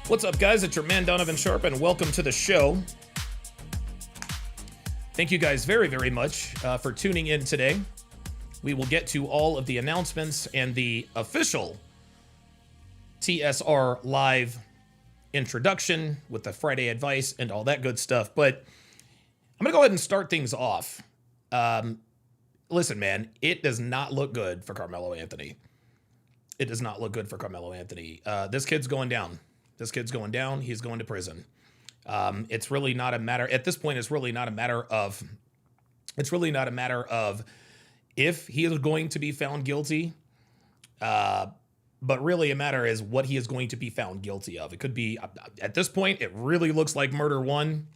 What's up, guys? It's your man, Donovan Sharp, and welcome to the show. Thank you guys very, very much for tuning in today. We will get to all of the announcements and the official TSR live introduction with the Friday advice and all that good stuff. But I'm going to go ahead and start things off. Listen, man, it does not look good for Karmelo Anthony. It does not look good for Karmelo Anthony. This kid's going down. This kid's going down. He's going to prison. It's really not a matter at this point. It's really not a matter of if he is going to be found guilty. But really a matter is what he is going to be found guilty of. It could be at this point. It really looks like murder one.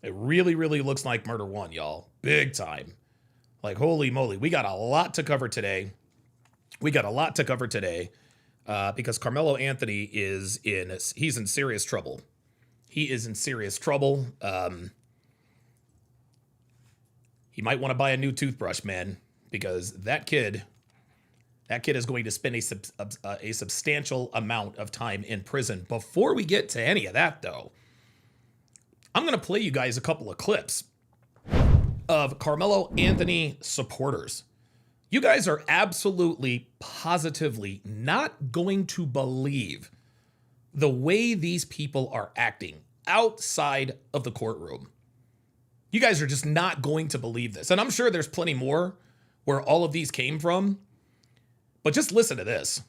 It really, really looks like murder one, y'all. Big time. Like, holy moly. We got a lot to cover today. Because Karmelo Anthony he's in serious trouble. He is in serious trouble. He might want to buy a new toothbrush, man, because that kid is going to spend a substantial amount of time in prison. Before we get to any of that, though, I'm going to play you guys a couple of clips of Karmelo Anthony supporters. You guys are absolutely, positively not going to believe the way these people are acting outside of the courtroom. You guys are just not going to believe this. And I'm sure there's plenty more where all of these came from. But just listen to this.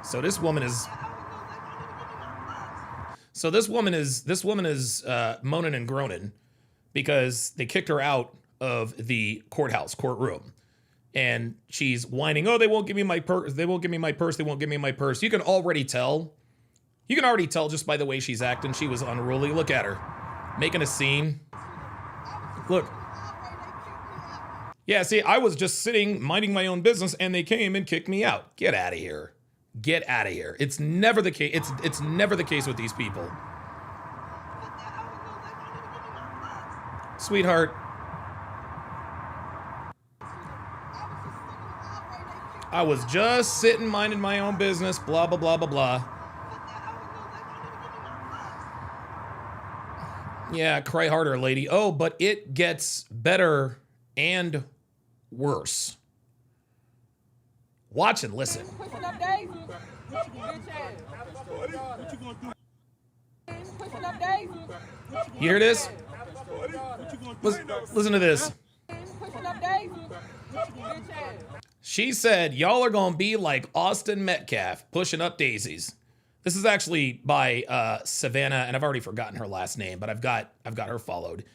So this woman is moaning and groaning because they kicked her out of the courtroom. And she's whining, oh, they won't give me my purse. They won't give me my purse. They won't give me my purse. You can already tell just by the way she's acting. She was unruly. Look at her making a scene. Look. Yeah, see, I was just sitting, minding my own business, and they came and kicked me out. Get out of here. Get out of here. It's never the case. It's never the case with these people. Sweetheart. I was just sitting, minding my own business, blah, blah, blah, blah, blah. Yeah, cry harder, lady. Oh, but it gets better and worse. Watch and listen. You hear this? Listen to this. She said, y'all are going to be like Austin Metcalf pushing up daisies. This is actually by Savannah, and I've already forgotten her last name, but I've got her followed.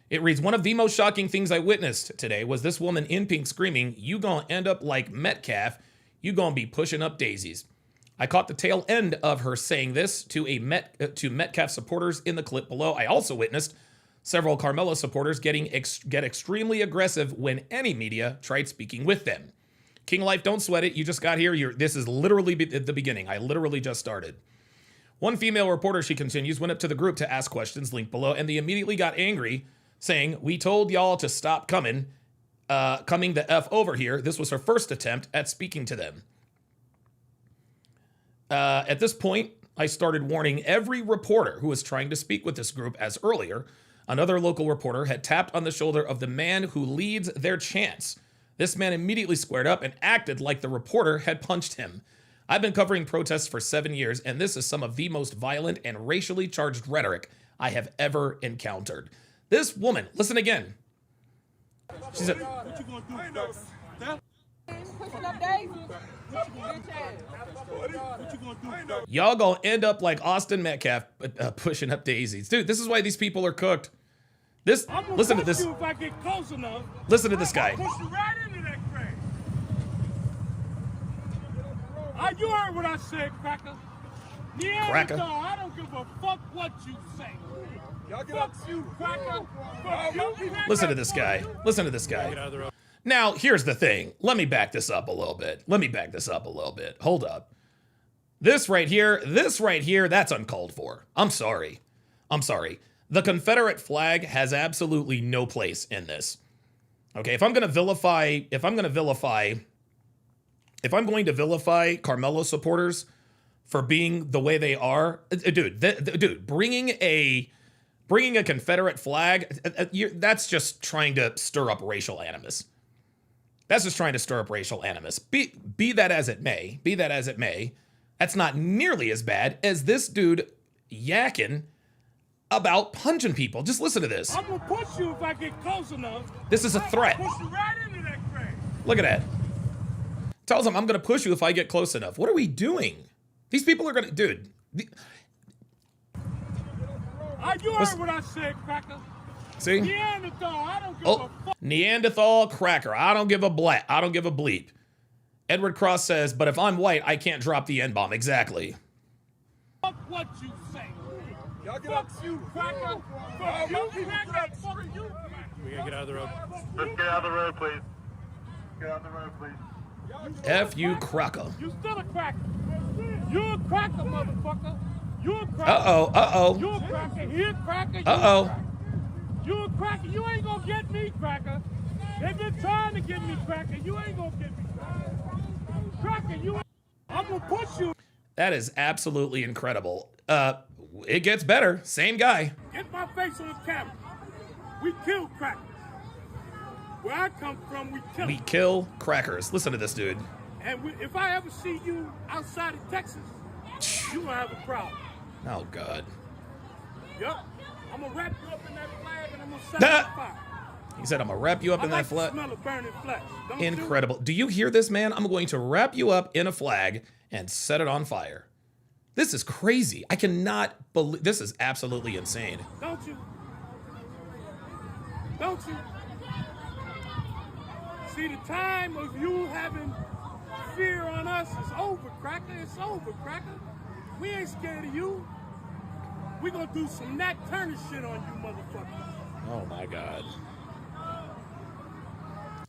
It reads, one of the most shocking things I witnessed today was this woman in pink screaming, you gonna end up like Metcalf, you gonna be pushing up daisies. I caught the tail end of her saying this to Metcalf supporters in the clip below. I also witnessed several Karmelo supporters get extremely aggressive when any media tried speaking with them. King Life, don't sweat it. You just got here. This is literally the beginning. I literally just started. One female reporter, she continues, went up to the group to ask questions, linked below, and they immediately got angry, saying, we told y'all to stop coming the F over here. This was her first attempt at speaking to them. At this point, I started warning every reporter who was trying to speak with this group, as earlier, another local reporter had tapped on the shoulder of the man who leads their chants. This man immediately squared up and acted like the reporter had punched him. I've been covering protests for 7 years, and this is some of the most violent and racially charged rhetoric I have ever encountered. This woman, listen again. She said, y'all gonna end up like Austin Metcalf pushing up daisies. Dude, this is why these people are cooked. Listen to this. Listen to this guy. You heard what I said, Cracker. Cracker. I don't give a fuck what you say. Fuck you, Cracker. Fuck you. Listen to this guy. Listen to this guy. Now, here's the thing. Let me back this up a little bit. Hold up. This right here, that's uncalled for. I'm sorry. The Confederate flag has absolutely no place in this. Okay, if I'm going to vilify Karmelo supporters for being the way they are, dude, bringing a Confederate flag, that's just trying to stir up racial animus. That's just trying to stir up racial animus. Be that as it may, that's not nearly as bad as this dude yakking about punching people. Just listen to this. I'm gonna push you if I get close enough. This is a threat. Push you right into that crack. Look at that. Tells him, I'm going to push you if I get close enough. What are we doing? These people are going to... Dude. You heard what I said, cracker. See? Neanderthal, I don't give a fuck. Neanderthal cracker. I don't give a bleep. Edward Cross says, but if I'm white, I can't drop the N-bomb. Exactly. Fuck what you say. Fuck you, cracker. Fuck you, cracker. Fuck you, cracker. We gotta get out of the road. Let's get out of the road, please. Get out of the road, please. F you, cracker. You still a cracker. You a cracker, motherfucker. You a cracker. Uh-oh. You a cracker. He a cracker. Uh-oh. You a cracker. You ain't gonna get me, cracker. They've been trying to get me, cracker. You ain't gonna get me, cracker. Cracker, you ain't. I'm gonna push you. That is absolutely incredible. It gets better. Same guy. Get my face on camera. We kill crackers. Where I come from, we kill. We kill crackers. Listen to this dude. And if I ever see you outside of Texas, you gonna have a problem. Oh, God. Yup. I'm gonna wrap you up in that flag and I'm gonna set it on fire. He said, I'm going to wrap you up in that I flag. smell of burning flesh. Don't Incredible. Do you hear this, man? I'm going to wrap you up in a flag and set it on fire. This is crazy. I cannot believe... This is absolutely insane. Don't you? Don't you? See, the time of you having fear on us is over, cracker. It's over, cracker. We ain't scared of you. We gonna do some Nat Turner shit on you, motherfucker. Oh, my God.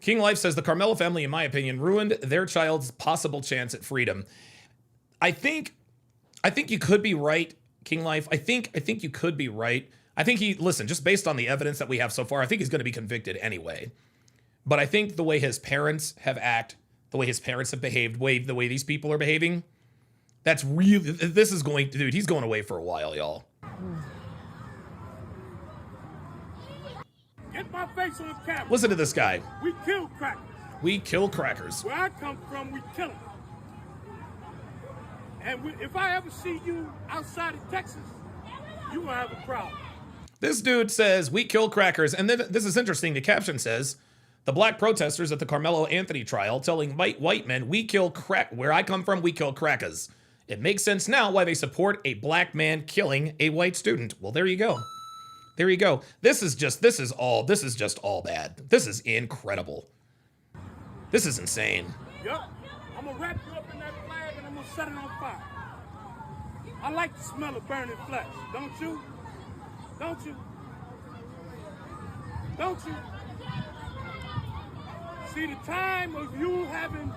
King Life says, the Karmelo family, in my opinion, ruined their child's possible chance at freedom. I think you could be right, King Life. I think you could be right. I think listen, just based on the evidence that we have so far, I think he's going to be convicted anyway. But I think the way his parents have behaved, the way these people are behaving, this is going, dude, he's going away for a while, y'all. Get my face on camera. Listen to this guy. We kill crackers. We kill crackers. Where I come from, we kill them. And if I ever see you outside of Texas, you gonna have a problem. This dude says, we kill crackers. And then this is interesting. The caption says, the black protesters at the Karmelo Anthony trial telling white men, we kill where I come from, we kill crackers. It makes sense now why they support a black man killing a white student. Well, there you go. There you go. This is just all bad. This is incredible. This is insane. Yup. I'm gonna wrap you up in that flag and I'm gonna set it on fire. I like the smell of burning flesh. Don't you? Don't you? Don't you? See, the time of you having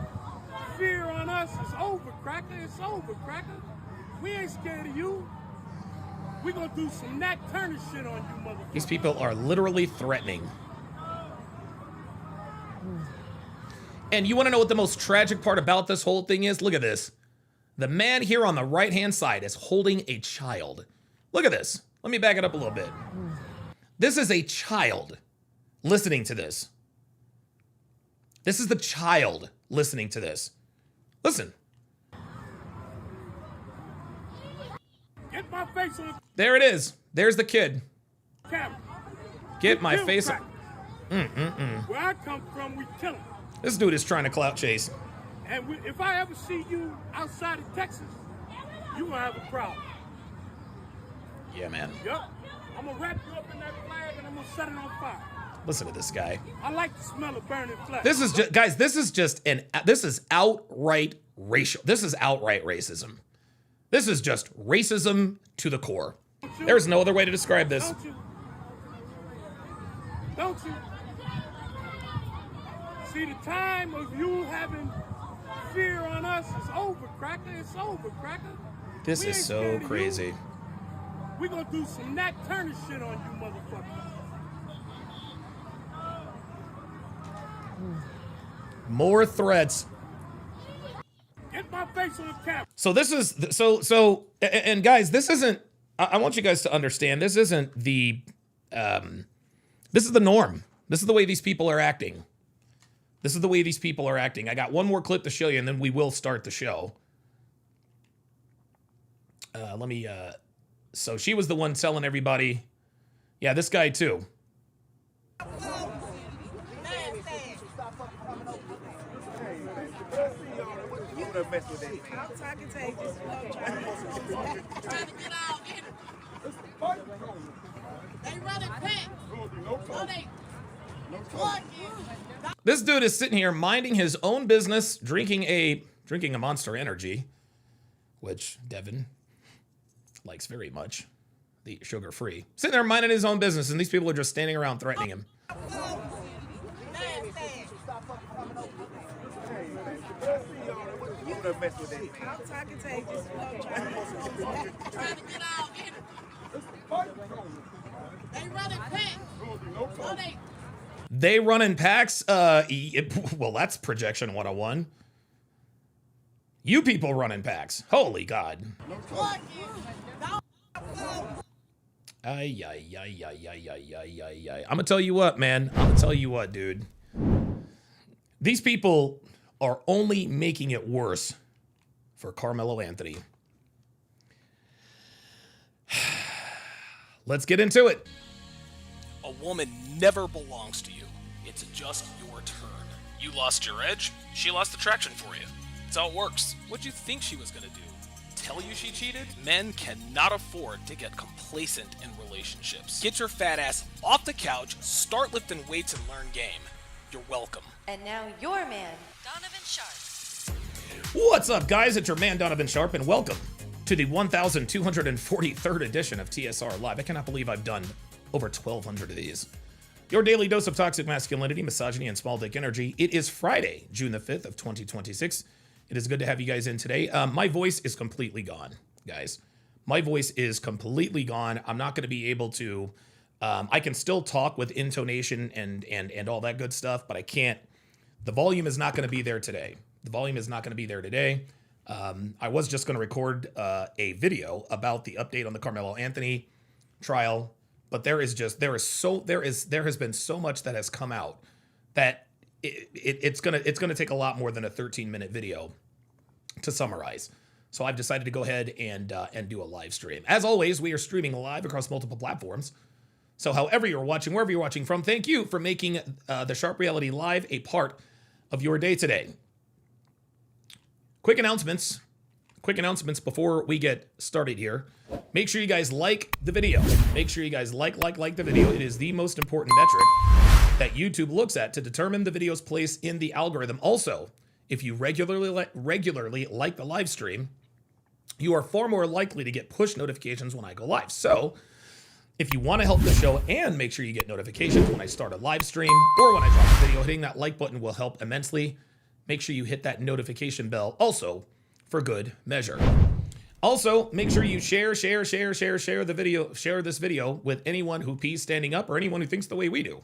fear on us is over, cracker. It's over, cracker. We ain't scared of you. We gonna do some Nat Turner shit on you, motherfucker. These people are literally threatening. And you want to know what the most tragic part about this whole thing is? Look at this. The man here on the right-hand side is holding a child. Look at this. Let me back it up a little bit. This is a child listening to this. This is the child listening to this. Listen. Get my face on There it is. There's the kid. camera. Get my face on... Where I come from, we kill them. This dude is trying to clout chase. And if I ever see you outside of Texas, you gonna have a problem. Yeah, man. Yup. I'm gonna wrap you up in that flag and I'm gonna set it on fire. Listen to this guy. I like the smell of burning flesh. This is just, guys, this is outright racial. This is outright racism. This is just racism to the core. There's no other way to describe this. Don't you? Don't you? See, the time of you having fear on us is over, cracker. It's over, cracker. This We is ain't so scared of crazy. you. We gonna do some Nat Turner shit on you, motherfucker. More threats. Get my face on the camera. So this is and guys, this isn't. I want you guys to understand. This isn't the. This is the norm. This is the way these people are acting. This is the way these people are acting. I got one more clip to show you, and then we will start the show. Let me. So she was the one telling everybody. Yeah, this guy too. I'm talking to you. Trying to get out. They running back. Oh, they This dude is sitting here minding his own business, drinking a Monster Energy, which Devin likes very much, the sugar-free. Sitting there minding his own business, and these people are just standing around threatening him. I'm talking to you. Trying to get out. They running back. Oh, They run in packs? Well, that's projection 101. You people run in packs. Holy God. Ay. I'm gonna tell you what, man. I'm gonna tell you what, dude. These people are only making it worse for Karmelo Anthony. Let's get into it. A woman never belongs to you. It's just your turn. You lost your edge, she lost attraction for you. That's how it works. What'd you think she was gonna do? Tell you she cheated? Men cannot afford to get complacent in relationships. Get your fat ass off the couch, start lifting weights, and learn game. You're welcome. And now your man, Donovan Sharp. What's up, guys? It's your man, Donovan Sharp, and welcome to the 1243rd edition of TSR Live. I cannot believe I've done over 1,200 of these. Your daily dose of toxic masculinity, misogyny, and small dick energy. It is Friday, June the 5th of 2026. It is good to have you guys in today. My voice is completely gone, guys. My voice is completely gone. I'm not going to be able to... I can still talk with intonation and all that good stuff, but I can't... The volume is not going to be there today. The volume is not going to be there today. I was just going to record a video about the update on the Karmelo Anthony trial, but there has been so much that has come out that it's gonna take a lot more than a 13-minute video to summarize. So I've decided to go ahead and do a live stream. As always, we are streaming live across multiple platforms. So however you're watching, wherever you're watching from, thank you for making the Sharp Reality Live a part of your day today. Quick announcements before we get started here. Make sure you guys like the video. Make sure you guys like the video. It is the most important metric that YouTube looks at to determine the video's place in the algorithm. Also, if you regularly like the live stream, you are far more likely to get push notifications when I go live. So, if you want to help the show and make sure you get notifications when I start a live stream or when I drop a video, hitting that like button will help immensely. Make sure you hit that notification bell also for good measure. Also, make sure you share the video, share this video with anyone who pees standing up or anyone who thinks the way we do.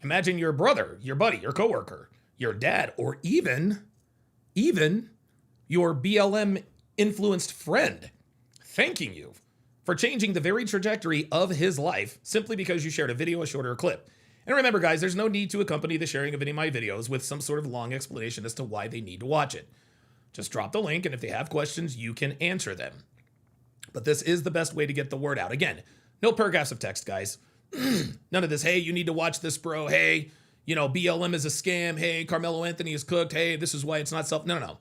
Imagine your brother, your buddy, your coworker, your dad, or even your BLM influenced friend thanking you for changing the very trajectory of his life simply because you shared a video, a shorter clip. And remember, guys, there's no need to accompany the sharing of any of my videos with some sort of long explanation as to why they need to watch it. Just drop the link, and if they have questions, you can answer them. But this is the best way to get the word out. Again, no paragraphs of text, guys. None of this, hey, you need to watch this, bro. Hey, BLM is a scam. Hey, Karmelo Anthony is cooked. Hey, this is why it's not self. No.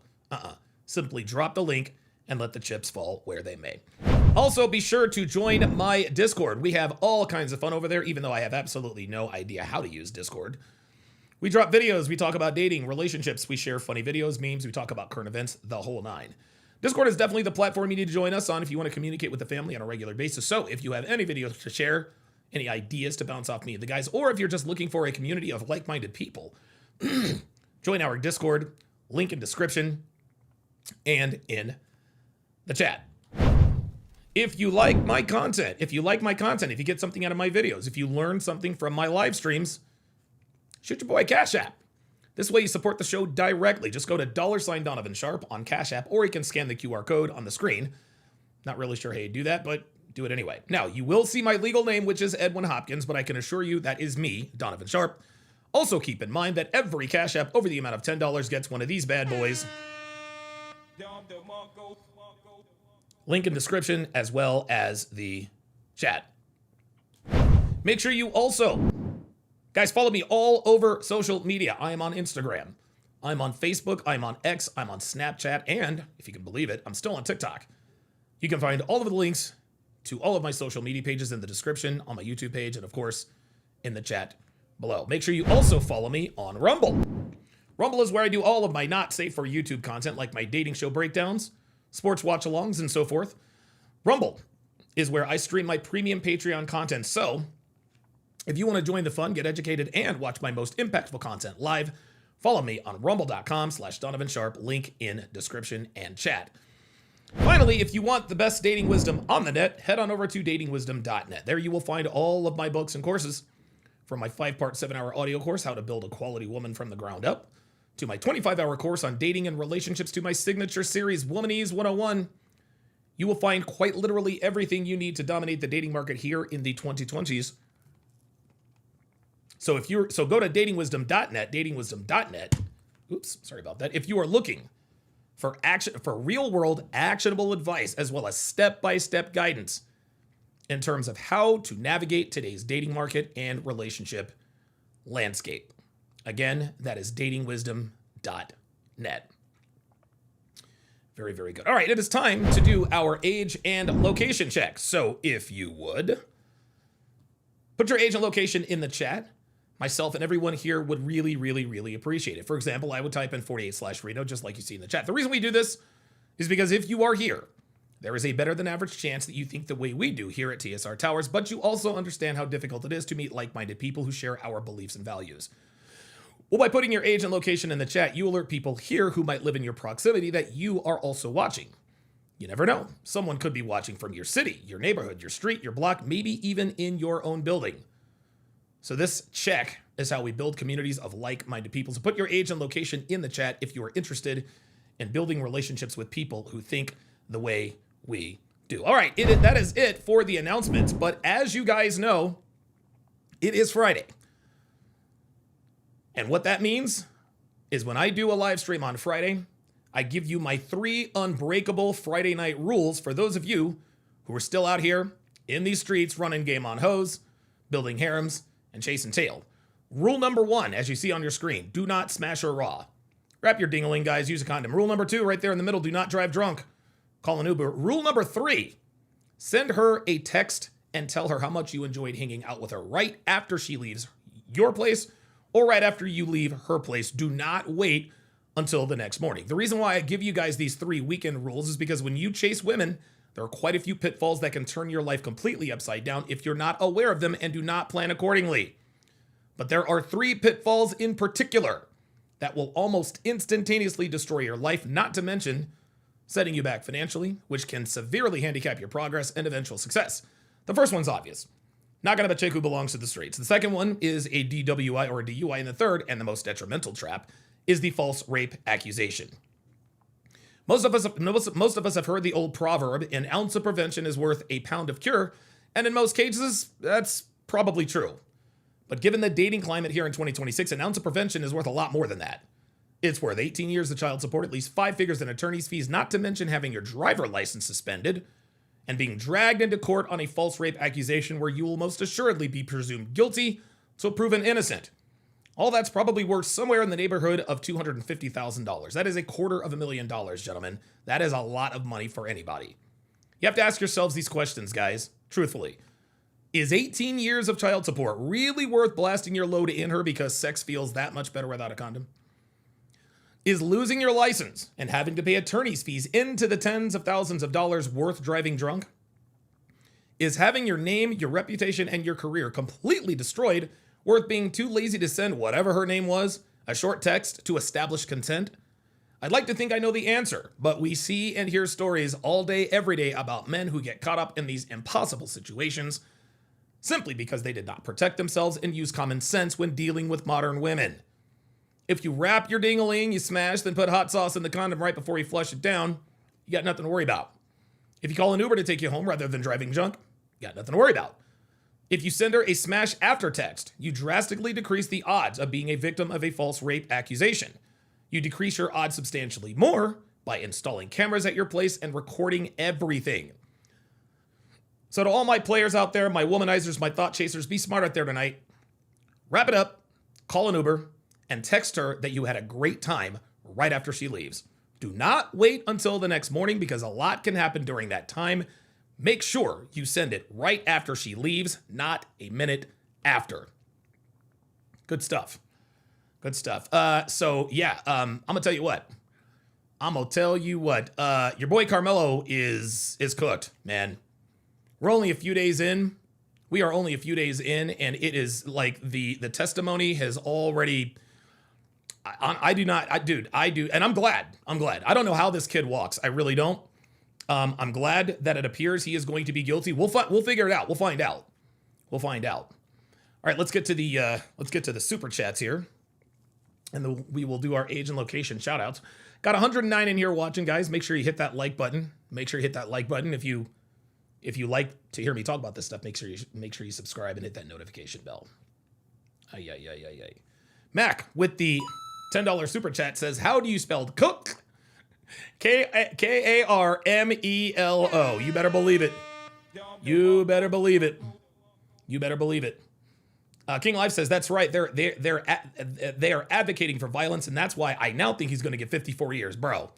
Simply drop the link and let the chips fall where they may. Also, be sure to join my Discord. We have all kinds of fun over there, even though I have absolutely no idea how to use Discord. We drop videos, we talk about dating, relationships, we share funny videos, memes, we talk about current events, the whole nine. Discord is definitely the platform you need to join us on if you want to communicate with the family on a regular basis. So if you have any videos to share, any ideas to bounce off me and the guys, or if you're just looking for a community of like-minded people, join our Discord, link in description and in the chat. If you like my content, if you get something out of my videos, if you learn something from my live streams, shoot your boy Cash App. This way you support the show directly. Just go to $Donovan Sharp on Cash App, or you can scan the QR code on the screen. Not really sure how you do that, but do it anyway. Now, you will see my legal name, which is Edwin Hopkins, but I can assure you that is me, Donovan Sharp. Also keep in mind that every Cash App over the amount of $10 gets one of these bad boys. Link in description as well as the chat. Make sure you also, guys, follow me all over social media. I am on Instagram. I'm on Facebook. I'm on X. I'm on Snapchat. And, if you can believe it, I'm still on TikTok. You can find all of the links to all of my social media pages in the description, on my YouTube page, and of course, in the chat below. Make sure you also follow me on Rumble. Rumble is where I do all of my not safe for YouTube content, like my dating show breakdowns, sports watch-alongs, and so forth. Rumble is where I stream my premium Patreon content. So, if you want to join the fun, get educated, and watch my most impactful content live, follow me on rumble.com/Donovan Sharp, link in description and chat. Finally, if you want the best dating wisdom on the net, head on over to datingwisdom.net. There you will find all of my books and courses, from my 5-part 7-hour audio course, How to Build a Quality Woman from the Ground Up, to my 25-hour course on dating and relationships, to my signature series, Womanese 101. You will find quite literally everything you need to dominate the dating market here in the 2020s. So go to datingwisdom.net. Oops, sorry about that. If you are looking for real-world actionable advice, as well as step-by-step guidance in terms of how to navigate today's dating market and relationship landscape. Again, that is datingwisdom.net. Very, very good. All right, it is time to do our age and location check. So if you would, put your age and location in the chat. Myself and everyone here would really, really, really appreciate it. For example, I would type in 48/Reno, just like you see in the chat. The reason we do this is because if you are here, there is a better than average chance that you think the way we do here at TSR Towers, but you also understand how difficult it is to meet like-minded people who share our beliefs and values. Well, by putting your age and location in the chat, you alert people here who might live in your proximity that you are also watching. You never know. Someone could be watching from your city, your neighborhood, your street, your block, maybe even in your own building. So this check is how we build communities of like-minded people. So put your age and location in the chat if you are interested in building relationships with people who think the way we do. All right, that is it for the announcements. But as you guys know, it is Friday. And what that means is when I do a live stream on Friday, I give you my 3 unbreakable Friday night rules for those of you who are still out here in these streets running game on hoes, building harems, and chasing tail. Rule number 1, as you see on your screen, do not smash her raw. Wrap your ding-a-ling, guys, use a condom. Rule number 2, right there in the middle, do not drive drunk. Call an Uber. Rule number 3, send her a text and tell her how much you enjoyed hanging out with her right after she leaves your place or right after you leave her place. Do not wait until the next morning. The reason why I give you guys these 3 weekend rules is because when you chase women, there are quite a few pitfalls that can turn your life completely upside down if you're not aware of them and do not plan accordingly. But there are 3 pitfalls in particular that will almost instantaneously destroy your life, not to mention setting you back financially, which can severely handicap your progress and eventual success. The first one's obvious. Not gonna have a chick who belongs to the streets. The second one is a DWI or a DUI, and the third, and the most detrimental trap, is the false rape accusation. Most of us have heard the old proverb, an ounce of prevention is worth a pound of cure, and in most cases, that's probably true. But given the dating climate here in 2026, an ounce of prevention is worth a lot more than that. It's worth 18 years of child support, at least 5 figures in attorney's fees, not to mention having your driver license suspended, and being dragged into court on a false rape accusation where you will most assuredly be presumed guilty till proven innocent. All that's probably worth somewhere in the neighborhood of $250,000. That is $250,000, gentlemen. That is a lot of money for anybody. You have to ask yourselves these questions, guys, truthfully. Is 18 years of child support really worth blasting your load in her because sex feels that much better without a condom? Is losing your license and having to pay attorney's fees into the tens of thousands of dollars worth driving drunk? Is having your name, your reputation, and your career completely destroyed worth being too lazy to send whatever her name was a short text to establish consent? I'd like to think I know the answer, but we see and hear stories all day, every day about men who get caught up in these impossible situations simply because they did not protect themselves and use common sense when dealing with modern women. If you wrap your ding-a-ling, you smash, then put hot sauce in the condom right before you flush it down, you got nothing to worry about. If you call an Uber to take you home rather than driving junk, you got nothing to worry about. If you send her a smash after text, you drastically decrease the odds of being a victim of a false rape accusation. You decrease your odds substantially more by installing cameras at your place and recording everything. So to all my players out there, my womanizers, my thought chasers, be smart out there tonight. Wrap it up, call an Uber, and text her that you had a great time right after she leaves. Do not wait until the next morning because a lot can happen during that time. Make sure you send it right after she leaves, not a minute after. Good stuff. Good stuff. So yeah, I'm gonna tell you what. Your boy Karmelo is cooked, man. We're only a few days in. We are only a few days in, and it is like the testimony has already. I do, and I'm glad. I don't know how this kid walks. I really don't. I'm glad that it appears he is going to be guilty. We'll figure it out. We'll find out. All right, let's get to the super chats here, and we will do our age and location shout outs. Got 109 in here watching, guys. Make sure you hit that like button. If you like to hear me talk about this stuff, make sure you subscribe and hit that notification bell. Ay. Mac with the $10 super chat says, "How do you spell cook?" Karmelo. You better believe it. King Life says, "That's right. They are advocating for violence, and that's why I now think he's going to get 54 years, bro.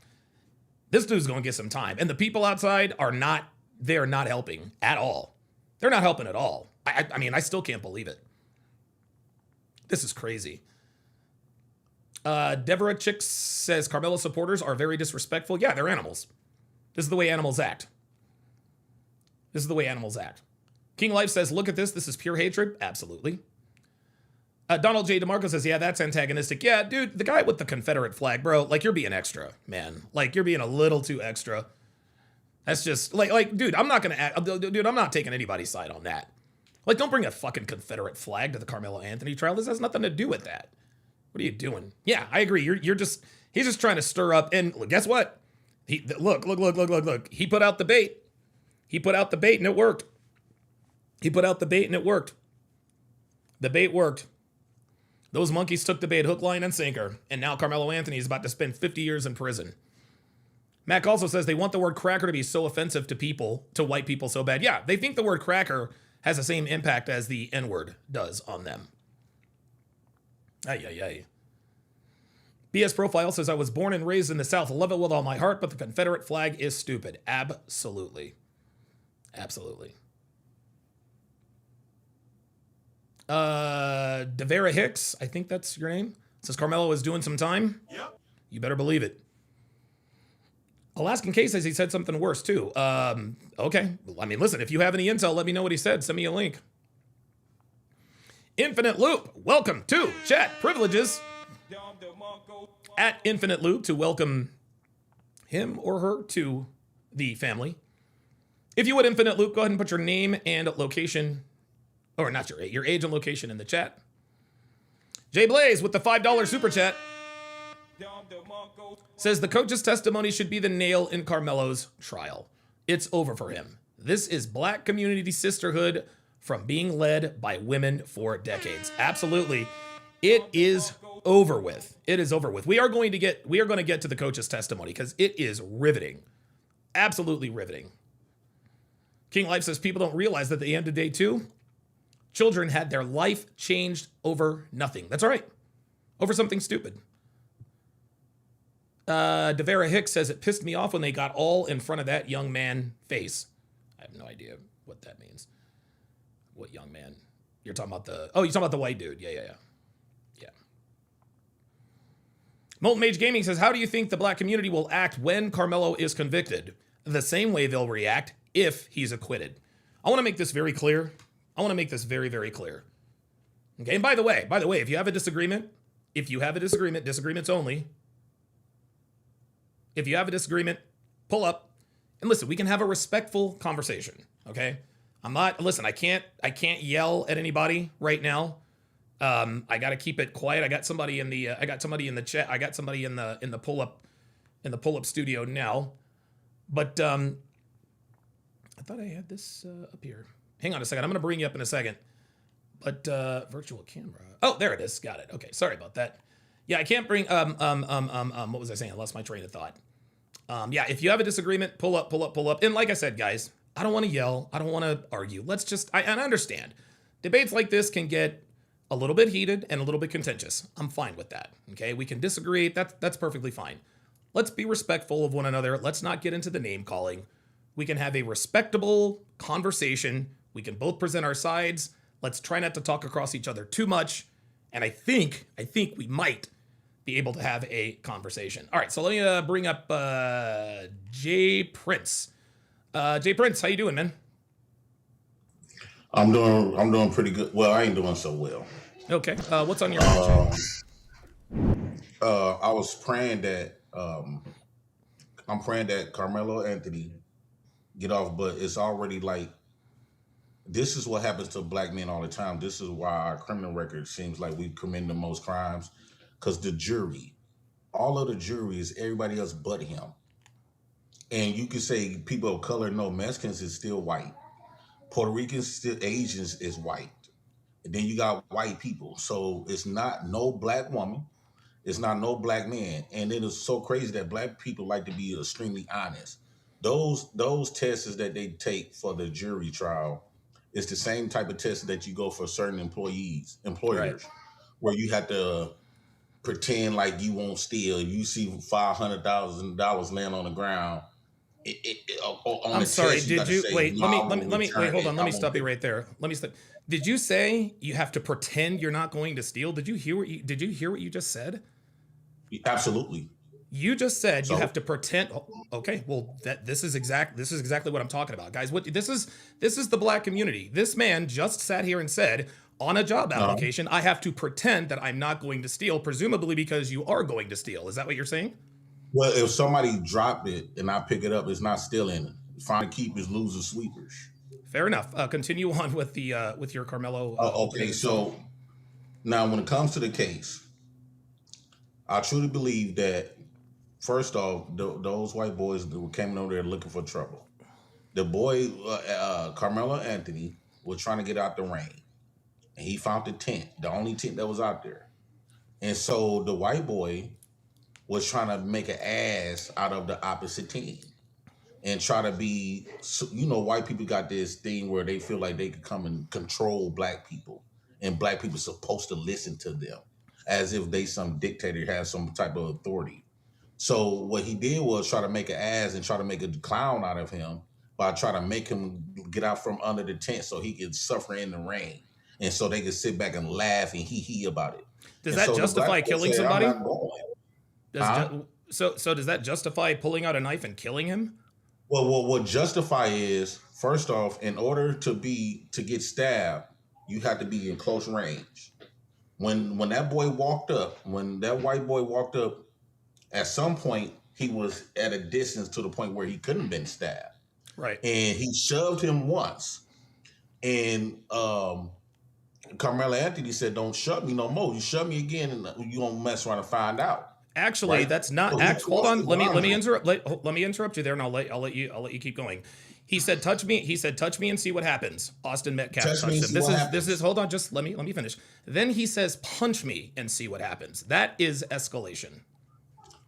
This dude's going to get some time, and the people outside are not. They are not helping at all. They're not helping at all. I mean, I still can't believe it. This is crazy." Deborah Chicks says Karmelo supporters are very disrespectful. Yeah, they're animals. This is the way animals act. King Life says, "Look at this. This is pure hatred." Absolutely. Donald J. DeMarco says, "Yeah, that's antagonistic." Yeah, dude, the guy with the Confederate flag, bro, like you're being extra, man. Like you're being a little too extra. That's just like, dude, I'm not taking anybody's side on that. Like, don't bring a fucking Confederate flag to the Karmelo Anthony trial. This has nothing to do with that. What are you doing? Yeah, I agree. He's just trying to stir up. And guess what? Look. He put out the bait. And it worked. The bait worked. Those monkeys took the bait, hook, line, and sinker. And now Karmelo Anthony is about to spend 50 years in prison. Mac also says they want the word cracker to be so offensive to white people so bad. Yeah, they think the word cracker has the same impact as the N-word does on them. Ay. BS Profile says, "I was born and raised in the South. Love it with all my heart, but the Confederate flag is stupid." Absolutely. Devera Hicks, I think that's your name, says Karmelo is doing some time. Yep. You better believe it. Alaskan K says he said something worse too. Okay. I mean, listen, if you have any intel, let me know what he said. Send me a link. Infinite Loop, welcome to Chat Privileges. At Infinite Loop to welcome him or her to the family. If you would, Infinite Loop, go ahead and put your name and location, or not your age and location in the chat. Jay Blaze with the $5 super chat says the coach's testimony should be the nail in Karmelo's trial. It's over for him. This is Black community sisterhood from being led by women for decades. Absolutely. It is over with. We are going to get to the coach's testimony because it is riveting. Absolutely riveting. King Life says people don't realize that at the end of day 2, children had their life changed over nothing. That's all right. Over something stupid. Devera Hicks says it pissed me off when they got all in front of that young man face. I have no idea what that means. What young man? You're talking about the white dude. Yeah. Molten Mage Gaming says, how do you think the black community will act when Karmelo is convicted? The same way they'll react if he's acquitted. I want to make this very clear. Very, very clear. Okay, and by the way, if you have a disagreement, disagreements only. If you have a disagreement, pull up and listen. We can have a respectful conversation, okay? I can't yell at anybody right now. I got to keep it quiet. I got somebody in the chat. I got somebody in the pull up studio now. But I thought I had this up here. Hang on a second. I'm going to bring you up in a second. But virtual camera. Oh, there it is. Got it. Okay, sorry about that. Yeah, I can't bring what was I saying? I lost my train of thought. Yeah, if you have a disagreement, pull up. And like I said, guys, I don't want to yell. I don't want to argue. Let's just I understand. Debates like this can get a little bit heated and a little bit contentious. I'm fine with that. Okay, we can disagree. That's perfectly fine. Let's be respectful of one another. Let's not get into the name calling. We can have a respectable conversation. We can both present our sides. Let's try not to talk across each other too much. And I think we might be able to have a conversation. All right, so let me bring up Jay Prince. Jay Prince, how you doing, man? I'm doing pretty good. Well, I ain't doing so well. Okay, what's on your mind, I was praying that I'm praying that Karmelo Anthony get off, but it's already like this is what happens to black men all the time. This is why our criminal record seems like we commit the most crimes, because the jury, all of the jury is everybody else but him. And you could say people of color, no, Mexicans is still white. Puerto Ricans, still Asians is white. And then you got white people. So it's not no black woman. It's not no black man. And it is so crazy that black people like to be extremely honest. Those tests that they take for the jury trial, it's the same type of test that you go for certain employers, right, where you have to pretend like you won't steal. You see $500,000 laying on the ground. I'm sorry. Did you wait? Let me wait. Hold on. Let me stop you right there. Did you say you have to pretend you're not going to steal? Did you hear what you just said? Absolutely. You just said you have to pretend. Okay, well, this is exactly what I'm talking about, guys. This is the black community. This man just sat here and said on a job application, I have to pretend that I'm not going to steal, presumably because you are going to steal. Is that what you're saying? Well, if somebody dropped it and I pick it up, it's not stealing. Find to keep is losing sweepers. Fair enough. Continue on with your Karmelo. Okay, so now when it comes to the case, I truly believe that. First off, those white boys that came over there looking for trouble. The boy, Karmelo Anthony, was trying to get out the rain. And he found the tent, the only tent that was out there. And so the white boy was trying to make an ass out of the opposite team. And try to be, white people got this thing where they feel like they could come and control black people. And black people are supposed to listen to them. As if they some dictator has some type of authority. So what he did was try to make an ass and try to make a clown out of him by trying to make him get out from under the tent so he could suffer in the rain. And so they could sit back and laugh and hee about it. Does that justify killing somebody? So does that justify pulling out a knife and killing him? Well, what justify is, first off, in order to get stabbed, you have to be in close range. When that white boy walked up, at some point, he was at a distance to the point where he couldn't have been stabbed. Right. And he shoved him once. And Karmelo Anthony said, don't shove me no more. You shove me again and you're going to mess around and find out. Actually, right? That's not... hold on. Let me interrupt you there, and I'll let you keep going. He said, touch me. He said, touch me and see what happens. Austin Metcalf touched him. This is, hold on, just let me finish. Then he says, punch me and see what happens. That is escalation.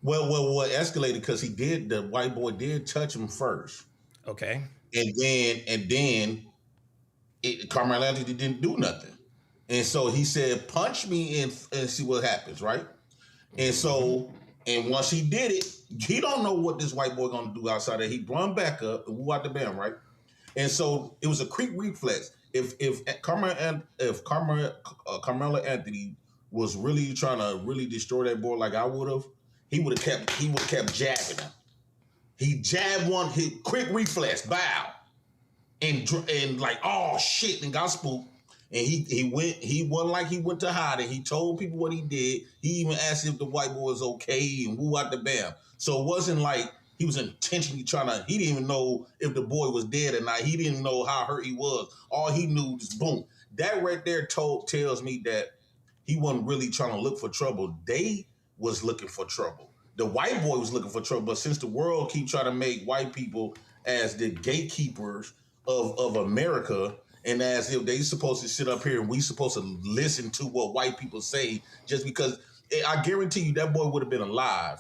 Well, what escalated because the white boy did touch him first. Okay. And then Karmelo Anthony didn't do nothing. And so he said, punch me and see what happens, right? And so, and once he did it, he don't know what this white boy gonna do outside there. He run back up and woo out the bam, right? And so it was a quick reflex. If Karmelo Anthony was really trying to really destroy that boy like I would have, he would have kept jabbing him. He jabbed one, hit quick reflex, bow, and like, oh shit, and got spooked. And he wasn't like he went to hide it. He told people what he did. He even asked if the white boy was okay and woo out the bam. So it wasn't like he was intentionally he didn't even know if the boy was dead or not. He didn't know how hurt he was. All he knew was boom. That right there tells me that he wasn't really trying to look for trouble. They was looking for trouble. The white boy was looking for trouble, but since the world keep trying to make white people as the gatekeepers of America, and as if they supposed to sit up here and we supposed to listen to what white people say, just because I guarantee you that boy would have been alive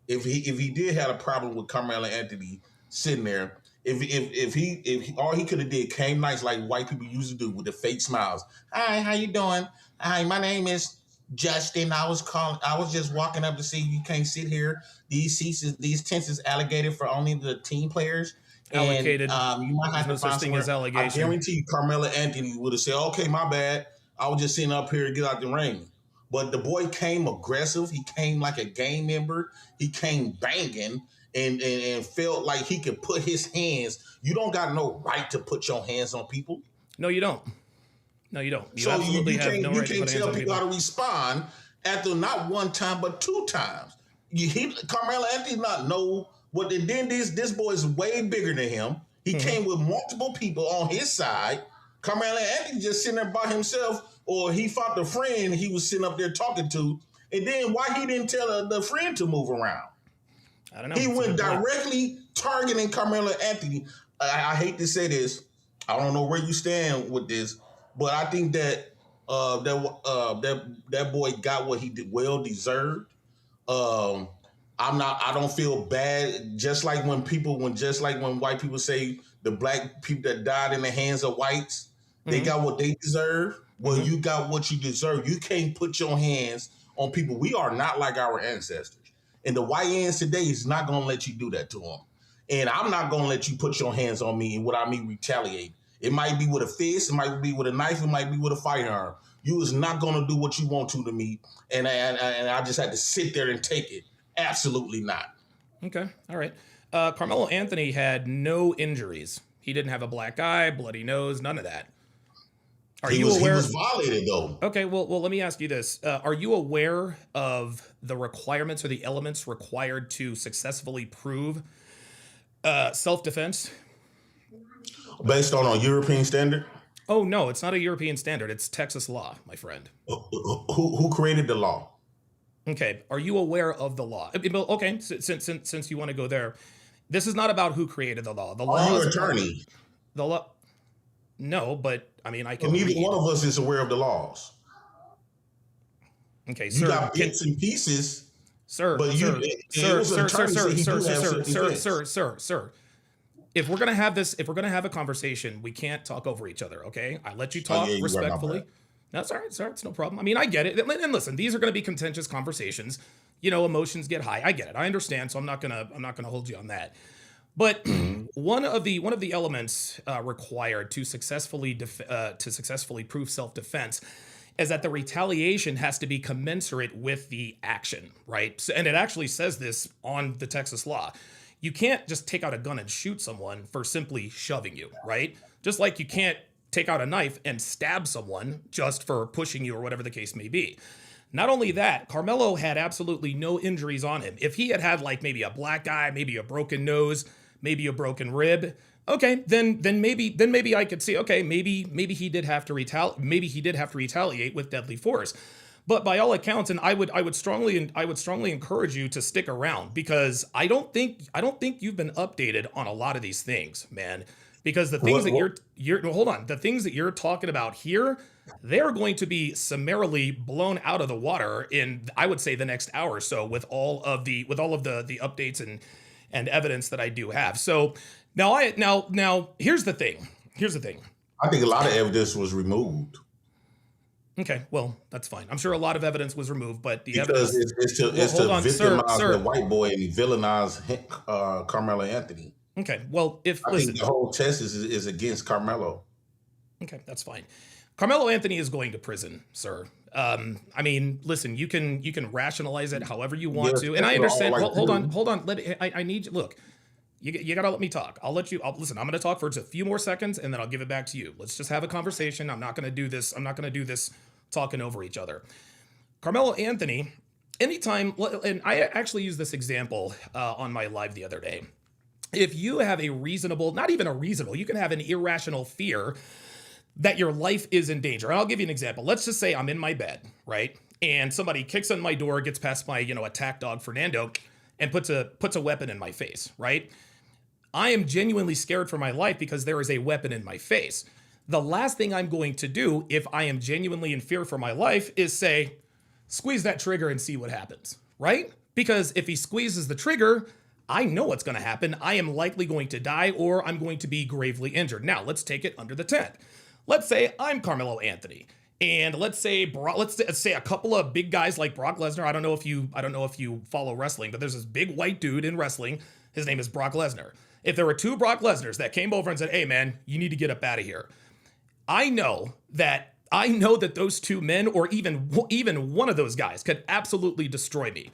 if he did have a problem with Karmelo Anthony sitting there. If he all he could have did came nice like white people used to do with the fake smiles. Hi, how you doing? Hi, my name is Justin. I was just walking up to see you can't sit here. These tents is allocated for only the team players. Allocated. And, you might have There's to no find such thing as somewhere. I allegation. guarantee you, Karmelo Anthony would have said, "Okay, my bad. I was just sitting up here to get out the rain." But the boy came aggressive. He came like a gang member. He came banging and felt like he could put his hands. You don't got no right to put your hands on people. No, you don't. No, you don't. You So absolutely you have can't, no you right to can't put hands tell on people people. how to respond after not one time but two times. Karmelo Anthony not know what. And then this boy is way bigger than him. He came with multiple people on his side. Karmelo Anthony just sitting there by himself, or he fought the friend he was sitting up there talking to. And then why he didn't tell the friend to move around? I don't know. He It's a went good point. directly targeting Karmelo Anthony. I hate to say this. I don't know where you stand with this, but I think that that boy got what he well deserved. I don't feel bad. Just like when white people say the black people that died in the hands of whites, they got what they deserve. Well, you got what you deserve. You can't put your hands on people. We are not like our ancestors. And the YNs today is not going to let you do that to them. And I'm not going to let you put your hands on me and what I mean retaliate. It might be with a fist, it might be with a knife, it might be with a firearm. You is not going to do what you want to me. And I just had to sit there and take it. Absolutely not. Okay. All right. Karmelo Anthony had no injuries. He didn't have a black eye, bloody nose, none of that. Are you aware? He was violated though. Okay. Well, let me ask you this. Are you aware of the requirements or the elements required to successfully prove self-defense? Based on a European standard? Oh, no, it's not a European standard. It's Texas law, my friend. Who created the law? Okay. Are you aware of the law? Okay. Since you want to go there, this is not about who created the law. The law. Are you an attorney? The law. No, but I mean, I can. Neither read. one of us is aware of the laws. Okay, You sir. got bits and pieces. Sir, But sir, you- sir, it was an sir, sir, attorney sir, said he sir, do have sir, certain sir, events. sir. If we're gonna have this, if we're gonna have a conversation, we can't talk over each other. Okay, I let you talk yeah, you're right, my respectfully. bad. That's all right, sir. It's no problem. I mean, I get it. And listen, these are gonna be contentious conversations. You know, emotions get high. I get it. I understand. So I'm not gonna hold you on that. But one of the elements required to successfully prove self-defense is that the retaliation has to be commensurate with the action, right? So, and it actually says this on the Texas law. You can't just take out a gun and shoot someone for simply shoving you, right? Just like you can't take out a knife and stab someone just for pushing you or whatever the case may be. Not only that, Karmelo had absolutely no injuries on him. If he had like maybe a black eye, maybe a broken nose, maybe a broken rib, okay, then maybe I could see, okay, maybe he did have to retaliate with deadly force. But by all accounts, and I would strongly encourage you to stick around, because I don't think you've been updated on a lot of these things, man. Because the things the things that you're talking about here, they're going to be summarily blown out of the water in, I would say, the next hour or so with all of the updates and evidence that I do have. So now here's the thing. I think a lot of evidence was removed. Okay, well, that's fine. I'm sure a lot of evidence was removed, but the Because evidence. it's to hold on, sir, victimize the white boy and villainize Karmelo Anthony. Okay, well, I think the whole test is against Karmelo. Okay, that's fine. Karmelo Anthony is going to prison, sir. I mean, listen, you can rationalize it however you want to, and I understand. Hold on. I need you. Look, you gotta let me talk. Listen. I'm gonna talk for just a few more seconds, and then I'll give it back to you. Let's just have a conversation. I'm not gonna do this talking over each other. Karmelo Anthony, anytime, and I actually used this example on my live the other day. If you have a reasonable, not even a reasonable, you can have an irrational fear that your life is in danger. And I'll give you an example. Let's just say I'm in my bed, right? And somebody kicks on my door, gets past my, attack dog Fernando, and puts a weapon in my face, right? I am genuinely scared for my life because there is a weapon in my face. The last thing I'm going to do if I am genuinely in fear for my life is say, squeeze that trigger and see what happens, right? Because if he squeezes the trigger, I know what's going to happen. I am likely going to die or I'm going to be gravely injured. Now, let's take it under the tent. Let's say I'm Karmelo Anthony. And let's say a couple of big guys like Brock Lesnar. I don't know if you follow wrestling, but there's this big white dude in wrestling. His name is Brock Lesnar. If there were two Brock Lesnars that came over and said, "Hey man, you need to get up out of here," I know that those two men, or even one of those guys, could absolutely destroy me.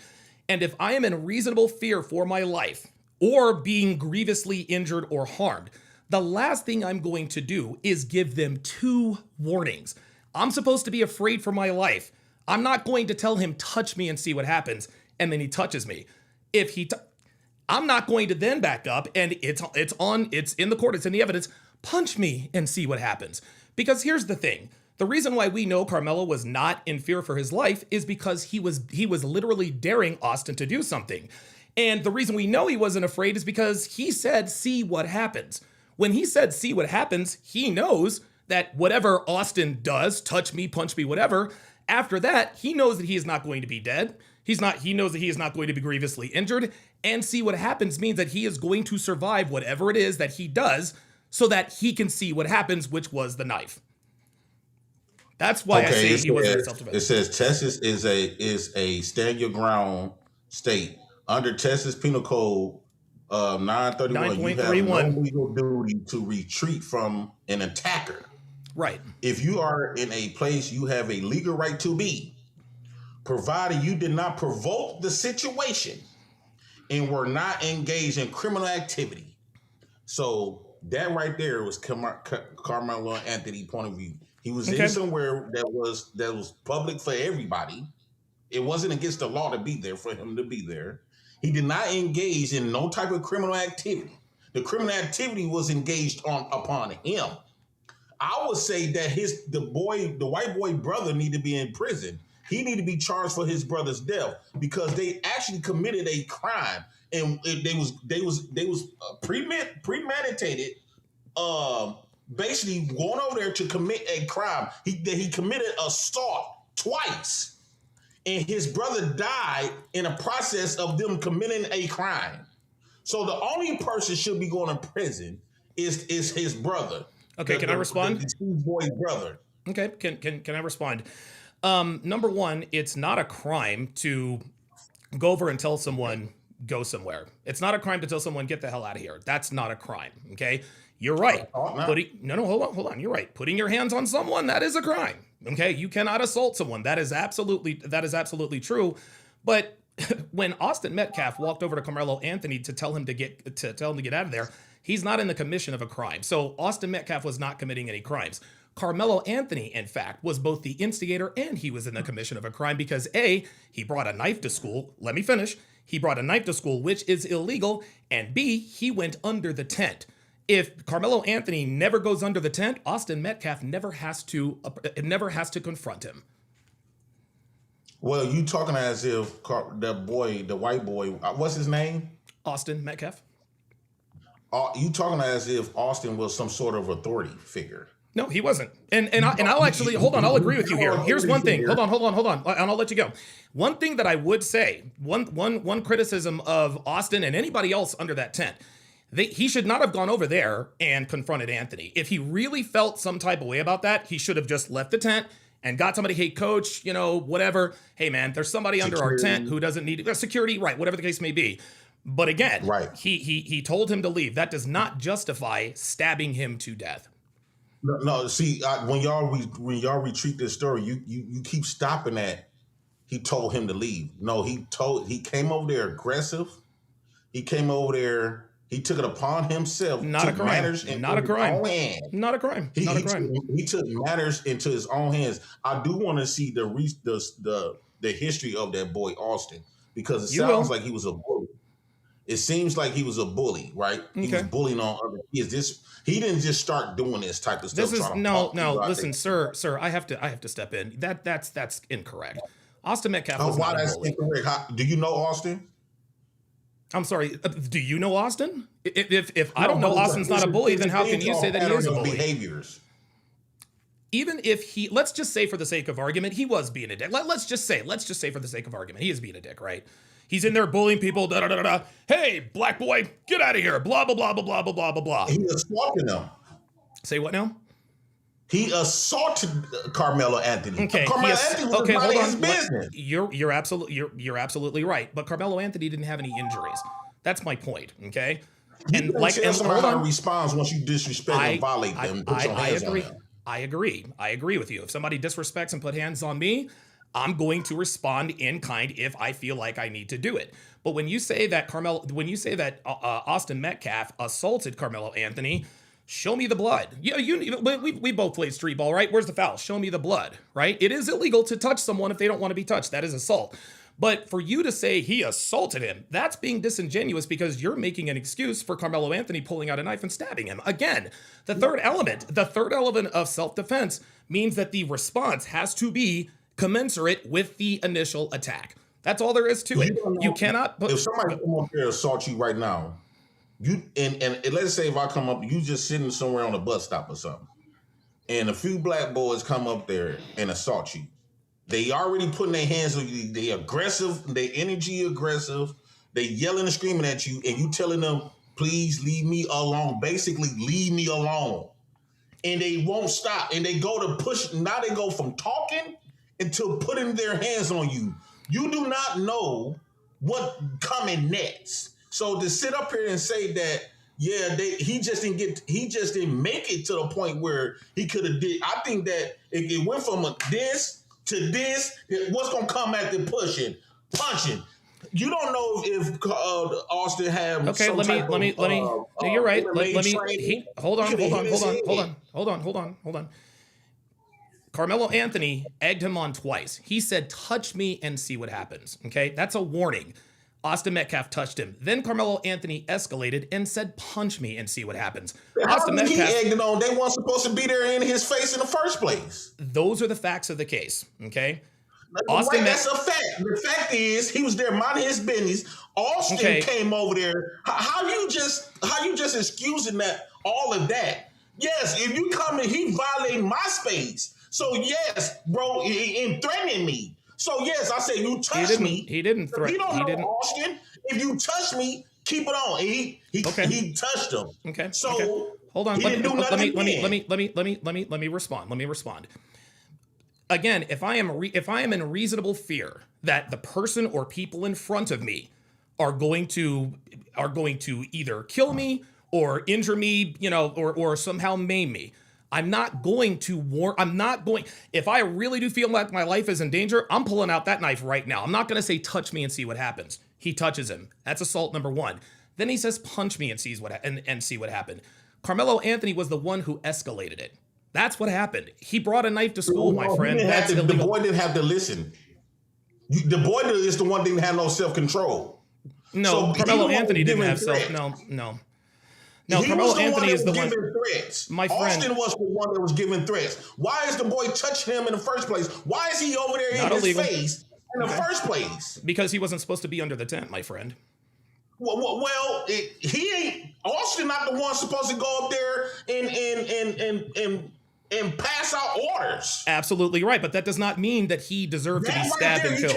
And if I am in reasonable fear for my life or being grievously injured or harmed, the last thing I'm going to do is give them 2 warnings. I'm supposed to be afraid for my life. I'm not going to tell him, touch me and see what happens, and then he touches me. I'm not going to then back up and it's in the court, it's in the evidence, punch me and see what happens. Because here's the thing. The reason why we know Karmelo was not in fear for his life is because he was literally daring Austin to do something. And the reason we know he wasn't afraid is because he said, see what happens. When he said, see what happens, he knows that whatever Austin does, touch me, punch me, whatever, after that, he knows that he is not going to be dead. He knows that he is not going to be grievously injured. And see what happens means that he is going to survive whatever it is that he does so that he can see what happens, which was the knife. That's why I say he wasn't in self-defense. It says Texas is a stand your ground state. Under Texas Penal Code 931, you have no legal duty to retreat from an attacker. Right. If you are in a place you have a legal right to be, provided you did not provoke the situation and were not engaged in criminal activity. So that right there was Karmelo Anthony's point of view. He was in somewhere that was public for everybody. It wasn't against the law to be there for him to be there. He did not engage in no type of criminal activity. The criminal activity was engaged upon him. I would say that the white boy brother need to be in prison. He need to be charged for his brother's death because they actually committed a crime and they was premeditated. Basically going over there to commit a crime. He committed assault twice, and his brother died in a process of them committing a crime. So the only person should be going to prison is his brother. Okay, can I respond? The boy's brother. Okay, can I respond? Number one, it's not a crime to go over and tell someone go somewhere. It's not a crime to tell someone get the hell out of here. That's not a crime. Okay, you're right. Hold on. You're right. Putting your hands on someone, that is a crime. Okay, you cannot assault someone. That is absolutely true. But when Austin Metcalf walked over to Karmelo Anthony to tell him to get out of there, he's not in the commission of a crime. So Austin Metcalf was not committing any crimes. Karmelo Anthony, in fact, was both the instigator and he was in the commission of a crime because A, he brought a knife to school. Let me finish. He brought a knife to school, which is illegal. And B, he went under the tent. If Karmelo Anthony never goes under the tent, Austin Metcalf never has to confront him. Well, you talking as if the white boy, what's his name? Austin Metcalf. You talking as if Austin was some sort of authority figure. No, he wasn't. And I'll actually, hold on, I'll agree with you here. Here's one thing. Hold on. And I'll let you go. One thing that I would say, one criticism of Austin and anybody else under that tent, he should not have gone over there and confronted Anthony. If he really felt some type of way about that, he should have just left the tent and got somebody, hey, coach, whatever. Hey, man, there's somebody under our tent who doesn't need security, right, whatever the case may be. But again, right. He told him to leave. That does not justify stabbing him to death. No. See, when y'all retreat this story, you keep stopping at. He told him to leave. No, he came over there aggressive. He came over there. He took it upon himself. Not a crime. Not a crime. Not a crime. He took matters into his own hands. I do want to see the history of that boy Austin because it sounds like he was a bully. it seems like he was a bully, right? He was bullying on other kids. He didn't just start doing this type of stuff. This is no. Listen, sir, I have to step in. That's incorrect. Austin Metcalf was not a bully. Incorrect? Do you know Austin? I'm sorry. Do you know Austin? If I don't know Austin's not a bully, then how can you say that he is a bully? Behaviors. Even if let's just say for the sake of argument, he was being a dick. Let's just say for the sake of argument, he is being a dick, right? He's in there bullying people. Da da da da. Hey, black boy, get out of here. Blah blah blah blah blah blah blah blah. He assaulted them. Say what now? He assaulted Karmelo Anthony. Okay, Carmelo Anthony was minding his business. You're absolutely right. But Carmelo Anthony didn't have any injuries. That's my point. Okay, and hold on. Responds once you disrespect and violate them. I agree. I agree with you. If somebody disrespects and put hands on me, I'm going to respond in kind if I feel like I need to do it. But when you say that Austin Metcalf assaulted Carmelo Anthony, show me the blood. We both played street ball, right? Where's the foul? Show me the blood, right? It is illegal to touch someone if they don't want to be touched. That is assault. But for you to say he assaulted him, that's being disingenuous because you're making an excuse for Carmelo Anthony pulling out a knife and stabbing him. Again, the third element of self-defense means that the response has to be commensurate with the initial attack. That's all there is to it. You cannot. If somebody come up here and assault you right now, and let's say if I come up, you just sitting somewhere on a bus stop or something, and a few black boys come up there and assault you. They already putting their hands on you. They aggressive. They energy aggressive. They yelling and screaming at you, and you telling them, "Please leave me alone." Basically, leave me alone, and they won't stop. And they go to push. Now they go from talking until putting their hands on you. You do not know what coming next. So to sit up here and say that, he just didn't make it to the point where he could have did. I think that it went from this to this. What's gonna come after punching? You don't know if Austin had. Okay, let me. No, you're right. Let me. Hold on. Carmelo Anthony egged him on twice. He said, "Touch me and see what happens." Okay, that's a warning. Austin Metcalf touched him. Then Carmelo Anthony escalated and said, "Punch me and see what happens." Austin Metcalf, he egged it on. They weren't supposed to be there in his face in the first place. Those are the facts of the case. Okay. That's a fact. The fact is, he was there minding his business. Austin came over there. How you just excusing that all of that? Yes, if you come in, he violating my space. So yes, bro, and threatening me. So yes, I said you touched me. He didn't threaten. You don't know Austin. If you touch me, keep it on. He touched him. Okay. So okay. Hold on. Let me respond. Again, if I am in reasonable fear that the person or people in front of me are going to either kill me or injure me, or somehow maim me, I'm not going to if I really do feel like my life is in danger, I'm pulling out that knife right now. I'm not going to say touch me and see what happens. He touches him. That's assault number one. Then he says punch me and see what happened. Carmelo Anthony was the one who escalated it. That's what happened. He brought a knife to school, my friend. The boy didn't have to listen. The boy is the one that didn't have no self-control. No, so Carmelo Anthony didn't have No, Carmelo Anthony is the one. Threats. My friend. Austin was the one that was giving threats. Why is the boy touching him in the first place? Why is he over there in his face in the first place? Because he wasn't supposed to be under the tent, my friend. Well, he ain't. Austin not the one supposed to go up there and pass out orders. Absolutely right, but that does not mean that he deserved to be stabbed and killed.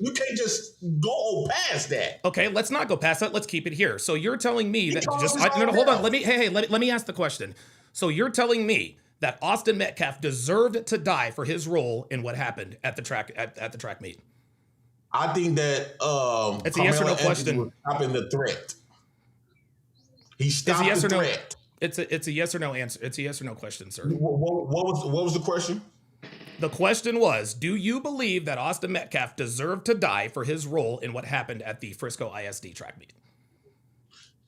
You can't just go past that. Okay, let's not go past that. Let's keep it here. So you're telling me that hold on. Let me ask the question. So you're telling me that Austin Metcalf deserved to die for his role in what happened at the track at the track meet? I think that it's a yes or no question. Was stopping the threat. He stopped the threat. It's a yes or no answer. It's a yes or no question, sir. What was the question? The question was, do you believe that Austin Metcalf deserved to die for his role in what happened at the Frisco ISD track meet?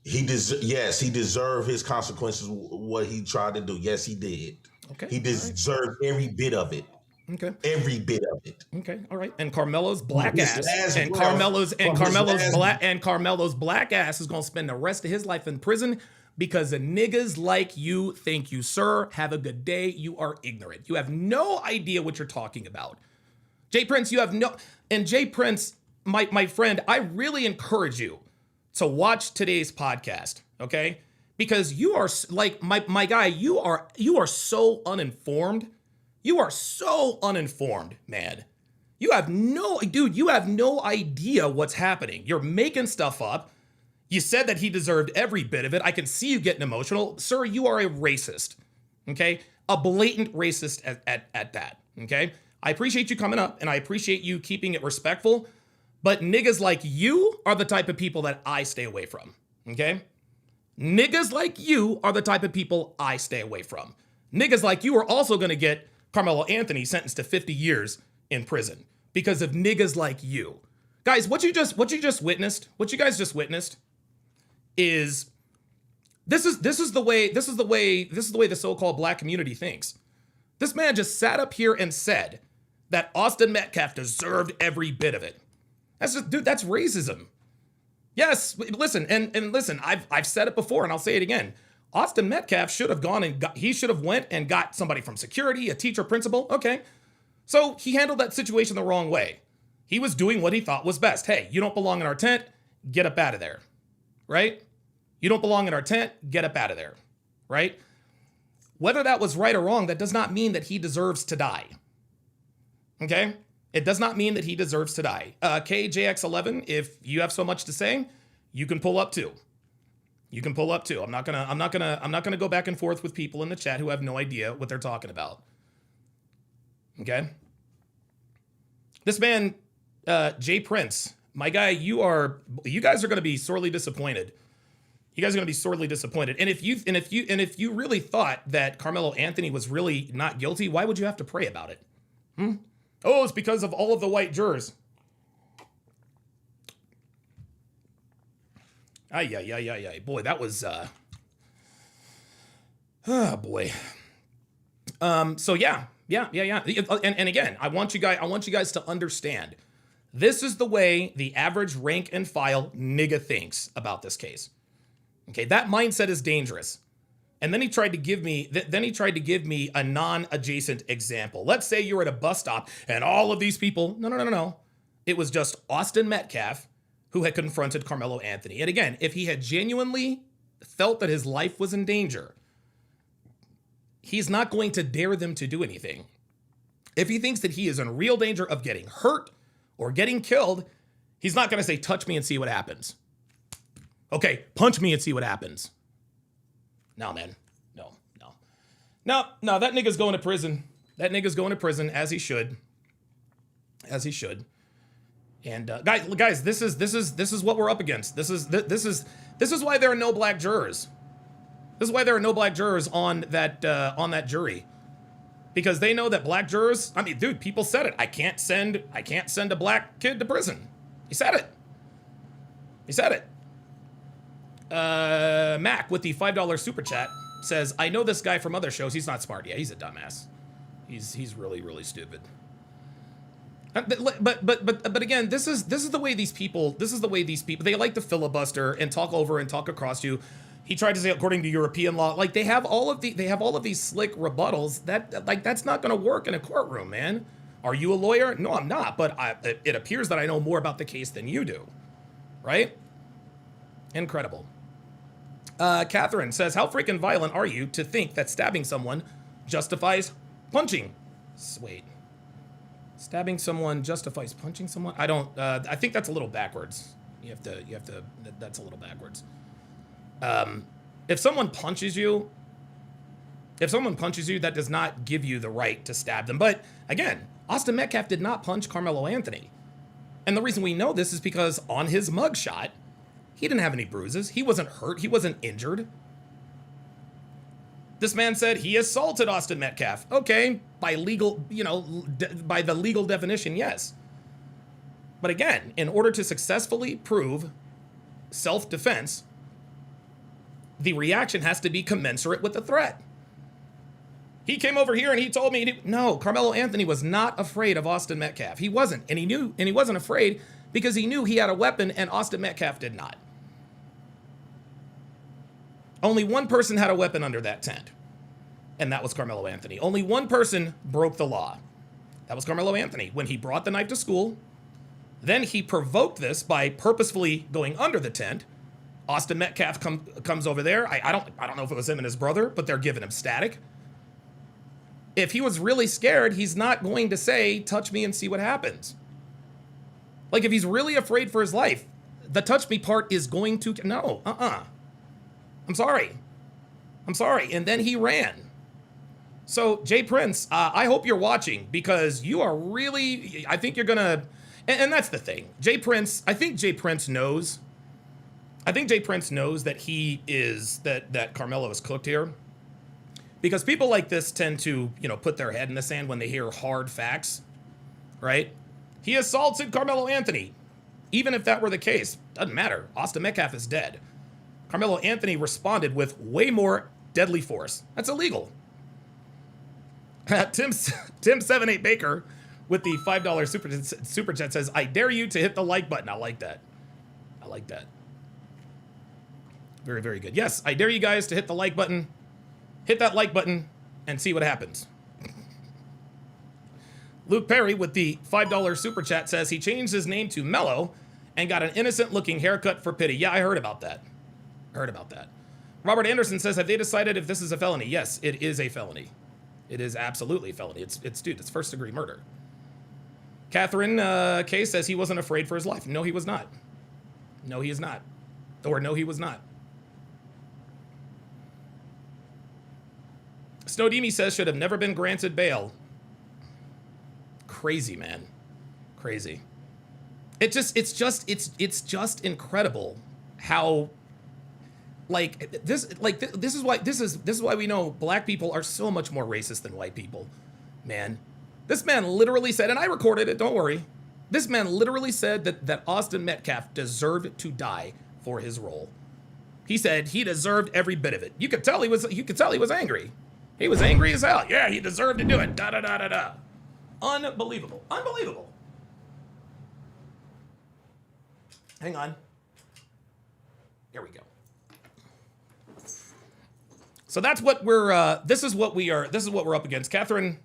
Yes, he deserved his consequences, what he tried to do. Yes, he did. Okay. He deserved every bit of it. Okay. Every bit of it. Okay. All right. And Carmelo's black his ass last and breath, Carmelo's black ass is gonna spend the rest of his life in prison because of niggas like you. Thank you, sir. Have a good day. You are ignorant. You have no idea what you're talking about. Jay Prince, you have no. And Jay Prince, my friend, I really encourage you to watch today's podcast. Okay, because you are like my guy. You are so uninformed. You are so uninformed, man. You have no idea what's happening. You're making stuff up. You said that he deserved every bit of it. I can see you getting emotional. Sir, you are a racist, okay? A blatant racist at that, okay? I appreciate you coming up, and I appreciate you keeping it respectful, but niggas like you are the type of people that I stay away from, okay? Niggas like you are the type of people I stay away from. Niggas like you are also gonna get Karmelo Anthony sentenced to 50 years in prison because of niggas like you. Guys, what you guys just witnessed is this is the way the so-called black community thinks. This man just sat up here and said that Austin Metcalf deserved every bit of it. That's racism. Yes, listen, and listen, I've said it before and I'll say it again. Austin Metcalf should have gone and went and got somebody from security, a teacher, principal. Okay. So he handled that situation the wrong way. He was doing what he thought was best. Hey, you don't belong in our tent. Get up out of there. Right? You don't belong in our tent. Get up out of there. Right? Whether that was right or wrong, that does not mean that he deserves to die. Okay? It does not mean that he deserves to die. KJX11, if you have so much to say, you can pull up too. You can pull up too. I'm not gonna go back and forth with people in the chat who have no idea what they're talking about. Okay. This man, Jay Prince, my guy, you guys are gonna be sorely disappointed. You guys are gonna be sorely disappointed. And if you really thought that Karmelo Anthony was really not guilty, why would you have to pray about it? Oh, it's because of all of the white jurors. Ay. Boy, that was, oh boy. So yeah. And again, I want you guys to understand, this is the way the average rank and file nigga thinks about this case. Okay, that mindset is dangerous. And then he tried to give me, a non-adjacent example. Let's say you're at a bus stop and all of these people, no. It was just Austin Metcalf who had confronted Karmelo Anthony. And again, if he had genuinely felt that his life was in danger, he's not going to dare them to do anything. If he thinks that he is in real danger of getting hurt or getting killed, he's not going to say, touch me and see what happens. Okay, punch me and see what happens. No, man. No, that nigga's going to prison. That nigga's going to prison, as he should. And guys, this is what we're up against. This is why there are no black jurors. This is why there are no black jurors on that jury, because they know that black jurors. I mean, dude, people said it. I can't send a black kid to prison. He said it. Mac with the $5 super chat says, "I know this guy from other shows. He's not smart. Yeah, he's a dumbass. He's really, really stupid." But again, this is the way these people. They like to filibuster and talk over and talk across you. He tried to say, according to European law, like they have all of these slick rebuttals that's not going to work in a courtroom, man. Are you a lawyer? No, I'm not. But it appears that I know more about the case than you do, right? Incredible. Catherine says, how freaking violent are you to think that stabbing someone justifies punching? Wait. Stabbing someone justifies punching someone? I think that's a little backwards. That's a little backwards. If someone punches you, that does not give you the right to stab them. But again, Austin Metcalf did not punch Karmelo Anthony. And the reason we know this is because on his mugshot, he didn't have any bruises. He wasn't hurt. He wasn't injured. This man said he assaulted Austin Metcalf. Okay, by the legal definition, yes. But again, in order to successfully prove self-defense, the reaction has to be commensurate with the threat. He came over here and he told me, no, Carmelo Anthony was not afraid of Austin Metcalf. He wasn't. And he wasn't afraid because he knew he had a weapon and Austin Metcalf did not. Only one person had a weapon under that tent, and that was Carmelo Anthony. Only one person broke the law. That was Carmelo Anthony. When he brought the knife to school, then he provoked this by purposefully going under the tent. Austin Metcalf comes over there. I don't know if it was him and his brother, but they're giving him static. If he was really scared, he's not going to say, touch me and see what happens. Like, if he's really afraid for his life, the touch me part is going to, no, I'm sorry. And then he ran. So, Jay Prince, I hope you're watching because you are really, I think you're going to, and that's the thing. Jay Prince, I think Jay Prince knows that he is, that Carmelo is cooked here. Because people like this tend to, put their head in the sand when they hear hard facts, right? He assaulted Carmelo Anthony. Even if that were the case, doesn't matter. Austin Metcalf is dead. Carmelo Anthony responded with way more deadly force. That's illegal. Tim78 Baker with the $5 super chat says, I dare you to hit the like button. I like that. Very, very good. Yes, I dare you guys to hit the like button. Hit that like button and see what happens. Luke Perry with the $5 super chat says he changed his name to Mello and got an innocent looking haircut for pity. Yeah, I heard about that. Robert Anderson says, have they decided if this is a felony? Yes, it is a felony. It is absolutely a felony. It's first degree murder. Catherine K says he wasn't afraid for his life. No, he was not. No, he is not. Or no, he was not. Snowdemi says should have never been granted bail. Crazy, man. Crazy. It's just incredible how this is why we know black people are so much more racist than white people. Man. This man literally said, and I recorded it, don't worry. This man literally said that Austin Metcalf deserved to die for his role. He said he deserved every bit of it. You could tell he was angry. He was angry as hell. Yeah, he deserved to do it. Da da da da da. Unbelievable. Hang on. There we go. So that's what this is what we're up against. Catherine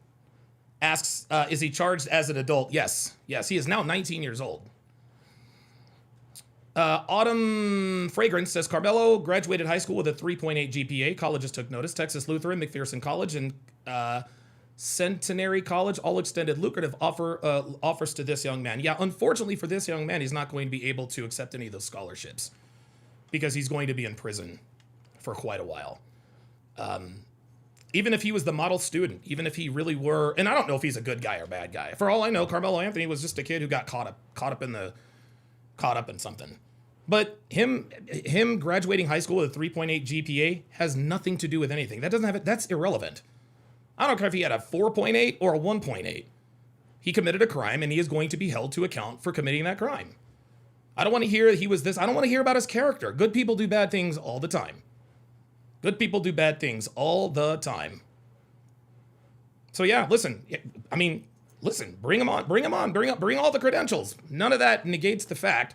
asks, is he charged as an adult? Yes, he is now 19 years old. Autumn Fragrance says Carmelo graduated high school with a 3.8 GPA. Colleges took notice. Texas Lutheran, McPherson College, and Centenary College all extended lucrative offers to this young man. Yeah, unfortunately for this young man, he's not going to be able to accept any of those scholarships because he's going to be in prison for quite a while. Even if he was the model student, even if he really were, and I don't know if he's a good guy or bad guy. For all I know, Carmelo Anthony was just a kid who got caught up in something. But him graduating high school with a 3.8 GPA has nothing to do with anything. That's irrelevant. I don't care if he had a 4.8 or a 1.8. He committed a crime and he is going to be held to account for committing that crime. I don't want to hear he was this. I don't want to hear about his character. Good people do bad things all the time. Good people do bad things all the time. So yeah, listen, bring him on, bring all the credentials. None of that negates the fact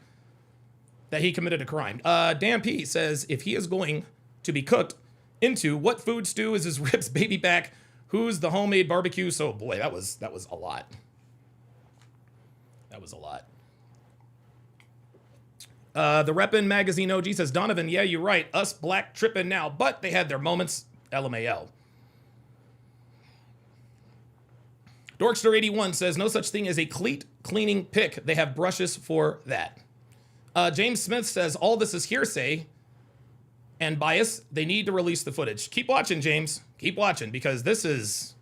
that he committed a crime. Dan P says, if he is going to be cooked into what food stew is his ribs baby back? Who's the homemade barbecue? So boy, that was a lot. That was a lot. The Reppin' Magazine OG says, Donovan, yeah, you're right. Us black tripping now, but they had their moments. LMAO. Dorkster81 says, no such thing as a cleat cleaning pick. They have brushes for that. James Smith says, all this is hearsay and bias. They need to release the footage. Keep watching, James. Keep watching, because this is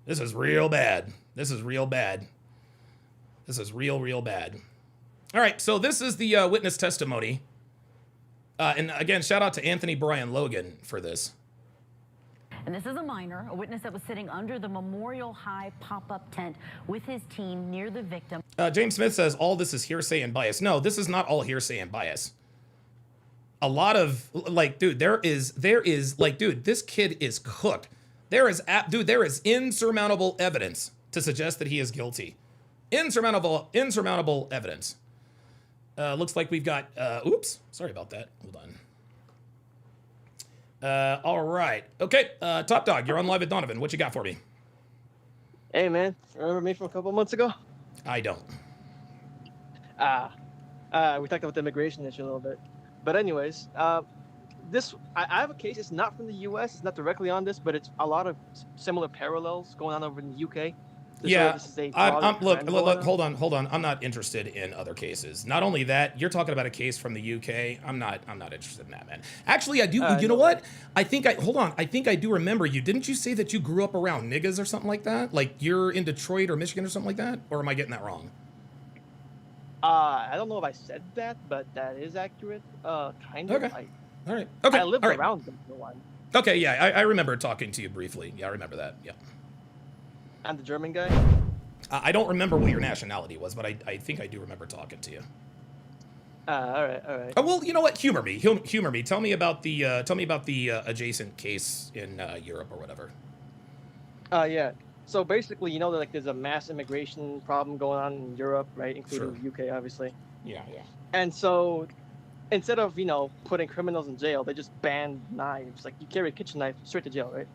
real bad. This is real bad. This is real bad. All right, so this is the witness testimony. And again, shout out to Anthony Brian Logan for this. And this is a minor, a witness that was sitting under the Memorial High pop-up tent with his team near the victim. James Smith says all this is hearsay and bias. No, this is not all hearsay and bias. A lot of, like, dude, there is, like, dude, this kid is cooked. There is, there is insurmountable evidence to suggest that he is guilty. Insurmountable evidence. Looks like we've got, oops, sorry about that. Hold on. All right. Okay, Top Dog, you're on Live with Donovan. What you got for me? Hey, man. Remember me from a couple months ago? I don't. We talked about the immigration issue a little bit. But anyways, I have a case. It's not from the U.S. It's not directly on this, but it's a lot of similar parallels going on over in the U.K. Yeah, look, hold on. I'm not interested in other cases. Not only that, you're talking about a case from the UK. I'm not interested in that, man. Actually, I do. You know what? I think I do remember you. Didn't you say that you grew up around niggas or something like that? Like you're in Detroit or Michigan or something like that? Or am I getting that wrong? I don't know if I said that, but that is accurate. Kind of. Okay. All right. Okay. I lived All right. around them for a while. Okay. Yeah, I remember talking to you briefly. Yeah, I remember that. Yeah. I'm the German guy. I don't remember what your nationality was, but I think I do remember talking to you. All right. Oh, well, you know what? Humor me. Humor me. Tell me about the adjacent case in Europe or whatever. Yeah. So basically, you know, that like there's a mass immigration problem going on in Europe, right, including the UK, obviously. Yeah. And so, instead of putting criminals in jail, they just banned knives. Like you carry a kitchen knife straight to jail, right?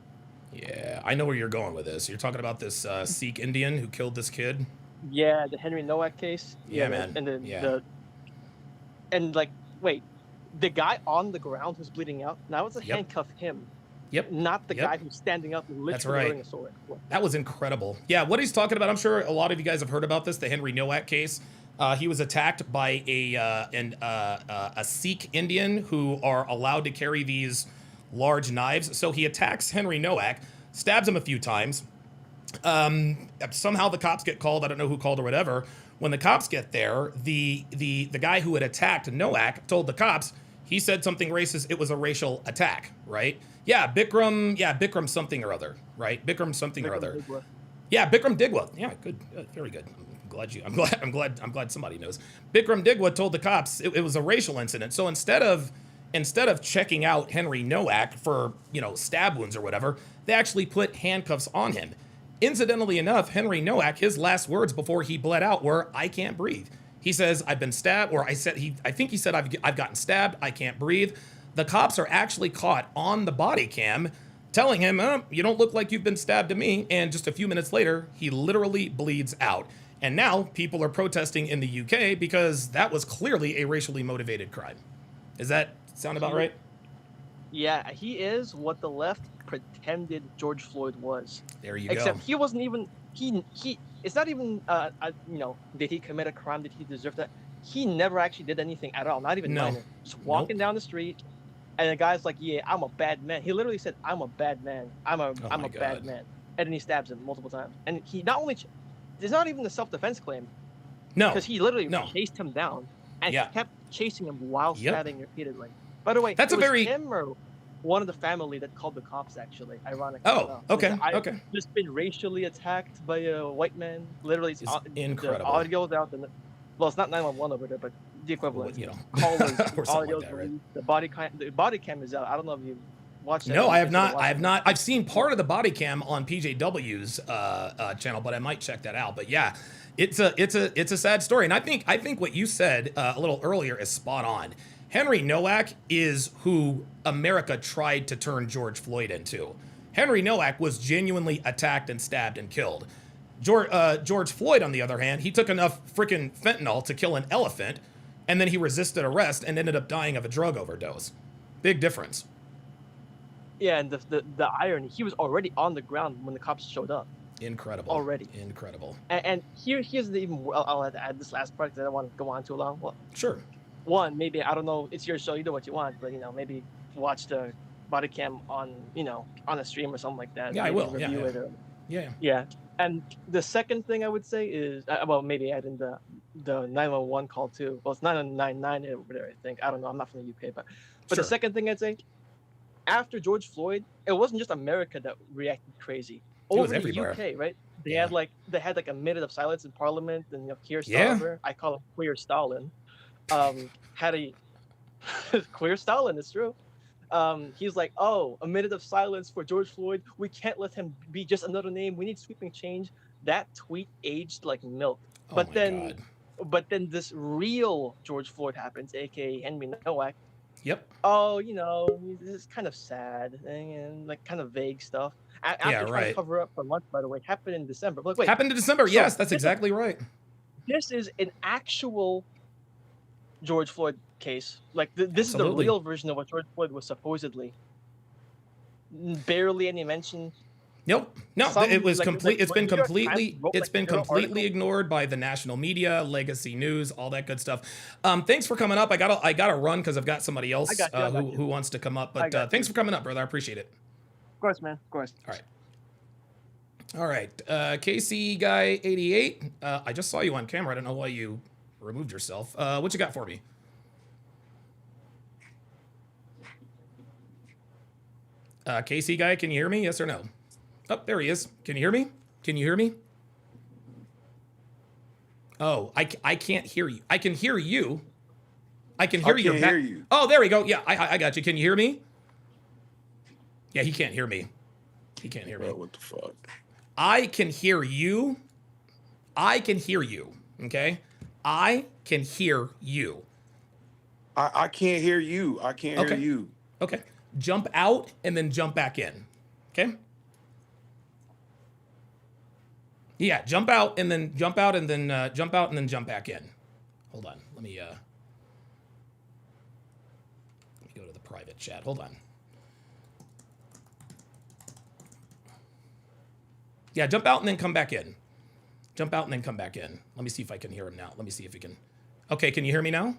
Yeah, I know where you're going with this. You're talking about this Sikh Indian who killed this kid. Yeah, the Henry Nowak case. Yeah, man. And wait, the guy on the ground who's bleeding out. Now it's a handcuff him. Yep. Not the guy who's standing up and literally wearing a sword. That was incredible. Yeah, what he's talking about, I'm sure a lot of you guys have heard about this, the Henry Nowak case. He was attacked by a Sikh Indian who are allowed to carry these large knives. So he attacks Henry Nowak, stabs him a few times. Somehow the cops get called. I don't know who called or whatever. When the cops get there, the guy who had attacked Nowak told the cops, he said something racist. It was a racial attack, right? Yeah, Bikram something or other, right? Bikram something or other. Digwa. Yeah, Bikram Digwa. Yeah, good, very good. I'm glad somebody knows. Bikram Digwa told the cops it was a racial incident. So instead of checking out Henry Nowak for, stab wounds or whatever, they actually put handcuffs on him. Incidentally enough, Henry Nowak, his last words before he bled out were, "I can't breathe." He says, "I've been stabbed," or I think he said, I've gotten stabbed, I can't breathe. The cops are actually caught on the body cam telling him, "You don't look like you've been stabbed to me." And just a few minutes later, he literally bleeds out. And now people are protesting in the UK because that was clearly a racially motivated crime. Does that sound about right? Yeah, he is what the left pretended George Floyd was. There you Except go. he wasn't even it's not even did he commit a crime? Did he deserve that? He never actually did anything at all. Not even minor. Just walking down the street, and the guy's like, "Yeah, I'm a bad man." He literally said, "I'm a bad man. I'm a bad man," and then he stabs him multiple times. And he not only there's not even a self-defense claim. No, because he literally chased him down and he kept chasing him while stabbing repeatedly. By the way, that's him or one of the family that called the cops, actually, ironically. Oh, okay, okay. Just been racially attacked by a white man. Literally, it's incredible. The audio's out. Well, it's not 911 over there, but the equivalent. Callers, audio's like that, right? The body cam is out. I don't know if you watched that. No, I have not. I've seen part of the body cam on PJW's channel, but I might check that out. But yeah, it's a sad story, and I think what you said a little earlier is spot on. Henry Nowak is who America tried to turn George Floyd into. Henry Nowak was genuinely attacked and stabbed and killed. George Floyd, on the other hand, he took enough freaking fentanyl to kill an elephant, and then he resisted arrest and ended up dying of a drug overdose. Big difference. Yeah, and the irony, he was already on the ground when the cops showed up. Incredible. Already. Incredible. And here's the even. I'll have to add this last part because I don't want to go on too long. Well, sure. One, maybe, I don't know, it's your show, you do what you want, but maybe watch the body cam on a stream or something like that. Yeah, maybe I will. Review it or, yeah. And the second thing I would say is, maybe add in the 911 call too. Well, it's 999 over there, I think. I don't know. I'm not from the UK, but Sure. The second thing I'd say, after George Floyd, it wasn't just America that reacted crazy. Over in the everywhere. UK, right? They had like a minute of silence in Parliament, and Keir Starmer, I call him Queer Stalin, had a queer Stalin. It's true. He's like, oh, a minute of silence for George Floyd. We can't let him be just another name. We need sweeping change. That tweet aged like milk. Oh But my then, God. but then this real George Floyd happens, aka Henry Nowak. Yep. Oh, this is kind of sad and like kind of vague stuff. After Yeah, trying right. to cover up for months, by the way, it happened in December. But wait, Happened in December. so Yes, that's this is- exactly right. This is an actual George Floyd case. Like this is the Absolutely. real version of what George Floyd was supposedly. Barely any mention. Nope. No, Some, it was like- complete. like It's been when New York Times completely. wrote, It's like, been their completely article. ignored by the national media, legacy news, all that good stuff. Thanks for coming up. I gotta run because I've got somebody else I got you. who wants to come up. I But got thanks for coming up, brother. I appreciate it. Of course, man. Of course. All right. KC guy 88. I just saw you on camera. I don't know why you removed yourself. What you got for me? KC guy, can you hear me? Yes or no? Oh, there he is. Can you hear me? Can you hear me? Oh, I can't hear you. I can hear you. I can hear you. I can't hear you. Oh, there we go. Yeah, I got you. Can you hear me? Yeah, he can't hear me. He can't hear me. Bro, what the fuck? I can hear you. I can hear you. Okay? I can hear you. I can't hear you. I can't hear you. Okay. Jump out and then jump back in. Okay? Yeah, jump out and then jump out and then jump out and then jump back in. Hold on. Let me go to the private chat. Hold on. Yeah, jump out and then come back in. Jump out and then come back in. Let me see if I can hear him now. Let me see if he can. Okay, can you hear me now?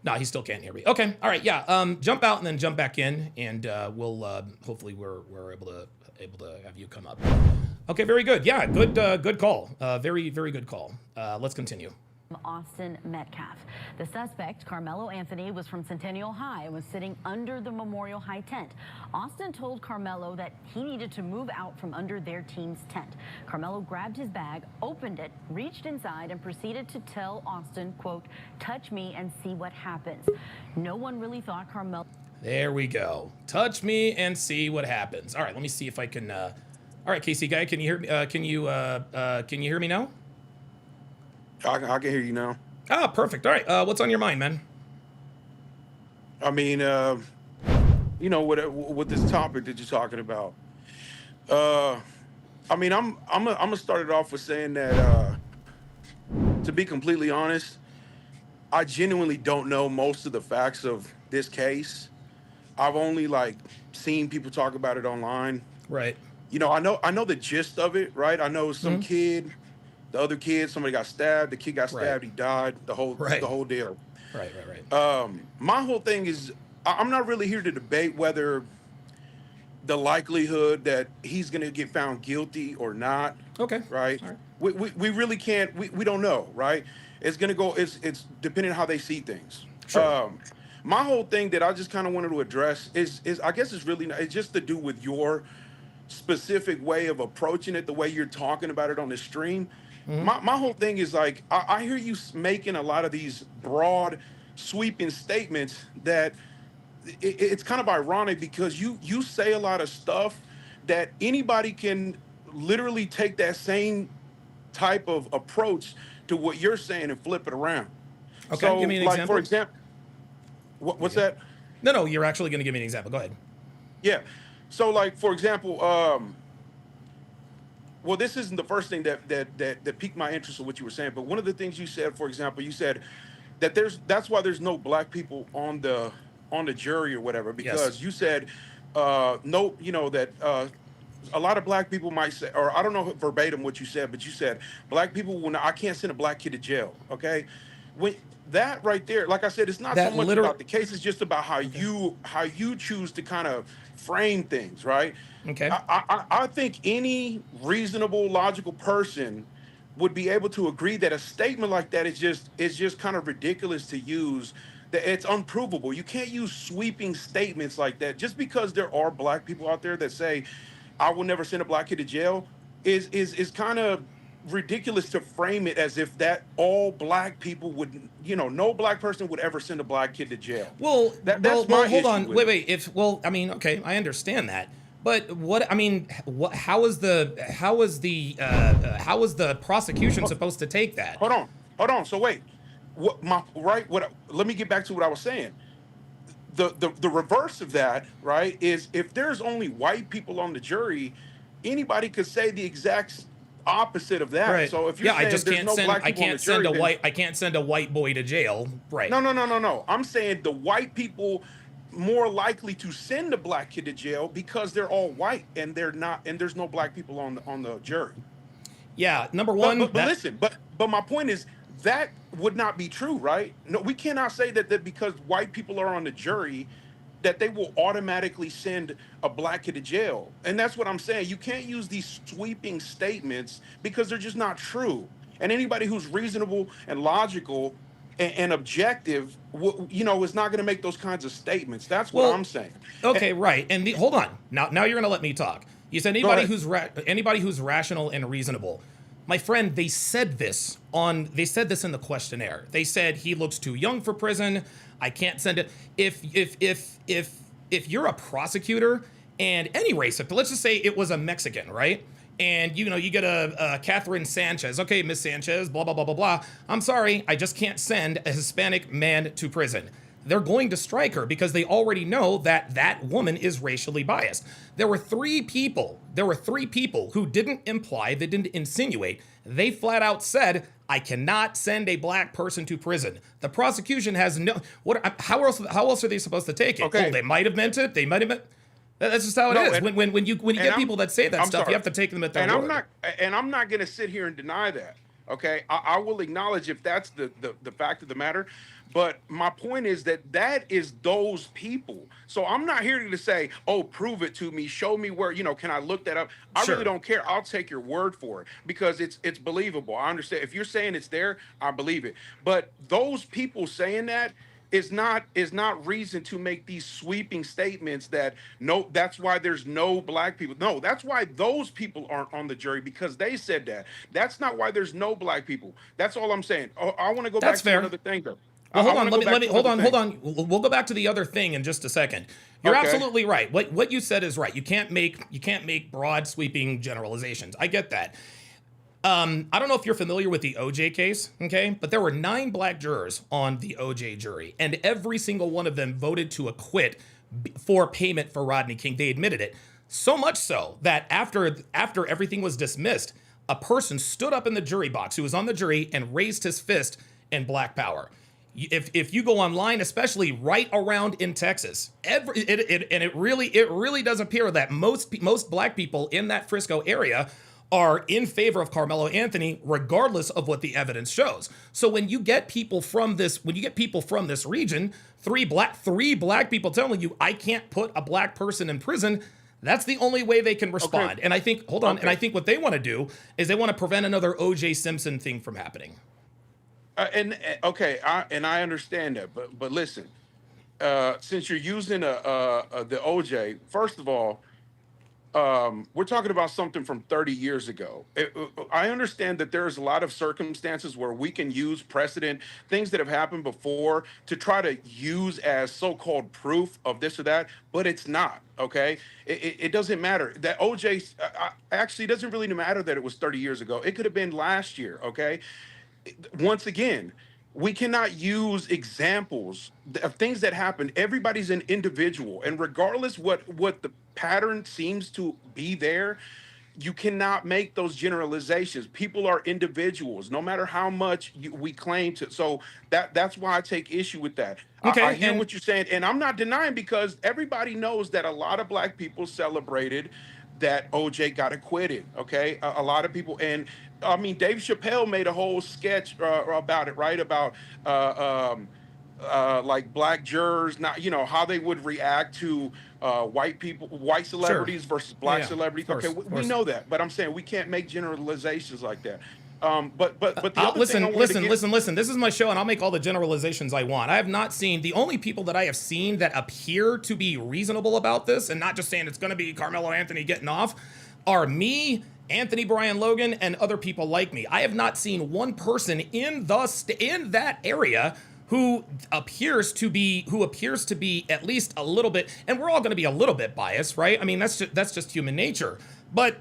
No, he still can't hear me. Okay, all right, yeah. Jump out and then jump back in, and we'll hopefully we're able to have you come up. Okay, very good. Yeah, good call. Very good call. Let's continue. Austin Metcalf. The suspect, Karmelo Anthony, was from Centennial High and was sitting under the Memorial High tent. Austin told Karmelo that he needed to move out from under their team's tent. Karmelo grabbed his bag, opened it, reached inside, and proceeded to tell Austin, quote, "Touch me and see what happens." No one really thought Karmelo... There we go. Touch me and see what happens. All right, let me see if I can... All right, Casey guy, can you hear me? Can you hear me now? I can hear you now. Ah, perfect. All right. What's on your mind, man? I mean, with this topic that you're talking about. I mean, I'm gonna start it off with saying that, to be completely honest, I genuinely don't know most of the facts of this case. I've only seen people talk about it online. Right. I know the gist of it, right? I know some kid. The other kid, somebody got stabbed. The kid got stabbed. He died. The whole deal. Right. My whole thing is, I'm not really here to debate whether the likelihood that he's going to get found guilty or not. Okay. Right. All right. We really can't. We don't know. Right. It's going to go. It's depending on how they see things. Sure. My whole thing that I just kind of wanted to address is I guess it's just to do with your specific way of approaching it, the way you're talking about it on the stream. My whole thing is I hear you making a lot of these broad, sweeping statements that it's kind of ironic because you say a lot of stuff that anybody can literally take that same type of approach to what you're saying and flip it around. Okay, so, give me an example. For example, what's that? No, you're actually going to give me an example. Go ahead. Yeah. So, for example, well, this isn't the first thing that piqued my interest in what you were saying, but one of the things you said, for example, you said that that's why there's no black people on the jury or whatever, because you said that a lot of black people might say, or I don't know verbatim what you said, but you said black people will not, I can't send a black kid to jail. Okay, when that right there, like I said, it's not so much about the case; it's just about how you choose to kind of frame things, right? Okay. I think any reasonable, logical person would be able to agree that a statement like that is just kind of ridiculous to use. That it's unprovable. You can't use sweeping statements like that just because there are black people out there that say, "I will never send a black kid to jail." Is kind of ridiculous to frame it as if that all black people would, no black person would ever send a black kid to jail. Well, That's my hold issue on. with Wait. it. I mean, okay, I understand that. But what I mean, how is the prosecution supposed to take that? Hold on. So wait, let me get back to what I was saying. The reverse of that, right, is if there's only white people on the jury, anybody could say the exact opposite of that. Right. So if you're saying there's no black people on the jury, I can't send a white boy to jail. Right. No. I'm saying the white people more likely to send a black kid to jail because they're all white and they're not, and there's no black people on the jury. Yeah. Number one. But listen, but my point is that would not be true, right? No, we cannot say that because white people are on the jury that they will automatically send a black kid to jail. And that's what I'm saying. You can't use these sweeping statements because they're just not true. And anybody who's reasonable and logical and objective, is not going to make those kinds of statements. That's what I'm saying. Okay, right. And hold on. Now you're going to let me talk. You said anybody who's rational and reasonable. My friend, they said this in the questionnaire. They said he looks too young for prison. I can't send it. If you're a prosecutor and any race, let's just say it was a Mexican, right? And you get a Catherine Sanchez. Okay, Miss Sanchez, blah blah blah blah blah. I'm sorry, I just can't send a Hispanic man to prison. They're going to strike her because they already know that woman is racially biased. There were three people who didn't imply, they didn't insinuate. They flat out said, I cannot send a black person to prison. The prosecution has how else are they supposed to take it? Okay. Oh, they might have meant it. They might have meant. That's just how it is. When you get people that say that stuff, you have to take them at their word. I'm not going to sit here and deny that. Okay, I will acknowledge if that's the fact of the matter. But my point is that is those people. So I'm not here to say, oh, prove it to me, show me where, can I look that up? I really don't care. I'll take your word for it because it's believable. I understand. If you're saying it's there, I believe it. But those people saying that is not reason to make these sweeping statements that that's why there's no black people. No, that's why those people aren't on the jury because they said that. That's not why there's no black people. That's all I'm saying. Oh, I want to go back to another thing though. Well, hold on. We'll go back to the other thing in just a second. You're absolutely right. What you said is right. You can't make broad sweeping generalizations. I get that. I don't know if you're familiar with the OJ case, okay? But there were 9 black jurors on the OJ jury, and every single one of them voted to acquit for payment for Rodney King. They admitted it. So much so that after everything was dismissed, a person stood up in the jury box who was on the jury and raised his fist in Black Power. If you go online, especially right around in Texas, it really does appear that most black people in that Frisco area are in favor of Karmelo Anthony, regardless of what the evidence shows. So when you get people from this region, three black people telling you I can't put a black person in prison, that's the only way they can respond. Okay. And I think, and I think what they want to do is they want to prevent another O.J. Simpson thing from happening. I understand that, but listen, since you're using the OJ, first of all, we're talking about something from 30 years ago. I understand that there's a lot of circumstances where we can use precedent, things that have happened before, to try to use as so-called proof of this or that, but it's not, okay? It doesn't matter. That OJ, actually, it doesn't really matter that it was 30 years ago. It could have been last year, okay? Once again, we cannot use examples of things that happen. Everybody's an individual, and regardless what the pattern seems to be there, you cannot make those generalizations. People are individuals, no matter how much we claim to. So that's why I take issue with that. Okay, I hear what you're saying, and I'm not denying, because everybody knows that a lot of black people celebrated that OJ got acquitted. Okay, a lot of people, and I mean, Dave Chappelle made a whole sketch about it, right? About like black jurors, not, how they would react to white celebrities versus black celebrities. Okay, we know that, but I'm saying we can't make generalizations like that. But the other listen. This is my show, and I'll make all the generalizations I want. I have not seen, the only people that I have seen that appear to be reasonable about this, and not just saying it's going to be Karmelo Anthony getting off, are me Anthony Brian Logan and other people like me. I have not seen one person in that area who appears to be at least a little bit, and we're all going to be a little bit biased, right? I mean, that's just human nature. But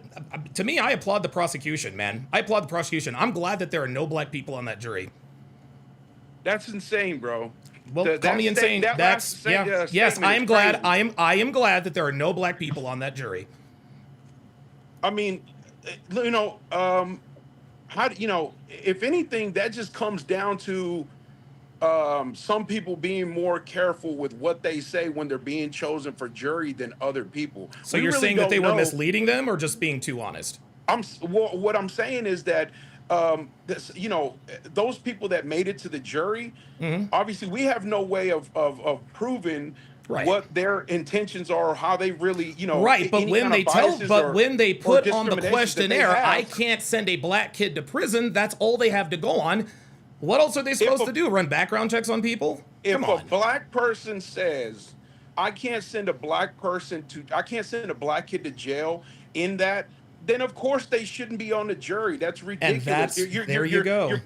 to me, I applaud the prosecution, man. I applaud the prosecution. I'm glad that there are no black people on that jury. That's insane, bro. Well, call me insane. Yes, I am glad. I am glad that there are no black people on that jury. I mean, how do if anything, that just comes down to some people being more careful with what they say when they're being chosen for jury than other people. So you're saying that they were misleading them or just being too honest? What I'm saying is that those people that made it to the jury, obviously we have no way of proving what their intentions are, or how they really, right. But when they put on the questionnaire, I can't send a black kid to prison. That's all they have to go on. What else are they supposed to do? Run background checks on people? If a black person says, I can't send a black kid to jail in that, then of course they shouldn't be on the jury. That's ridiculous. There you go.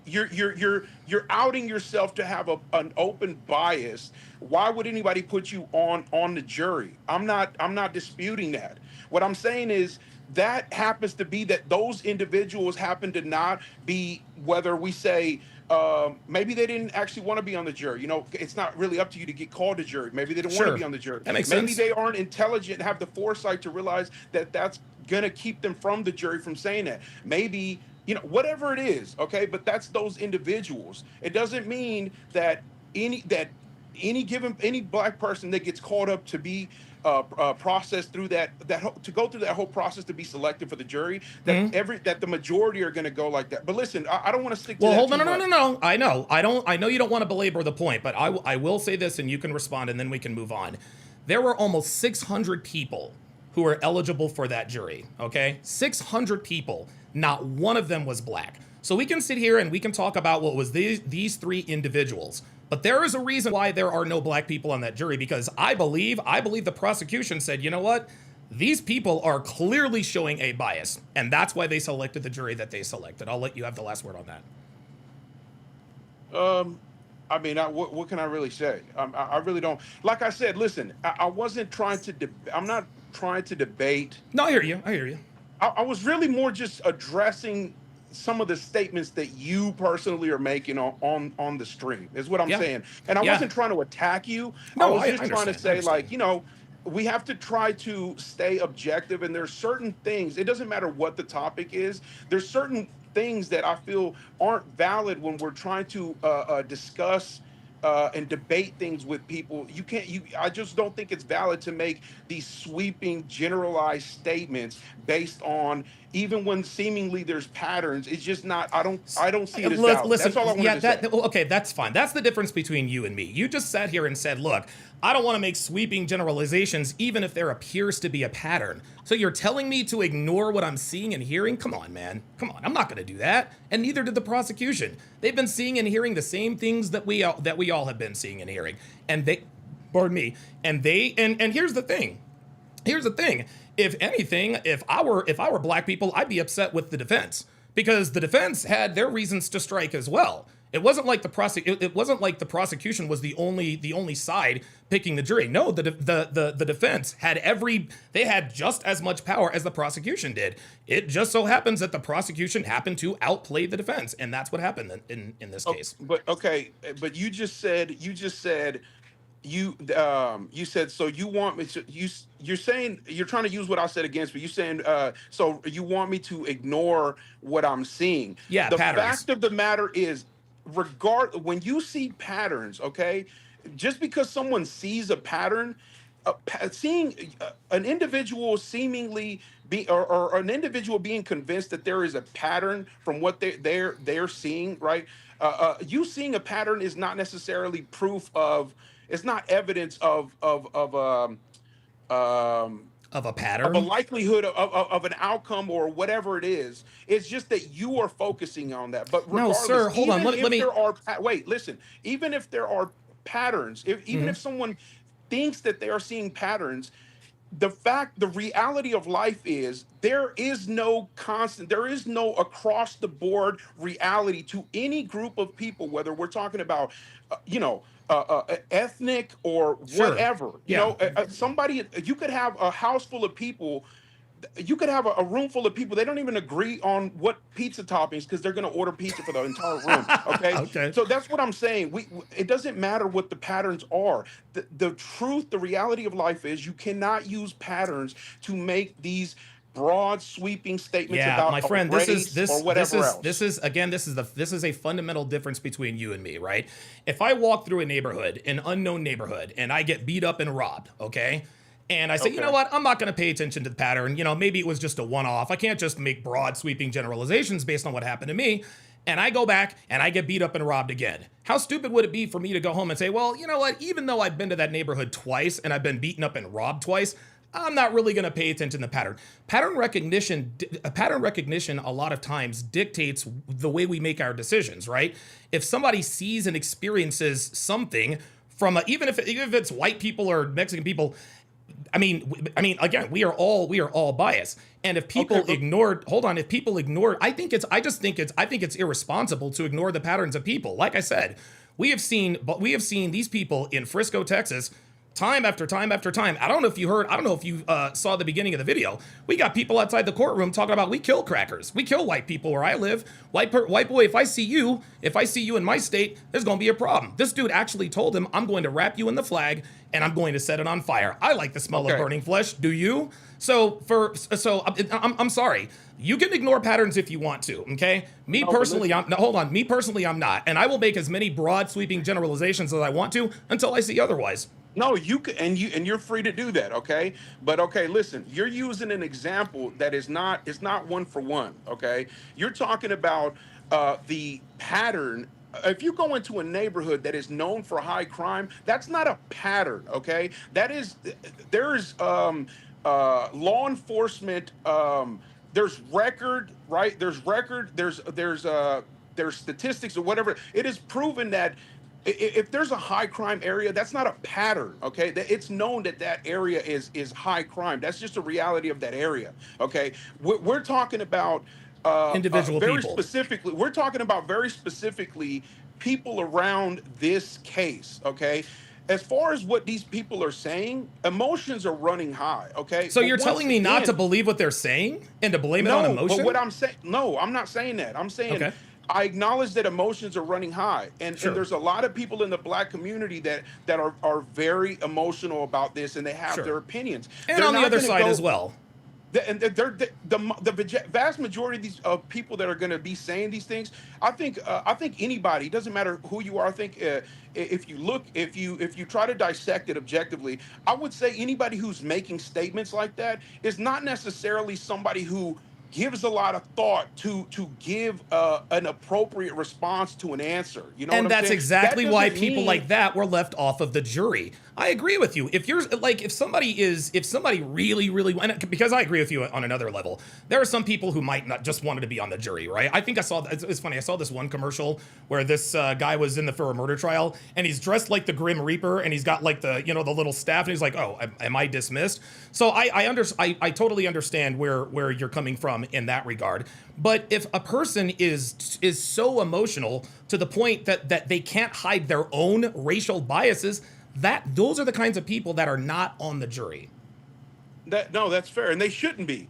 You're outing yourself to have an open bias. Why would anybody put you on the jury? I'm not disputing that. What I'm saying is that happens to be that those individuals happen to not be, whether we say maybe they didn't actually want to be on the jury. It's not really up to you to get called to jury. Maybe they don't want to be on the jury. That makes maybe sense. they aren't intelligent and have the foresight to realize that that's going to keep them from the jury from saying that. Maybe, whatever it is, okay? But that's those individuals. It doesn't mean that any black person that gets called up to be processed through to go through that whole process to be selected for the jury, that the majority are going to go like that. But listen, I don't want to stick to that. Well, no. I know you don't want to belabor the point, but I will say this, and you can respond, and then we can move on. There were almost 600 people who were eligible for that jury, okay? 600 people. Not one of them was black. So we can sit here and we can talk about what was these three individuals. But there is a reason why there are no black people on that jury, because I believe the prosecution said, you know what? These people are clearly showing a bias, and that's why they selected the jury that they selected. I'll let you have the last word on that. I mean, what can I really say? I really don't. Like I said, listen, I wasn't trying to. I'm not trying to debate. No, I hear you. I was really more just addressing some of the statements that you personally are making on the stream, is what I'm saying. And I wasn't trying to attack you. No, I was just trying to say, we have to try to stay objective. And there's certain things, it doesn't matter what the topic is, there's certain things that I feel aren't valid when we're trying to discuss and debate things with people. I just don't think it's valid to make these sweeping, generalized statements based on, even when seemingly there's patterns. It's just not. I don't see it as valid. Listen, that's all I wanted to say. Okay, that's fine. That's the difference between you and me. You just sat here and said, look, I don't want to make sweeping generalizations, even if there appears to be a pattern. So you're telling me to ignore what I'm seeing and hearing? Come on, man. Come on. I'm not going to do that. And neither did the prosecution. They've been seeing and hearing the same things that we all have been seeing and hearing. And and here's the thing. If anything, if I were black people, I'd be upset with the defense, because the defense had their reasons to strike as well. It wasn't like the prosecution was the only side picking the jury. No, the defense had just as much power as the prosecution did. It just so happens that the prosecution happened to outplay the defense, and that's what happened in this case. But you just said so you want me to, you're saying, you're trying to use what I said against me. You're saying so you want me to ignore what I'm seeing. Yeah, the patterns. Fact of the matter is, when you see patterns, okay, just because someone sees a pattern, seeing an individual seemingly or an individual being convinced that there is a pattern from what they're seeing, right? You seeing a pattern is not necessarily proof of. It's not evidence of a pattern, of a likelihood of an outcome or whatever it is. It's just that you are focusing on that. But regardless, no, sir, hold on. Let me. Wait, listen. Even if there are patterns, even if someone thinks that they are seeing patterns, the reality of life is there is no constant, there is no across the board reality to any group of people, whether we're talking about, ethnic or Sure. whatever. Yeah. Somebody, you could have a house full of people, you could have a room full of people, they don't even agree on what pizza toppings because they're going to order pizza for the entire room. Okay. Okay. So that's what I'm saying. It doesn't matter what the patterns are. The truth, the reality of life is you cannot use patterns to make these broad sweeping statements Yeah, about my friend, a race or whatever else. this is again, this is a fundamental difference between you and me, right? If I walk through a neighborhood, an unknown neighborhood, and I get beat up and robbed, okay? And I say, you know what? I'm not going to pay attention to the pattern. Maybe it was just a one-off. I can't just make broad sweeping generalizations based on what happened to me. And I go back and I get beat up and robbed again. How stupid would it be for me to go home and say, well, you know what? Even though I've been to that neighborhood twice and I've been beaten up and robbed twice, I'm not really going to pay attention to the pattern. Pattern recognition a lot of times dictates the way we make our decisions, right? If somebody sees and experiences something from even if it's white people or Mexican people, I mean, again, we are all biased. And if people I think it's irresponsible to ignore the patterns of people. Like I said, we have seen these people in Frisco, Texas, time after time after time. I don't know if you saw the beginning of the video. We got people outside the courtroom talking about we kill crackers. We kill white people where I live. White boy, if I see you in my state, there's going to be a problem. This dude actually told him, I'm going to wrap you in the flag and I'm going to set it on fire. I like the smell of burning flesh. Do you? So I'm sorry. You can ignore patterns if you want to, okay? Me personally, I'm not. And I will make as many broad sweeping generalizations as I want to until I see otherwise. No, you can, and you're free to do that, okay? But okay, listen, you're using an example that is not one for one, okay? You're talking about the pattern. If you go into a neighborhood that is known for high crime, that's not a pattern, okay? There's law enforcement. There's record, right? There's statistics or whatever. It is proven that if there's a high crime area, that's not a pattern, okay? It's known that area is high crime. That's just a reality of that area, okay? We're talking about individual very people. Specifically. We're talking about very specifically people around this case, okay? As far as what these people are saying, emotions are running high, okay? So you're telling me not to believe what they're saying and to blame it on emotion? But what I'm saying, no, I'm not saying that. I'm saying I acknowledge that emotions are running high, and there's a lot of people in the black community that are very emotional about this, and they have their opinions. And on the other side as well. The vast majority of these people that are going to be saying these things, I think anybody, it doesn't matter who you are. I think if you try to dissect it objectively, I would say anybody who's making statements like that is not necessarily somebody who gives a lot of thought to give an appropriate responance to an answer. You know, and what I'm that's saying? exactly That why doesn't people mean- like that were left off of the jury. I agree with you. If somebody really, and because I agree with you on another level, there are some people who might not just wanted to be on the jury, right? I think it's funny. I saw this one commercial where this guy was for a murder trial, and he's dressed like the Grim Reaper, and he's got like the little staff, and he's like, "Oh, am I dismissed?" So I totally understand where you're coming from in that regard. But if a person is so emotional to the point that they can't hide their own racial biases, those are the kinds of people that are not on the jury. That's fair, and they shouldn't be.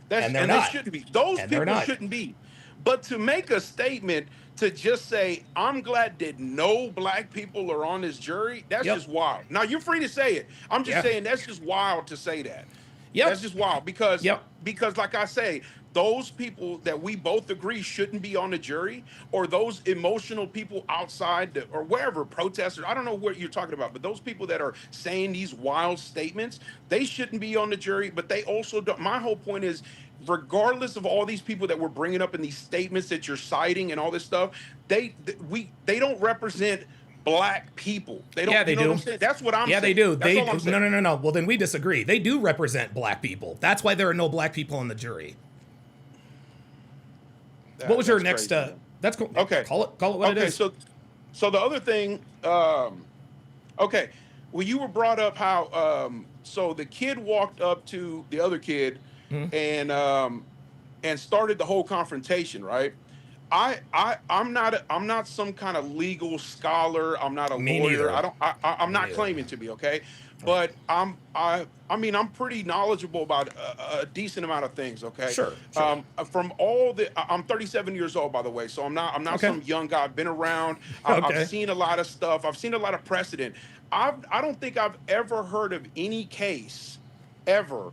And they're not. They shouldn't be. Those people shouldn't be. But to make a statement to just say, "I'm glad that no black people are on this jury," that's just wild. Now you're free to say it. I'm just saying that's just wild to say that. Yep. That's just wild because like I say, those people that we both agree shouldn't be on the jury, or those emotional people outside or wherever, protesters, I don't know what you're talking about, but those people that are saying these wild statements, they shouldn't be on the jury, but they also don't. My whole point is, regardless of all these people that we're bringing up in these statements that you're citing and all this stuff, they don't represent black people. They don't. Yeah, they do. That's what I'm saying. Yeah, they do. That's all I'm saying. No. Well, then we disagree. They do represent black people. That's why there are no black people on the jury. What was your next? That's cool. Okay. Call it what it is. So the other thing. Okay. when you were brought up how so the kid walked up to the other kid and started the whole confrontation, right? I'm not some kind of legal scholar. I'm not a Me lawyer. neither. I'm Me not neither. claiming to be, okay? But I mean I'm pretty knowledgeable about a decent amount of things, okay? Sure. Sure. From all the I'm 37 years old, by the way, so I'm not Okay. some young guy. I've been around. I've Okay. seen a lot of stuff. I've seen a lot of precedent. I don't think I've ever heard of any case ever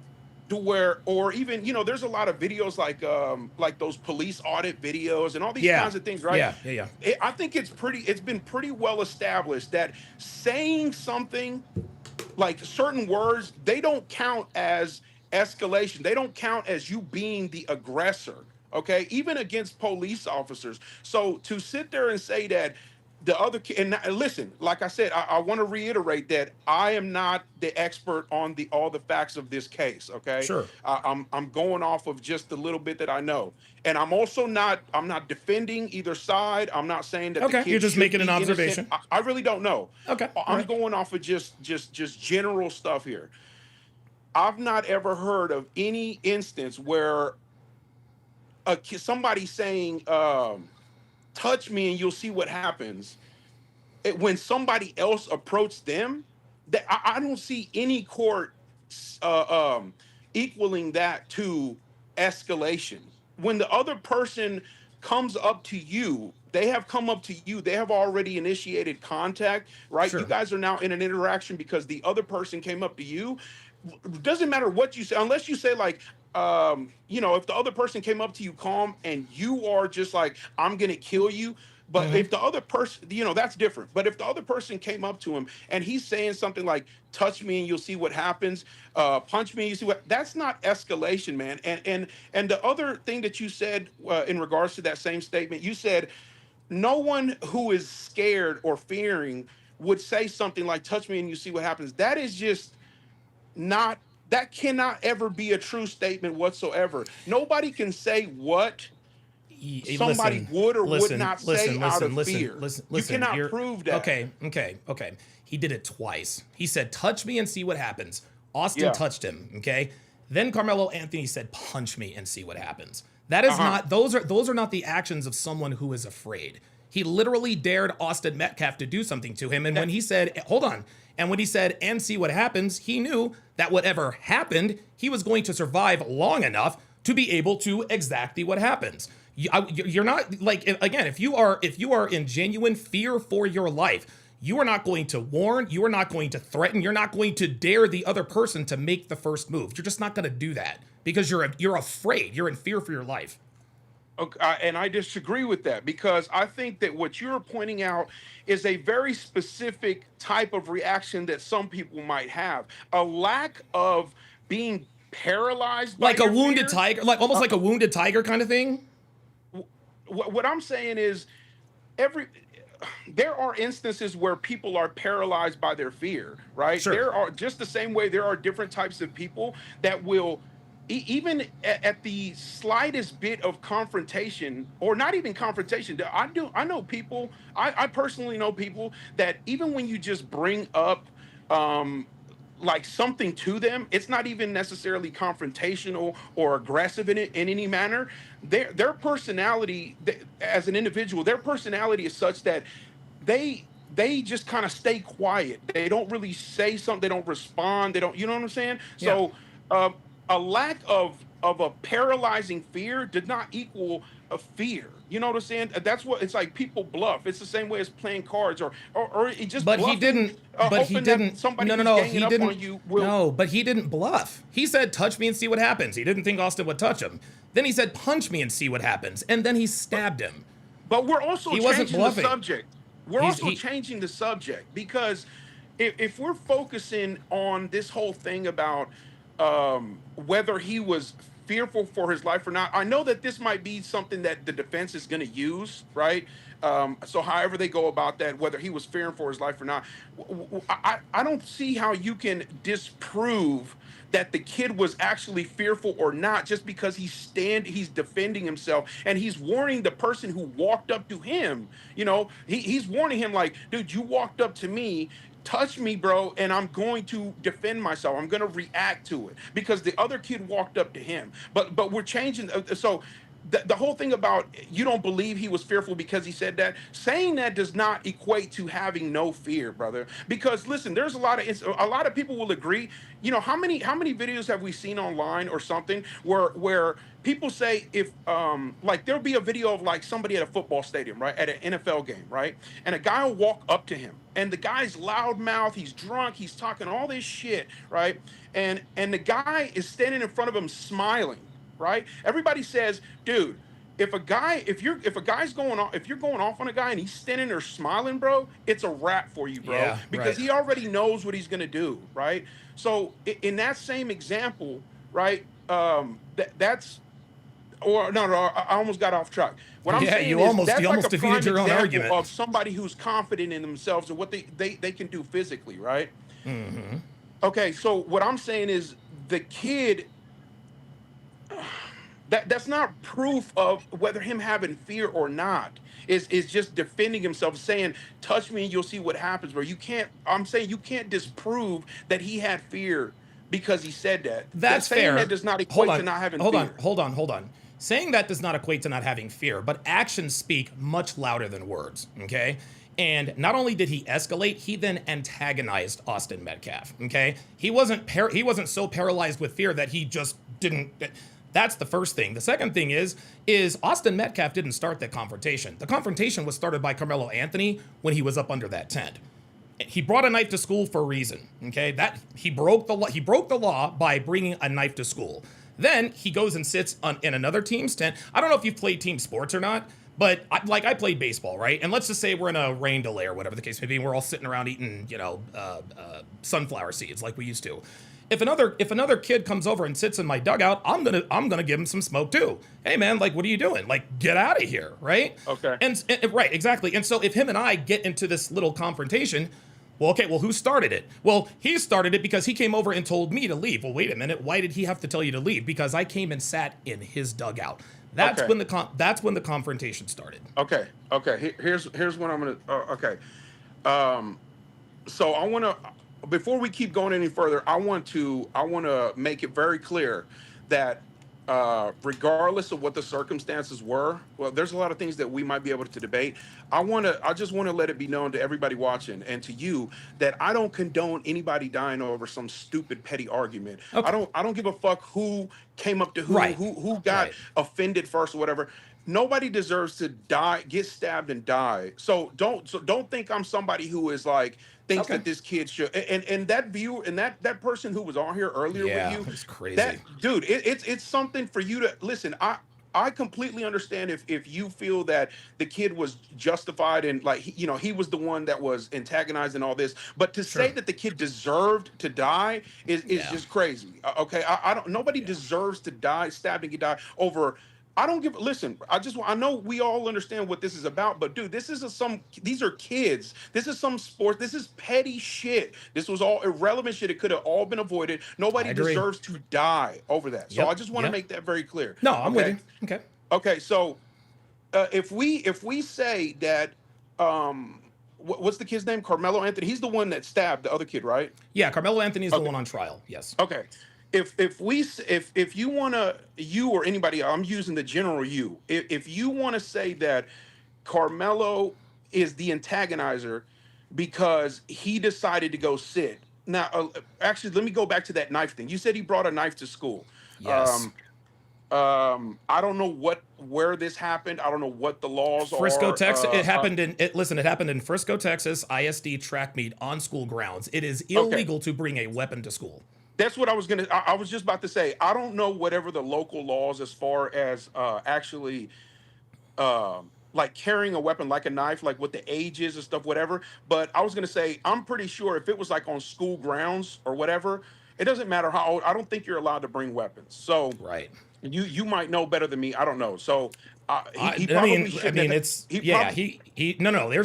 to where, or even, you know, there's a lot of videos like those police audit videos and all these Yeah. kinds of things, right? Yeah. I think it's been pretty well established that saying something like certain words, they don't count as escalation. They don't count as you being the aggressor, okay? Even against police officers. So to sit there and say that the other and listen, like I said, I want to reiterate that I am not the expert on all the facts of this case, okay? Sure. I'm going off of just the little bit that I know. And I'm also I'm not defending either side. I'm not saying that the Okay. kid You're just should making an be innocent. observation. I really don't know. Okay. I'm Right. going off of just general stuff here. I've not ever heard of any instance where somebody saying touch me and you'll see what happens. When somebody else approached them, that I don't see any court equaling that to escalation. When the other person comes up to you, they have come up to you, they have already initiated contact, right? Sure. You guys are now in an interaction because the other person came up to you. Doesn't matter what you say, unless you say like, you know, if the other person came up to you calm and you are just like, I'm gonna kill you. But if the other person, you know, that's different. But if the other person came up to him and he's saying something like, touch me and you'll see what happens, punch me and you see what, that's not escalation, man. And the other thing that you said in regards to that same statement, you said, no one who is scared or fearing would say something like, touch me and you see what happens. That is just not, that cannot ever be a true statement whatsoever. Nobody can say what somebody would or would not say out of fear. You cannot prove that. Okay. He did it twice. He said, touch me and see what happens. Austin touched him, okay? Then Karmelo Anthony said, punch me and see what happens. That is not, those are not the actions of someone who is afraid. He literally dared Austin Metcalf to do something to him. And when he said, hold on, and when he said, and see what happens, he knew that whatever happened, he was going to survive long enough to be able to exactly what happens. You're not, like, again, if you are in genuine fear for your life, you are not going to warn, you are not going to threaten, you're not going to dare the other person to make the first move. You're just not going to do that because you're afraid, you're in fear for your life. Okay, and I disagree with that because I think that what you're pointing out is a very specific type of reaction that some people might have. A lack of being paralyzed by like a your wounded fear. tiger, like almost like a wounded tiger kind of thing. What I'm saying is there are instances where people are paralyzed by their fear, right? Sure. There are, just the same way there are different types of people that will even at the slightest bit of confrontation, or not even confrontation. I know people, I personally know people that even when you just bring up like something to them, it's not even necessarily confrontational or aggressive in any manner. Their personality as an individual, their personality is such that they just kind of stay quiet. They don't really say something. They don't respond. They don't, you know what I'm saying? Yeah. So a lack of a paralyzing fear did not equal a fear. You know what I'm saying? That's what it's like. People bluff. It's the same way as playing cards or it just. But bluffing, he didn't. But he didn't. Somebody No. who's He ganging up didn't. on you will, No, but he didn't bluff. He said, "Touch me and see what happens." He didn't think Austin would touch him. Then he said, "Punch me and see what happens." And then he stabbed him. But we're also He wasn't changing the bluffing. subject. We're also changing the subject because if we're focusing on this whole thing about whether he was fearful for his life or not, I know that this might be something that the defense is going to use, right? So however they go about that, whether he was fearing for his life or not, I don't see how you can disprove that the kid was actually fearful or not just because he's defending himself and he's warning the person who walked up to him. You know, he's warning him like, dude, you walked up to me, touch me, bro, and I'm going to defend myself. I'm going to react to it because the other kid walked up to him. But we're changing. So the whole thing about you don't believe he was fearful because he said that, saying that does not equate to having no fear, brother. Because listen, there's a lot of people will agree. You know, how many videos have we seen online or something where people say if like there'll be a video of like somebody at a football stadium, right, at an NFL game, right, and a guy will walk up to him and the guy's loudmouth, he's drunk, he's talking all this shit, right, and the guy is standing in front of him smiling, right? Everybody says, dude, if a guy's going off, if you're going off on a guy and he's standing there smiling, bro, it's a wrap for you, bro. Yeah, because right. he already knows what he's gonna do, right? So in that same example, right? That's or no, I almost got off track. What I'm saying you is almost that's like a defeated prime your own example argument of somebody who's confident in themselves and what they can do physically, right? Mm-hmm. Okay, so what I'm saying is the kid. That's not proof of whether him having fear or not. Is just defending himself, saying, "Touch me, and you'll see what happens." Where you can't. I'm saying you can't disprove that he had fear because he said that. That's saying fair. That does not equate to not having fear. Hold on. Saying that does not equate to not having fear, but actions speak much louder than words. Okay. And not only did he escalate, he then antagonized Austin Metcalf. Okay, he wasn't so paralyzed with fear that he just didn't. That's the first thing. The second thing is Austin Metcalf didn't start that confrontation. The confrontation was started by Karmelo Anthony when he was up under that tent. He brought a knife to school for a reason. Okay, that he broke the law. He broke the law by bringing a knife to school. Then he goes and sits in another team's tent. I don't know if you've played team sports or not, but I played baseball, right? And let's just say we're in a rain delay or whatever the case may be, and we're all sitting around eating, sunflower seeds like we used to. If another kid comes over and sits in my dugout, I'm gonna give him some smoke too. Hey man, like what are you doing? Like get out of here, right? Okay. And right, exactly. And so if him and I get into this little confrontation, well, who started it? Well, he started it because he came over and told me to leave. Well, wait a minute. Why did he have to tell you to leave? Because I came and sat in his dugout. That's when the confrontation started. Okay. Here's what I'm gonna. So I want to. Before we keep going any further, I want to make it very clear that regardless of what the circumstances were, well, there's a lot of things that we might be able to debate. I just want to let it be known to everybody watching and to you that I don't condone anybody dying over some stupid petty argument. Okay. I don't give a fuck who came up to who, Right. who got offended first or whatever. Nobody deserves to die, get stabbed and die. So don't think I'm somebody who is like thinks that this kid should. And that viewer and that person who was on here earlier with you, it's crazy. That dude, it's something for you to listen. I completely understand if you feel that the kid was justified and like he was the one that was antagonizing all this, but to say that the kid deserved to die is just crazy. Okay, I don't. Nobody deserves to die, stabbed and get die over. I don't give. Listen, I know we all understand what this is about, but dude, these are kids. This is some sports. This is petty shit. This was all irrelevant shit. It could have all been avoided. Nobody deserves to die over that. So I just want to make that very clear. No, I'm with you. Okay. Okay. So if we say that, what's the kid's name? Karmelo Anthony. He's the one that stabbed the other kid, right? Yeah, Karmelo Anthony is the one on trial. Yes. Okay. If you want to, you or anybody, I'm using the general you. If you want to say that Karmelo is the antagonizer because he decided to go sit. Now, actually, let me go back to that knife thing. You said he brought a knife to school. Yes. I don't know where this happened. I don't know what the laws are. Frisco, Texas. It happened it happened in Frisco, Texas, ISD track meet on school grounds. It is illegal to bring a weapon to school. That's what I was I was just about to say. I don't know whatever the local laws as far as actually like carrying a weapon like a knife, like what the age is and stuff, whatever. But I was gonna say, I'm pretty sure if it was like on school grounds or whatever, it doesn't matter how old. I don't think you're allowed to bring weapons. So you might know better than me. I don't know. So there's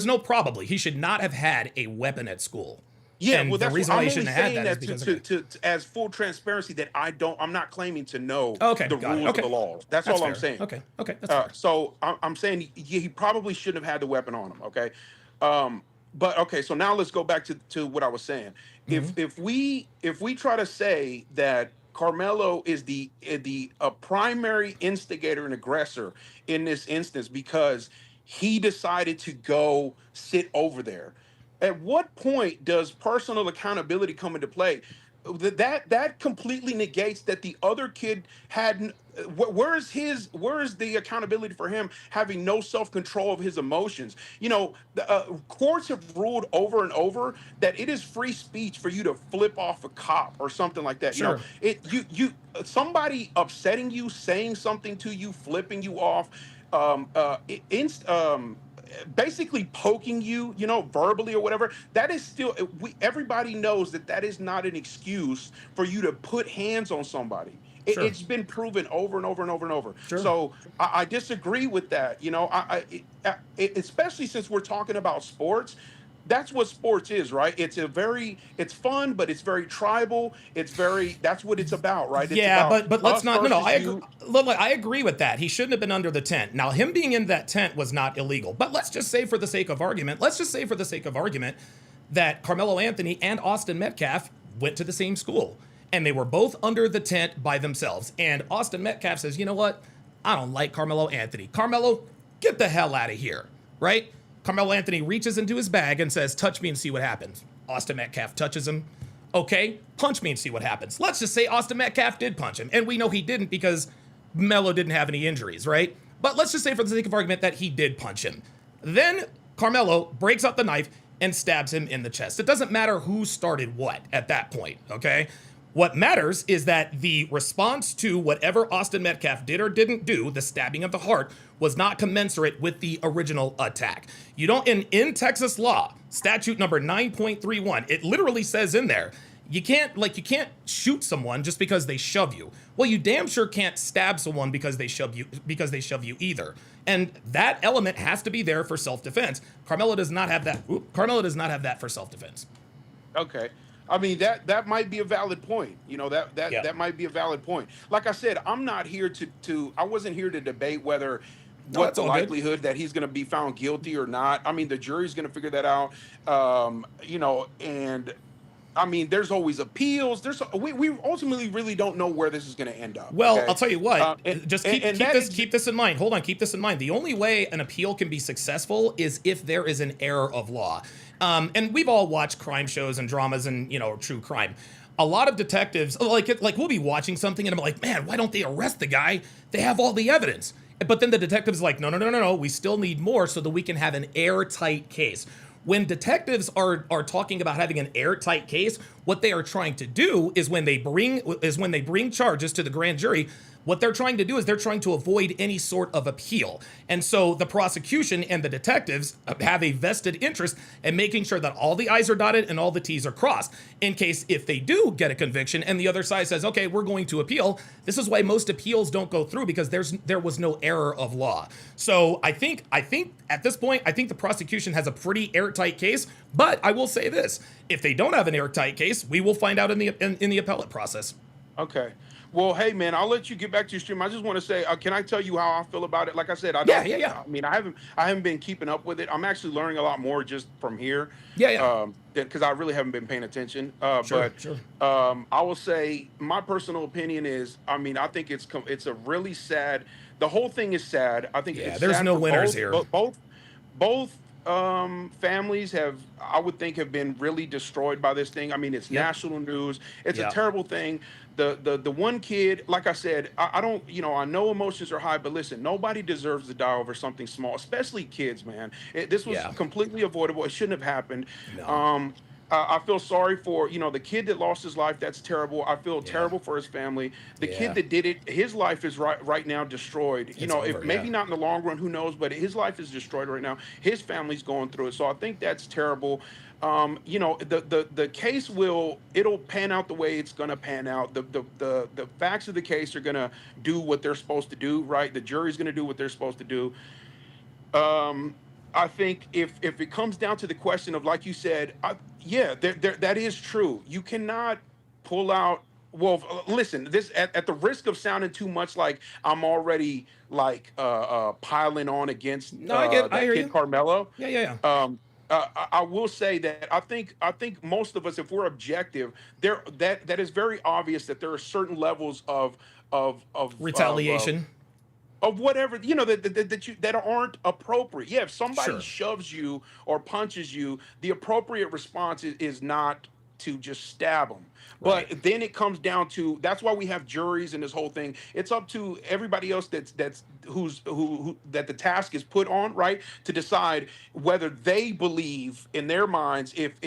no probably. He should not have had a weapon at school. Yeah, and well, that's the reason what, why I'm he only shouldn't have saying had that is because to as full transparency that I'm not claiming to know Okay, the got it. rules Okay. of the laws. That's all I'm saying. Okay, that's fair. So I'm saying he probably shouldn't have had the weapon on him. Okay, but okay, so now let's go back to what I was saying. If we try to say that Carmelo is the primary instigator and aggressor in this instance because he decided to go sit over there, at what point does personal accountability come into play? That completely negates that the other kid had. Where is the accountability for him having no self-control of his emotions? Courts have ruled over and over that it is free speech for you to flip off a cop or something like that. Sure. Somebody upsetting you, saying something to you, flipping you off, um, uh, inst, um, basically poking you, verbally or whatever. That is still, everybody knows that is not an excuse for you to put hands on somebody. Sure. It's been proven over and over and over and over. Sure. So I disagree with that. Especially since we're talking about sports. That's what sports is, right? It's fun, but it's very tribal. That's what it's about, right? It's Yeah, about but let's us not. No, versus I agree. you. Look, I agree with that. He shouldn't have been under the tent. Now, him being in that tent was not illegal. But let's just say, for the sake of argument, that Carmelo Anthony and Austin Metcalf went to the same school, and they were both under the tent by themselves. And Austin Metcalf says, "You know what? I don't like Carmelo Anthony. Carmelo, get the hell out of here!" Right? Carmelo Anthony reaches into his bag and says, "Touch me and see what happens." Austin Metcalf touches him. Okay, punch me and see what happens. Let's just say Austin Metcalf did punch him. And we know he didn't because Melo didn't have any injuries, right? But let's just say, for the sake of argument, that he did punch him. Then Carmelo breaks out the knife and stabs him in the chest. It doesn't matter who started what at that point, okay? What matters is that the response to whatever Austin Metcalf did or didn't do, the stabbing of the heart, was not commensurate with the original attack. You don't, in Texas law, statute number 9.31, it literally says in there, you can't shoot someone just because they shove you. Well, you damn sure can't stab someone because they shove you either. And that element has to be there for self-defense. Carmelo does not have that. Carmelo does not have that for self-defense. Okay. I mean, that might be a valid point. That might be a valid point. Like I said, I'm not here I wasn't here to debate what the likelihood that he's going to be found guilty or not. I mean, the jury's going to figure that out. And I mean, there's always appeals. We ultimately really don't know where this is going to end up. Well, okay? I'll tell you what. Keep this in mind. Hold on, keep this in mind. The only way an appeal can be successful is if there is an error of law. And we've all watched crime shows and dramas and true crime. A lot of detectives, like we'll be watching something and I'm like, man, why don't they arrest the guy? They have all the evidence. But then the detective's like, no, we still need more so that we can have an airtight case. When detectives are talking about having an airtight case, what they are trying to do is when they bring charges to the grand jury, what they're trying to do is they're trying to avoid any sort of appeal. And so the prosecution and the detectives have a vested interest in making sure that all the I's are dotted and all the T's are crossed. In case if they do get a conviction and the other side says, okay, we're going to appeal. This is why most appeals don't go through because there was no error of law. So I think at this point, I think the prosecution has a pretty airtight case. But I will say this: if they don't have an airtight case, we will find out in the appellate process. Okay. Well, hey, man, I'll let you get back to your stream. I just want to say, can I tell you how I feel about it? Like I said, I don't. Yeah. I mean, I haven't been keeping up with it. I'm actually learning a lot more just from here. Yeah. Because I really haven't been paying attention. Sure. I will say my personal opinion is, I mean, I think it's a really sad. The whole thing is sad. I think it's there's sad no for winners here. Both families have been really destroyed by this thing. I mean, it's national news. It's a terrible thing. The one kid, like I said, I don't, I know emotions are high, but listen, nobody deserves to die over something small, especially kids, man. This was completely avoidable. It shouldn't have happened. No. I feel sorry for, the kid that lost his life. That's terrible. I feel terrible for his family. The kid that did it, his life is right now destroyed. Maybe not in the long run, who knows, but his life is destroyed right now. His family's going through it. So I think that's terrible. The case it'll pan out the way it's going to pan out. The facts of the case are going to do what they're supposed to do, right? The jury's going to do what they're supposed to do. I think if it comes down to the question of, like you said, that is true. You cannot pull out. Well, listen, this at the risk of sounding too much like I'm already piling on against I hear kid you. Carmelo. Yeah. I will say that I think most of us, if we're objective, that is very obvious that there are certain levels of Retaliation. of whatever that aren't appropriate. Yeah, if somebody Sure. shoves you or punches you, the appropriate response is not to just stab them. Right. But then it comes down to that's why we have juries and this whole thing. It's up to everybody else that's who that the task is put on, right, to decide whether they believe in their minds if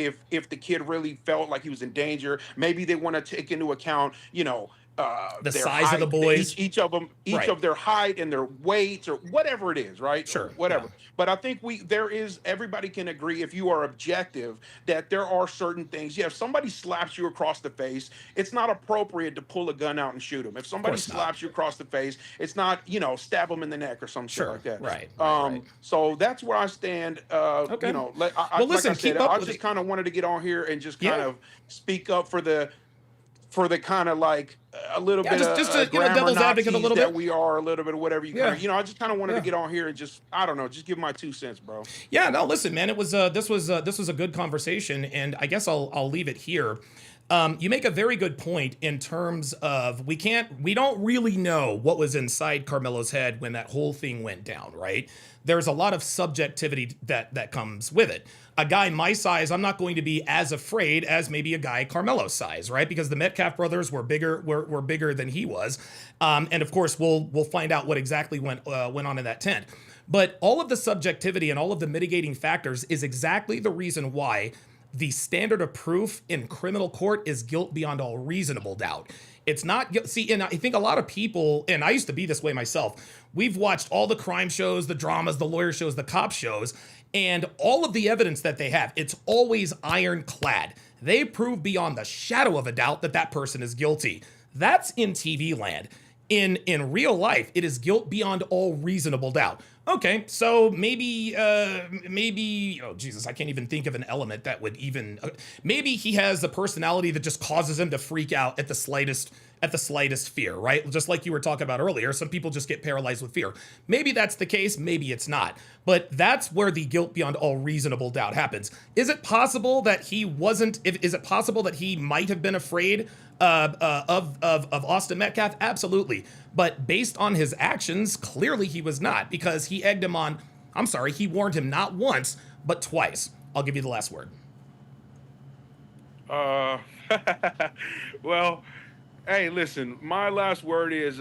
the kid really felt like he was in danger. Maybe they want to take into account, The their size of the height, boys. each of them, Right. of their height and their weights or whatever it is, right? Sure, Whatever. yeah. But I think everybody can agree, if you are objective, that there are certain things. Yeah, if somebody slaps you across the face, it's not appropriate to pull a gun out and shoot them. If somebody course not. slaps you across the face, it's not, stab them in the neck or some shit Sure, like that. right. So that's where I stand. Okay. Well, listen, like I said, keep up I with just it. kind of wanted to get on here and just Yeah. kind of speak up for the kind of like a little Yeah, bit just of to, grammar devil's advocate a Nazis little that bit. we are, a little bit of whatever you Yeah. kind of, I just kind of wanted Yeah. to get on here and just, I don't know, just give my 2 cents, bro. Yeah, no, listen, man, it was this was a good conversation, and I guess I'll leave it here. You make a very good point in terms of we don't really know what was inside Carmelo's head when that whole thing went down, right? There's a lot of subjectivity that comes with it. A guy my size, I'm not going to be as afraid as maybe a guy Carmelo's size, right? Because the Metcalf brothers were bigger than he was, and of course we'll find out what exactly went on in that tent. But all of the subjectivity and all of the mitigating factors is exactly the reason why the standard of proof in criminal court is guilt beyond all reasonable doubt. It's not, see, and I think a lot of people, and I used to be this way myself, we've watched all the crime shows, the dramas, the lawyer shows, the cop shows, and all of the evidence that they have, it's always ironclad. They prove beyond the shadow of a doubt that that person is guilty. That's in TV land. In real life, it is guilt beyond all reasonable doubt. Okay, so maybe, oh Jesus, I can't even think of an element that would even, maybe he has a personality that just causes him to freak out at the slightest fear, right? Just like you were talking about earlier, some people just get paralyzed with fear. Maybe that's the case, maybe it's not. But that's where the guilt beyond all reasonable doubt happens. Is it possible that he wasn't, is it possible that he might have been afraid of Austin Metcalf? Absolutely. But based on his actions, clearly he was not, because he egged him on, he warned him not once, but twice. I'll give you the last word. Well, hey, listen, my last word is,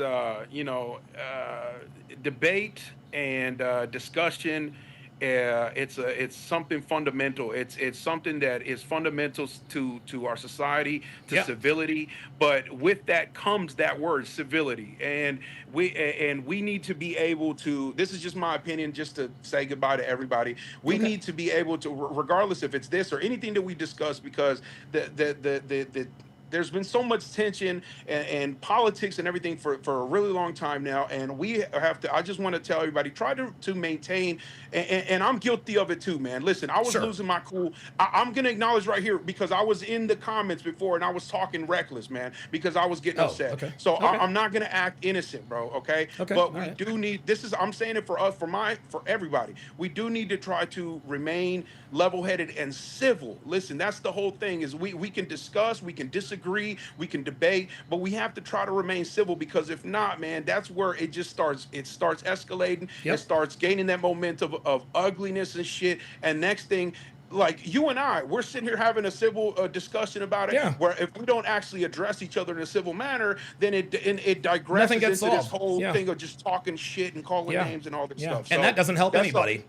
debate and discussion. It's something fundamental. It's something that is fundamental to our society, to civility. But with that comes that word, civility, and we need to be able to. This is just my opinion, just to say goodbye to everybody. We need to be able to, regardless if it's this or anything that we discuss, because the there's been so much tension and politics and everything for a really long time now, and we have to. I just want to tell everybody, try to maintain, and I'm guilty of it too, man. Listen, I was losing my cool. I'm gonna acknowledge right here, because I was in the comments before and I was talking reckless, man, because I was getting upset. Okay. So I'm not gonna act innocent, bro. Okay. But we do need. This is. I'm saying it for us, for everybody. We do need to try to remain level-headed and civil. Listen, that's the whole thing. Is we can discuss, we can disagree, we can debate, but we have to try to remain civil, because if not, man, that's where it just starts. It starts escalating. It starts gaining that momentum of ugliness and shit. And next thing, like you and I, we're sitting here having a civil discussion about it. Where if we don't actually address each other in a civil manner, then it digresses into this whole thing of just talking shit and calling names and all this stuff. And so that doesn't help anybody.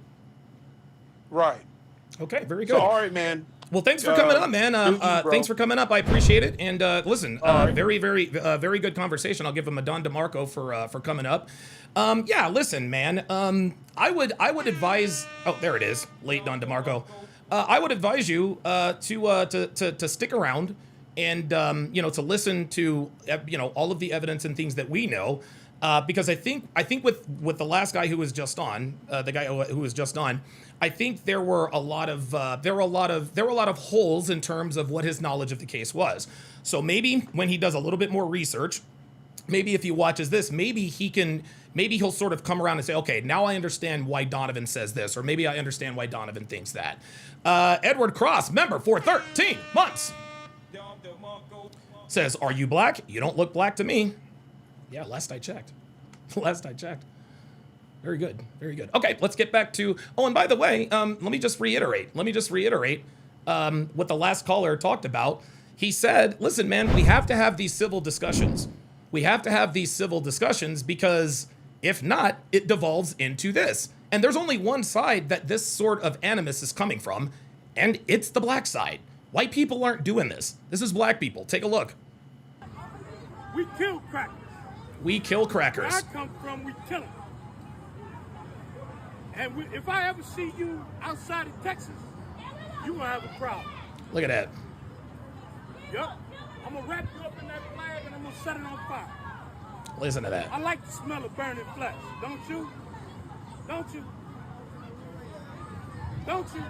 Right. Okay, very good. So, all right, man. Well, thanks for coming up, man. Thanks for coming up. I appreciate it. And listen, very good conversation. I'll give him a Don DeMarco for coming up. Listen, man. I would advise. Oh, there it is. Late Don DeMarco. I would advise you to stick around and to listen to all of the evidence and things that we know. Because I think with the last guy who was just on, the guy who was just on, I think there were a lot of holes in terms of what his knowledge of the case was. So maybe when he does a little bit more research, maybe if he watches this, maybe he'll sort of come around and say, okay, now I understand why Donovan says this, or maybe I understand why Donovan thinks that. Edward Cross, member for 13 months, says, are you black? You don't look black to me. Yeah, last I checked. Last I checked. Very good. Very good. Okay, let's get back to, oh, and by the way, let me just reiterate what the last caller talked about. He said, listen, man, we have to have these civil discussions. We have to have these civil discussions because if not, it devolves into this. And there's only one side that this sort of animus is coming from, and it's the black side. White people aren't doing this. This is black people. Take a look. We kill crackers. We kill crackers. Where I come from, we kill them. And if I ever see you outside of Texas, you gonna have a problem. Look at that. Yup. I'm gonna wrap you up in that flag and I'm gonna set it on fire. Listen to that. I like the smell of burning flesh. Don't you? Don't you? Don't you?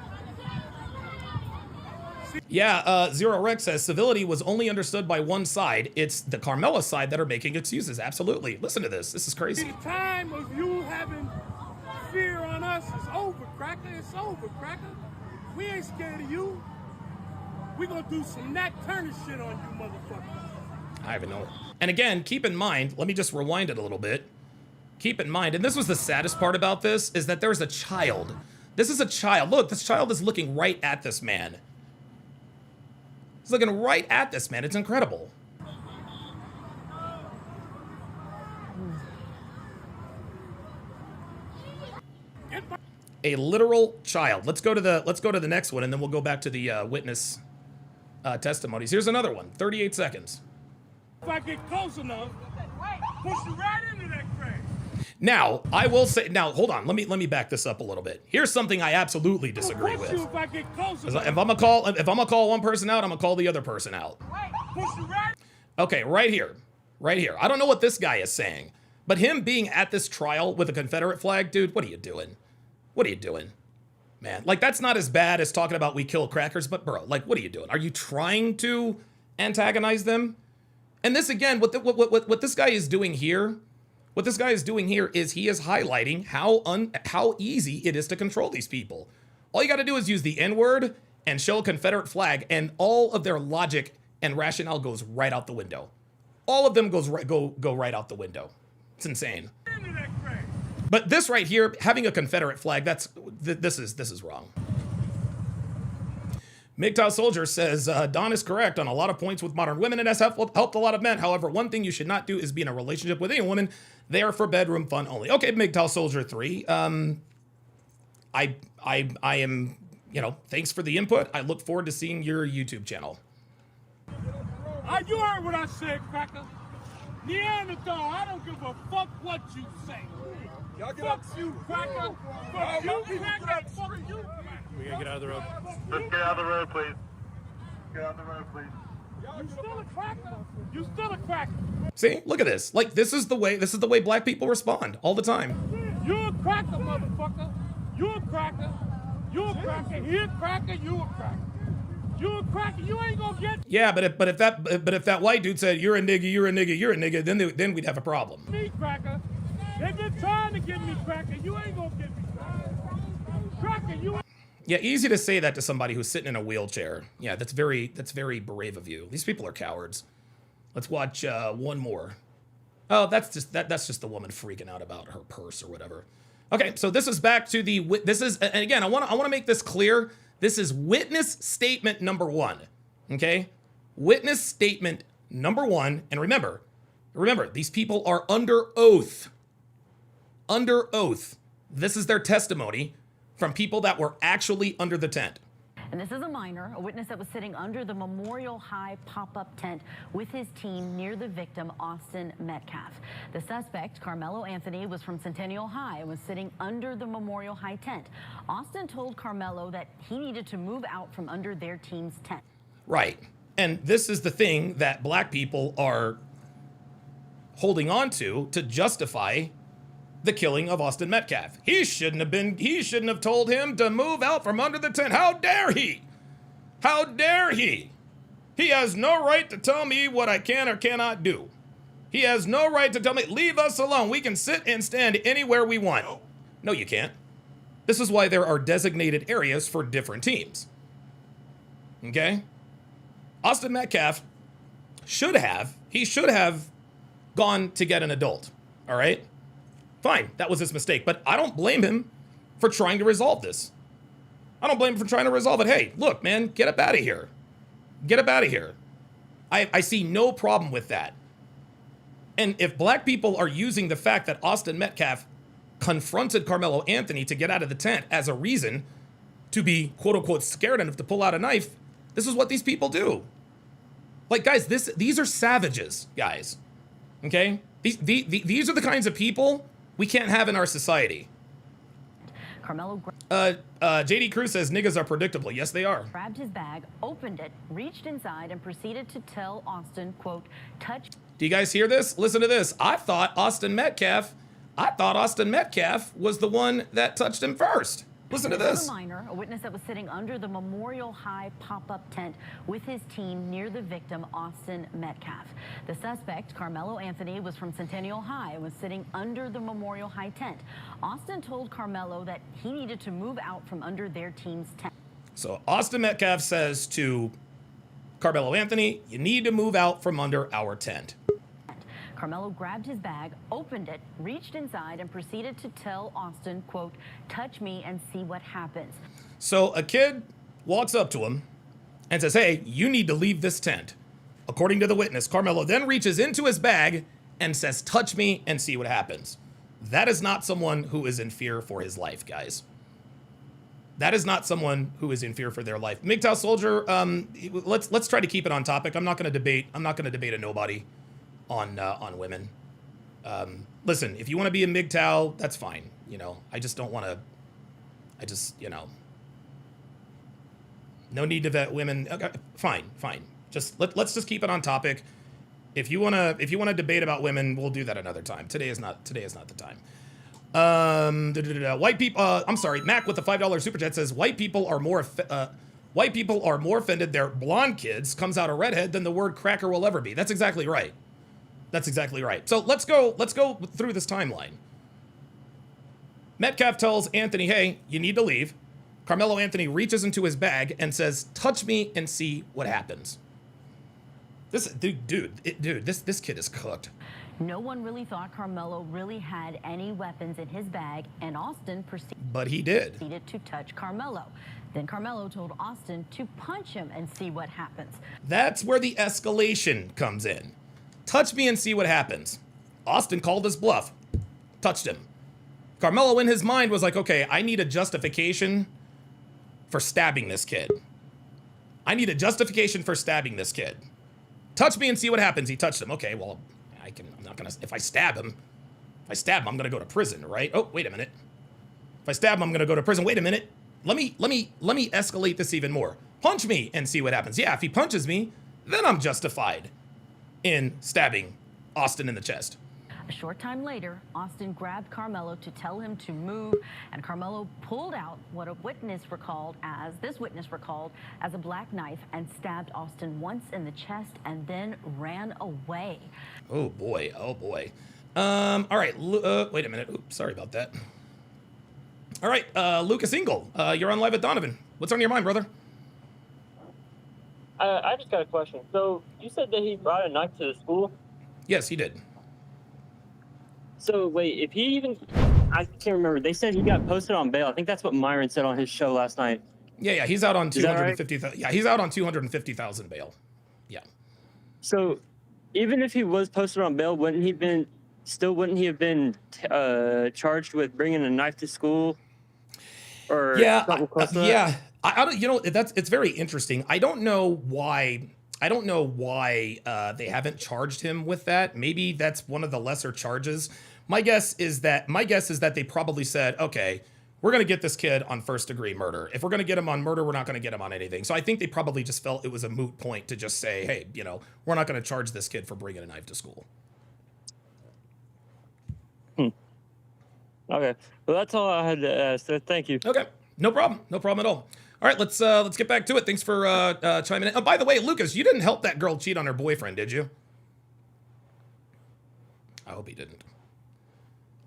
Yeah, Zero Rex says civility was only understood by one side. It's the Karmelo side that are making excuses. Absolutely. Listen to this. This is crazy. The time of you having fear on us is over, cracker. It's over, cracker. We ain't scared of you. We gonna do some Nat Turner shit on you, motherfuckers. I even know it. And again, keep in mind, let me just rewind it a little bit. Keep in mind, and this was the saddest part about this, is that there's a child. This is a child. Look, this child is looking right at this man. He's looking right at this man. It's incredible. A literal child. Let's go to the next one, and then we'll go back to the witness testimonies. Here's another one. 38 seconds. If I get close enough, push you right into that crack. Now, I will say. Now, hold on. Let me back this up a little bit. Here's something I absolutely disagree with. If I get close enough. If I'm gonna call one person out, I'm gonna call the other person out. Push you right. Okay, right here. I don't know what this guy is saying, but him being at this trial with a Confederate flag, dude, what are you doing? What are you doing? Man, like, that's not as bad as talking about we kill crackers, but bro, like, what are you doing? Are you trying to antagonize them? And this, again, what this guy is doing here, is he is highlighting how easy it is to control these people. All you got to do is use the N-word and show a Confederate flag, and all of their logic and rationale goes right out the window. All of them go right out the window. It's insane. But this right here, having a Confederate flag, this is wrong. MGTOW Soldier says, Don is correct on a lot of points with modern women and has helped a lot of men. However, one thing you should not do is be in a relationship with any woman. They are for bedroom fun only. Okay, MGTOW Soldier 3. I am, thanks for the input. I look forward to seeing your YouTube channel. You heard what I said, cracker. Neanderthal, I don't give a fuck what you say. Fuck you, cracker. Fuck you, cracker. Fuck you. We gotta get out of the road. Let's get out of the road, please. Get out of the road, please. You still a cracker. You still a cracker. See, look at this. Like, this is the way black people respond all the time. You a cracker, motherfucker. You a cracker. You a cracker. He a cracker. You a cracker. You a cracker. You ain't gonna get. Yeah, but if that white dude said you're a nigga, then we'd have a problem. Me cracker. They've been trying to get me cracker. You ain't gonna get me cracker. You. Yeah, easy to say that to somebody who's sitting in a wheelchair. Yeah, that's very brave of you. These people are cowards. Let's watch one more. Oh, that's just the woman freaking out about her purse or whatever. Okay, so this is back to and again, I want to make this clear. This is witness statement number 1. Okay? Witness statement number 1. And remember, these people are under oath. Under oath. This is their testimony from people that were actually under the tent. And this is a minor, a witness that was sitting under the Memorial High pop-up tent with his team near the victim, Austin Metcalf. The suspect, Karmelo Anthony, was from Centennial High and was sitting under the Memorial High tent. Austin told Karmelo that he needed to move out from under their team's tent. Right. And this is the thing that black people are holding on to justify the killing of Austin Metcalf. He shouldn't have told him to move out from under the tent. How dare he? How dare he? He has no right to tell me what I can or cannot do. He has no right to tell me, leave us alone. We can sit and stand anywhere we want. No, you can't. This is why there are designated areas for different teams. Okay? Austin Metcalf should have gone to get an adult. All right? Fine, that was his mistake. But I don't blame him for trying to resolve this. I don't blame him for trying to resolve it. Hey, look, man, get up out of here. Get up out of here. I see no problem with that. And if black people are using the fact that Austin Metcalf confronted Karmelo Anthony to get out of the tent as a reason to be, quote unquote, scared enough to pull out a knife, this is what these people do. Like, guys, these are savages, guys. Okay? These are the kinds of people we can't have in our society. Karmelo JD Cruz says niggas are predictable. Yes, they are. grabbed his bag, opened it, reached inside, and proceeded to tell Austin, quote, touch. Do you guys hear this? Listen to this. I thought Austin Metcalf was the one that touched him first. Listen to this. A minor, a witness that was sitting under the Memorial High pop-up tent with his team near the victim, Austin Metcalf. The suspect, Karmelo Anthony, was from Centennial High and was sitting under the Memorial High tent. Austin told Karmelo that he needed to move out from under their team's tent. So Austin Metcalf says to Karmelo Anthony, you need to move out from under our tent. Karmelo grabbed his bag, opened it, reached inside, and proceeded to tell Austin, quote, touch me and see what happens. So a kid walks up to him and says, hey, you need to leave this tent. According to the witness, Karmelo then reaches into his bag and says, touch me and see what happens. That is not someone who is in fear for his life, guys. That is not someone who is in fear for their life. MGTOW Soldier, let's try to keep it on topic. I'm not going to debate a nobody on women. Listen, if you want to be a MGTOW, that's fine. You know, I just don't want to. No need to vet women. Okay, fine. Just let's just keep it on topic. If you wanna debate about women, we'll do that another time. Today is not the time. White people. I'm sorry, Mac with the $5 super chat says white people are more offended their blonde kids comes out a redhead than the word cracker will ever be. That's exactly right. So let's go through this timeline. Metcalf tells Anthony, hey, you need to leave. Karmelo Anthony reaches into his bag and says, touch me and see what happens. This kid is cooked. No one really thought Karmelo really had any weapons in his bag, and Austin proceeded to touch Karmelo. Then Karmelo told Austin to punch him and see what happens. That's where the escalation comes in. Touch me and see what happens. Austin called his bluff. Touched him. Karmelo in his mind was like, okay, I need a justification for stabbing this kid. Touch me and see what happens. He touched him. Okay, well, if I stab him, I'm gonna go to prison, right? Oh, wait a minute. If I stab him, I'm gonna go to prison. Wait a minute. Let me escalate this even more. Punch me and see what happens. Yeah, if he punches me, then I'm justified in stabbing Austin in the chest. A short time later, Austin grabbed Karmelo to tell him to move, and Karmelo pulled out what this witness recalled as a black knife and stabbed Austin once in the chest and then ran away. Oh boy. All right, wait a minute. Oops, sorry about that. All right, Lucas Engel, you're on live at Donovan. What's on your mind, brother? I just got a question. So you said that he brought a knife to the school? Yes, he did. So wait, if he even, I can't remember. They said he got posted on bail. I think that's what Myron said on his show last night. Yeah, he's out on 250,000. Right? Yeah, he's out on 250,000 bail. Yeah. So even if he was posted on bail, wouldn't he have been charged with bringing a knife to school? Or something close to that? I don't. You know, it's very interesting. I don't know why they haven't charged him with that. Maybe that's one of the lesser charges. My guess is that they probably said, okay, we're going to get this kid on first-degree murder. If we're going to get him on murder, we're not going to get him on anything. So I think they probably just felt it was a moot point to just say, hey, you know, we're not going to charge this kid for bringing a knife to school. Okay. Well, that's all I had to ask. Thank you. Okay. No problem at all. All right, let's get back to it. Thanks for chiming in. Oh, by the way, Lucas, you didn't help that girl cheat on her boyfriend, did you? I hope he didn't.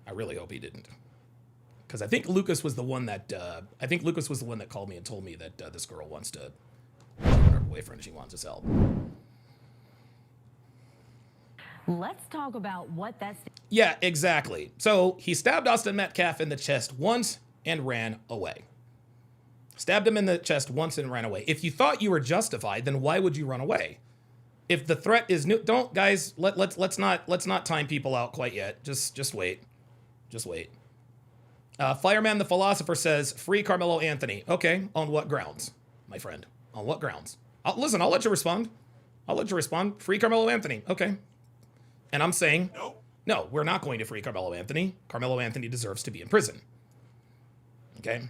I really hope he didn't. Because I think Lucas was the one that called me and told me that this girl wants to her boyfriend. She wants his help. Let's talk about what that's. Yeah, exactly. So he stabbed Austin Metcalf in the chest once and ran away. Stabbed him in the chest once and ran away. If you thought you were justified, then why would you run away? If the threat is new, don't guys. Let's not time people out quite yet. Just wait. Just wait. Fireman the Philosopher says, free Karmelo Anthony. Okay, on what grounds, my friend? On what grounds? Listen, I'll let you respond. I'll let you respond. Free Karmelo Anthony. Okay. And I'm saying, no, we're not going to free Karmelo Anthony. Karmelo Anthony deserves to be in prison. Okay?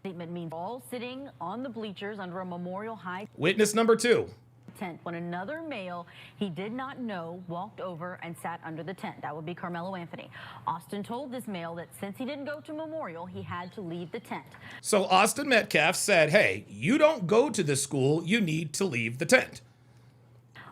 Statement means all sitting on the bleachers under a Memorial High. Witness number 2. Tent when another male he did not know walked over and sat under the tent. That would be Karmelo Anthony. Austin told this male that since he didn't go to Memorial, he had to leave the tent. So Austin Metcalf said, hey, you don't go to this school, you need to leave the tent.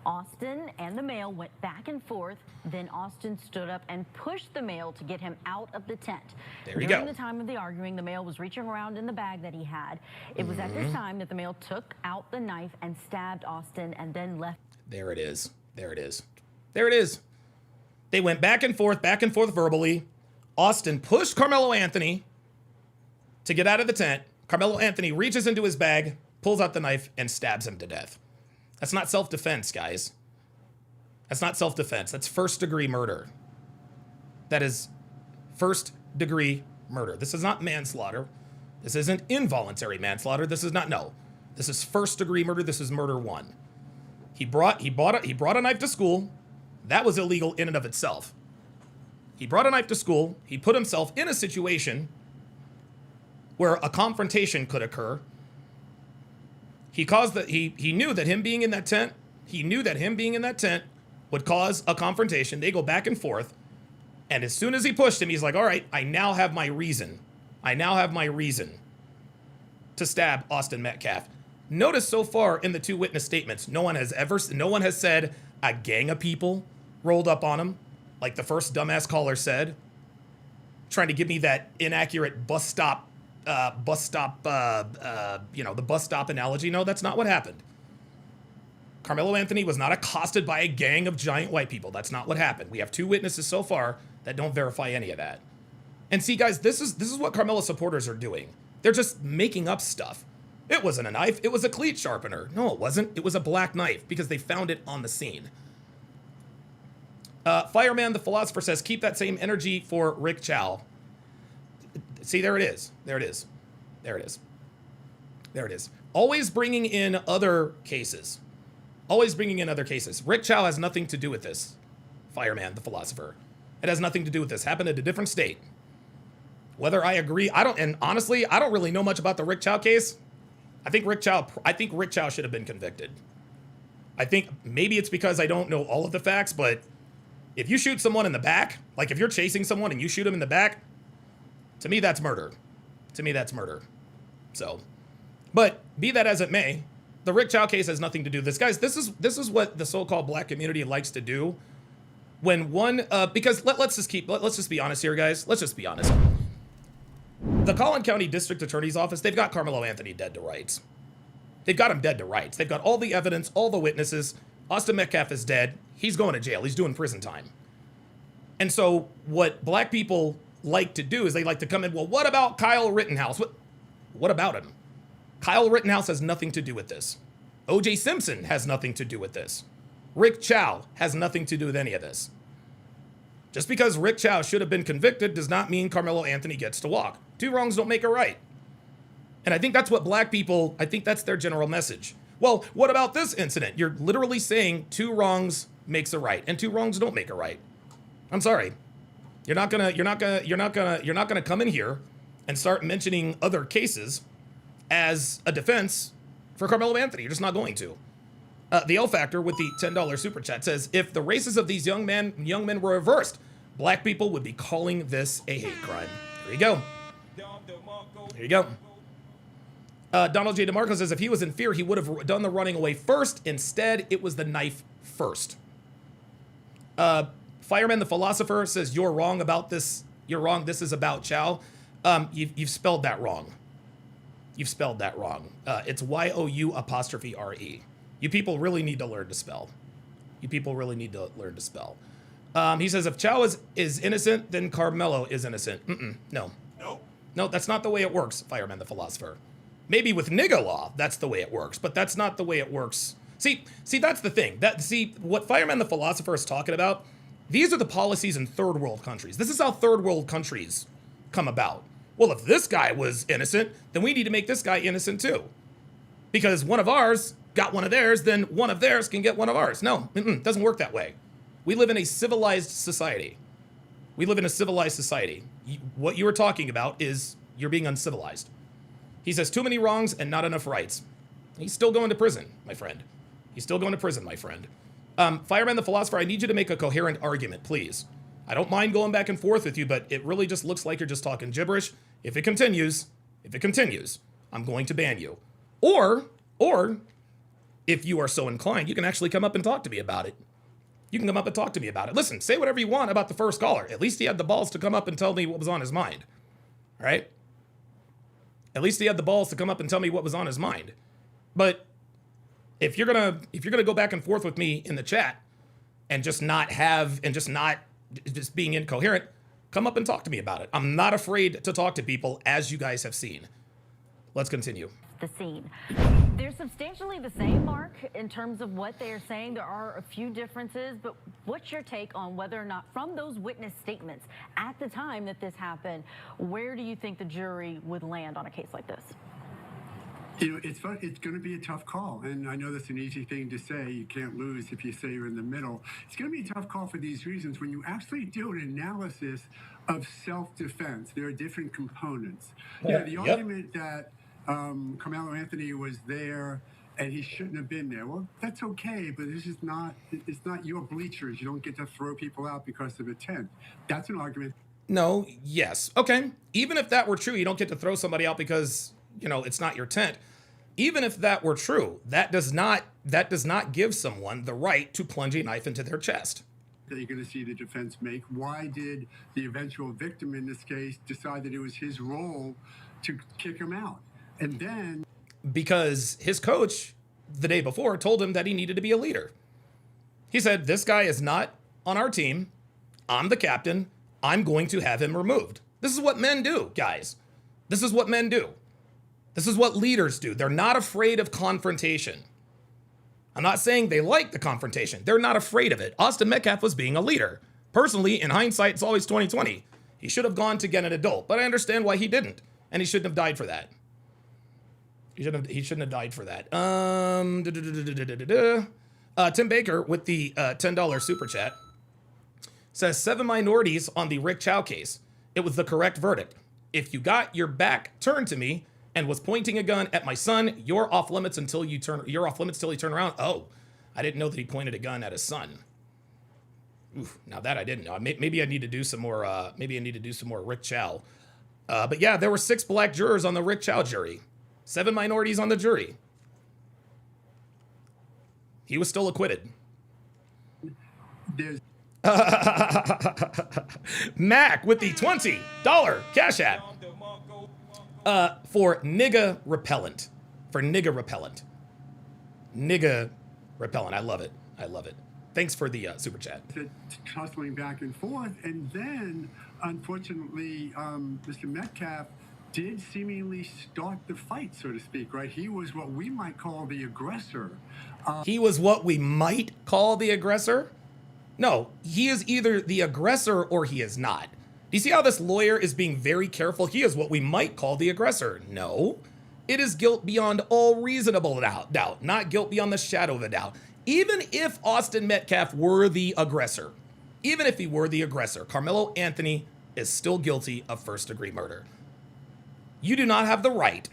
Austin and the male went back and forth. Then Austin stood up and pushed the male to get him out of the tent. There you During go. the time of the arguing, the male was reaching around in the bag that he had. It was at this time that the male took out the knife and stabbed Austin and then left. There it is. There it is. There it is. They went back and forth verbally. Austin pushed Karmelo Anthony to get out of the tent. Karmelo Anthony reaches into his bag, pulls out the knife, and stabs him to death. That's not self-defense, guys. That's not self-defense. That's first-degree murder. That is first-degree murder. This is not manslaughter. This isn't involuntary manslaughter. This is not, no. This is first-degree murder. This is murder 1. He brought a knife to school. That was illegal in and of itself. He brought a knife to school. He put himself in a situation where a confrontation could occur. He knew that him being in that tent, would cause a confrontation. They go back and forth. And as soon as he pushed him, he's like, all right, I now have my reason. To stab Austin Metcalf. Notice so far in the 2 witness statements, no one has said a gang of people rolled up on him, like the first dumbass caller said, trying to give me that inaccurate the bus stop analogy. No, that's not what happened. Karmelo Anthony was not accosted by a gang of giant white people. That's not what happened. We have 2 witnesses so far that don't verify any of that. And see, guys, this is what Karmelo supporters are doing. They're just making up stuff. It wasn't a knife. It was a cleat sharpener. No, it wasn't. It was a black knife because they found it on the scene. Fireman the Philosopher says, keep that same energy for Rick Chow. See, there it is. There it is. There it is. There it is. Always bringing in other cases. Always bringing in other cases. Rick Chow has nothing to do with this. Fireman the Philosopher. It has nothing to do with this. Happened in a different state. Whether I agree, and honestly, I don't really know much about the Rick Chow case. I think Rick Chow should have been convicted. I think maybe it's because I don't know all of the facts, but if you shoot someone in the back, like if you're chasing someone and you shoot him in the back, to me, that's murder. To me, that's murder. So, but be that as it may, the Rick Chow case has nothing to do with this. Guys, this is what the so-called black community likes to do. When one, because let's just be honest here, guys. Let's just be honest. The Collin County District Attorney's Office, they've got Karmelo Anthony dead to rights. They've got him dead to rights. They've got all the evidence, all the witnesses. Austin Metcalf is dead. He's going to jail. He's doing prison time. And so what black people like to do is they like to come in, well, what about Kyle Rittenhouse? What about him? Kyle Rittenhouse has nothing to do with this. O.J. Simpson has nothing to do with this. Rick Chow has nothing to do with any of this. Just because Rick Chow should have been convicted does not mean Karmelo Anthony gets to walk. 2 wrongs don't make a right. And I think that's what black people, I think that's their general message. Well, what about this incident? You're literally saying 2 wrongs makes a right, and 2 wrongs don't make a right. I'm sorry. You're not gonna come in here and start mentioning other cases as a defense for Karmelo Anthony. You're just not going to. The L Factor with the $10 super chat says, if the races of these young men were reversed, black people would be calling this a hate crime. There you go. There you go. Donald J. DeMarco says, if he was in fear, he would have done the running away first. Instead, it was the knife first. Fireman the Philosopher says you're wrong about this. You're wrong. This is about Chow. You've spelled that wrong. You've spelled that wrong. It's YOU''RE. You people really need to learn to spell. You people really need to learn to spell. He says if Chow is innocent, then Karmelo is innocent. No. No, that's not the way it works, Fireman the Philosopher. Maybe with nigga law, that's the way it works, but that's not the way it works. See, that's the thing. What Fireman the Philosopher is talking about, these are the policies in third world countries. This is how third world countries come about. Well, if this guy was innocent, then we need to make this guy innocent too. Because one of ours got one of theirs, then one of theirs can get one of ours. No, it doesn't work that way. We live in a civilized society. We live in a civilized society. What you were talking about is you're being uncivilized. He says too many wrongs and not enough rights. He's still going to prison, my friend. He's still going to prison, my friend. Fireman the Philosopher, I need you to make a coherent argument, please. I don't mind going back and forth with you, but it really just looks like you're just talking gibberish. If it continues, I'm going to ban you. Or, if you are so inclined, you can actually come up and talk to me about it. You can come up and talk to me about it. Listen, say whatever you want about the first caller. At least he had the balls to come up and tell me what was on his mind. All right? At least he had the balls to come up and tell me what was on his mind. But if you're gonna go back and forth with me in the chat and just being incoherent, come up and talk to me about it. I'm not afraid to talk to people, as you guys have seen. Let's continue. The scene. They're substantially the same, Mark, in terms of what they are saying. There are a few differences, but what's your take on whether or not, from those witness statements at the time that this happened, where do you think the jury would land on a case like this? You know, it's fun. It's going to be a tough call. And I know that's an easy thing to say. You can't lose if you say you're in the middle. It's going to be a tough call for these reasons. When you actually do an analysis of self-defense, there are different components. You know, the argument that Karmelo Anthony was there and he shouldn't have been there. Well, that's okay, but it's not your bleachers. You don't get to throw people out because of a tent. That's an argument. No, yes. Okay. Even if that were true, you don't get to throw somebody out because, it's not your tent. Even if that were true, that does not give someone the right to plunge a knife into their chest. That you're going to see the defense make. Why did the eventual victim in this case decide that it was his role to kick him out? And then... Because his coach the day before told him that he needed to be a leader. He said, this guy is not on our team. I'm the captain. I'm going to have him removed. This is what men do, guys. This is what men do. This is what leaders do. They're not afraid of confrontation. I'm not saying they like the confrontation. They're not afraid of it. Austin Metcalf was being a leader. Personally, in hindsight, it's always 20/20. He should have gone to get an adult, but I understand why he didn't. And he shouldn't have died for that. He shouldn't have died for that. Tim Baker with the $10 super chat says 7 minorities on the Rick Chow case. It was the correct verdict. If you got your back turned to me and was pointing a gun at my son, you're off limits till you turn around. Oh, I didn't know that he pointed a gun at his son. Oof, now that I didn't know. Maybe I need to do some more. Maybe I need to do some more Rick Chow. But yeah, there were 6 black jurors on the Rick Chow jury. 7 minorities on the jury. He was still acquitted. Mac with the $20 Cash App for nigga repellent. Nigga repellent. I love it. Thanks for the super chat. Tussling back and forth. And then, unfortunately, Mr. Metcalf did seemingly start the fight, so to speak, right? He was what we might call the aggressor. He was what we might call the aggressor? No, he is either the aggressor or he is not. Do you see how this lawyer is being very careful? He is what we might call the aggressor. No, it is guilt beyond all reasonable doubt, not guilt beyond the shadow of a doubt. Even if Austin Metcalf were the aggressor, Karmelo Anthony is still guilty of first-degree murder. You do not have the right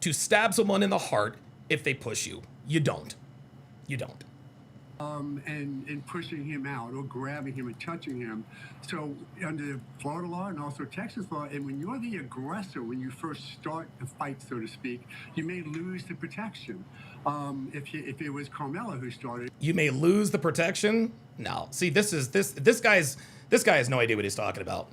to stab someone in the heart if they push you. You don't. and pushing him out or grabbing him and touching him. So under Florida law and also Texas law, and when you're the aggressor, when you first start the fight, so to speak, you may lose the protection. If it was Carmelo who started, you may lose the protection. No, see, this guy has no idea what he's talking about.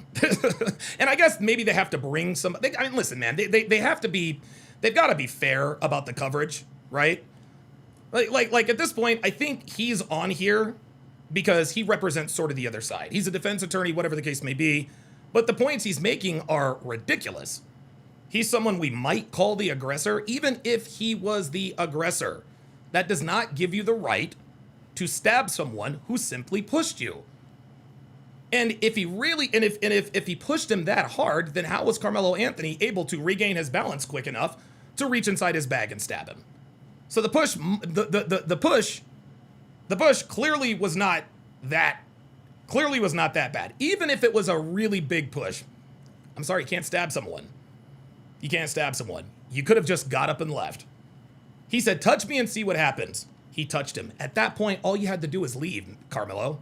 And I guess maybe they have to bring some. I mean, listen, man, they have to be. They've got to be fair about the coverage, right? Like at this point, I think he's on here because he represents sort of the other side. He's a defense attorney, whatever the case may be. But the points he's making are ridiculous. He's someone we might call the aggressor, even if he was the aggressor. That does not give you the right to stab someone who simply pushed you. And if he really, and if he pushed him that hard, then how was Karmelo Anthony able to regain his balance quick enough to reach inside his bag and stab him? So the push clearly was not that bad. Even if it was a really big push, I'm sorry, you can't stab someone. You can't stab someone. You could have just got up and left. He said, touch me and see what happens. He touched him. At that point, all you had to do was leave, Karmelo.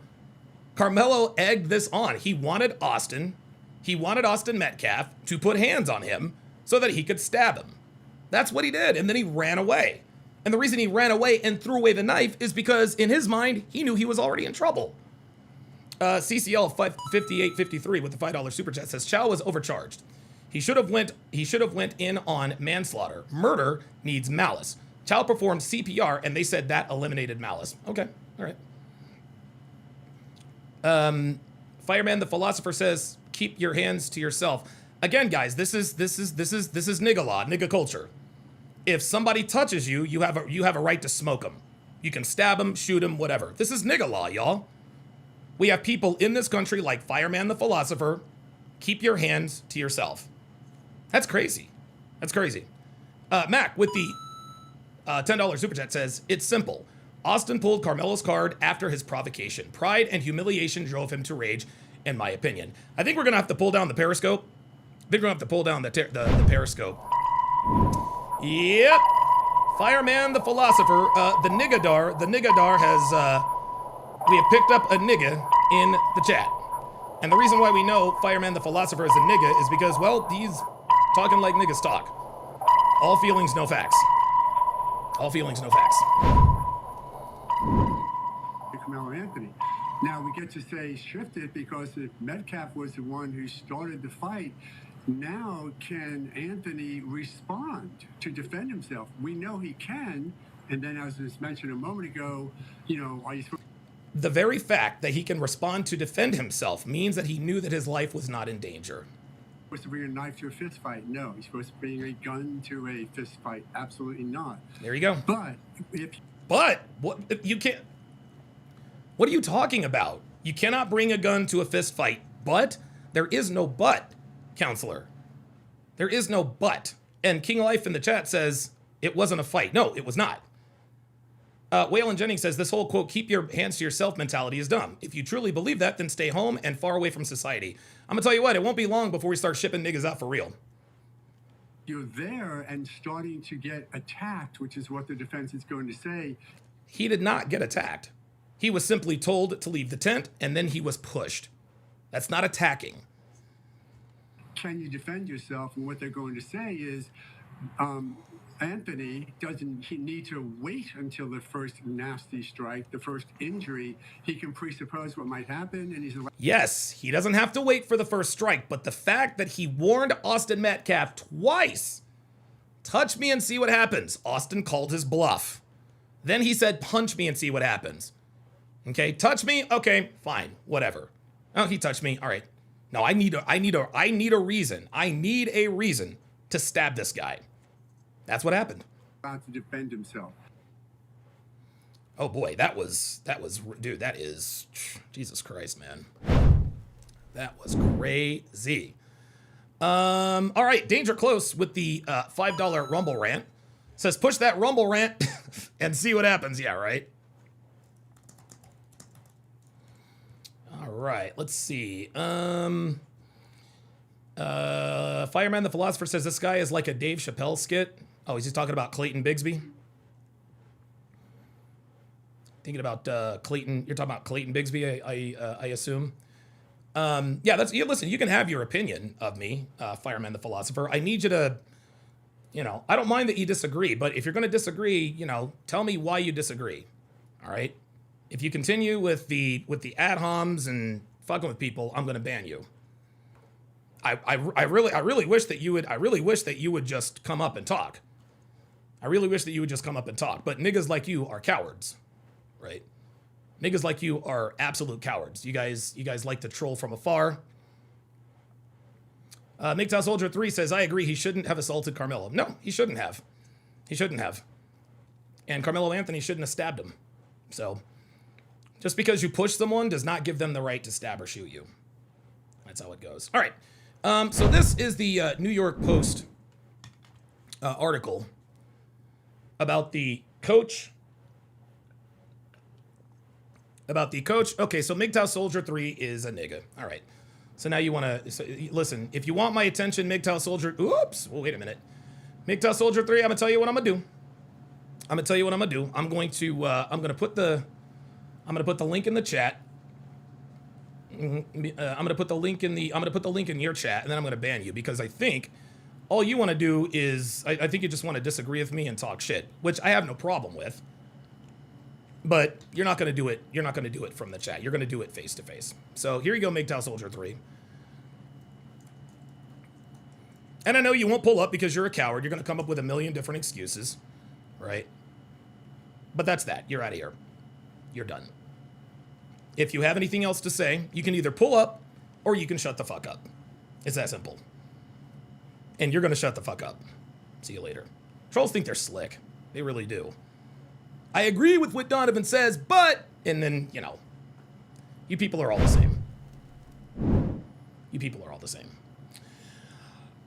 Karmelo egged this on. He wanted Austin Metcalf to put hands on him so that he could stab him. That's what he did. And then he ran away. And the reason he ran away and threw away the knife is because in his mind, he knew he was already in trouble. CCL 5853 with the $5 super chat says Chow was overcharged. He should have went in on manslaughter. Murder needs malice. Chow performed CPR and they said that eliminated malice. Okay, all right. Fireman the philosopher says keep your hands to yourself. Again, guys, this is nigga law, nigga culture. If somebody touches you, you have a right to smoke them. You can stab them, shoot them, whatever. This is nigga law, y'all. We have people in this country like Fireman the philosopher. Keep your hands to yourself. That's crazy. That's crazy. Mac with the $10 super chat says it's simple. Austin pulled Carmelo's card after his provocation. Pride and humiliation drove him to rage, in my opinion. I think we're gonna have to pull down the Periscope. I think we're gonna have to pull down the Periscope. Yep. Fireman the philosopher, the Niggadar has, we have picked up a nigga in the chat. And the reason why we know Fireman the philosopher is a nigga is because, well, he's talking like niggas talk. All feelings, no facts. All feelings, no facts. Karmelo Anthony. Now we get to say shifted because if Metcalf was the one who started the fight, now can Anthony respond to defend himself? We know he can, and then as was mentioned a moment ago, are you supposed the very fact that he can respond to defend himself means that he knew that his life was not in danger. to bring a knife to a fist fight? No. He's supposed to bring a gun to a fist fight? Absolutely not. There you go. But what you can't. What are you talking about? You cannot bring a gun to a fist fight. But there is no but, counselor. There is no but. And King Life in the chat says it wasn't a fight. No, it was not. Waylon Jennings says this whole quote, keep your hands to yourself mentality is dumb. If you truly believe that, then stay home and far away from society. I'm gonna tell you what, it won't be long before we start shipping niggas out for real. You're there and starting to get attacked, which is what the defense is going to say. He did not get attacked. He was simply told to leave the tent and then he was pushed. That's not attacking. Can you defend yourself? And what they're going to say is, Anthony doesn't need to wait until the first nasty strike, the first injury. He can presuppose what might happen, and he's yes, he doesn't have to wait for the first strike, but the fact that he warned Austin Metcalf twice, touch me and see what happens. Austin called his bluff. Then he said, punch me and see what happens. Okay, touch me. Okay, fine, whatever. Oh, he touched me. All right. No, I need a reason. I need a reason to stab this guy. That's what happened. About to defend himself. Oh boy, that was, dude, that is, Jesus Christ, man. That was crazy. All right, Danger Close with the $5 Rumble rant. Says, push that Rumble rant and see what happens. Yeah, right. All right, let's see. Fireman the Philosopher says this guy is like a Dave Chappelle skit. Oh, he's just talking about Clayton Bigsby. Thinking about Clayton. You're talking about Clayton Bigsby, I assume. Yeah, listen, you can have your opinion of me, Fireman the Philosopher. I need you to, I don't mind that you disagree, but if you're going to disagree, tell me why you disagree. All right? If you continue with the ad homs and fucking with people, I'm going to ban you. I really wish that you would just come up and talk. I really wish that you would just come up and talk. But niggas like you are cowards, right? Niggas like you are absolute cowards. You guys like to troll from afar. MGTOW Soldier 3 says, I agree, he shouldn't have assaulted Karmelo. No, he shouldn't have. He shouldn't have. And Karmelo Anthony shouldn't have stabbed him. So, just because you push someone does not give them the right to stab or shoot you. That's how it goes. All right. So this is the New York Post article about the coach. Okay, so MGTOW Soldier 3 is a nigga. All right. So now you want to listen. If you want my attention, MGTOW Soldier. Oops. Well, wait a minute. MGTOW Soldier 3. I'm gonna tell you what I'm gonna do. I'm going to put the link in the chat. I'm gonna put the link in your chat, and then I'm gonna ban you because I think all you want to do is I think you just want to disagree with me and talk shit, which I have no problem with. But you're not gonna do it. You're not gonna do it from the chat. You're gonna do it face to face. So here you go, MGTOW Soldier 3. And I know you won't pull up because you're a coward. You're gonna come up with a million different excuses, right? But that's that. You're out of here. You're done. If you have anything else to say, you can either pull up or you can shut the fuck up. It's that simple. And you're going to shut the fuck up. See you later. Trolls think they're slick. They really do. I agree with what Donovan says, but... And then, you people are all the same. You people are all the same.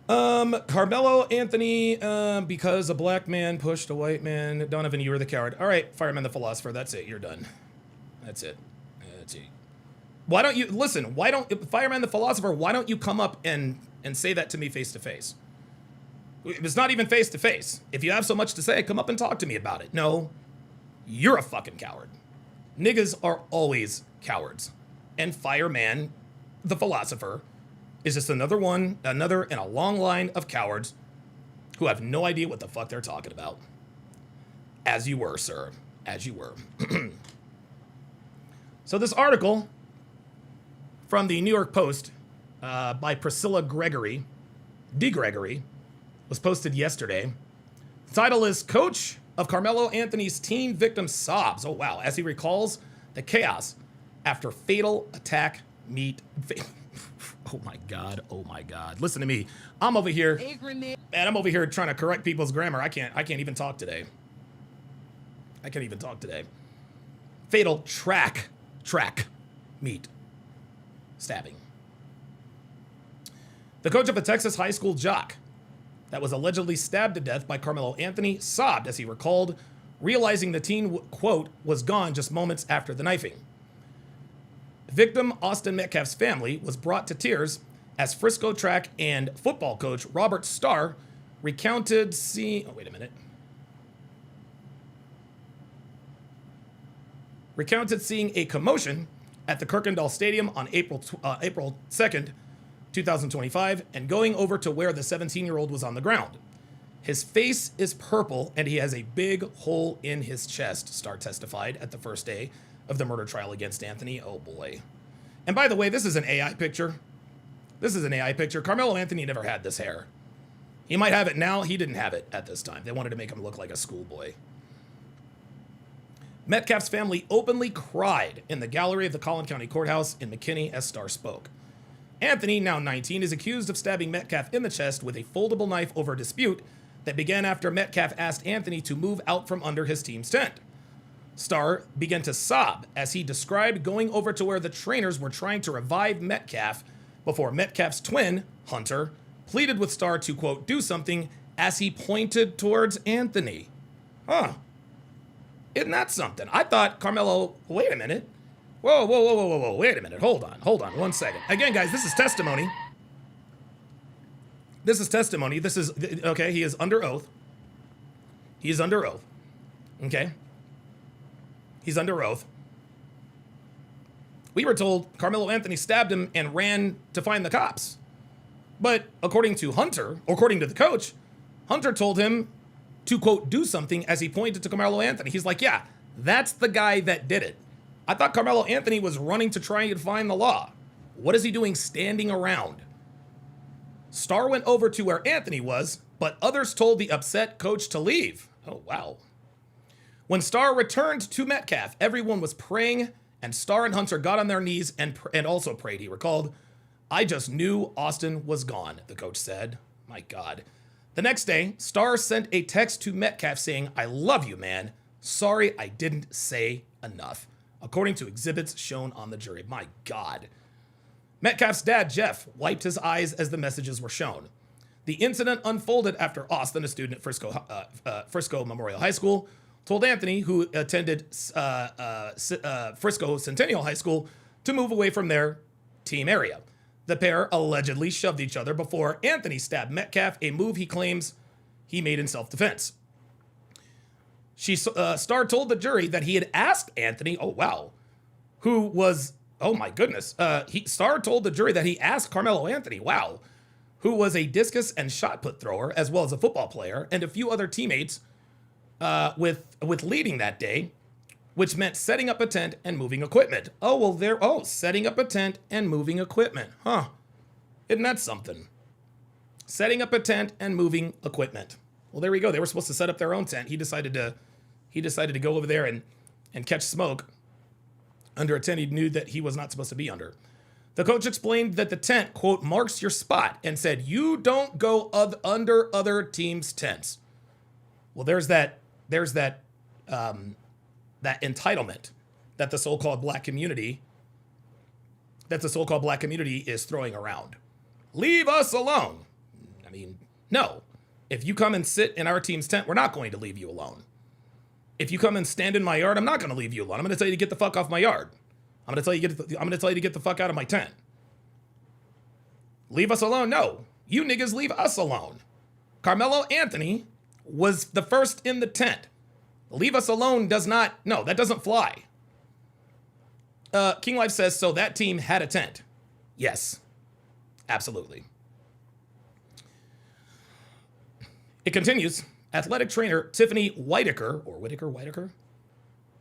Karmelo Anthony, because a black man pushed a white man. Donovan, you were the coward. All right, Fireman the Philosopher, that's it. You're done. That's it. Why don't you listen? Fireman the Philosopher? Why don't you come up and say that to me face to face? It's not even face to face. If you have so much to say, come up and talk to me about it. No, you're a fucking coward. Niggas are always cowards, and Fireman the Philosopher is just another in a long line of cowards who have no idea what the fuck they're talking about. As you were, sir. As you were. So this article from the New York Post by Priscilla Gregory, was posted yesterday. The title is Coach of Karmelo Anthony's Teen Victim Sobs. Oh, wow. As he recalls the chaos after fatal attack Oh, my God. Oh, my God. Listen to me. I'm over here trying to correct people's grammar. I can't even talk today. Fatal track meet stabbing. The coach of a Texas high school jock that was allegedly stabbed to death by Karmelo Anthony sobbed as he recalled realizing the teen, quote, was gone just moments after the knifing. Victim Austin Metcalf's family was brought to tears as Frisco track and football coach Robert Starr recounted seeing... Oh, wait a minute. Recounted seeing a commotion at the Kirkendall Stadium on April 2nd, 2025, and going over to where the 17-year-old was on the ground. His face is purple, and he has a big hole in his chest, Starr testified at the first day of the murder trial against Anthony. Oh, boy. And by the way, this is an AI picture. Karmelo Anthony never had this hair. He might have it now. He didn't have it at this time. They wanted to make him look like a schoolboy. Metcalf's family openly cried in the gallery of the Collin County Courthouse in McKinney as Starr spoke. Anthony, now 19, is accused of stabbing Metcalf in the chest with a foldable knife over a dispute that began after Metcalf asked Anthony to move out from under his team's tent. Starr began to sob as he described going over to where the trainers were trying to revive Metcalf before Metcalf's twin, Hunter, pleaded with Starr to, quote, do something as he pointed towards Anthony. Huh. Isn't that something? I thought Karmelo, wait a minute. Whoa, wait a minute. Hold on 1 second. Again, guys, this is testimony. This is, okay, he is under oath. Okay? He's under oath. We were told Karmelo Anthony stabbed him and ran to find the cops. But according to the coach, Hunter told him to, quote, do something as he pointed to Karmelo Anthony. He's like, yeah, that's the guy that did it. I thought Karmelo Anthony was running to try and find the law. What is he doing standing around? Starr went over to where Anthony was, but others told the upset coach to leave. Oh, wow. When Starr returned to Metcalf, everyone was praying, and Starr and Hunter got on their knees and also prayed. He recalled, I just knew Austin was gone, the coach said. My God. The next day, Starr sent a text to Metcalf saying, I love you, man. Sorry I didn't say enough, according to exhibits shown on the jury. My God. Metcalf's dad, Jeff, wiped his eyes as the messages were shown. The incident unfolded after Austin, a student at Frisco Memorial High School, told Anthony, who attended Frisco Centennial High School, to move away from their team area. The pair allegedly shoved each other before Anthony stabbed Metcalf, a move he claims he made in self-defense. Starr told the jury that he had asked Anthony, Starr told the jury that he asked Karmelo Anthony, who was a discus and shot put thrower, as well as a football player, and a few other teammates with leading that day, which meant setting up a tent and moving equipment. Setting up a tent and moving equipment. Huh. Isn't that something? Setting up a tent and moving equipment. Well, there we go. They were supposed to set up their own tent. He decided to go over there and catch smoke under a tent he knew that he was not supposed to be under. The coach explained that the tent, quote, marks your spot, and said, you don't go under other teams' tents. Well, there's that entitlement that the so-called black community is throwing around. Leave us alone. I mean, no. If you come and sit in our team's tent, we're not going to leave you alone. If you come and stand in my yard, I'm not going to leave you alone. I'm going to tell you to get the fuck off my yard. I'm going to tell you to get the fuck out of my tent. Leave us alone? No. You niggas leave us alone. Karmelo Anthony was the first in the tent. Leave us alone that doesn't fly. King Life says, so that team had a tent. Yes, absolutely. It continues. Athletic trainer Tiffany Whitaker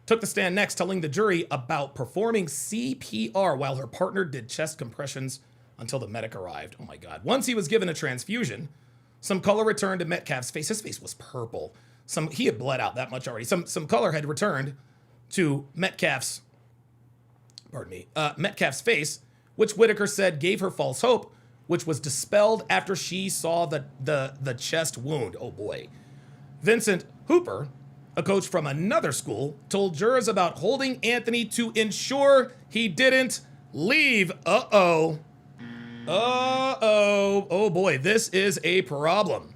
took the stand next, telling the jury about performing CPR while her partner did chest compressions until the medic arrived. Oh my God. Once he was given a transfusion, some color returned to Metcalf's face. His face was purple. He had bled out that much already. Some color had returned to Metcalf's face, which Whitaker said gave her false hope, which was dispelled after she saw the chest wound. Oh boy. Vincent Hooper, a coach from another school, told jurors about holding Anthony to ensure he didn't leave. Oh boy, this is a problem.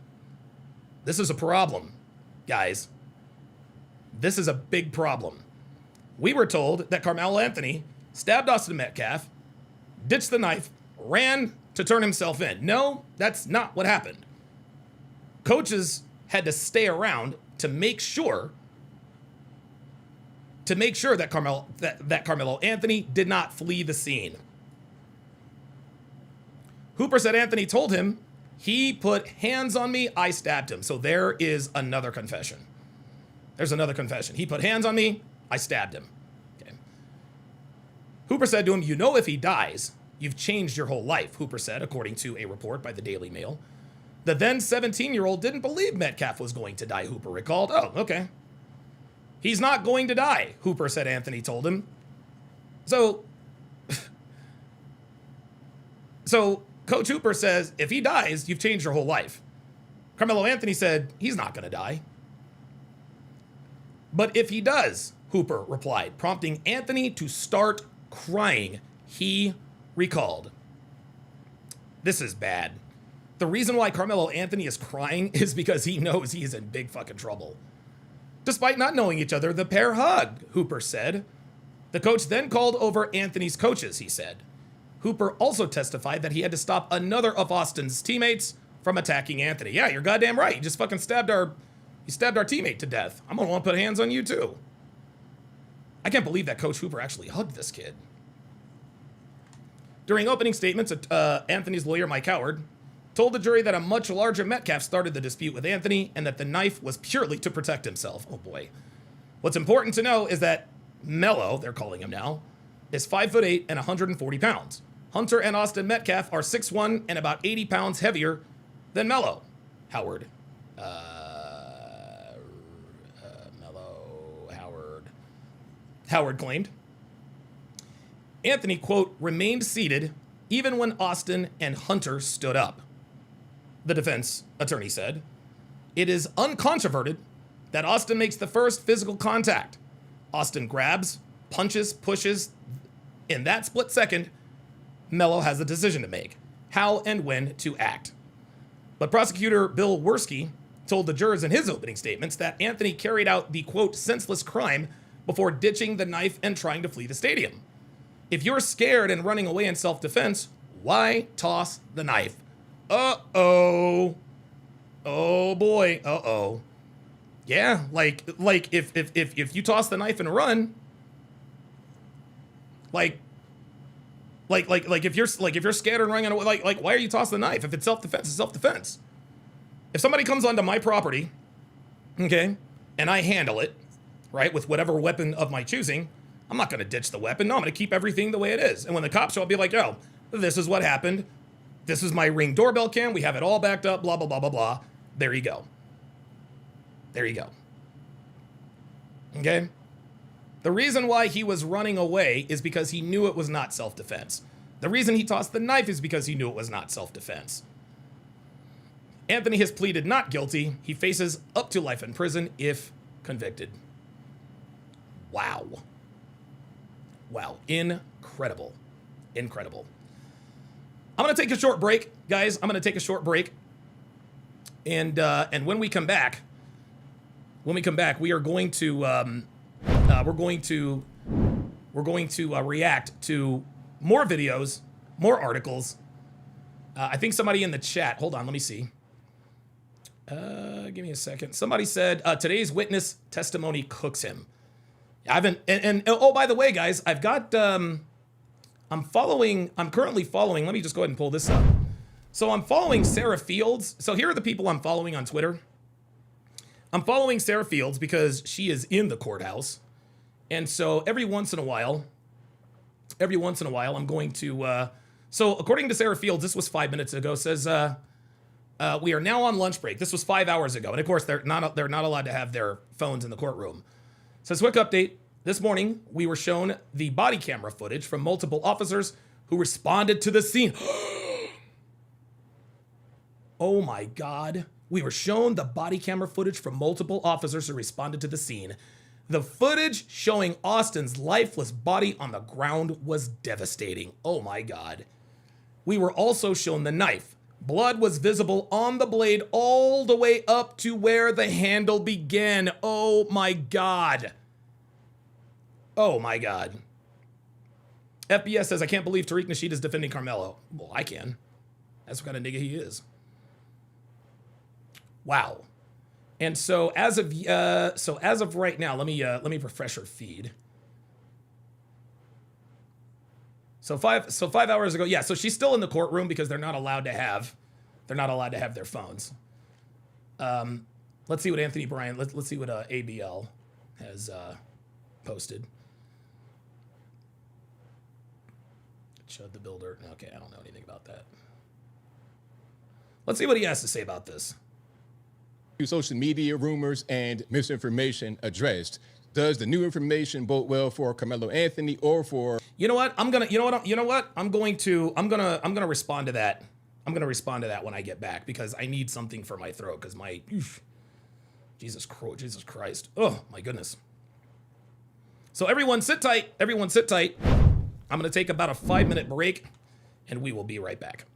This is a problem, guys. This is a big problem. We were told that Karmelo Anthony stabbed Austin Metcalf, ditched the knife, ran to turn himself in. No, that's not what happened. Coaches had to stay around to make sure that Karmelo Anthony did not flee the scene. Hooper said Anthony told him, he put hands on me, I stabbed him. So there is another confession. There's another confession. He put hands on me, I stabbed him. Okay. Hooper said to him, you know if he dies, you've changed your whole life, Hooper said, according to a report by the Daily Mail. The then 17-year-old didn't believe Metcalf was going to die, Hooper recalled. Oh, okay. He's not going to die, Hooper said Anthony told him. So Coach Hooper says, if he dies, you've changed your whole life. Karmelo Anthony said, he's not going to die. But if he does, Hooper replied, prompting Anthony to start crying. He recalled. This is bad. The reason why Karmelo Anthony is crying is because he knows he is in big fucking trouble. Despite not knowing each other, the pair hugged, Hooper said. The coach then called over Anthony's coaches, he said. Hooper also testified that he had to stop another of Austin's teammates from attacking Anthony. Yeah, you're goddamn right. You just fucking stabbed our teammate to death. I'm gonna want to put hands on you too. I can't believe that Coach Hooper actually hugged this kid. During opening statements, Anthony's lawyer, Mike Howard, told the jury that a much larger Metcalf started the dispute with Anthony and that the knife was purely to protect himself. Oh boy. What's important to know is that Melo, they're calling him now, is 5'8" and 140 pounds. Hunter and Austin Metcalf are 6'1" and about 80 pounds heavier than Melo. Howard. Howard claimed. Anthony, quote, remained seated even when Austin and Hunter stood up. The defense attorney said, it is uncontroverted that Austin makes the first physical contact. Austin grabs, punches, pushes. In that split second, Melo has a decision to make, how and when to act. But prosecutor Bill Werski told the jurors in his opening statements that Anthony carried out the, quote, senseless crime before ditching the knife and trying to flee the stadium. If you're scared and running away in self-defense, why toss the knife? Uh-oh. Oh boy. Uh-oh. Yeah, like if you toss the knife and run, like if you're scared and running away, like why are you tossing the knife? If it's self-defense, it's self-defense. If somebody comes onto my property, okay, and I handle it, right, with whatever weapon of my choosing, I'm not going to ditch the weapon. No, I'm going to keep everything the way it is. And when the cops show up, I'll be like, yo, this is what happened. This is my Ring doorbell cam. We have it all backed up, blah, blah, blah, blah, blah. There you go. There you go. Okay? The reason why he was running away is because he knew it was not self-defense. The reason he tossed the knife is because he knew it was not self-defense. Anthony has pleaded not guilty. He faces up to life in prison if convicted. Wow. Wow. Incredible. Incredible. I'm going to take a short break, guys. I'm going to take a short break. And when we come back, we are going to react to more videos, more articles. I think somebody in the chat, hold on, let me see. Give me a second. Somebody said, today's witness testimony cooks him. I haven't, and oh, by the way, guys, I've got, I'm currently following, let me just go ahead and pull this up. So I'm following Sarah Fields. So here are the people I'm following on Twitter. I'm following Sarah Fields because she is in the courthouse. And so every once in a while, I'm going to, so according to Sarah Fields, this was 5 minutes ago, says, we are now on lunch break. This was 5 hours ago. And of course, they're not allowed to have their phones in the courtroom. Says, quick update. This morning, we were shown the body camera footage from multiple officers who responded to the scene. Oh my God. We were shown the body camera footage from multiple officers who responded to the scene. The footage showing Austin's lifeless body on the ground was devastating. Oh my God. We were also shown the knife. Blood was visible on the blade all the way up to where the handle began. Oh my God. Oh my God. FBS says, I can't believe Tariq Nasheed is defending Karmelo. Well, I can. That's what kind of nigga he is. Wow. And so as of right now, let me refresh her feed. So 5 hours ago, yeah. So she's still in the courtroom because they're not allowed to have their phones. Let's see what Anthony Bryan. Let's see what ABL has posted. Chud the Builder. Okay, I don't know anything about that. Let's see what he has to say about this. Social media rumors and misinformation addressed. Does the new information bode well for Karmelo Anthony or for? You know what? I'm gonna respond to that. I'm gonna respond to that when I get back because I need something for my throat because my Jesus Christ. Oh my goodness. So everyone sit tight. Everyone sit tight. I'm gonna take about a 5-minute break, and we will be right back.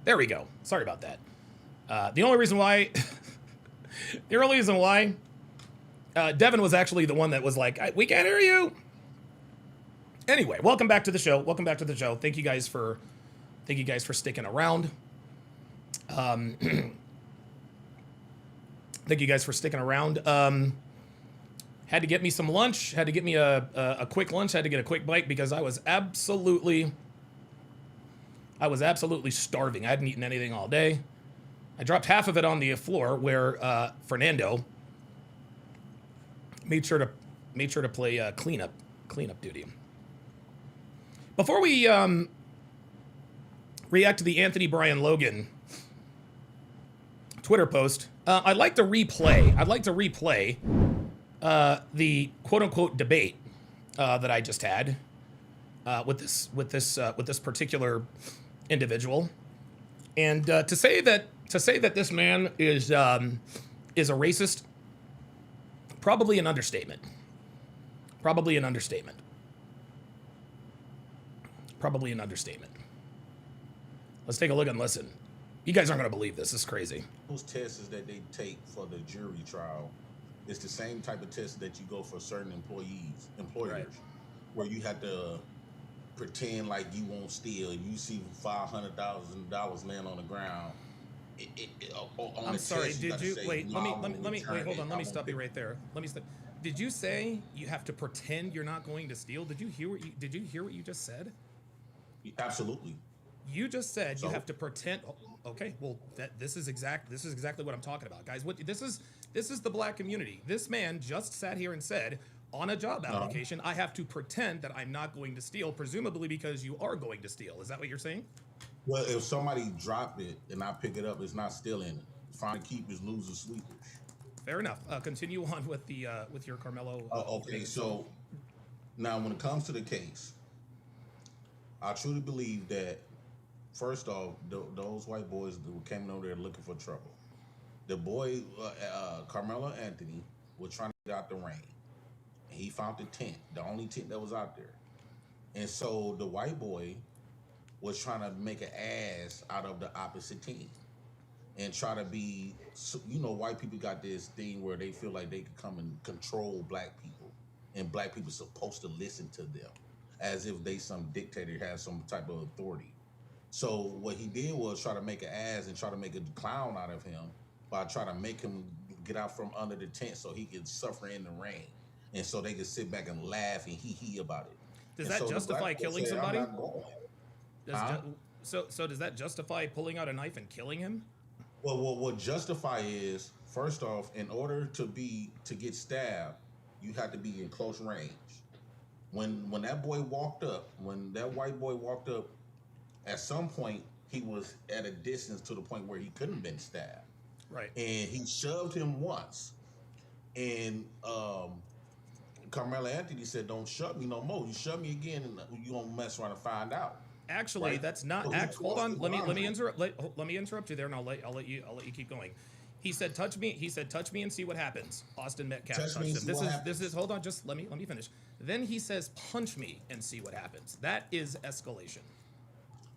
There we go. Sorry about that. The only reason why, Devin was actually the one that was like, we can't hear you. Anyway, welcome back to the show. Thank you guys for sticking around. Thank you guys for sticking around. Had to get me some lunch. Had to get me a quick lunch. Had to get a quick bite because I was absolutely starving. I hadn't eaten anything all day. I dropped half of it on the floor where Fernando made sure to play cleanup duty. Before we react to the Anthony Brian Logan Twitter post, I'd like to replay the quote unquote debate that I just had with this particular individual, and to say that this man is a racist, probably an understatement. Let's take a look and listen. You guys aren't going to believe this. This is crazy. Those tests that they take for the jury trial, it's the same type of test that you go for certain employers, right, where you have to pretend like you won't steal. You see $500,000 laying on the ground. I'm sorry. Did you wait? Let me wait. Hold on. Let me stop you right there. Did you say you have to pretend you're not going to steal? Did you hear what you just said? Absolutely. You just said you have to pretend. Okay, well, this is exactly what I'm talking about, guys. This is the black community. This man just sat here and said on a job application, I have to pretend that I'm not going to steal, presumably because you are going to steal. Is that what you're saying? Well, if somebody dropped it and I pick it up, it's not stealing it. Find keepers, losers, sweepers. Fair enough. Continue on with your Karmelo. Okay, so now when it comes to the case, I truly believe that, first off, those white boys who came over there looking for trouble. The boy, Karmelo Anthony, was trying to get out the rain. And he found the tent, the only tent that was out there. And so the white boy was trying to make an ass out of the opposite team and try to be, white people got this thing where they feel like they can come and control black people, and black people supposed to listen to them as if they some dictator has some type of authority. So what he did was try to make an ass and try to make a clown out of him by trying to make him get out from under the tent so he could suffer in the rain, and so they could sit back and laugh and hee about it. Does that justify killing somebody? So does that justify pulling out a knife and killing him? Well, what justify is, first off, in order to get stabbed, you have to be in close range. When that white boy walked up, at some point he was at a distance to the point where he couldn't have been stabbed. Right. And he shoved him once, and Karmelo Anthony said, "Don't shove me no more. You shove me again, and you gonna mess around and find out." Actually, right? That's not. Hold on. Let me interrupt. Let me interrupt you there, and I'll let you keep going. He said, "Touch me." He said, "Touch me and see what happens." Austin Metcalf touched him. This is. Hold on. Just let me finish. Then he says, "Punch me and see what happens." That is escalation.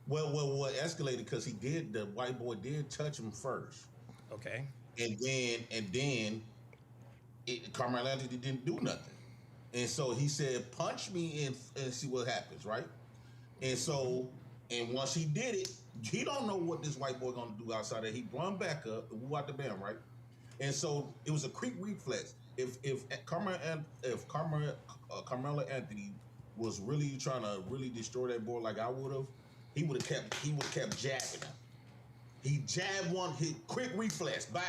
Well, what escalated because the white boy did touch him first. Okay. And then Karmelo Anthony didn't do nothing. And so he said, "Punch me and see what happens," right? And once he did it, he don't know what this white boy gonna do outside there. He run back up and woo out the bam, right? And so it was a quick reflex. If Karmelo Anthony was really trying to really destroy that boy like I would have, he would have kept jabbing him. He jabbed one, hit quick reflex, bow,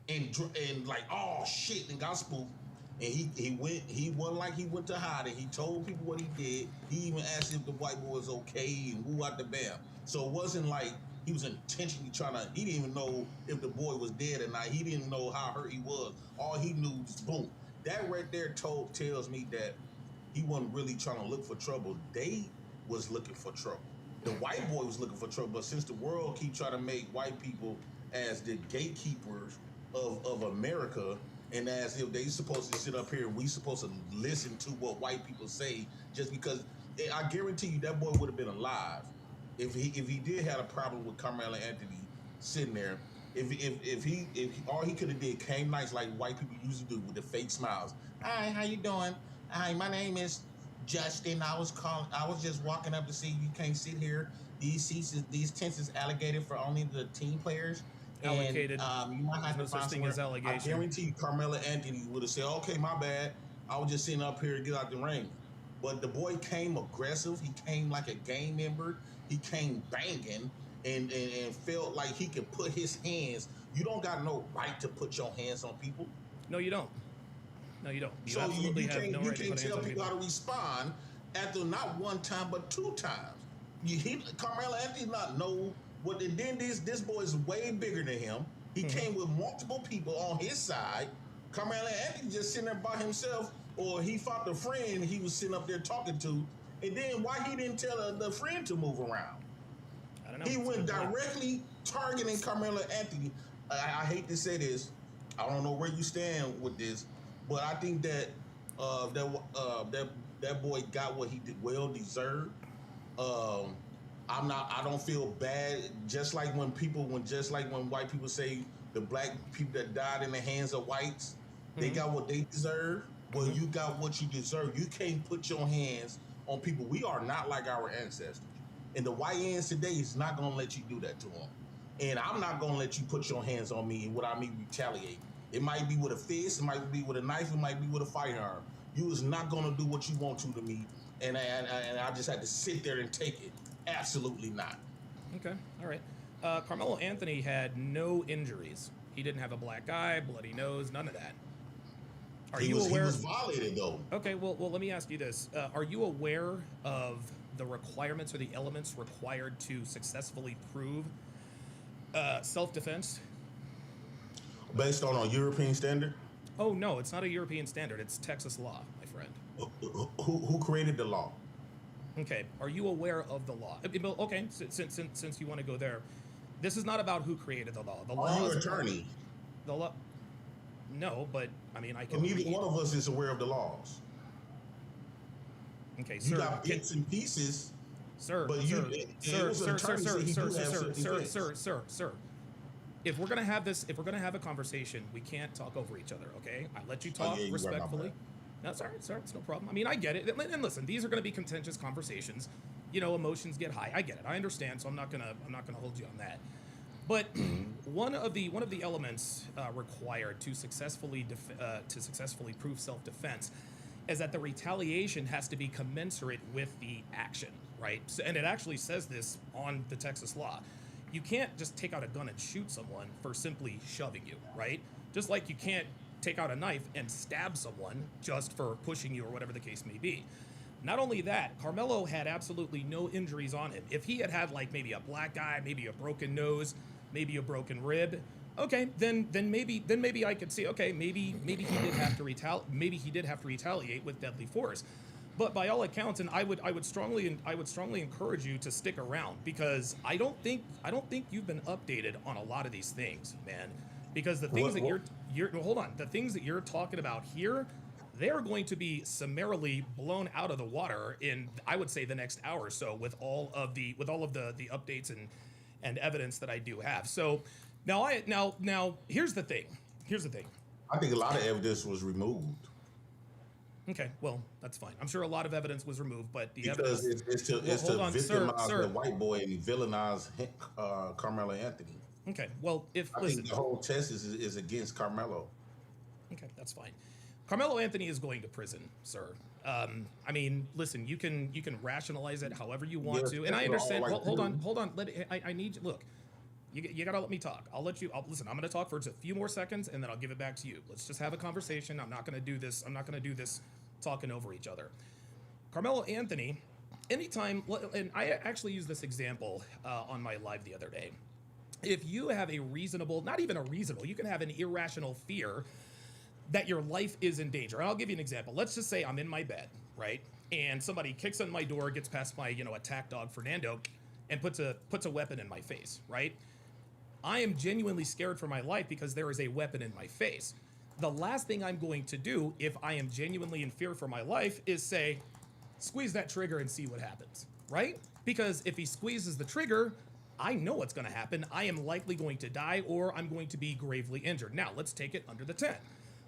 and like, oh shit, and got spooked. And he wasn't like he went to hide it. He told people what he did. He even asked if the white boy was okay and woo out the bam. So it wasn't like he was intentionally he didn't even know if the boy was dead or not. He didn't know how hurt he was. All he knew was boom. That right there tells me that he wasn't really trying to look for trouble. They was looking for trouble. The white boy was looking for trouble. But since the world keep trying to make white people as the gatekeepers of America, and as if they supposed to sit up here and we supposed to listen to what white people say, just because I guarantee you that boy would have been alive if he did have a problem with Carmelo Anthony sitting there, if all he could have did came nice like white people usually do with the fake smiles. Hi, how you doing? Hi, my name is Justin. I was just walking up to see you can't sit here. These tents is allocated for only the team players. Allocated. And you might have There's to no such find thing as somewhere. I allegation. guarantee you Carmelo Anthony would have said, okay, my bad. I was just sitting up here to get out the ring. But the boy came aggressive. He came like a gang member. He came banging and felt like he could put his hands. You don't got no right to put your hands on people. No, you don't. No, you don't. You So absolutely you have can't, no you right to can't put hands tell on people people. how to respond after not one time but 2 times. Carmelo Anthony not know what. And then this boy is way bigger than him. He came with multiple people on his side. Carmelo Anthony just sitting there by himself, or he fought the friend he was sitting up there talking to. And then why he didn't tell the friend to move around? I don't know. He went directly targeting Carmelo Anthony. I hate to say this. I don't know where you stand with this, but I think that that boy got what he did well deserved. I don't feel bad. Just like when white people say the black people that died in the hands of whites, they got what they deserve. Well, you got what you deserve. You can't put your hands on people. We are not like our ancestors. And the YNs today is not going to let you do that to them. And I'm not going to let you put your hands on me and what I mean retaliate. It might be with a fist, it might be with a knife, it might be with a firearm. You is not going to do what you want to me. And I just had to sit there and take it. Absolutely not. Okay, all right. Carmelo Anthony had no injuries. He didn't have a black eye, bloody nose, none of that. He was violated, though. Okay, well, let me ask you this. Are you aware of the requirements or the elements required to successfully prove self-defense? Based on a European standard? Oh, no, it's not a European standard. It's Texas law, my friend. Who created the law? Okay, are you aware of the law? Okay, since you want to go there, this is not about who created the law. The law. Are you an attorney? The law. No, but I mean, I can. Well, neither one of us is aware of the laws. Okay, you sir. got bits and pieces, sir. But Sir. If we're gonna have a conversation, we can't talk over each other. Okay, I let you talk respectfully. No, sorry, it's no problem. I mean, I get it. And listen, these are going to be contentious conversations. You know, emotions get high. I get it. I understand. So I'm not gonna hold you on that. But one of the elements required to successfully prove self-defense is that the retaliation has to be commensurate with the action, right? So, and it actually says this on the Texas law. You can't just take out a gun and shoot someone for simply shoving you, right? Just like you can't take out a knife and stab someone just for pushing you or whatever the case may be. Not only that, Carmelo had absolutely no injuries on him. If he had like maybe a black eye, maybe a broken nose, maybe a broken rib, okay, then maybe I could see, okay, maybe he did have to retaliate with deadly force. But by all accounts, and I would strongly encourage you to stick around, because I don't think you've been updated on a lot of these things, man. Because the things the things that you're talking about here, they're going to be summarily blown out of the water in, I would say, the next hour or so with all of the updates and evidence that I do have. So now here's the thing. I think a lot of evidence was removed. Okay, well, that's fine. I'm sure a lot of evidence was removed, but the because evidence... it's to victimize the white boy and villainize Carmelo Anthony. Okay, well, I think the whole test is against Carmelo. Okay, that's fine. Carmelo Anthony is going to prison, sir. I mean, listen, you can rationalize it however you want to, and I understand. Hold on. I need you. Look, you gotta let me talk. Listen. I'm gonna talk for just a few more seconds, and then I'll give it back to you. Let's just have a conversation. I'm not gonna do this talking over each other. Carmelo Anthony, anytime, and I actually used this example on my live the other day. If you have a reasonable, not even a reasonable, you can have an irrational fear that your life is in danger. And I'll give you an example. Let's just say I'm in my bed, right? And somebody kicks on my door, gets past my, attack dog Fernando, and puts a weapon in my face, right? I am genuinely scared for my life because there is a weapon in my face. The last thing I'm going to do if I am genuinely in fear for my life is say, squeeze that trigger and see what happens, right? Because if he squeezes the trigger, I know what's going to happen. I am likely going to die or I'm going to be gravely injured. Now, let's take it under the tent.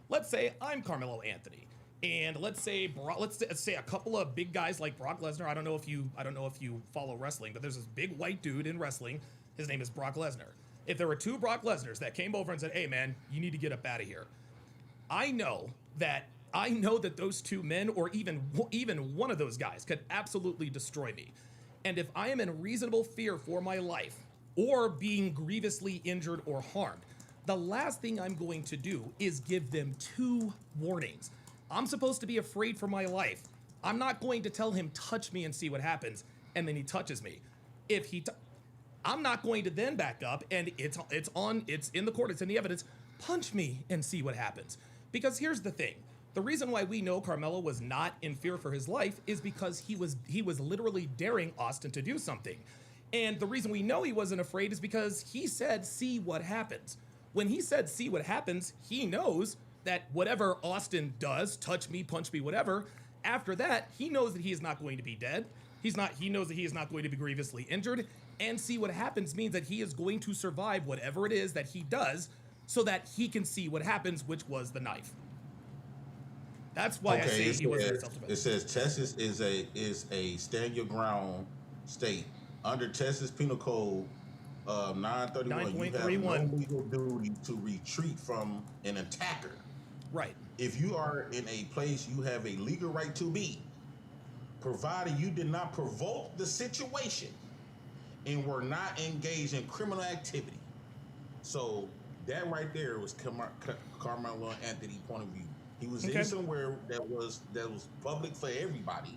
Let's say I'm Karmelo Anthony. And let's say a couple of big guys like Brock Lesnar. I don't know if you follow wrestling, but there's this big white dude in wrestling. His name is Brock Lesnar. If there were two Brock Lesnars that came over and said, "Hey man, you need to get up out of here," I know that those two men, or even one of those guys, could absolutely destroy me. And if I am in reasonable fear for my life or being grievously injured or harmed, the last thing I'm going to do is give them 2 warnings. I'm supposed to be afraid for my life. I'm not going to tell him, touch me and see what happens, and then he touches me. I'm not going to then back up and it's in the court, it's in the evidence, punch me and see what happens. Because here's the thing. The reason why we know Karmelo was not in fear for his life is because he was literally daring Austin to do something. And the reason we know he wasn't afraid is because he said, see what happens. When he said, see what happens, he knows that whatever Austin does, touch me, punch me, whatever, after that, he knows that he is not going to be dead. He knows that he is not going to be grievously injured. And see what happens means that he is going to survive whatever it is that he does so that he can see what happens, which was the knife. That's why I say he wasn't self-defense. It says Texas is a stand your ground state. Under Texas Penal Code 931, you have no legal duty to retreat from an attacker. Right. If you are in a place you have a legal right to be, provided you did not provoke the situation and were not engaged in criminal activity. So that right there was Karmelo Anthony's point of view. He was in somewhere that was public for everybody.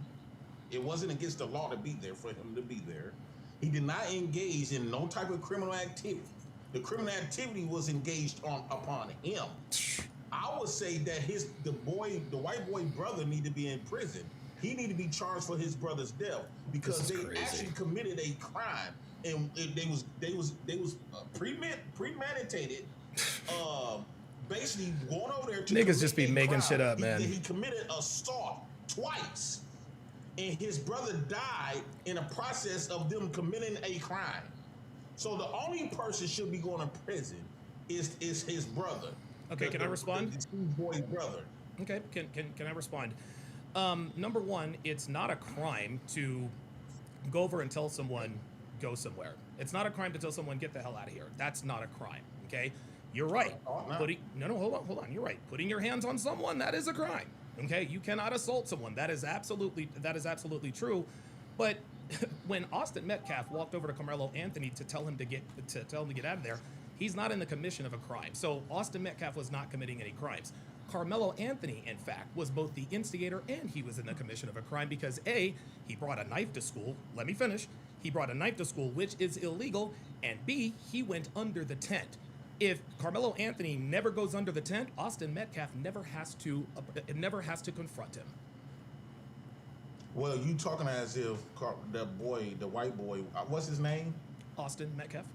It wasn't against the law to be there for him to be there. He did not engage in no type of criminal activity. The criminal activity was engaged upon him. I would say that the white boy brother need to be in prison. He need to be charged for his brother's death because they actually committed a crime and they was premeditated. Basically going over there to niggas just be making shit up, man. He committed assault twice, and his brother died in a process of them committing a crime. So the only person should be going to prison is his brother. Okay, can I respond? His boy's brother. Okay, can I respond? Number one, it's not a crime to go over and tell someone go somewhere. It's not a crime to tell someone get the hell out of here. That's not a crime. Okay. You're right. No, hold on. You're right. Putting your hands on someone, that is a crime. Okay, you cannot assault someone. That is absolutely true. But when Austin Metcalf walked over to Karmelo Anthony to tell him to get out of there, he's not in the commission of a crime. So Austin Metcalf was not committing any crimes. Karmelo Anthony, in fact, was both the instigator and he was in the commission of a crime because A, he brought a knife to school. Let me finish. He brought a knife to school, which is illegal, and B, he went under the tent. If Karmelo Anthony never goes under the tent, Austin Metcalf never has to confront him. Well, you talking as if the white boy, what's his name? Austin Metcalf.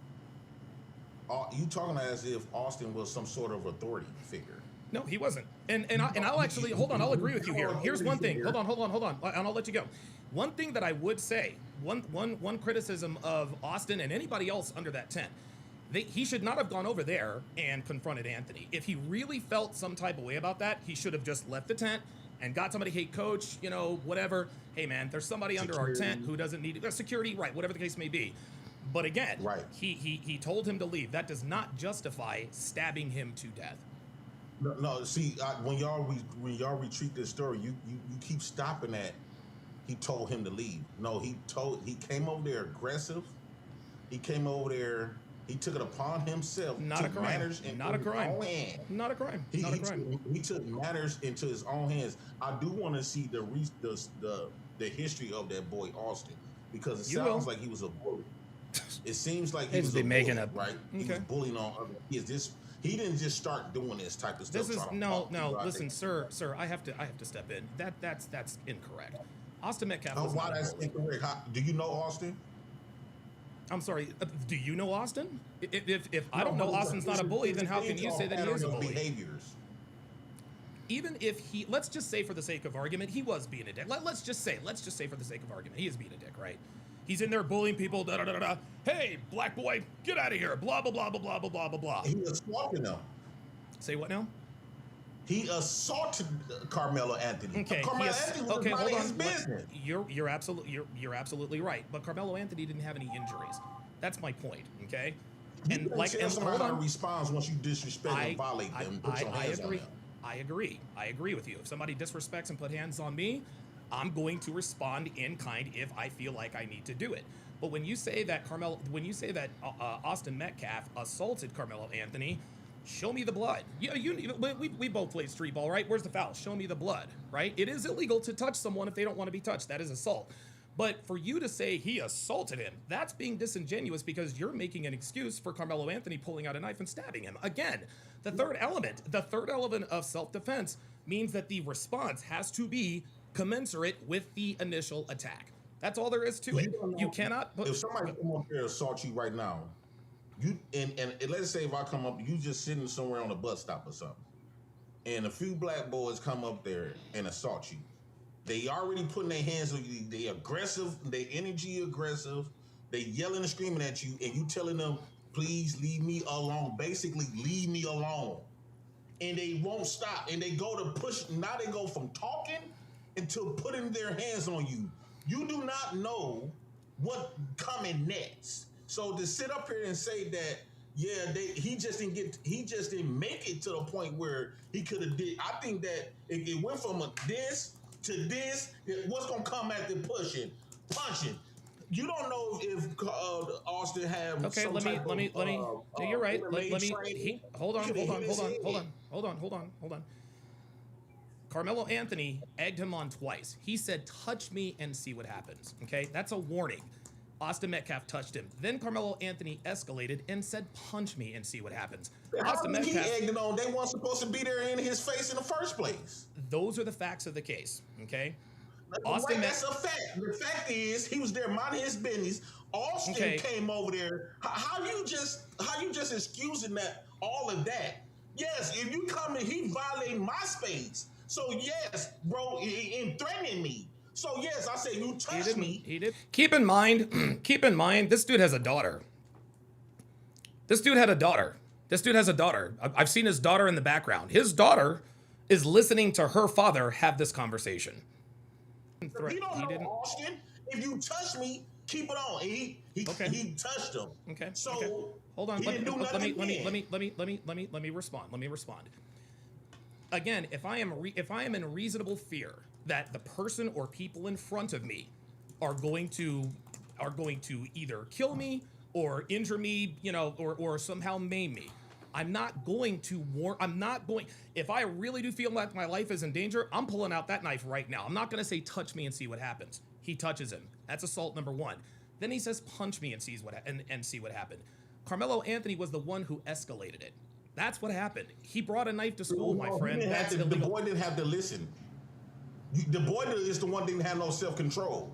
You talking as if Austin was some sort of authority figure. No, he wasn't. And I'll actually, hold on, I'll agree with you here. Here's one thing. Hold on. And I'll let you go. One thing that I would say, one criticism of Austin and anybody else under that tent, he should not have gone over there and confronted Anthony. If he really felt some type of way about that, he should have just left the tent and got somebody, hey, coach, whatever. Hey, man, there's somebody under our tent who doesn't need security, right, whatever the case may be. But again, he told him to leave. That does not justify stabbing him to death. No. See, when y'all retreat this story, you keep stopping at. He told him to leave. No, he came over there aggressive. He came over there. He took it upon himself. Not a crime. Not a crime. Not a crime. He took matters into his own hands. I do want to see the history of that boy Austin because it sounds like he was a bully. It seems like he was a bully, right? He was bullying on other kids. He didn't just start doing this type of stuff. Listen, sir. I have to step in. That's incorrect. Austin Metcalf. Oh, why that's incorrect? Do you know Austin? I'm sorry. Do you know Austin? If I don't know Austin's not a bully, then how can you say that he is a bully? Behaviors. Even if let's just say for the sake of argument, he was being a dick. Let's just say for the sake of argument, he is being a dick, right? He's in there bullying people. Da da da da. Hey, black boy, get out of here. Blah blah blah blah blah blah blah blah blah. He assaulted them. Say what now? He assaulted Karmelo Anthony. Okay. Carmelo Anthony was minding his business. You're absolutely right. But Carmelo Anthony didn't have any injuries. That's my point. Okay. And like, and somebody how to respond once you disrespect and violate them. I agree. I agree with you. If somebody disrespects and put hands on me, I'm going to respond in kind if I feel like I need to do it. But when you say that Austin Metcalf assaulted Carmelo Anthony, show me the blood. We both played street ball, right? Where's the foul? Show me the blood, right? It is illegal to touch someone if they don't want to be touched. That is assault. But for you to say he assaulted him, that's being disingenuous because you're making an excuse for Karmelo Anthony pulling out a knife and stabbing him. Again, the third element of self-defense means that the response has to be commensurate with the initial attack. That's all there is to it. You cannot. If somebody come up there and assault you right now, and let's say if I come up, you just sitting somewhere on a bus stop or something, and a few black boys come up there and assault you. They already putting their hands on you. They aggressive. They energy aggressive. They yelling and screaming at you, and you telling them, "Please leave me alone." Basically, leave me alone. And they won't stop. And they go to push. Now they go from talking until putting their hands on you. You do not know what coming next. So to sit up here and say that, yeah, he just didn't make it to the point where he could have did. I think that it went from this to this. What's gonna come after punching? You don't know if Austin had. Okay, let me. You're right. Let me. Hold on. Carmelo Anthony egged him on twice. He said, "Touch me and see what happens." Okay, that's a warning. Austin Metcalf touched him. Then Carmelo Anthony escalated and said, "Punch me and see what happens." Austin Metcalf. He egged it on. They weren't supposed to be there in his face in the first place. Those are the facts of the case. Okay. That's a fact. The fact is, he was there minding his business. Austin came over there. How you just excusing that all of that? Yes, if you come and he violating my space. So yes, bro, in threatening me. So yes, I say you touched me. He did. Keep in mind, this dude has a daughter. This dude has a daughter. I've seen his daughter in the background. His daughter is listening to her father have this conversation. You don't know, Austin. If you touch me, keep it on. He touched him. Okay. So okay. Hold on. Let me respond. Again, if I am in reasonable fear that the person or people in front of me are going to either kill me or injure me, or somehow maim me, I'm not going to if I really do feel like my life is in danger, I'm pulling out that knife right now. I'm not going to say touch me and see what happens. He touches him. That's assault number one. Then he says punch me and see what happened. Carmelo Anthony was the one who escalated it. That's what happened. He brought a knife to school, my friend. The boy didn't have to listen. The boy is the one that didn't have no self-control.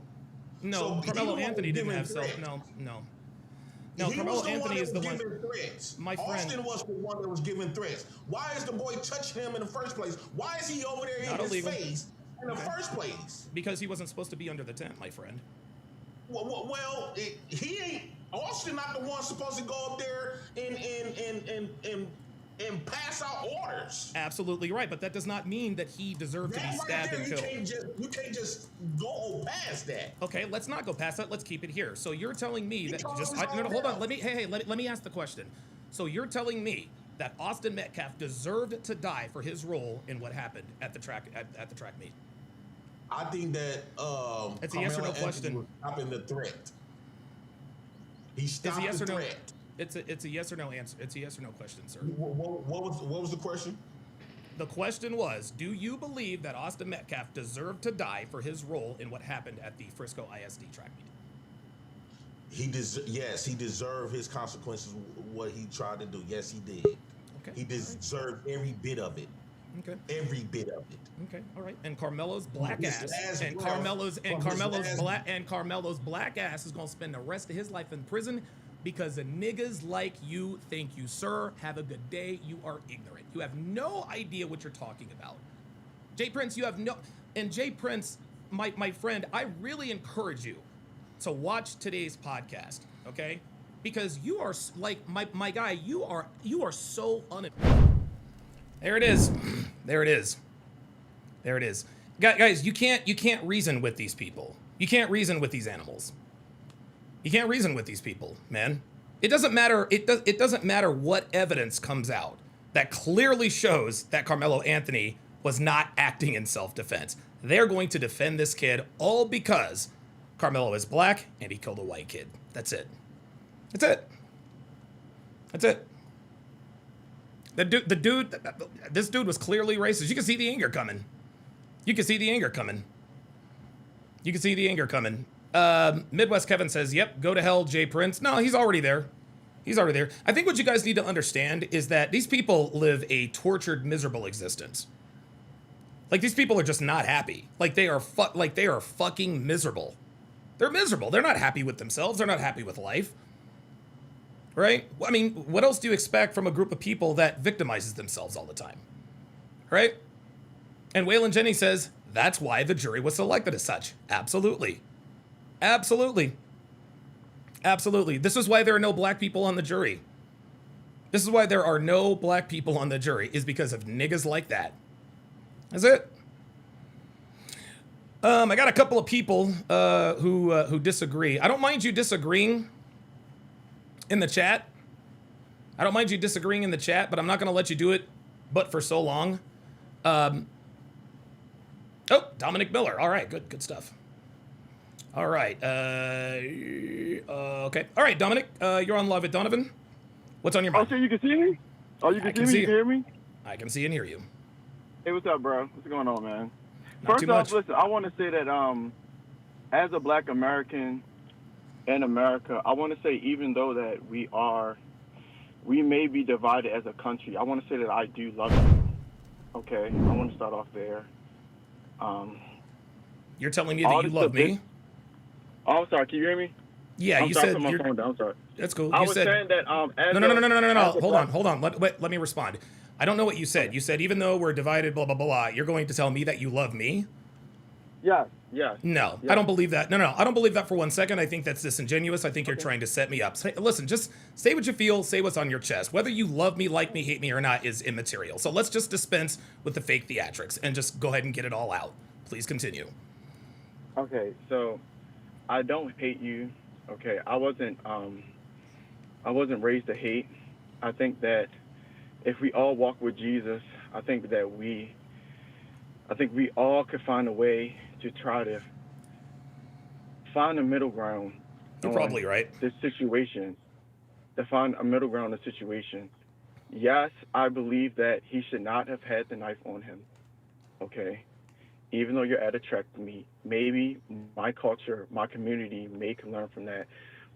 No, so Carmelo Anthony didn't have No, Carmelo Anthony is the one. Threats. My friend. Austin was the one that was giving threats. Why is the boy touching him in the first place? Why is he over there in his face in the first place? Because he wasn't supposed to be under the tent, my friend. Well, he ain't. Austin not the one supposed to go up there and pass out orders. Absolutely right, but that does not mean that he deserved to be stabbed and killed. You can't just go past that. Okay, let's not go past that. Let's keep it here. So you're telling me that hold on. Let me ask the question. So you're telling me that Austin Metcalf deserved to die for his role in what happened at the track meet? I think that it's a yes or no question. Stopping the threat. He stopped the threat. It's a yes or no answer. It's a yes or no question, sir. What was the question? The question was, do you believe that Austin Metcalf deserved to die for his role in what happened at the Frisco ISD track meet? Yes, he deserved his consequences. What he tried to do. Yes, he did. Okay. He deserved every bit of it. Okay. Every bit of it. Okay. All right. And Carmelo's black ass and Carmelo's black ass is gonna spend the rest of his life in prison because the niggas like you think you, sir. Have a good day. You are ignorant. You have no idea what you're talking about. Jay Prince, you have no. And Jay Prince, my friend, I really encourage you to watch today's podcast, okay? Because you are like my guy, you are so There it is. There it is. There it is. Guys, you can't reason with these people. You can't reason with these animals. You can't reason with these people, man. It doesn't matter. It doesn't matter what evidence comes out that clearly shows that Karmelo Anthony was not acting in self-defense. They're going to defend this kid all because Karmelo is black and he killed a white kid. That's it. That's it. That's it. This dude was clearly racist. You can see the anger coming. You can see the anger coming. You can see the anger coming. Midwest Kevin says, yep, go to hell, Jay Prince. No, he's already there. He's already there. I think what you guys need to understand is that these people live a tortured, miserable existence. Like, these people are just not happy. Like, they are fucking miserable. They're miserable. They're not happy with themselves. They're not happy with life. Right? I mean, what else do you expect from a group of people that victimizes themselves all the time? Right? And Waylon Jennings says, that's why the jury was selected as such. Absolutely. Absolutely. Absolutely. This is why there are no black people on the jury. This is why there are no black people on the jury, is because of niggas like that. That's it. I got a couple of people who disagree. I don't mind you disagreeing in the chat. I don't mind you disagreeing in the chat, but I'm not going to let you do it but for so long. Oh, Dominic Miller. All right, good stuff. All right. Okay. All right, Dominic, you're on live with Donovan. What's on your mind? Oh, so you can see me? Oh, you can see me? You can hear me? I can see and hear you. Hey, what's up, bro? What's going on, man? Not First off, listen, I want to say that as a black American in America, I want to say even though that we may be divided as a country, I want to say that I do love you. Okay? I want to start off there. You're telling me that you love me? Oh, I'm sorry. Can you hear me? Yeah, you said my phone down. I'm sorry. That's cool. I You was said saying that as no. Hold on. Let me respond. I don't know what you said. You said even though we're divided, blah blah blah, you're going to tell me that you love me? Yes. No, I don't believe that. No, I don't believe that for 1 second. I think that's disingenuous. I think you're trying to set me up. Listen, just say what you feel, say what's on your chest. Whether you love me, like me, hate me, or not is immaterial. So let's just dispense with the fake theatrics and just go ahead and get it all out. Please continue. Okay, so I don't hate you. Okay, I wasn't raised to hate. I think that if we all walk with Jesus, I think we all could find a way to try to find a middle ground. You're probably right. This situation, to find a middle ground in the situation. Yes, I believe that he should not have had the knife on him. Okay, even though you're at a track meet, maybe my culture, my community may can learn from that.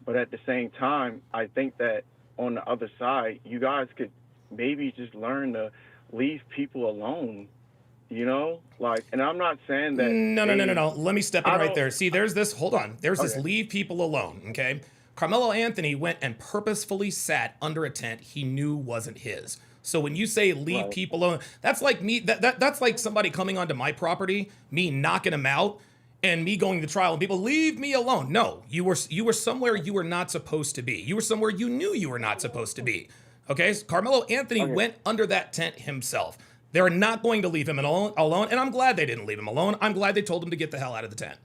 But at the same time, I think that on the other side, you guys could maybe just learn to leave people alone. You know, like, and I'm not saying that. No. Let me step in right there. See, there's this. Hold on. There's this leave people alone. Okay. Karmelo Anthony went and purposefully sat under a tent he knew wasn't his. So when you say leave people alone, that's like me. That's like somebody coming onto my property, me knocking him out, and me going to trial, and people leave me alone. No, you were somewhere you were not supposed to be. You were somewhere you knew you were not supposed to be. Okay. So Karmelo Anthony went under that tent himself. They're not going to leave him alone, and I'm glad they didn't leave him alone. I'm glad they told him to get the hell out of the tent.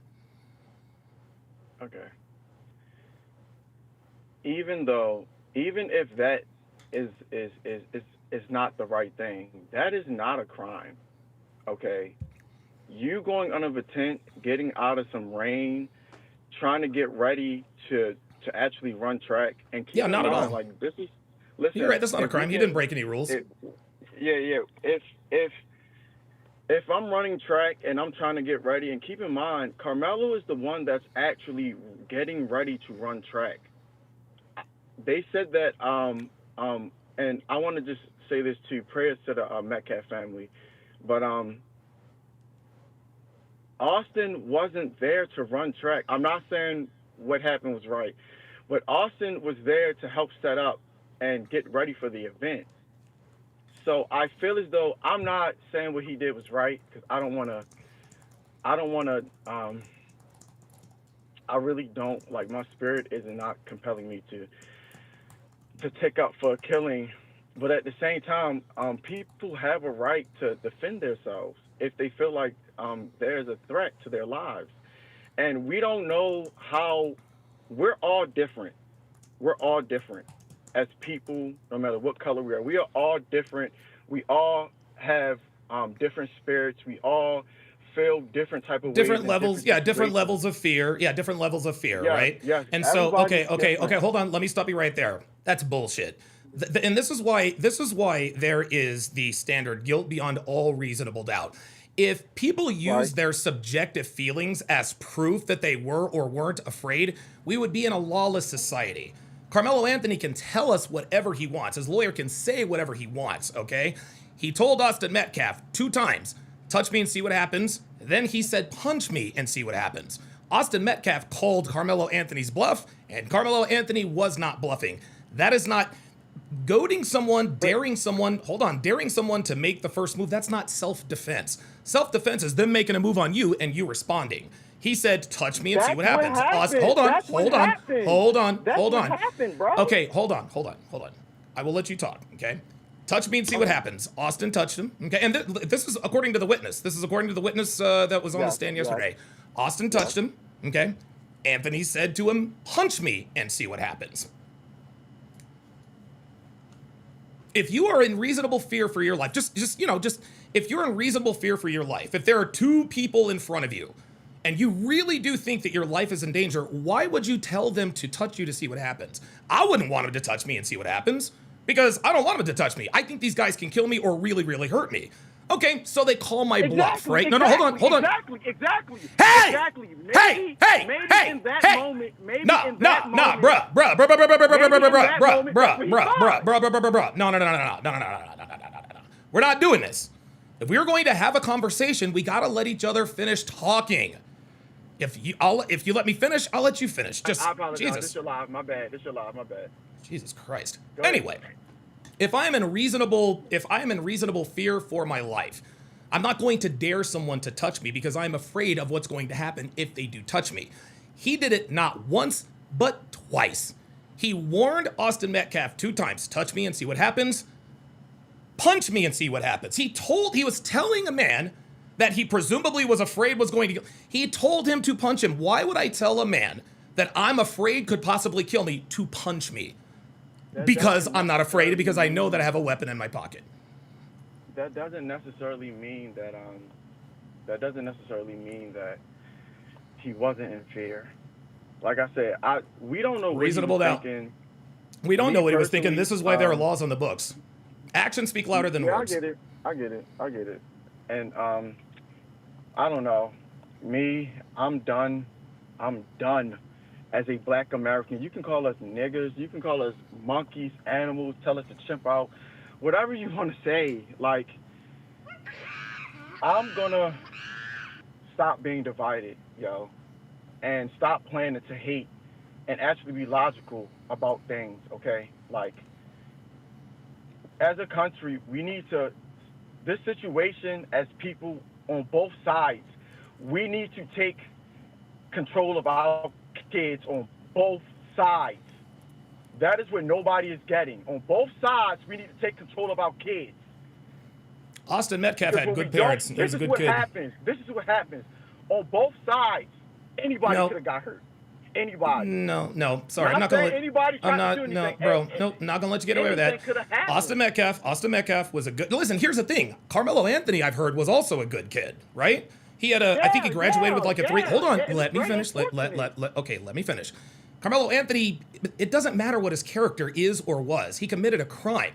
Okay. Even if that is not the right thing, that is not a crime. Okay. You going under the tent, getting out of some rain, trying to get ready to actually run track, and keep not at all. Like, this is. Listen, you're right. That's not a crime. You didn't break any rules. Yeah. If I'm running track and I'm trying to get ready, and keep in mind, Karmelo is the one that's actually getting ready to run track. They said that, and I want to just say this too, prayers to the Metcalf family, but Austin wasn't there to run track. I'm not saying what happened was right, but Austin was there to help set up and get ready for the event. So I feel as though, I'm not saying what he did was right, because I don't want I really don't like. My spirit is not compelling me to take up for killing, but at the same time, people have a right to defend themselves if they feel like there's a threat to their lives, and we don't know how. We're all different. We're all different as people, no matter what color we are. We are all different. We all have different spirits. We all feel different type of Different ways. levels, different levels of fear. Yeah, different levels of fear, Yeah, right? yes, And so, everybody's okay, different. hold on. Let me stop you right there. That's bullshit. And this is why there is the standard guilt beyond all reasonable doubt. If people use their subjective feelings as proof that they were or weren't afraid, we would be in a lawless society. Karmelo Anthony can tell us whatever he wants. His lawyer can say whatever he wants, okay? He told Austin Metcalf 2 times, touch me and see what happens. Then he said, punch me and see what happens. Austin Metcalf called Karmelo Anthony's bluff, and Karmelo Anthony was not bluffing. That is not goading someone, daring someone to make the first move. That's not self-defense. Self-defense is them making a move on you and you responding. He said, touch me and see what happens. Hold on. Happened, bro. Okay, hold on. I will let you talk, okay? Touch me and see what happens. Austin touched him, okay? And this is according to the witness. That was on the stand yesterday. Austin touched him, okay? Anthony said to him, punch me and see what happens. If you are in reasonable fear for your life, just if you're in reasonable fear for your life, if there are 2 people in front of you and you really do think that your life is in danger, why would you tell them to touch you to see what happens? I wouldn't want them to touch me and see what happens because I don't want them to touch me. I think these guys can kill me or really, really hurt me. Okay, so they call my bluff, right? No, hold on. Exactly. Hey! Exactly. Hey! In that moment. No. We're not doing this. If we're going to have a conversation, we gotta let each other finish talking. If you let me finish, I'll let you finish. Just I apologize. Jesus. This your live. My bad. Jesus Christ. Go ahead. Anyway, if I am in reasonable fear for my life, I'm not going to dare someone to touch me because I'm afraid of what's going to happen if they do touch me. He did it not once, but twice. He warned Austin Metcalf 2 times, touch me and see what happens. Punch me and see what happens. He was telling a man that he presumably was afraid was going to kill. He told him to punch him. Why would I tell a man that I'm afraid could possibly kill me to punch me? Because I'm not afraid, because I know that I have a weapon in my pocket. That doesn't necessarily mean that he wasn't in fear. Like I said, we don't know reasonable what he was doubt. thinking. We don't know what he was thinking. This is why there are laws on the books. Actions speak louder than words. I get it. And I don't know. Me, I'm done as a black American. You can call us niggers, you can call us monkeys, animals, tell us to chimp out, whatever you want to say. Like, I'm gonna stop being divided, and stop planning to hate and actually be logical about things, okay? Like, as a country, we need to, this situation as people on both sides, we need to take control of our kids on both sides. That is what nobody is getting. On both sides, we need to take control of our kids. Austin Metcalf had good parents. He was a good kid. This is what happens. On both sides, anybody could have got hurt. Anybody. No. Sorry, I'm not gonna let anybody try to do anything. Not gonna let you get away with that. Austin Metcalf was a good. Listen, here's the thing. Carmelo Anthony, I've heard, was also a good kid, right? He had I think he graduated with like a 3. Hold on, let me finish. Let me finish. Carmelo Anthony, it doesn't matter what his character is or was. He committed a crime.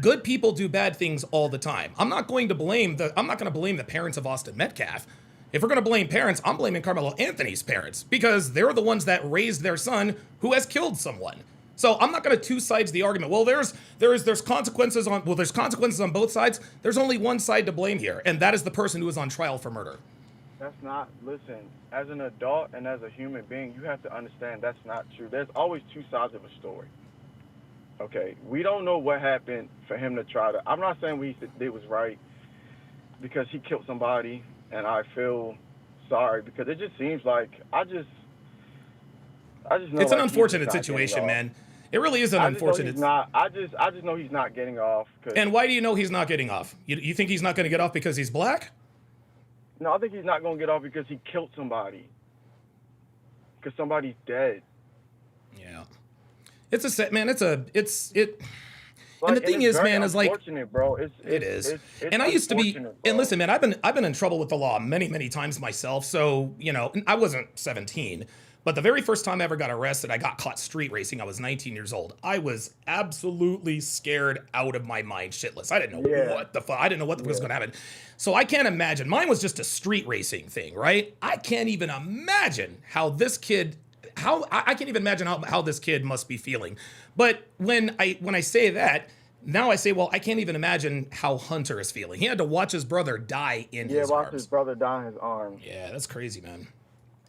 Good people do bad things all the time. I'm not going to blame the parents of Austin Metcalf. If we're going to blame parents, I'm blaming Karmelo Anthony's parents because they're the ones that raised their son who has killed someone. So I'm not going to 2 sides the argument. Well, there's consequences on both sides. There's only one side to blame here, and that is the person who is on trial for murder. That's not, listen, as an adult and as a human being, you have to understand that's not true. There's always 2 sides of a story. Okay, we don't know what happened for him to try to, I'm not saying what he did was right because he killed somebody, and I feel sorry because it just seems like I just know It's an like, he's unfortunate just not getting situation, off. man. It really is an I just know unfortunate. he's not. I just know he's not getting off. And why do you know he's not getting off? You think he's not going to get off because he's black? No, I think he's not going to get off because he killed somebody. Because somebody's dead. Yeah. It's a set, man. It's. And Like, the thing it's is, very man, is like unfortunate, bro. it is. It's And I used to be. unfortunate, And bro. listen, man, I've been in trouble with the law many times myself. So and I wasn't 17, but the very first time I ever got arrested, I got caught street racing. I was 19 years old. I was absolutely scared out of my mind, shitless. I didn't know what the fuck. I didn't know what the fuck was going to happen. So I can't imagine. Mine was just a street racing thing, right? I can't even imagine how this kid. I can't even imagine how this kid must be feeling. But when I say that, now I say, well, I can't even imagine how Hunter is feeling. He had to watch his brother die in his watch arms. his brother die in his arms. Yeah, that's crazy, man.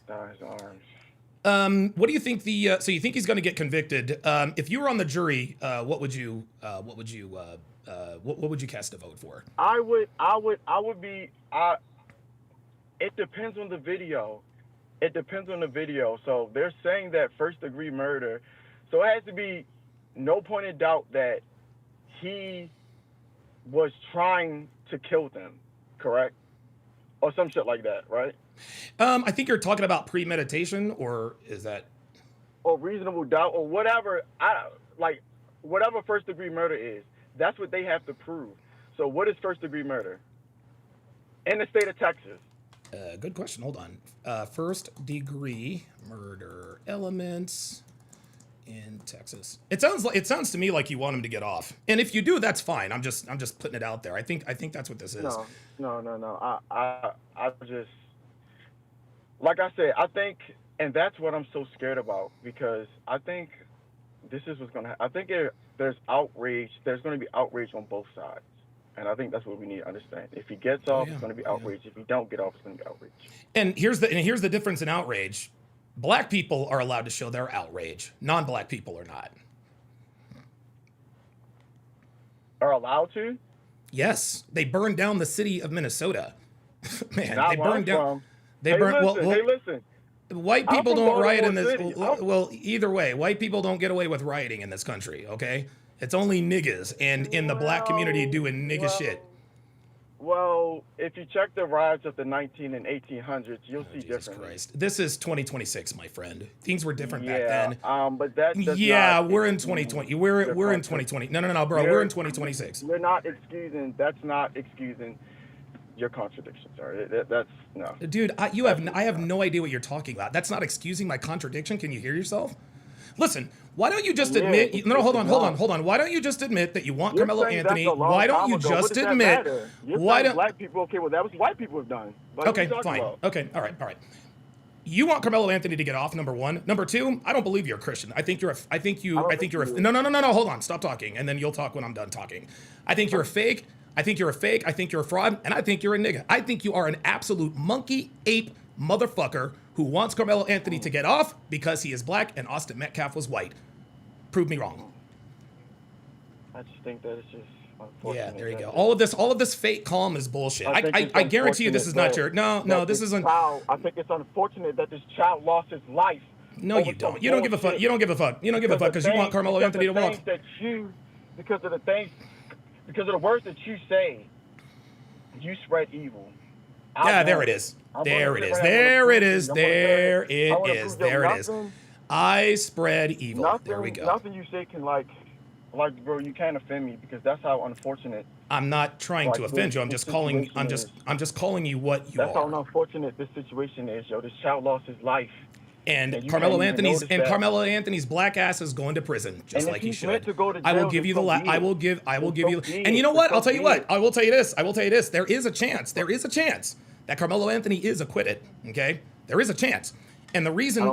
Die in his arms. What do you think so you think he's going to get convicted? If you were on the jury, what would you cast a vote for? I would be. It depends on the video. It depends on the video. So they're saying that first-degree murder. So it has to be no point in doubt that he was trying to kill them, correct? Or some shit like that, right? I think you're talking about premeditation, or is that? Or reasonable doubt, or whatever. Whatever first-degree murder is. That's what they have to prove. So what is first-degree murder in the state of Texas? Good question. Hold on. First degree murder elements in Texas. It sounds to me like you want him to get off. And if you do, that's fine. I'm just putting it out there. I think that's what this is. No. I just, like I said, I think, and that's what I'm so scared about, because I think this is what's gonna happen. I think there's outrage. There's gonna be outrage on both sides. And I think that's what we need to understand. If he gets off, it's going to be outrage. If he don't get off, it's going to be outrage. And here's the difference in outrage. Black people are allowed to show their outrage. Non-black people are not. Are allowed to? Yes, they burned down the city of Minnesota. Man, Not they where I'm burned down. from. They Hey, burned. listen, Well, hey, listen. white I'm people from don't riot in Baltimore this. City. Well, either way, white people don't get away with rioting in this country. Okay, it's only niggas and in the black community doing nigga shit. Well, if you check the riots of the 19 and 1800s, you'll see differently. Christ. This is 2026, my friend. Things were different back Yeah, then. but that does Yeah, not we're in excuse 2020. We're in your 2020. No, bro. We're in 2026. You're not excusing. That's not excusing your contradiction. Sorry, that's no. Dude, I have no idea what you're talking about. That's not excusing my contradiction. Can you hear yourself? Listen, why don't you just admit? No, hold on. Why don't you just admit that you want You're Karmelo saying Anthony? that's a long Why don't time you ago. just What does that admit? matter? You're Why saying don't? black people? Okay, well, that was what white people have done. Like, Okay, what are you talking fine. about? Okay, all right. You want Karmelo Anthony to get off, number one. Number two, I don't believe you're a Christian. I think you're a no, hold on, stop talking, and then you'll talk when I'm done talking. I think you're a fake. I think you're a fraud, and I think you're a nigga. I think you are an absolute monkey ape motherfucker who wants Karmelo Anthony to get off because he is black and Austin Metcalf was white. Prove me wrong. I just think that it's just unfortunate. Yeah, there you go. All of this fake calm is bullshit. I guarantee you this is not your. No, this isn't. I think it's unfortunate that this child lost his life. No, you don't. You don't give a fuck. You don't give a fuck. You don't give a fuck because you want Karmelo Anthony to walk. Because of the words that you say, you spread evil. Yeah, there it is. There it is. I spread evil. There we go. Nothing you say can bro, you can't offend me because that's how unfortunate. I'm not trying to offend you. I'm just calling you what you are. That's how unfortunate this situation is, yo. This child lost his life. And Karmelo Anthony's black ass is going to prison, just like he should. I will give you I will give you. And you know what? I'll tell you what. I will tell you this. There is a chance that Karmelo Anthony is acquitted. Okay, there is a chance. And the reason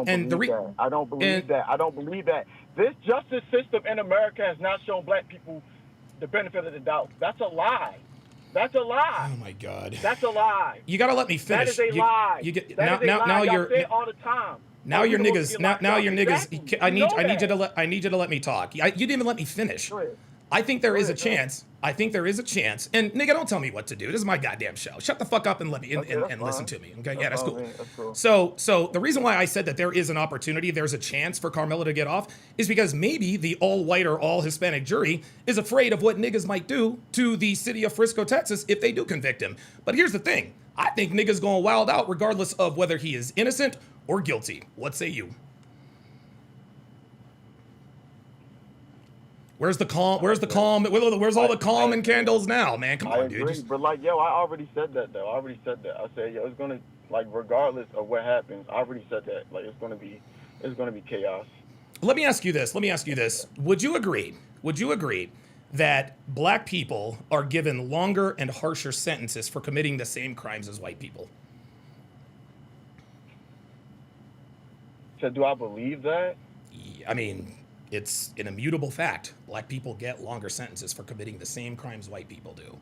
I don't believe that. This justice system in America has not shown black people the benefit of the doubt. That's a lie. Oh my God. That's a lie. You gotta let me finish. That is a lie. You get that now Y'all you're say it all the time. Now you're niggas. Now you're niggas. Exactly. I need you to let me talk. You didn't even let me finish. I think there is a chance. I think there is a chance. And nigga, don't tell me what to do. This is my goddamn show. Shut the fuck up and let me and listen to me. Okay, yeah, that's cool. That's cool. So the reason why I said that there is an opportunity, there's a chance for Karmelo to get off, is because maybe the all-white or all-Hispanic jury is afraid of what niggas might do to the city of Frisco, Texas, if they do convict him. But here's the thing. I think niggas going wild out regardless of whether he is innocent or guilty. What say you? Where's the calm? Where's the calm? Where's all the calm and candles now, man? Come on, dude. But like, yo, I already said that though. I already said that. I said, yo, it's gonna, like, regardless of what happens, I already said that. Like, it's gonna be chaos. Let me ask you this. Would you agree that black people are given longer and harsher sentences for committing the same crimes as white people? So do I believe that? I mean, it's an immutable fact. Black people get longer sentences for committing the same crimes white people do.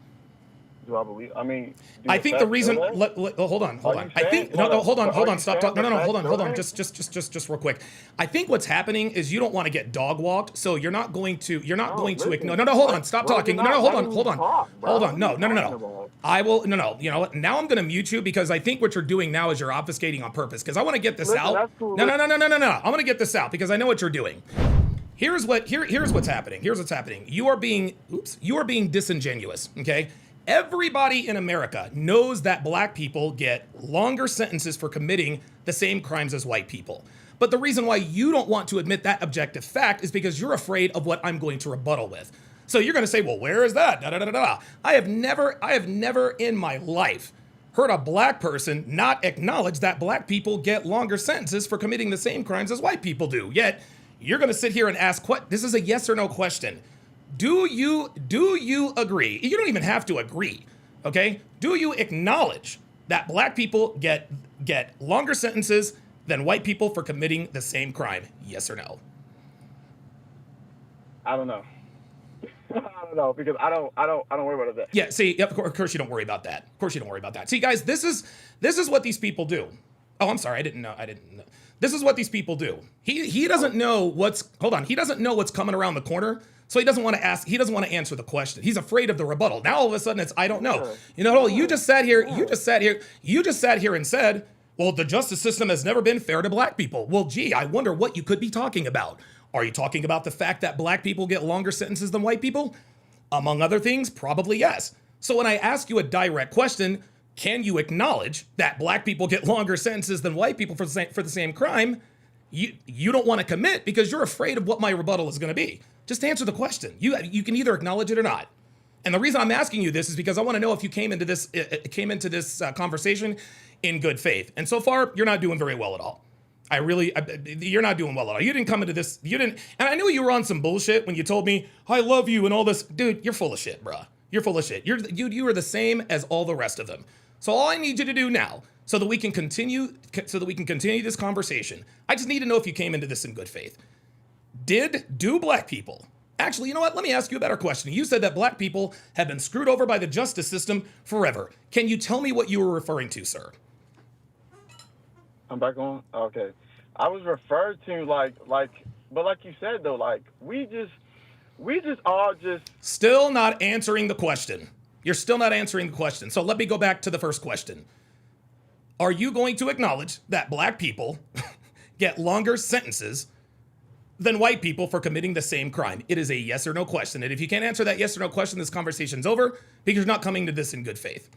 Do I believe? I mean, I think the reason. Hold on. I think hold on. Stop talking. No. Hold on. Just real quick. I think what's happening is you don't want to get dog walked, so you're not going to ignore. No. Hold on. Stop talking. No. Hold on. No. I will. No. You know what? Now I'm going to mute you because I think what you're doing now is you're obfuscating on purpose. Because I want to get this out. No. I'm going to get this out because I know what you're doing. Here's what's happening. You are being disingenuous. Okay. Everybody in America knows that black people get longer sentences for committing the same crimes as white people. But the reason why you don't want to admit that objective fact is because you're afraid of what I'm going to rebuttal with. So you're going to say, well, where is that? I have never in my life heard a black person not acknowledge that black people get longer sentences for committing the same crimes as white people do. Yet you're going to sit here and ask, this is a yes or no question. Do you agree? You don't even have to agree, okay? Do you acknowledge that black people get longer sentences than white people for committing the same crime? Yes or no? I don't know. I don't know because I don't worry about that. Yeah, see, of course you don't worry about that. See, guys, this is what these people do. Oh, I'm sorry, I didn't know. This is what these people do. He doesn't know what's coming around the corner. So he doesn't want to ask. He doesn't want to answer the question. He's afraid of the rebuttal. Now all of a sudden it's I don't know. You just sat here and said, well, the justice system has never been fair to black people. Well, gee, I wonder what you could be talking about. Are you talking about the fact that black people get longer sentences than white people? Among other things, probably yes. So when I ask you a direct question, can you acknowledge that black people get longer sentences than white people for the same crime? You don't want to commit because you're afraid of what my rebuttal is going to be. Just answer the question. You can either acknowledge it or not. And the reason I'm asking you this is because I want to know if you came into this conversation in good faith. And so far, you're not doing very well at all. You're not doing well at all. You didn't come into this. And I knew you were on some bullshit when you told me I love you and all this. Dude, you're full of shit, bruh. You're full of shit. You are the same as all the rest of them. So all I need you to do now, so that we can continue this conversation, I just need to know if you came into this in good faith. Do black people, actually, you know what? Let me ask you a better question. You said that black people have been screwed over by the justice system forever. Can you tell me what you were referring to, sir? I'm back on? Okay. I was referred to but like you said though, like we just all still not answering the question. You're still not answering the question. So let me go back to the first question. Are you going to acknowledge that black people get longer sentences than white people for committing the same crime? It is a yes or no question. And if you can't answer that yes or no question, this conversation's over because you're not coming to this in good faith.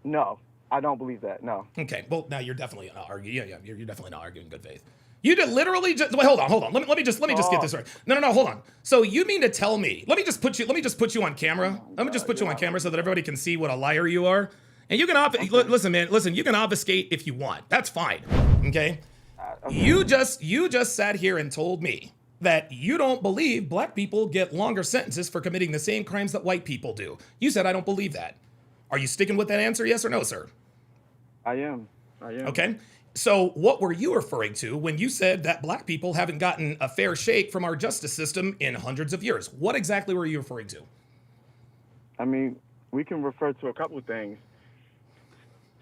No, I don't believe that. No. Okay. Well, now you're definitely not arguing. Yeah. You're definitely not arguing in good faith. You did literally just wait. Hold on. Let me just get this right. No. Hold on. So you mean to tell me? Let me just put you on camera. Let me just put you on camera so that everybody can see what a liar you are. And you can listen, man. Listen, you can obfuscate if you want. That's fine. Okay. You just sat here and told me that you don't believe black people get longer sentences for committing the same crimes that white people do. You said I don't believe that. Are you sticking with that answer? Yes or no, sir? I am. Okay. So what were you referring to when you said that black people haven't gotten a fair shake from our justice system in hundreds of years? What exactly were you referring to? I mean, we can refer to a couple of things.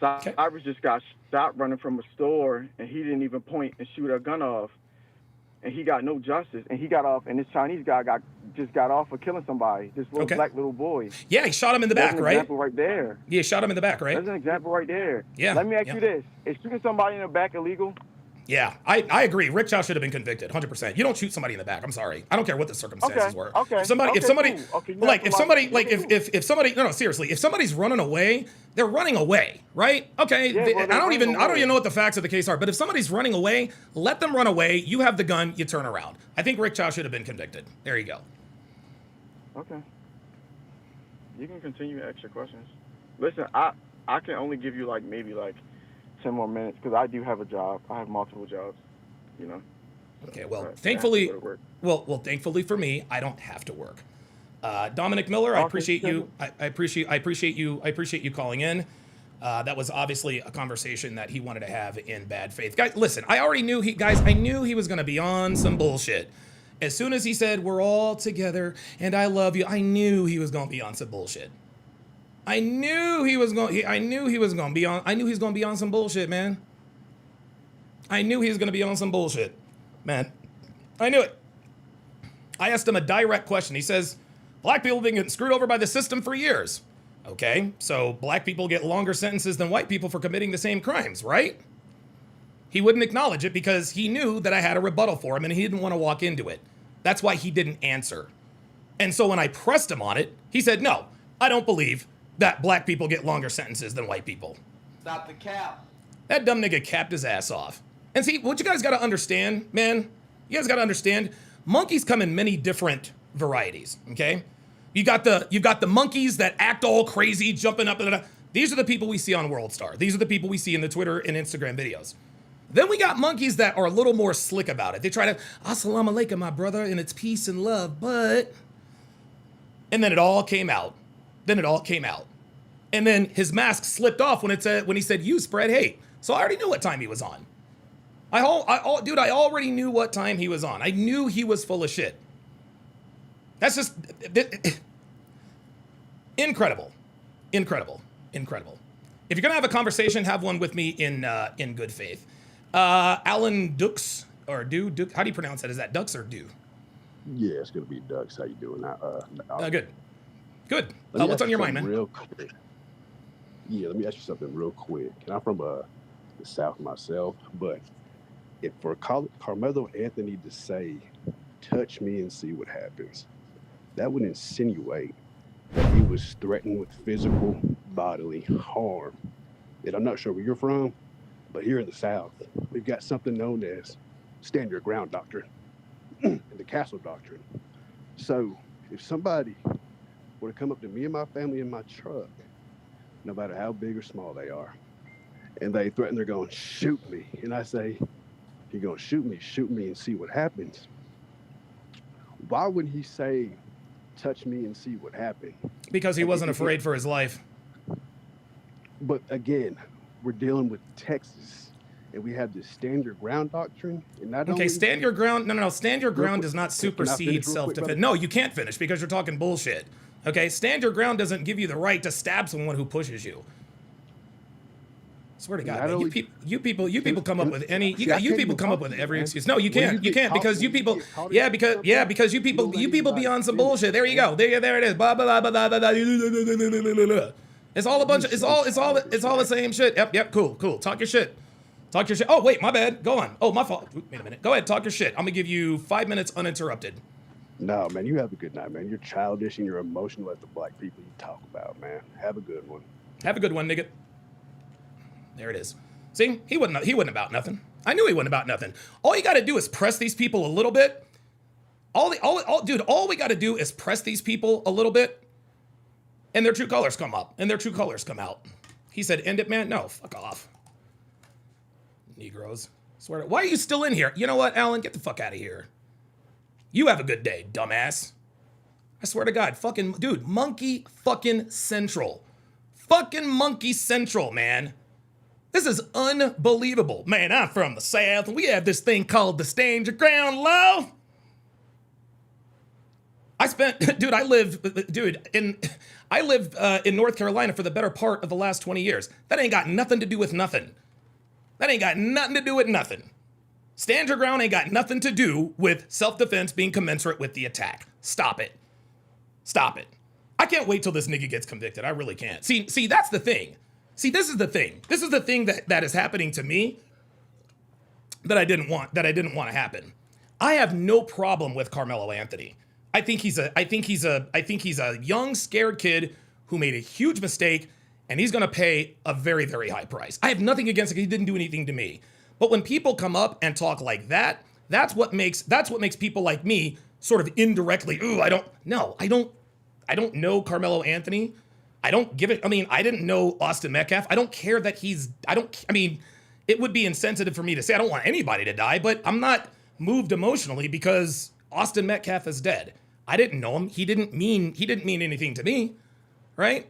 Cyrus just got stopped running from a store, and he didn't even point and shoot a gun off. and he got no justice, and he got off, and this Chinese guy just got off for killing somebody. This little black little boy. Yeah, he shot him in the back, That's an right? example right there. Yeah, shot him in the back, right? That's an example right there. Yeah. Let me ask you this: is shooting somebody in the back illegal? Yeah, I agree. Rick Chow should have been convicted, 100%. You don't shoot somebody in the back. I'm sorry. I don't care what the circumstances were. Okay. If somebody, cool. Okay, if somebody, no, seriously, if somebody's running away, they're running away, right? Okay. Yeah, I don't even know what the facts of the case are, but if somebody's running away, let them run away. You have the gun, you turn around. I think Rick Chow should have been convicted. There you go. Okay. You can continue to ask your questions. Listen, I can only give you maybe 10 more minutes because I do have a job. I have multiple jobs, you know. Okay, well, thankfully, thankfully for me, I don't have to work. Dominic Miller, I appreciate you. I appreciate you calling in. That was obviously a conversation that he wanted to have in bad faith. Guys, listen, I knew he was going to be on some bullshit. As soon as he said, we're all together and I love you, I knew he was going to be on some bullshit. I knew he was going to be on some bullshit, man. I knew he was going to be on some bullshit, man. I knew it. I asked him a direct question. He says, black people have been getting screwed over by the system for years. Okay, so black people get longer sentences than white people for committing the same crimes, right? He wouldn't acknowledge it because he knew that I had a rebuttal for him and he didn't want to walk into it. That's why he didn't answer. And so when I pressed him on it, he said, no, I don't believe that black people get longer sentences than white people. Stop the cap. That dumb nigga capped his ass off. And see, what you guys got to understand, man, you guys got to understand, monkeys come in many different varieties, okay? You've got the monkeys that act all crazy, jumping up. These are the people we see on World Star. These are the people we see in the Twitter and Instagram videos. Then we got monkeys that are a little more slick about it. They try to, assalamu alaikum, my brother, and it's peace and love, but... And then it all came out. And then his mask slipped off when he said, you spread hate. So I already knew what time he was on. I already knew what time he was on. I knew he was full of shit. That's just incredible. If you're gonna have a conversation, have one with me in good faith. Alan Dukes, or Duke, how do you pronounce that? Is that Dux or Do? Yeah, it's gonna be Dux. How you doing? Good. What's on your mind, man? Real quick. Yeah, let me ask you something real quick. And I'm from the South myself, but if for Karmelo Anthony to say, touch me and see what happens, that would insinuate that he was threatened with physical bodily harm. And I'm not sure where you're from, but here in the South, we've got something known as stand your ground doctrine and the castle doctrine. So if somebody were to come up to me and my family in my truck, no matter how big or small they are, and they threaten they're going to shoot me, and I say, you're going to shoot me and see what happens. Why would he say, touch me and see what happens? Because he wasn't afraid for his life. But again, we're dealing with Texas, and we have this stand your ground doctrine. And not only stand your ground. No. Stand your ground does not supersede self-defense. No, you can't finish because you're talking bullshit. Okay, stand your ground doesn't give you the right to stab someone who pushes you. Swear to God, man, you people come up with any. You people come up with every excuse. No, you can't. You can't because you people. Yeah, because you people be on some bullshit. There you go. There it is. Blah blah blah blah blah blah. It's all a bunch of. It's all the same shit. Yep. Cool. Talk your shit. Oh wait, my bad. Go on. Oh my fault. Wait a minute. Go ahead. Talk your shit. I'm gonna give you 5 minutes uninterrupted. No, man, you have a good night, man. You're childish and you're emotional as the black people you talk about, man. Have a good one. Have a good one, nigga. There it is. See, he wasn't about nothing. I knew he wasn't about nothing. All you got to do is press these people a little bit. All we got to do is press these people a little bit, and their true colors come up, and their true colors come out. He said, "End it, man." No, fuck off. Negroes. Swear to. Why are you still in here? You know what, Alan? Get the fuck out of here. You have a good day, dumbass. I swear to God, fucking dude, monkey fucking central. Fucking monkey central, man. This is unbelievable. Man, I'm from the South, and we have this thing called the stand your ground law. I lived in North Carolina for the better part of the last 20 years. That ain't got nothing to do with nothing. That ain't got nothing to do with nothing. Stand your ground ain't got nothing to do with self-defense being commensurate with the attack. Stop it. Stop it. I can't wait till this nigga gets convicted. I really can't. See, that's the thing. See, this is the thing. This is the thing that is happening to me that I didn't want to happen. I have no problem with Karmelo Anthony. I think he's a young, scared kid who made a huge mistake, and he's gonna pay a very, very high price. I have nothing against it. He didn't do anything to me. But when people come up and talk like that, that's what makes people like me sort of indirectly, I don't know Karmelo Anthony. I didn't know Austin Metcalf. I don't care that it would be insensitive for me to say I don't want anybody to die, but I'm not moved emotionally because Austin Metcalf is dead. I didn't know him. He didn't mean anything to me, right?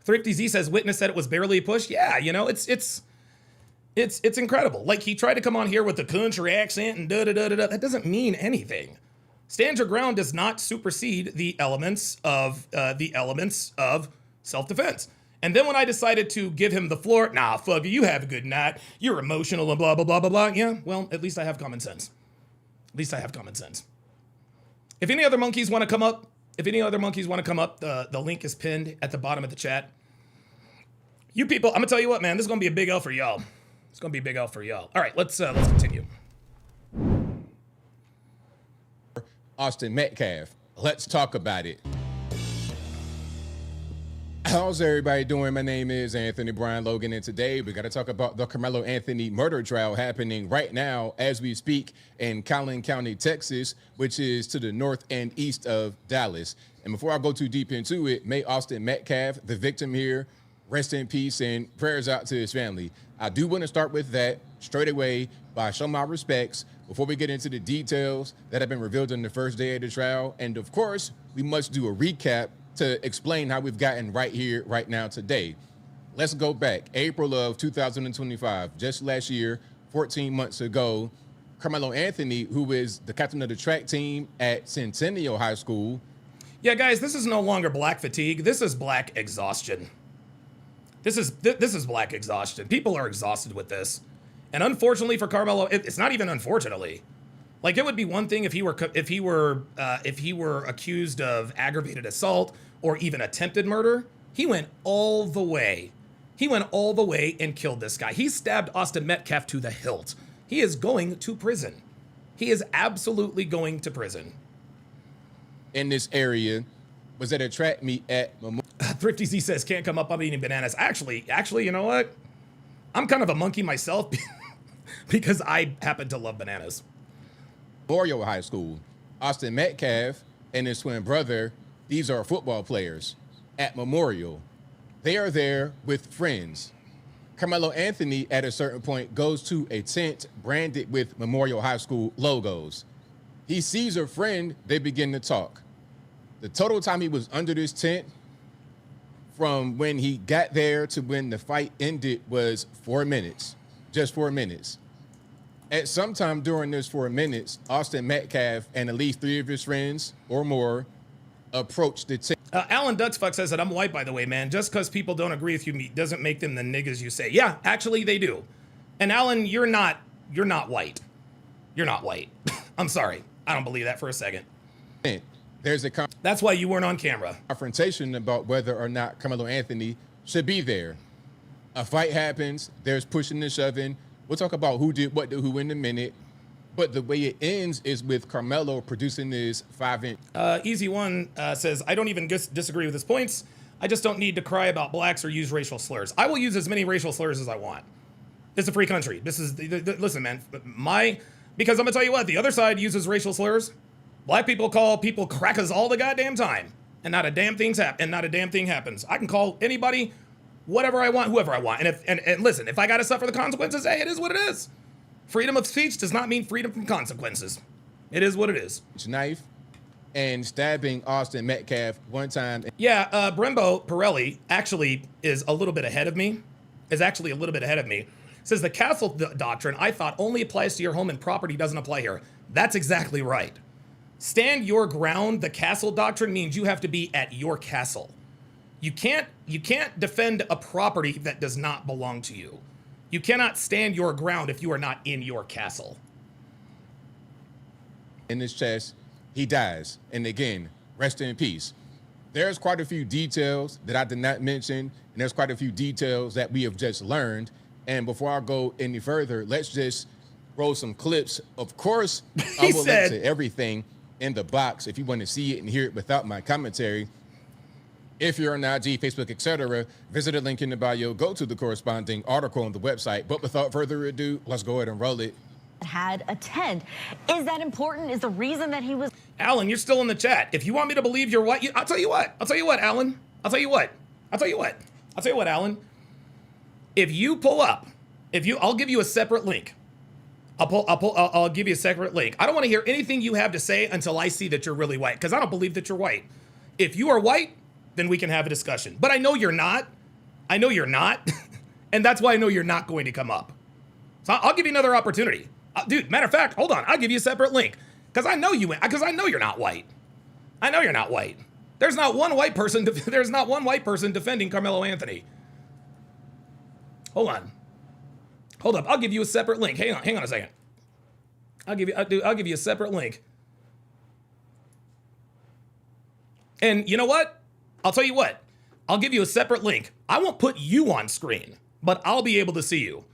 Thrifty Z says witness said it was barely a push. Yeah, it's incredible. Like, he tried to come on here with the country accent and da-da-da-da-da. That doesn't mean anything. Stand your ground does not supersede the elements of self-defense. And then when I decided to give him the floor, nah, fuck you have a good night. You're emotional and blah, blah, blah, blah, blah. Yeah, well, at least I have common sense. If any other monkeys want to come up, the link is pinned at the bottom of the chat. You people, I'm gonna tell you what, man, this is gonna be a big L for y'all. All right, let's continue. Austin Metcalf. Let's talk about it. How's everybody doing? My name is Anthony Brian Logan, and today we got to talk about the Karmelo Anthony murder trial happening right now as we speak in Collin County, Texas, which is to the north and east of Dallas. And before I go too deep into it, may Austin Metcalf, the victim here, rest in peace and prayers out to his family. I do want to start with that straight away by showing my respects before we get into the details that have been revealed on the first day of the trial. And of course, we must do a recap to explain how we've gotten right here, right now, today. Let's go back. April of 2025, just last year, 14 months ago, Karmelo Anthony, who is the captain of the track team at Centennial High School. Yeah, guys, this is no longer black fatigue. This is black exhaustion. This is black exhaustion. People are exhausted with this. And unfortunately for Karmelo, it's not even unfortunately. Like, it would be one thing if he were accused of aggravated assault or even attempted murder. He went all the way. And killed this guy. He stabbed Austin Metcalf to the hilt. He is going to prison. He is absolutely going to prison. In this area, was at a track meet at Thrifty Z says, can't come up, I'm eating bananas. Actually, you know what? I'm kind of a monkey myself because I happen to love bananas. Memorial High School. Austin Metcalf and his twin brother, these are football players at Memorial. They are there with friends. Karmelo Anthony, at a certain point, goes to a tent branded with Memorial High School logos. He sees a friend, they begin to talk. The total time he was under this tent, from when he got there to when the fight ended, was 4 minutes, just 4 minutes. At some time during this 4 minutes, Austin Metcalf and at least 3 of his friends or more approached the tent. Alan Duxfuck says that I'm white, by the way, man. Just because people don't agree with you doesn't make them the niggas you say. Yeah, actually they do. And Alan, you're not white. You're not white. I'm sorry. I don't believe that for a second. There's That's why you weren't on camera. Confrontation about whether or not Karmelo Anthony should be there. A fight happens. There's pushing and shoving. We'll talk about who did what to who in a minute. But the way it ends is with Karmelo producing this 5-inch. Easy One says, I don't even disagree with his points. I just don't need to cry about blacks or use racial slurs. I will use as many racial slurs as I want. It's a free country. This is, listen, man, because I'm gonna tell you what, the other side uses racial slurs. Black people call people crackers all the goddamn time, and not a damn thing happens. I can call anybody whatever I want, whoever I want. And listen, if I gotta suffer the consequences, hey, it is what it is. Freedom of speech does not mean freedom from consequences. It is what it is. Knife and stabbing Austin Metcalf one time. Yeah, Brembo Pirelli actually is a little bit ahead of me. Says the castle doctrine I thought only applies to your home and property doesn't apply here. That's exactly right. Stand your ground. The castle doctrine means you have to be at your castle. You can't defend a property that does not belong to you. You cannot stand your ground if you are not in your castle. In his chest, he dies. And again, rest in peace. There's quite a few details that I did not mention, and there's quite a few details that we have just learned. And before I go any further, let's just roll some clips. Of course, I will link to everything in the box if you want to see it and hear it without my commentary. If you're on IG, Facebook, etc., visit the link in the bio, go to the corresponding article on the website. But without further ado, let's go ahead and roll it. Had a tent. Is that important? Is the reason that he was... Alan, you're still in the chat. If you want me to believe you're white, I'll tell you what. I'll tell you what, Alan. I'll tell you what, Alan. If you pull up, I'll give you a separate link. I'll give you a separate link. I don't want to hear anything you have to say until I see that you're really white, because I don't believe that you're white. If you are white, then we can have a discussion. But I know you're not. And that's why I know you're not going to come up. So I'll give you another opportunity. Dude, matter of fact, hold on. I'll give you a separate link. Because I know you're not white. I know you're not white. There's not one white person defending Karmelo Anthony. Hold up. I'll give you a separate link. Hang on a second. I'll give you a separate link. And you know what? I'll tell you what. I'll give you a separate link. I won't put you on screen, but I'll be able to see you.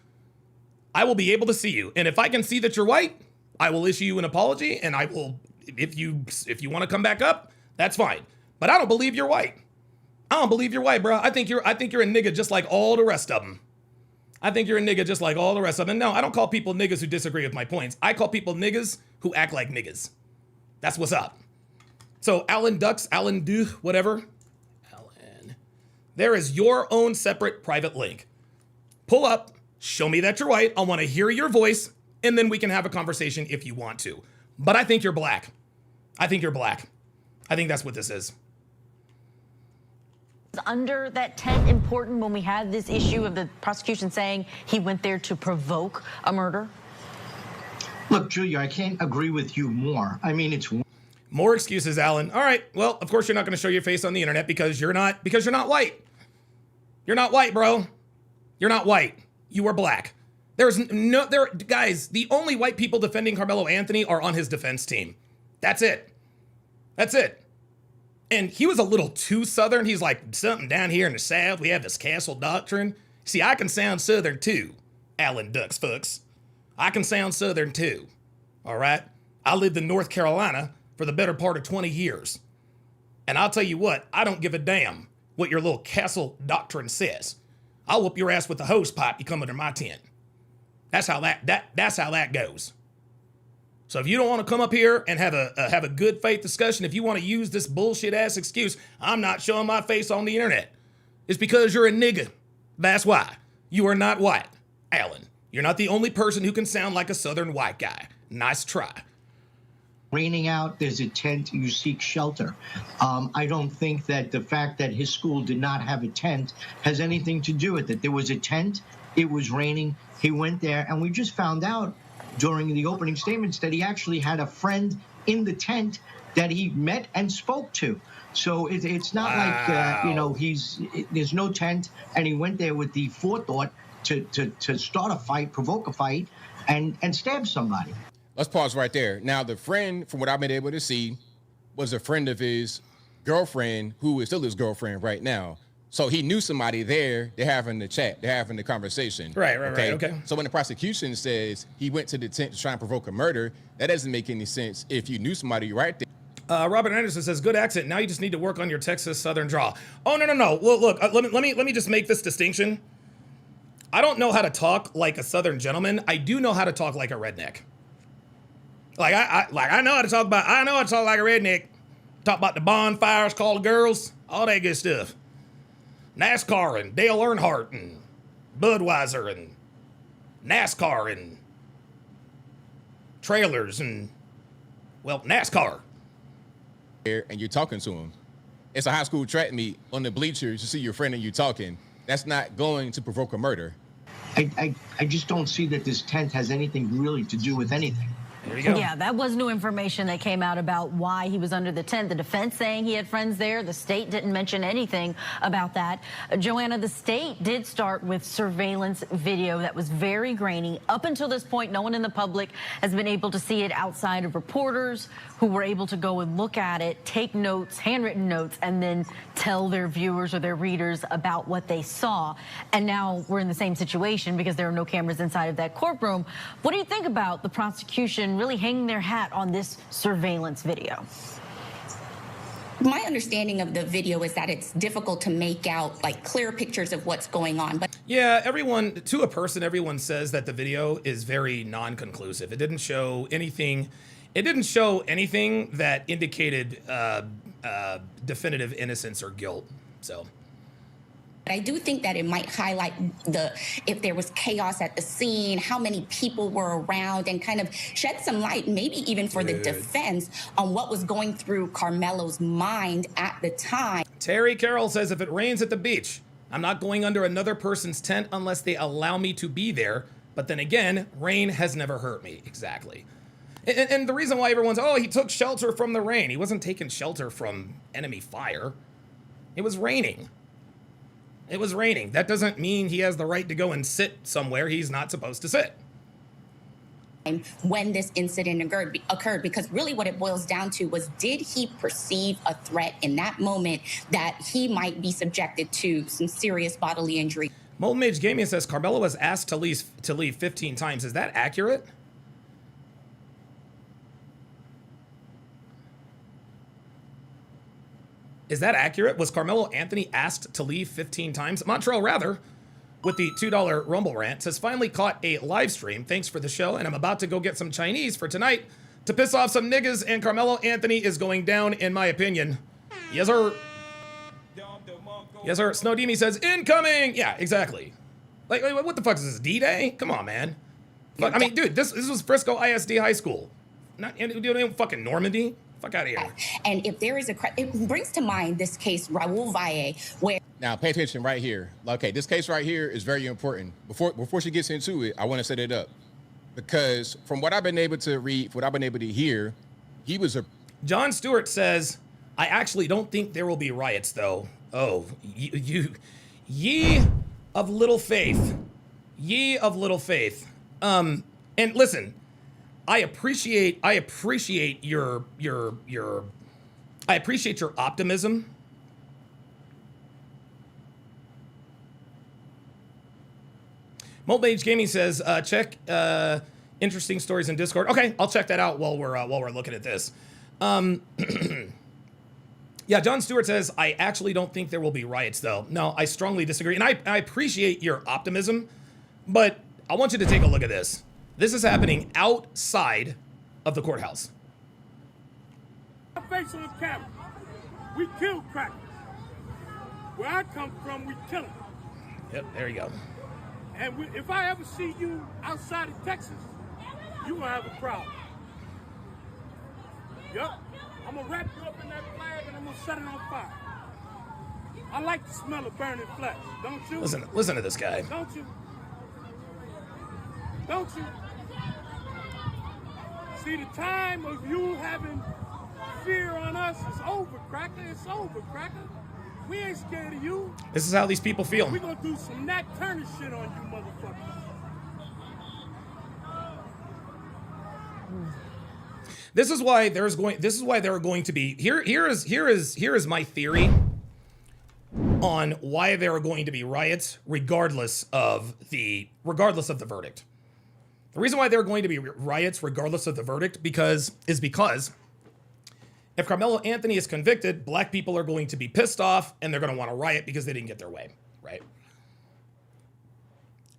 I will be able to see you. And if I can see that you're white, I will issue you an apology, and I will, if you want to come back up, that's fine. But I don't believe you're white. I don't believe you're white, bro. I think you're a nigga just like all the rest of them. And no, I don't call people niggas who disagree with my points. I call people niggas who act like niggas. That's what's up. So Alan Do, whatever. Alan. There is your own separate private link. Pull up, show me that you're white. I want to hear your voice, and then we can have a conversation if you want to. But I think you're black. I think that's what this is. Under that tent important when we had this issue of the prosecution saying he went there to provoke a murder? Look, Julia, I can't agree with you more. I mean, it's more excuses, Alan. All right. Well, of course you're not going to show your face on the internet because you're not white. You're not white, bro. You're not white. You are black. Guys, the only white people defending Karmelo Anthony are on his defense team. That's it. And he was a little too Southern. He's like, something down here in the South, we have this castle doctrine. See, I can sound Southern too, Alan Ducks fucks. I can sound Southern too, all right? I lived in North Carolina for the better part of 20 years. And I'll tell you what, I don't give a damn what your little castle doctrine says. I'll whoop your ass with the hose pipe you come under my tent. That's how that goes. So if you don't want to come up here and have a good faith discussion, if you want to use this bullshit ass excuse, I'm not showing my face on the internet, it's because you're a nigga. That's why. You are not white, Alan. You're not the only person who can sound like a Southern white guy. Nice try. Raining out, there's a tent, you seek shelter. I don't think that the fact that his school did not have a tent has anything to do with it. There was a tent, it was raining, he went there, and we just found out during the opening statements that he actually had a friend in the tent that he met and spoke to. So it's not like, there's no tent, and he went there with the forethought to start a fight, provoke a fight, and stab somebody. Let's pause right there. Now, the friend, from what I've been able to see, was a friend of his girlfriend, who is still his girlfriend right now. So he knew somebody there. They're having the chat. They're having the conversation. Right. Okay. So when the prosecution says he went to the tent to try and provoke a murder, that doesn't make any sense if you knew somebody right there. Robert Anderson says, good accent. Now you just need to work on your Texas Southern draw. Oh, no. Look, let me just make this distinction. I don't know how to talk like a Southern gentleman. I do know how to talk like a redneck. I know how to talk like a redneck. Talk about the bonfires, call the girls, all that good stuff. NASCAR and Dale Earnhardt and Budweiser and NASCAR and trailers and, well, NASCAR. And you're talking to him. It's a high school track meet on the bleachers. You see your friend and you talking. That's not going to provoke a murder. I just don't see that this tent has anything really to do with anything. There you go. Yeah, that was new information that came out about why he was under the tent. The defense saying he had friends there. The state didn't mention anything about that. Joanna, the state did start with surveillance video that was very grainy. Up until this point, no one in the public has been able to see it outside of reporters who were able to go and look at it, take notes, handwritten notes, and then tell their viewers or their readers about what they saw. And now we're in the same situation because there are no cameras inside of that courtroom. What do you think about the prosecution really hanging their hat on this surveillance video? My understanding of the video is that it's difficult to make out like clear pictures of what's going on. But yeah, everyone, to a person, everyone says that the video is very non-conclusive. It didn't show anything. It didn't show anything that indicated definitive innocence or guilt. So. I do think that it might highlight if there was chaos at the scene, how many people were around, and kind of shed some light, maybe even for the defense, on what was going through Karmelo's mind at the time. Terry Carroll says, if it rains at the beach, I'm not going under another person's tent unless they allow me to be there. But then again, rain has never hurt me. Exactly. And the reason why everyone's, oh, he took shelter from the rain. He wasn't taking shelter from enemy fire. It was raining. It was raining. That doesn't mean he has the right to go and sit somewhere he's not supposed to sit. When this incident occurred, because really what it boils down to was, did he perceive a threat in that moment that he might be subjected to some serious bodily injury? Molten Mage Gaming says Karmelo was asked to leave 15 times. Is that accurate? Is that accurate? Was Karmelo Anthony asked to leave 15 times? Montreal Rather, with the $2 Rumble rant, says, finally caught a live stream. Thanks for the show, and I'm about to go get some Chinese for tonight to piss off some niggas, and Karmelo Anthony is going down, in my opinion. Yes, sir. Yes, sir. Snowdemi says, incoming! Yeah, exactly. Like, what the fuck is this, D-Day? Come on, man. Fuck, I mean, dude, this was Frisco ISD High School. Not fucking Normandy. Fuck out of here. And if there is it brings to mind this case, Raul Valle, where... Now, pay attention right here. Okay, this case right here is very important. Before she gets into it, I want to set it up. Because from what I've been able to read, what I've been able to hear, he was a... John Stewart says, I actually don't think there will be riots, though. Oh, ye of little faith. Ye of little faith. And listen... I appreciate your optimism. Molten Age Gaming says, check interesting stories in Discord. Okay, I'll check that out while we're looking at this. Yeah, John Stewart says, I actually don't think there will be riots, though. No, I strongly disagree. And I appreciate your optimism, but I want you to take a look at this. This is happening outside of the courthouse. Face on the camera. We kill crackers. Where I come from, we kill them. Yep, there you go. And if I ever see you outside of Texas, you gonna have a problem. Yup. I'm gonna wrap you up in that flag and I'm gonna set it on fire. I like the smell of burning flesh, don't you? Listen to this guy. Don't you? Don't you? See, the time of you having fear on us is over, cracker. It's over, cracker. We ain't scared of you. This is how these people feel. We gonna do some Nat Turner shit on you, motherfuckers. This is why there are going to be here is my theory on why there are going to be riots regardless of the verdict. The reason why there are going to be riots regardless of the verdict is because if Karmelo Anthony is convicted, black people are going to be pissed off and they're going to want to riot because they didn't get their way, right?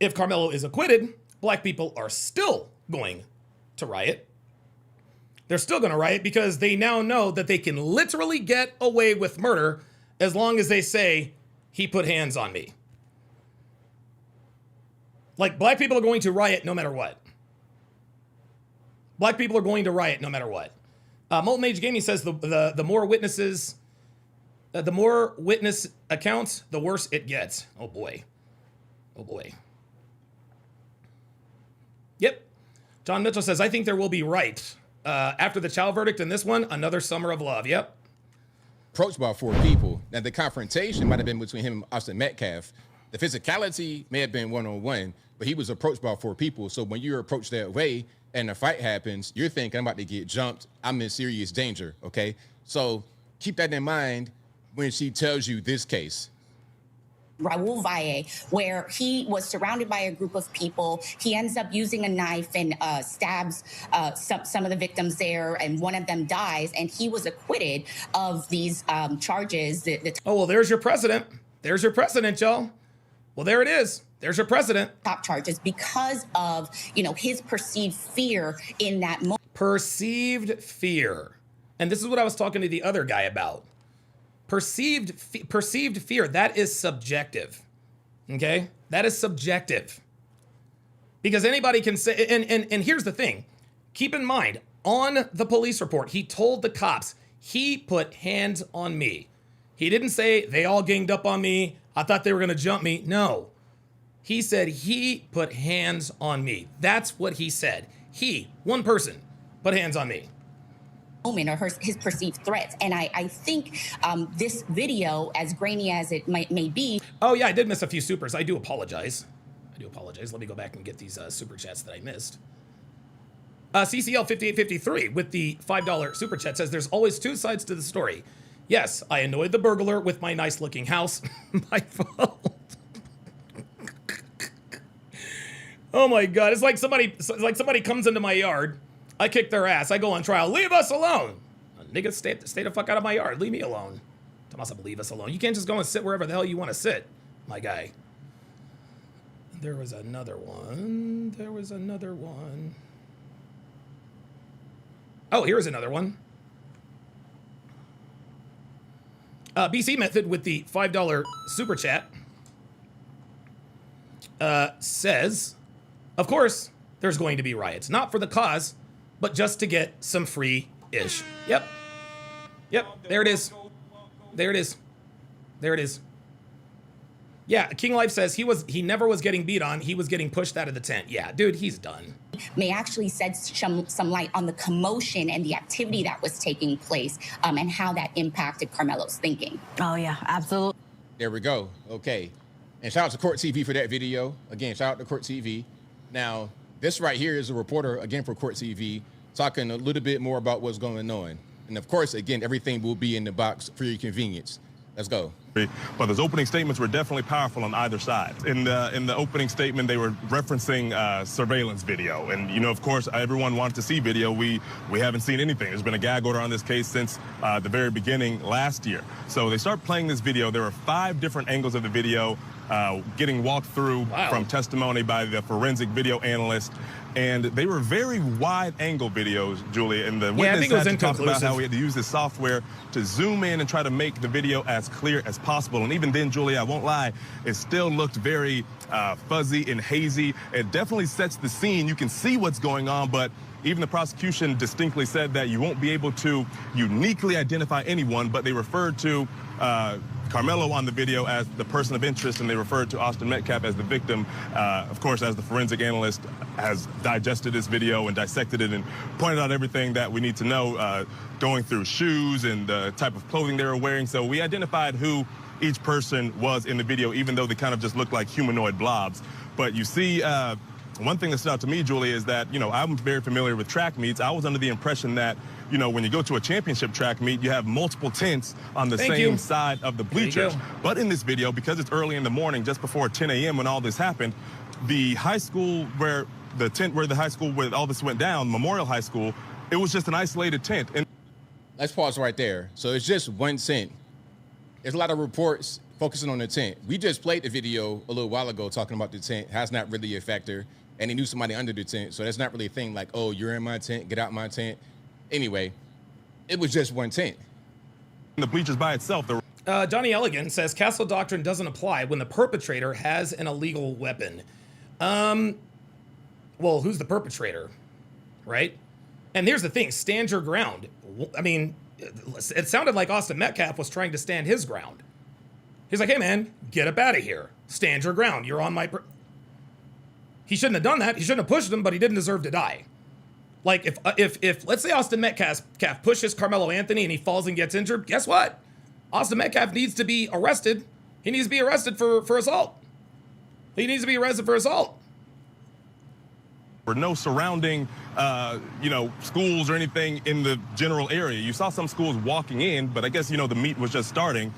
If Karmelo is acquitted, black people are still going to riot. They're still going to riot because they now know that they can literally get away with murder as long as they say, he put hands on me. Like, black people are going to riot no matter what. Black people are going to riot no matter what. Molten Mage Gaming says the more witnesses, the more witness accounts, the worse it gets. Oh boy. Oh boy. Yep. John Mitchell says, I think there will be right. After the child verdict in this one, another summer of love. Yep. Approached by 4 people. Now, the confrontation might have been between him and Austin Metcalf. The physicality may have been one-on-one, but he was approached by 4 people. So when you're approached that way and a fight happens, you're thinking, I'm about to get jumped. I'm in serious danger, okay? So keep that in mind when she tells you this case. Raul Valle, where he was surrounded by a group of people. He ends up using a knife and stabs some of the victims there, and one of them dies, and he was acquitted of these charges. Oh, well, there's your precedent. There's your precedent, y'all. Well, there it is. There's your precedent. Top charges because of, his perceived fear in that moment. Perceived fear. And this is what I was talking to the other guy about. Perceived fear, that is subjective. Okay? That is subjective. Because anybody can say, and here's the thing. Keep in mind, on the police report, he told the cops, he put hands on me. He didn't say they all ganged up on me. I thought they were going to jump me. No. He said he put hands on me. That's what he said. He, one person, put hands on me. Or his perceived threats. And I think this video, as grainy as it may be. Oh, yeah, I did miss a few supers. I do apologize. Let me go back and get these super chats that I missed. CCL5853 with the $5 super chat says, there's always 2 sides to the story. Yes, I annoyed the burglar with my nice looking house. My fault. Oh my God. It's like somebody comes into my yard. I kick their ass. I go on trial. Leave us alone. Nigga, stay the fuck out of my yard. Leave me alone. Tell myself, leave us alone. You can't just go and sit wherever the hell you want to sit, my guy. There was another one. Oh, here's another one. BC Method with the $5 super chat says, of course, there's going to be riots. Not for the cause, but just to get some free-ish. Yep. There it is. Yeah, King Life says he never was getting beat on. He was getting pushed out of the tent. Yeah, dude, he's done. May actually shed some light on the commotion and the activity that was taking place and how that impacted Karmelo's thinking. Oh, yeah, absolutely. There we go. Okay. And shout out to Court TV for that video. Again, shout out to Court TV. Now, this right here is a reporter, again, for Court TV, talking a little bit more about what's going on. And of course, again, everything will be in the box for your convenience. Let's go. But those opening statements were definitely powerful on either side. In the opening statement, they were referencing surveillance video. And, of course, everyone wanted to see video. We haven't seen anything. There's been a gag order on this case since the very beginning last year. So they start playing this video. There were 5 different angles of the video getting walked through from testimony by the forensic video analyst. And they were very wide-angle videos, Julia. And the witness had to talk about how we had to use this software to zoom in and try to make the video as clear as possible. And even then, Julia, I won't lie, it still looked very fuzzy and hazy. It definitely sets the scene. You can see what's going on, but even the prosecution distinctly said that you won't be able to uniquely identify anyone, but they referred to Karmelo on the video as the person of interest, and they referred to Austin Metcalf as the victim. Of course, as the forensic analyst has digested this video and dissected it and pointed out everything that we need to know, going through shoes and the type of clothing they were wearing. So we identified who each person was in the video, even though they kind of just looked like humanoid blobs. But you see, one thing that stood out to me, Julie, is that, I'm very familiar with track meets. I was under the impression that, when you go to a championship track meet, you have multiple tents on the same side of the bleachers. But in this video, because it's early in the morning, just before 10 a.m. when all this happened, the high school where all this went down, Memorial High School, it was just an isolated tent. And let's pause right there. So it's just one tent. There's a lot of reports focusing on the tent. We just played the video a little while ago talking about the tent. That's not really a factor. And he knew somebody under the tent. So that's not really a thing like, oh, you're in my tent, get out my tent. Anyway, it was just one tent. The bleachers by itself. Johnny Elegant says Castle Doctrine doesn't apply when the perpetrator has an illegal weapon. Well, who's the perpetrator, right? And here's the thing, stand your ground. I mean, it sounded like Austin Metcalf was trying to stand his ground. He's like, hey man, get up out of here. Stand your ground. You're on my... He shouldn't have done that. He shouldn't have pushed him, but he didn't deserve to die. Like if let's say Austin Metcalf pushes Karmelo Anthony and he falls and gets injured, guess what? Austin Metcalf needs to be arrested. He needs to be arrested for assault. He needs to be arrested for assault. Or no surrounding, schools or anything in the general area. You saw some schools walking in, but I guess, the meet was just starting.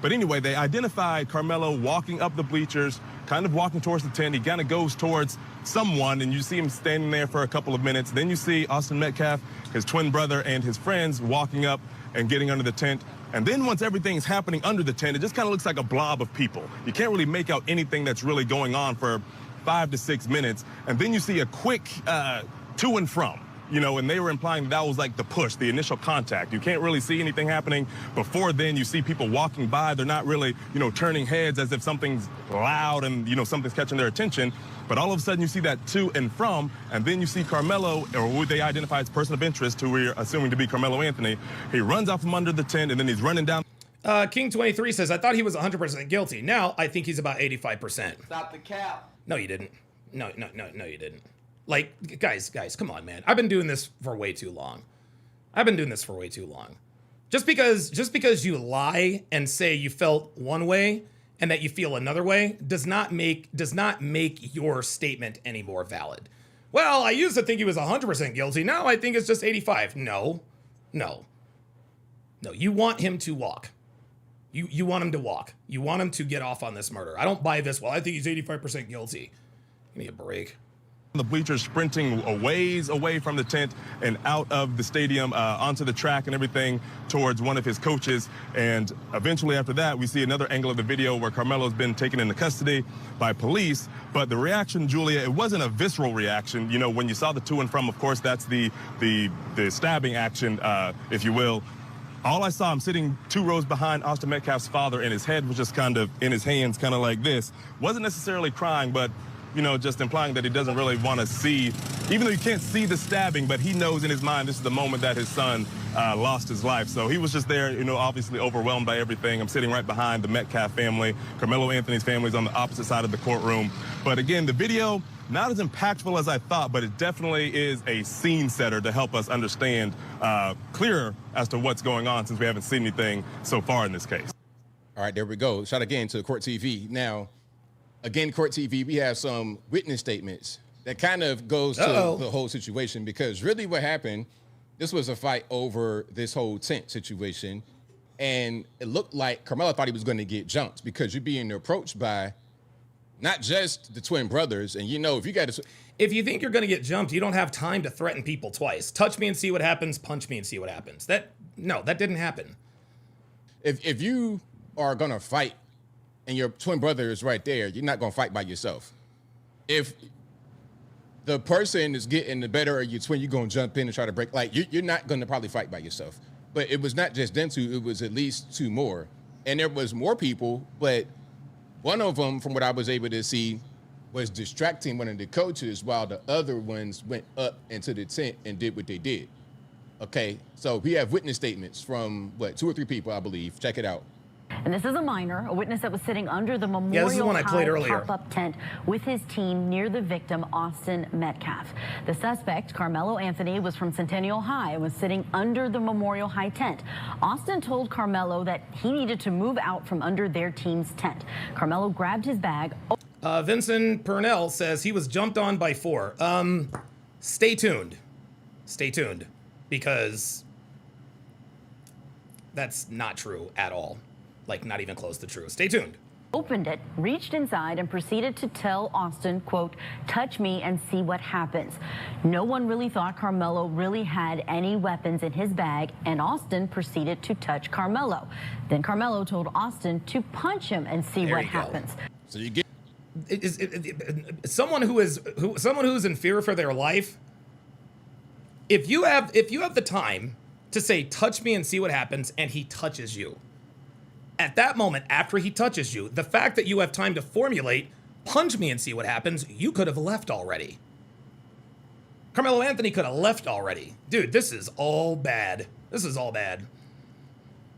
But anyway, they identified Karmelo walking up the bleachers, kind of walking towards the tent. He kind of goes towards someone, and you see him standing there for a couple of minutes. Then you see Austin Metcalf, his twin brother, and his friends walking up and getting under the tent. And then once everything's happening under the tent, it just kind of looks like a blob of people. You can't really make out anything that's really going on for 5 to 6 minutes. And then you see a quick to and from. And they were implying that was like the push, the initial contact. You can't really see anything happening. Before then, you see people walking by. They're not really, turning heads as if something's loud and, something's catching their attention. But all of a sudden, you see that to and from, and then you see Karmelo, or who they identify as person of interest, who we're assuming to be Karmelo Anthony. He runs out from under the tent, and then he's running down. King23 says, I thought he was 100% guilty. Now, I think he's about 85%. Stop the cap. No, you didn't. No, you didn't. Like, guys, come on, man. I've been doing this for way too long. Just because you lie and say you felt one way and that you feel another way does not make your statement any more valid. Well, I used to think he was 100% guilty. Now I think it's just 85. No. You want him to walk. You want him to walk. You want him to get off on this murder. I don't buy this. Well, I think he's 85% guilty. Give me a break. The bleachers sprinting a ways away from the tent and out of the stadium onto the track and everything towards one of his coaches. And eventually after that, we see another angle of the video where Karmelo's been taken into custody by police. But the reaction, Julia, it wasn't a visceral reaction. When you saw the to and from, of course, that's the stabbing action, if you will. All I saw him sitting 2 rows behind Austin Metcalf's father, and his head was just kind of in his hands, kind of like this. Wasn't necessarily crying, but just implying that he doesn't really want to see, even though you can't see the stabbing, but he knows in his mind this is the moment that his son lost his life. So he was just there, obviously overwhelmed by everything. I'm sitting right behind the Metcalf family. Karmelo Anthony's family is on the opposite side of the courtroom. But again, the video, not as impactful as I thought, but it definitely is a scene setter to help us understand clearer as to what's going on, since we haven't seen anything so far in this case. All right, there we go. Shout again to Court TV. Now, again, Court TV, we have some witness statements that kind of goes to the whole situation, because really what happened, this was a fight over this whole tent situation, and it looked like Karmelo thought he was going to get jumped because you're being approached by not just the twin brothers, and if you think you're going to get jumped, you don't have time to threaten people twice. Touch me and see what happens, punch me and see what happens. That didn't happen. If you are going to fight and your twin brother is right there, you're not going to fight by yourself. If the person is getting the better of your twin, you're going to jump in and try to break. Like, you're not going to probably fight by yourself. But it was not just them two, it was at least 2 more. And there was more people, but one of them, from what I was able to see, was distracting one of the coaches while the other ones went up into the tent and did what they did. Okay, so we have witness statements from, 2 or 3 people, I believe. Check it out. And this is a minor, a witness that was sitting under the Memorial High pop-up tent with his team near the victim, Austin Metcalf. The suspect, Karmelo Anthony, was from Centennial High and was sitting under the Memorial High tent. Austin told Karmelo that he needed to move out from under their team's tent. Karmelo grabbed his bag. Vincent Purnell says he was jumped on by 4. Stay tuned. Stay tuned, because that's not true at all. Like, not even close to true. Stay tuned. Opened it, reached inside, and proceeded to tell Austin, quote, touch me and see what happens. No one really thought Karmelo really had any weapons in his bag, and Austin proceeded to touch Karmelo. Then Karmelo told Austin to punch him and see what happens. So you get someone who's in fear for their life. If you have the time to say, touch me and see what happens, and he touches you, at that moment, after he touches you, the fact that you have time to formulate, punch me and see what happens, you could have left already. Karmelo Anthony could have left already. Dude, this is all bad. This is all bad.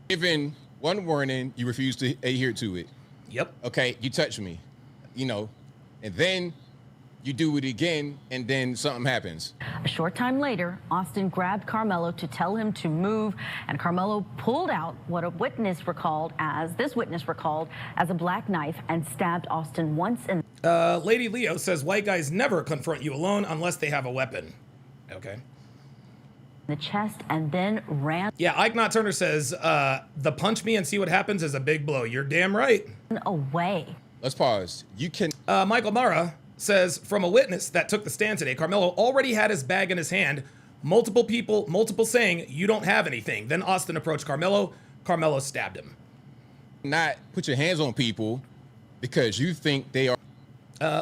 Given one warning, you refuse to adhere to it. Yep. Okay, you touch me, and then You do it again, and then something happens. A short time later, Austin grabbed Karmelo to tell him to move, and Karmelo pulled out what this witness recalled as a black knife and stabbed Austin once in. Lady Leo says white guys never confront you alone unless they have a weapon. Okay. The chest and then ran. Yeah, Ike Not Turner says the punch me and see what happens is a big blow. You're damn right. Away. Let's pause. You can. Michael Mara says from a witness that took the stand today, Karmelo already had his bag in his hand. Multiple saying you don't have anything. Then Austin approached Karmelo. Karmelo stabbed him. Not put your hands on people because you think they are.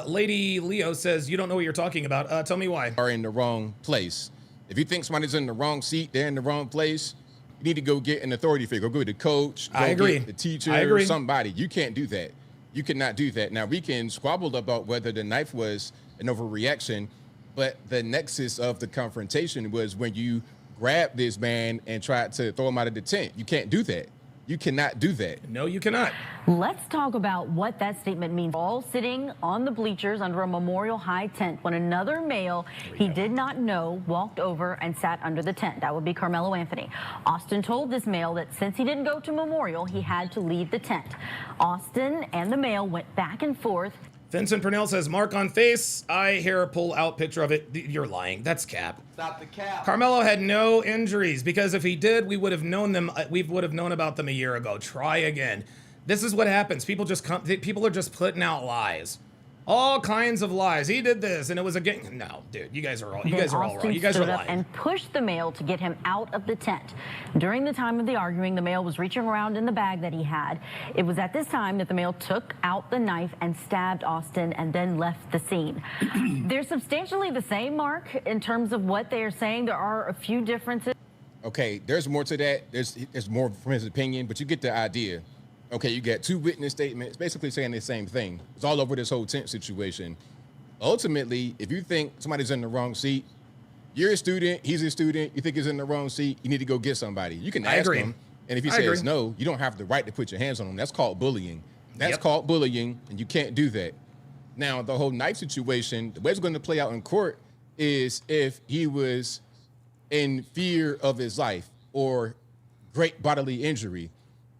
Lady Leo says you don't know what you're talking about. Tell me why. Are in the wrong place. If you think somebody's in the wrong seat, they're in the wrong place. You need to go get an authority figure. Go get the coach. Go I agree. Get the teacher. I agree. Somebody. You can't do that. You cannot do that. Now we can squabble about whether the knife was an overreaction, but the nexus of the confrontation was when you grabbed this man and tried to throw him out of the tent. You can't do that. You cannot do that. No, you cannot. Let's talk about what that statement means. All sitting on the bleachers under a Memorial High tent when another male he did not know walked over and sat under the tent. That would be Karmelo Anthony. Austin told this male that since he didn't go to Memorial, he had to leave the tent. Austin and the male went back and forth. Vincent Purnell says, mark on face. I hear a pull out picture of it. You're lying. That's cap. Stop the cap. Carmelo had no injuries because if he did, we would have known them. We would have known about them a year ago. Try again. This is what happens. People are just putting out lies. All kinds of lies. He did this and it was a gang. No, dude, you guys are all wrong. You guys are lying. And pushed the male to get him out of the tent. During the time of the arguing, the male was reaching around in the bag that he had. It was at this time that the male took out the knife and stabbed Austin and then left the scene. They're substantially the same, Mark, in terms of what they are saying. There are a few differences. Okay, there's more to that. There's more from his opinion, but you get the idea. Okay, you got two witness statements basically saying the same thing. It's all over this whole tent situation. Ultimately, if you think somebody's in the wrong seat, you're a student, he's a student, you think he's in the wrong seat, you need to go get somebody. You can ask him, and if he says no, you don't have the right to put your hands on him. That's called bullying. That's called bullying, and you can't do that. Now, the whole knife situation, the way it's going to play out in court is if he was in fear of his life or great bodily injury.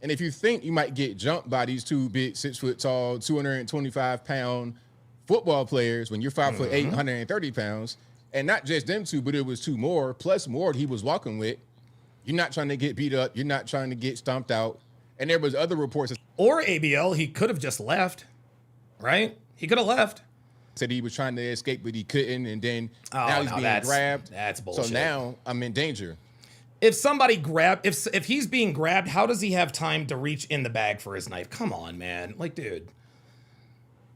And if you think you might get jumped by these two big, 6 foot tall, 225-pound football players when you're 5'8", 130 pounds, and not just them two, but it was two more, plus more he was walking with, you're not trying to get beat up. You're not trying to get stomped out. And there was other reports. Or ABL, he could have just left, right? He could have left. Said he was trying to escape, but he couldn't. And then now he's being grabbed. That's bullshit. So now I'm in danger. If somebody if he's being grabbed, how does he have time to reach in the bag for his knife? Come on, man. Like, dude.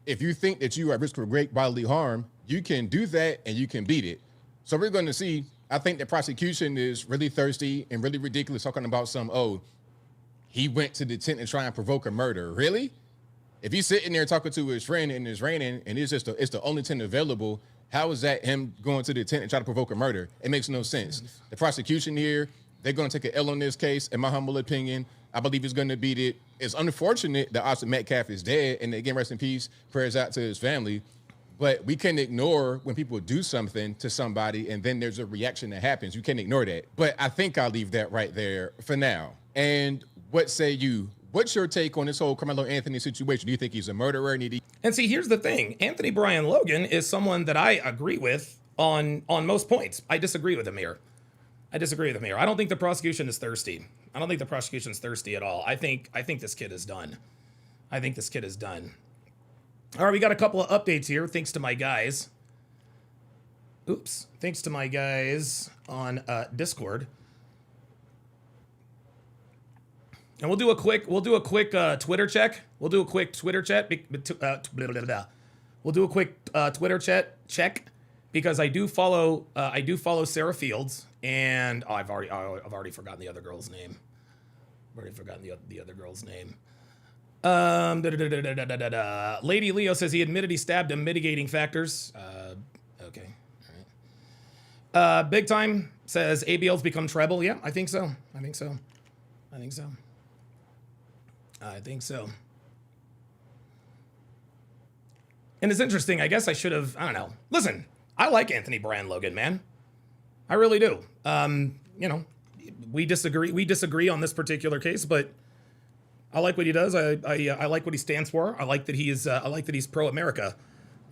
If you think that you are at risk for great bodily harm, you can do that and you can beat it. So we're going to see. I think the prosecution is really thirsty and really ridiculous talking about he went to the tent and try and provoke a murder. Really? If he's sitting there talking to his friend and it's raining and it's the only tent available, how is that him going to the tent and try to provoke a murder? It makes no sense. The prosecution here, they're going to take an L on this case, in my humble opinion. I believe he's going to beat it. It's unfortunate that Austin Metcalf is dead, and again, rest in peace, prayers out to his family. But we can ignore when people do something to somebody and then there's a reaction that happens. You can't ignore that. But I think I'll leave that right there for now. And what say you? What's your take on this whole Karmelo Anthony situation? Do you think he's a murderer? And see, here's the thing. Anthony Brian Logan is someone that I agree with on most points. I disagree with him here. I don't think the prosecution is thirsty. I don't think the prosecution's thirsty at all. I think this kid is done. All right, we got a couple of updates here, thanks to my guys. Thanks to my guys on Discord. And we'll do a quick Twitter check. We'll do a quick Twitter check because I do follow Sarah Fields, and I've already forgotten the other girl's name. Lady Leo says he admitted he stabbed him. Mitigating factors. Okay. All right. Big Time says ABL's become treble. Yeah, I think so. And it's interesting. I guess I should have, I don't know. Listen, I like Anthony Brand Logan, man. I really do. You know, we disagree on this particular case, but I like what he does. I like what he stands for. I like that he's pro-America.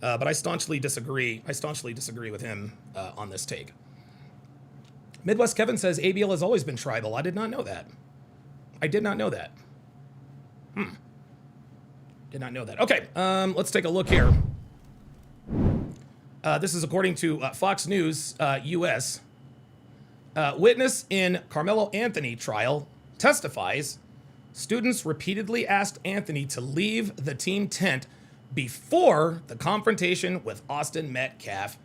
But I staunchly disagree. With him on this take. Midwest Kevin says ABL has always been tribal. I did not know that. Did not know that. Okay, let's take a look here. This is according to Fox News US. Witness in Karmelo Anthony trial testifies students repeatedly asked Anthony to leave the team tent before the confrontation with Austin Metcalf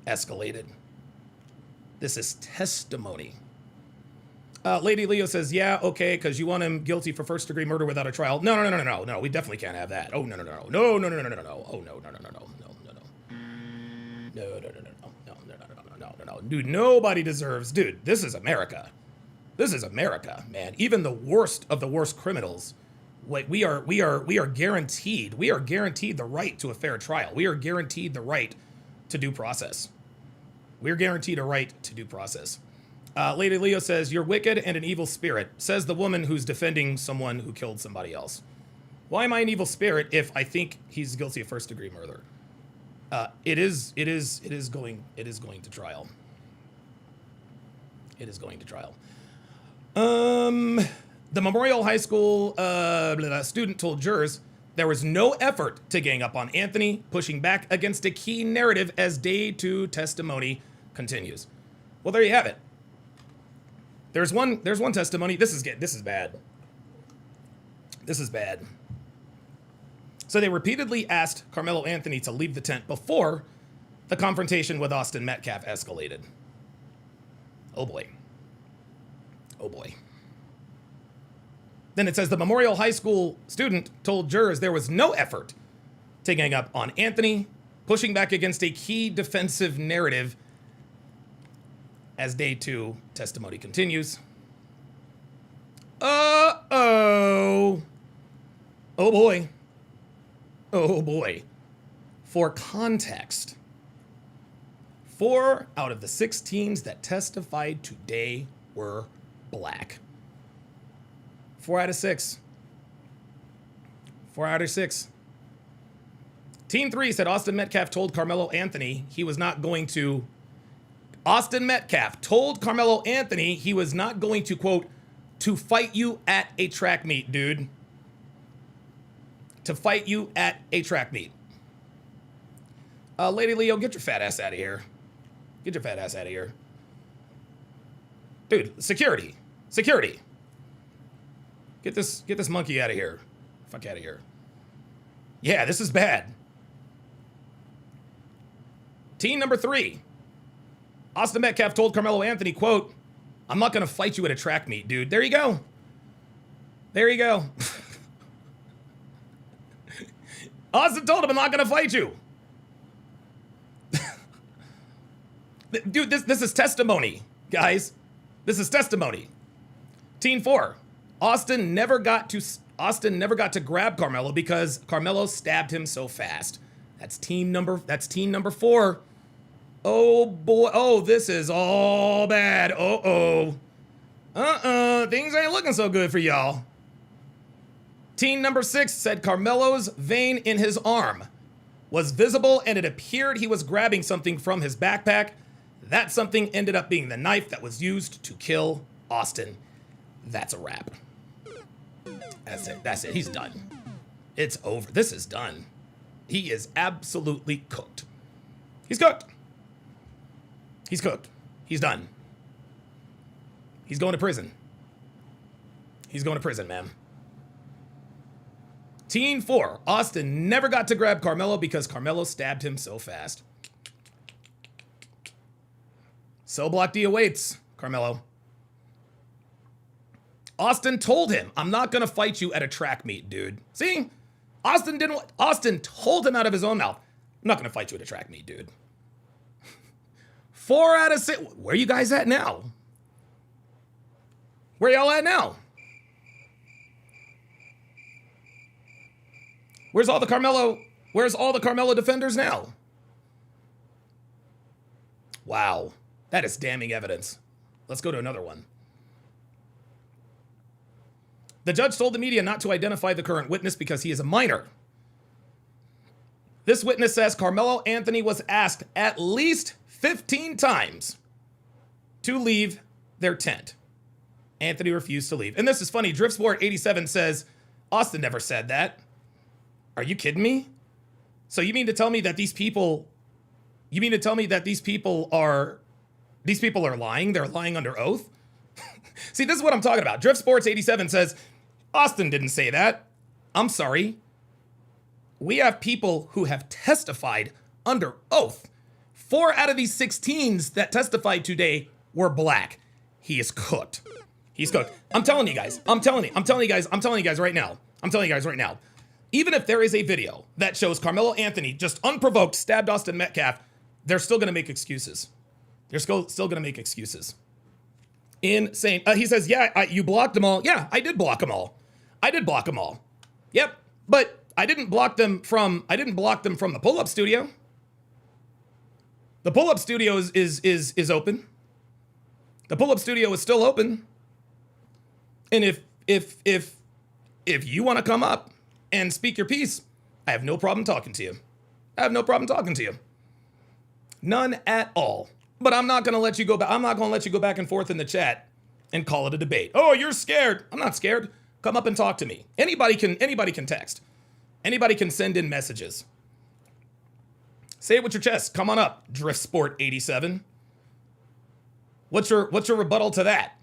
escalated. This is testimony. Lady Leo says, yeah, okay, because you want him guilty for first-degree murder without a trial. No, we definitely can't have that. Oh, no. Oh, no. Dude, nobody deserves, dude, this is America. This is America, man. Even the worst of the worst criminals, we are guaranteed the right to a fair trial. We are guaranteed the right to due process. We're guaranteed a right to due process. Lady Leo says, you're wicked and an evil spirit, says the woman who's defending someone who killed somebody else. Why am I an evil spirit if I think he's guilty of first-degree murder? It is going to trial. It is going to trial. The Memorial High School student told jurors there was no effort to gang up on Anthony, pushing back against a key narrative as day 2 testimony continues. Well, there you have it. There's one testimony. This is bad. This is bad. So they repeatedly asked Karmelo Anthony to leave the tent before the confrontation with Austin Metcalf escalated. Oh boy. Then it says the Memorial High School student told jurors there was no effort to gang up on Anthony, pushing back against a key defensive narrative as day 2 testimony continues. Oh boy. For context, 4 out of the 6 teams that testified today were black. 4 out of 6. Team 3 said Austin Metcalf told Karmelo Anthony he was not going to, quote, to fight you at a track meet, dude. To fight you at a track meet. Lady Leo, get your fat ass out of here. Dude, security. Get this monkey out of here. Fuck out of here. Yeah, this is bad. Team number 3. Austin Metcalf told Karmelo Anthony, quote, I'm not going to fight you at a track meet, dude. There you go. Austin told him, I'm not going to fight you. Dude, this is testimony, guys. This is testimony. Team 4. Austin never got to grab Karmelo because Karmelo stabbed him so fast. That's team number 4. Oh boy. Oh, this is all bad. Things ain't looking so good for y'all. Team number 6 said Carmelo's vein in his arm was visible and it appeared he was grabbing something from his backpack. That something ended up being the knife that was used to kill Austin. That's a wrap. That's it. He's done. It's over. This is done. He is absolutely cooked. He's cooked. He's done. He's going to prison. Man. Team 4. Austin never got to grab Karmelo because Karmelo stabbed him so fast. So Block D awaits, Karmelo. Austin told him, I'm not going to fight you at a track meet, dude. See? Austin told him out of his own mouth, I'm not going to fight you at a track meet, dude. 4 out of 6. Where you guys at now? Where y'all at now? Where's all the Karmelo Where's all the Karmelo defenders now? Wow, that is damning evidence. Let's go to another one. The judge told the media not to identify the current witness because he is a minor. This witness says Karmelo Anthony was asked at least 15 times to leave their tent. Anthony refused to leave. And this is funny. Driftsport87 says, Austin never said that. Are you kidding me? So you mean to tell me that these people are lying? They're lying under oath? See, this is what I'm talking about. Driftsports87 says, Austin didn't say that. I'm sorry. We have people who have testified under oath. 4 out of these 16s that testified today were black. He is cooked. He's cooked. I'm telling you guys right now. Even if there is a video that shows Karmelo Anthony just unprovoked stabbed Austin Metcalf, they're still going to make excuses. They're still going to make excuses. Insane. He says, yeah, you blocked them all. Yeah, I did block them all. Yep. But I didn't block them from the pull-up studio. The pull-up studio is open. The pull-up studio is still open. And if you want to come up and speak your piece, I have no problem talking to you. None at all. But I'm not going to let you go back. I'm not going to let you go back and forth in the chat and call it a debate. Oh, you're scared. I'm not scared. Come up and talk to me. Anybody can text. Anybody can send in messages. Say it with your chest. Come on up, Driftsport87. What's your rebuttal to that?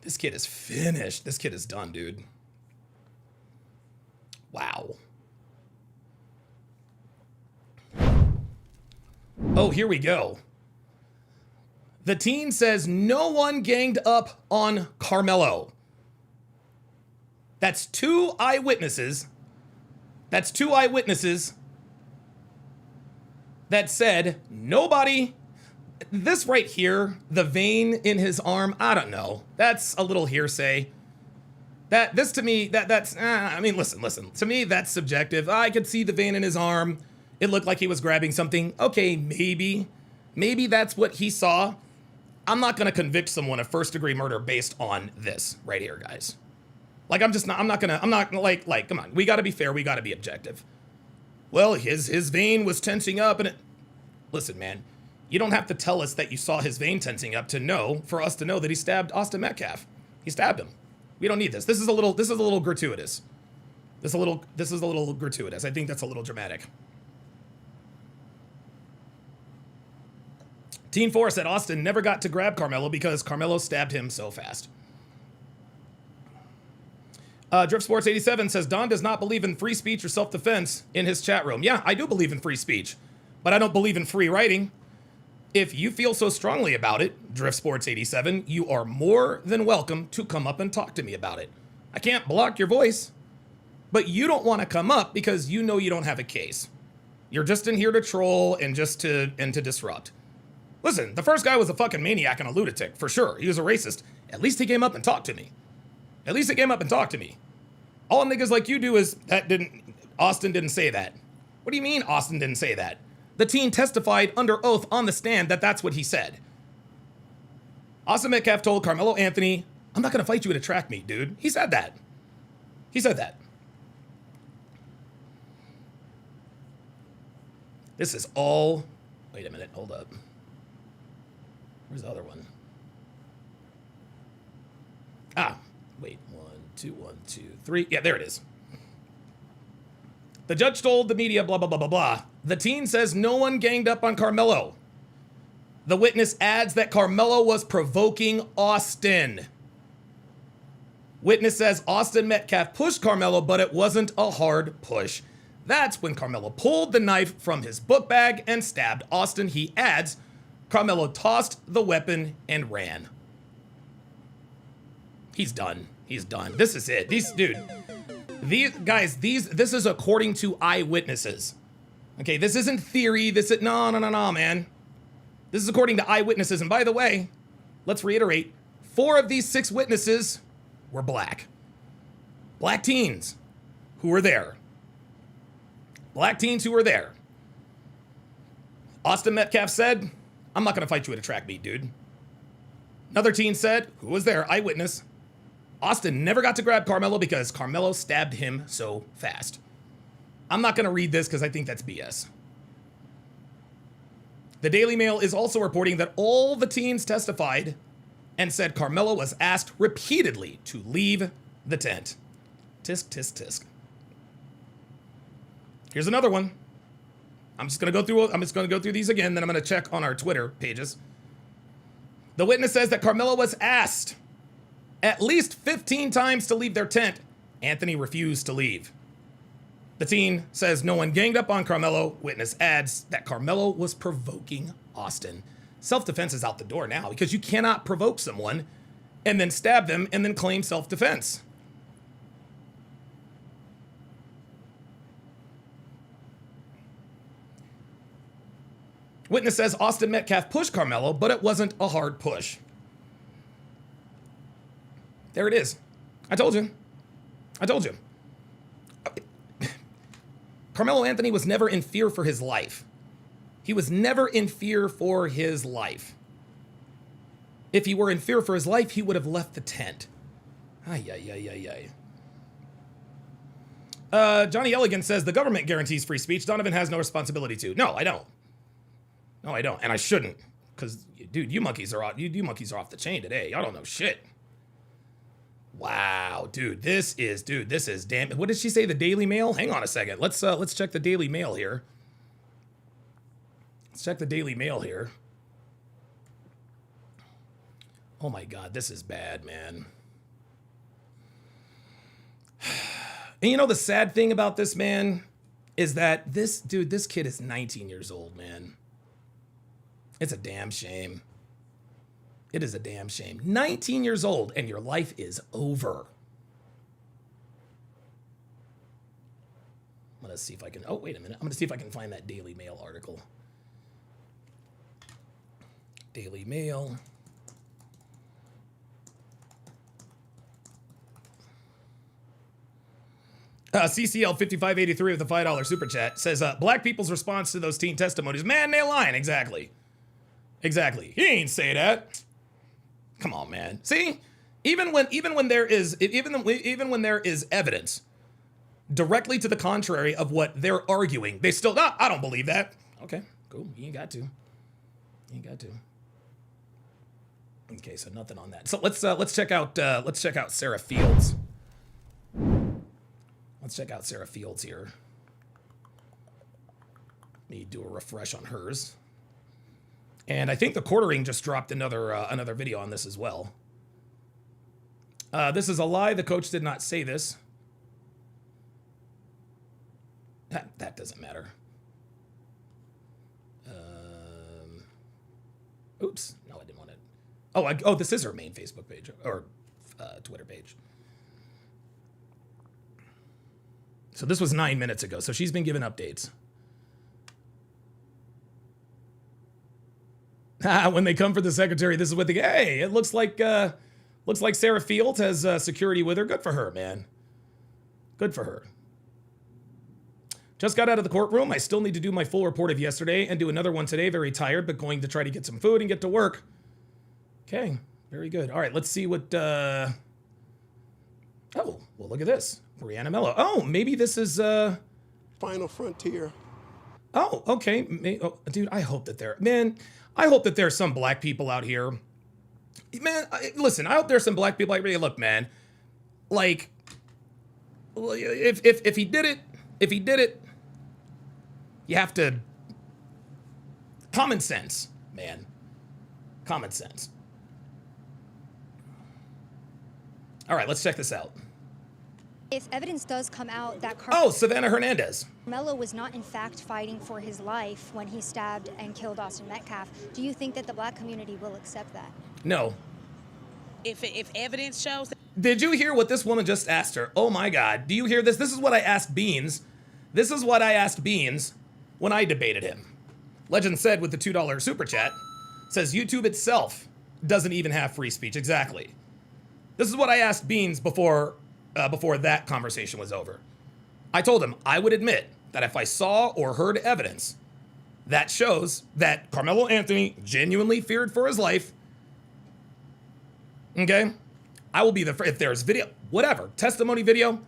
This kid is finished. This kid is done, dude. Wow. Oh, here we go. The teen says no one ganged up on Karmelo. That's two eyewitnesses that said nobody. This right here, the vein in his arm, I don't know. That's a little hearsay. Listen. To me, that's subjective. I could see the vein in his arm. It looked like he was grabbing something. Okay, maybe that's what he saw. I'm not going to convict someone of first-degree murder based on this right here, guys. Like, come on. We got to be fair. We got to be objective. Well, his vein was tensing up and listen, man, you don't have to tell us that you saw his vein tensing up for us to know that he stabbed Austin Metcalf. He stabbed him. We don't need this. This is a little gratuitous. This is a little gratuitous. I think that's a little dramatic. Teen 4 said Austin never got to grab Karmelo because Karmelo stabbed him so fast. Driftsports87 says Don does not believe in free speech or self-defense in his chat room. Yeah, I do believe in free speech, but I don't believe in free writing. If you feel so strongly about it, Driftsports87, you are more than welcome to come up and talk to me about it. I can't block your voice, but you don't want to come up because you know you don't have a case. You're just in here to troll and to disrupt. Listen, the first guy was a fucking maniac and a lunatic, for sure. He was a racist. At least he came up and talked to me. All niggas like you do is, Austin didn't say that. What do you mean Austin didn't say that? The teen testified under oath on the stand that that's what he said. Austin Metcalf told Karmelo Anthony, I'm not going to fight you at a track meet, dude. He said that. This is all... Wait a minute, hold up. Where's the other one? Wait, 1, 2, 1, 2, 3. Yeah, there it is. The judge told the media, blah, blah, blah, blah, blah. The teen says no one ganged up on Karmelo. The witness adds that Karmelo was provoking Austin. Witness says Austin Metcalf pushed Karmelo, but it wasn't a hard push. That's when Karmelo pulled the knife from his book bag and stabbed Austin. He adds, Karmelo tossed the weapon and ran. He's done. This is it. This is according to eyewitnesses. Okay, this isn't theory. No, man. This is according to eyewitnesses. And by the way, let's reiterate, 4 of these 6 witnesses were black. Black teens who were there. Black teens who were there. Austin Metcalf said, I'm not going to fight you at a track meet, dude. Another teen said, who was there? Eyewitness. Austin never got to grab Karmelo because Karmelo stabbed him so fast. I'm not going to read this because I think that's BS. The Daily Mail is also reporting that all the teens testified and said Karmelo was asked repeatedly to leave the tent. Tisk, tisk, tisk. Here's another one. I'm just going to go through these again, then I'm going to check on our Twitter pages. The witness says that Karmelo was asked at least 15 times to leave their tent. Anthony refused to leave. The teen says no one ganged up on Karmelo. Witness adds that Karmelo was provoking Austin. Self-defense is out the door now because you cannot provoke someone and then stab them and then claim self-defense. Witness says Austin Metcalf pushed Karmelo, but it wasn't a hard push. There it is. I told you. I told you. Karmelo Anthony was never in fear for his life. He was never in fear for his life. If he were in fear for his life, he would have left the tent. Ay, ay, ay, ay, ay. Johnny Elligan says the government guarantees free speech. Donovan has no responsibility to. No, I don't. No, I don't. And I shouldn't. Because, dude, you monkeys are off the chain today. Y'all don't know shit. Wow, dude, this is damn. What did she say? The Daily Mail? Hang on a second. Let's check the Daily Mail here. Let's check the Daily Mail here. Oh my God, this is bad, man. And you know the sad thing about this, man, is that this kid is 19 years old, man. It's a damn shame. It is a damn shame. 19 years old and your life is over. I'm gonna see if I can, oh, wait a minute. I'm gonna see if I can find that Daily Mail article. Daily Mail. CCL 5583 with the $5 super chat says, black people's response to those teen testimonies. Man, they lying. Exactly. Exactly. He ain't say that. Come on, man. See, even when there is evidence directly to the contrary of what they're arguing, they still, no, I don't believe that. Okay, cool. You ain't got to. You ain't got to. Okay, so nothing on that. So let's check out Sarah Fields. Let's check out Sarah Fields here. Need to do a refresh on hers. And I think the quartering just dropped another video on this as well. This is a lie. The coach did not say this. That doesn't matter. Oops. No, I didn't want it. Oh, this is her main Facebook page or Twitter page. So this was 9 minutes ago. So she's been given updates. When they come for the secretary, this is what they get. Hey, it looks like Sarah Fields has security with her. Good for her, man. Good for her. Just got out of the courtroom. I still need to do my full report of yesterday and do another one today. Very tired, but going to try to get some food and get to work. Okay, very good. All right, let's see what... Oh, well, look at this. Brianna Mello. Oh, maybe this is... Final Frontier. Oh, okay. Oh, dude, I hope that there... Man, I hope that there's some black people out here. Man, listen, I hope there's some black people like, really, look, man. Like, if he did it, you have to... Common sense, man. Common sense. All right, let's check this out. If evidence does come out that Savannah Hernandez. Karmelo was not in fact fighting for his life when he stabbed and killed Austin Metcalf, do you think that the black community will accept that? No. If evidence shows... Did you hear what this woman just asked her? Oh my God. Do you hear this? This is what I asked Beans. This is what I asked Beans when I debated him. Legend said with the $2 super chat, says YouTube itself doesn't even have free speech. Exactly. This is what I asked Beans before that conversation was over. I told him I would admit that if I saw or heard evidence that shows that Karmelo Anthony genuinely feared for his life, okay, I will be if there's video, whatever, testimony video,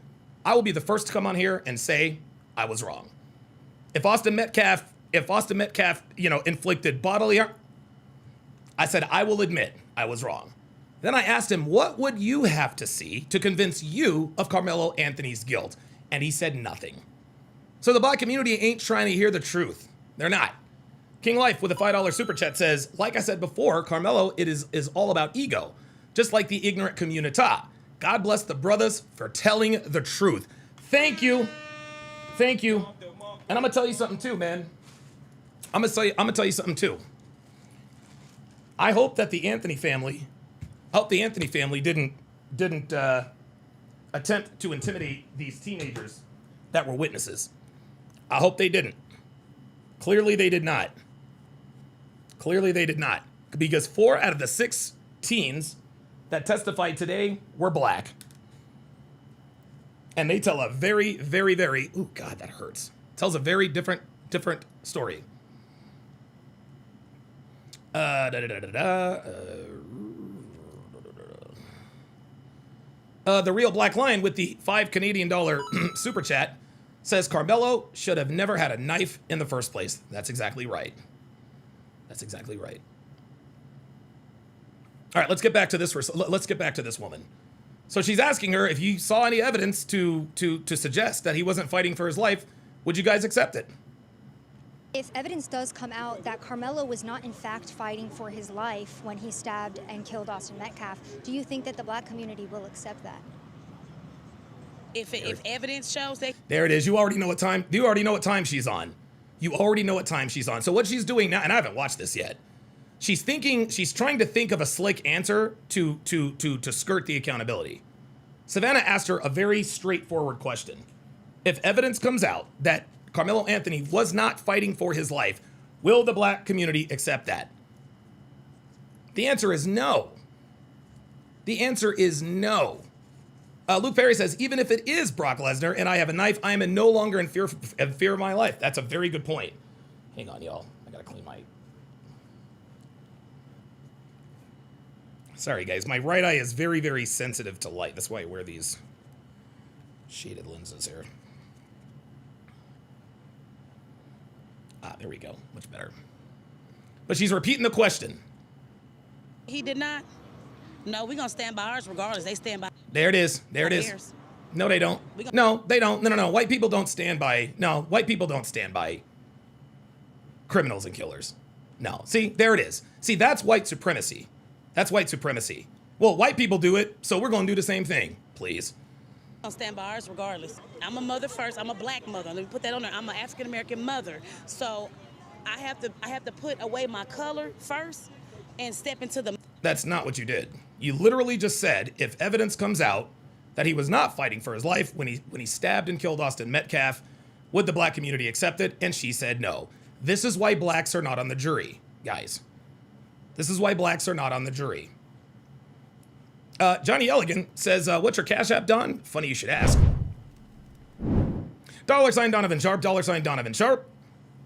I will be the first to come on here and say I was wrong. If Austin Metcalf, inflicted bodily harm, I said, I will admit I was wrong. Then I asked him, what would you have to see to convince you of Karmelo Anthony's guilt? And he said nothing. So the black community ain't trying to hear the truth. They're not. King Life with a $5 super chat says, like I said before, Karmelo, it is all about ego. Just like the ignorant community. God bless the brothers for telling the truth. Thank you. Thank you. And I'm gonna tell you something too, man. I'm gonna tell you something too. I hope that the Anthony family didn't attempt to intimidate these teenagers that were witnesses. I hope they didn't. Clearly they did not. Clearly they did not. Because 4 out of the 6 teens that testified today were black. And they tell a very, very, very, ooh, God, that hurts. Tells a very different story. The Real Black Lion with the $5 Canadian super chat says Karmelo should have never had a knife in the first place. That's exactly right. That's exactly right. All right, let's get back to this. Let's get back to this woman. So she's asking her if you saw any evidence to suggest that he wasn't fighting for his life, would you guys accept it? If evidence does come out that Karmelo was not in fact fighting for his life when he stabbed and killed Austin Metcalf, do you think that the black community will accept that? If evidence shows that. There it is. You already know what time. You already know what time she's on. You already know what time she's on. So what she's doing now, and I haven't watched this yet. She's trying to think of a slick answer to skirt the accountability. Savannah asked her a very straightforward question. If evidence comes out that Karmelo Anthony was not fighting for his life, will the black community accept that? The answer is no. The answer is no. Luke Perry says, even if it is Brock Lesnar and I have a knife, I am no longer in fear of my life. That's a very good point. Hang on, y'all. I gotta clean my... Sorry, guys. My right eye is very, very sensitive to light. That's why I wear these shaded lenses here. There we go. Much better. But she's repeating the question. He did not. No, we're going to stand by ours regardless. They stand by. There it is. There it is. No, they don't. No, they don't. No. White people don't stand by. No, white people don't stand by criminals and killers. No. See, there it is. See, that's white supremacy. That's white supremacy. Well, white people do it, so we're going to do the same thing. Please. I'll stand by ours regardless. I'm a mother first. I'm a black mother. Let me put that on there. I'm an African American mother. So I have to put away my color first and step into the... That's not what you did. You literally just said if evidence comes out that he was not fighting for his life when he stabbed and killed Austin Metcalf, would the black community accept it? And she said no. This is why blacks are not on the jury, guys. This is why blacks are not on the jury. Johnny Elegant says, what's your Cash App, Don? Funny you should ask. $sign Donovan Sharp, $sign Donovan Sharp.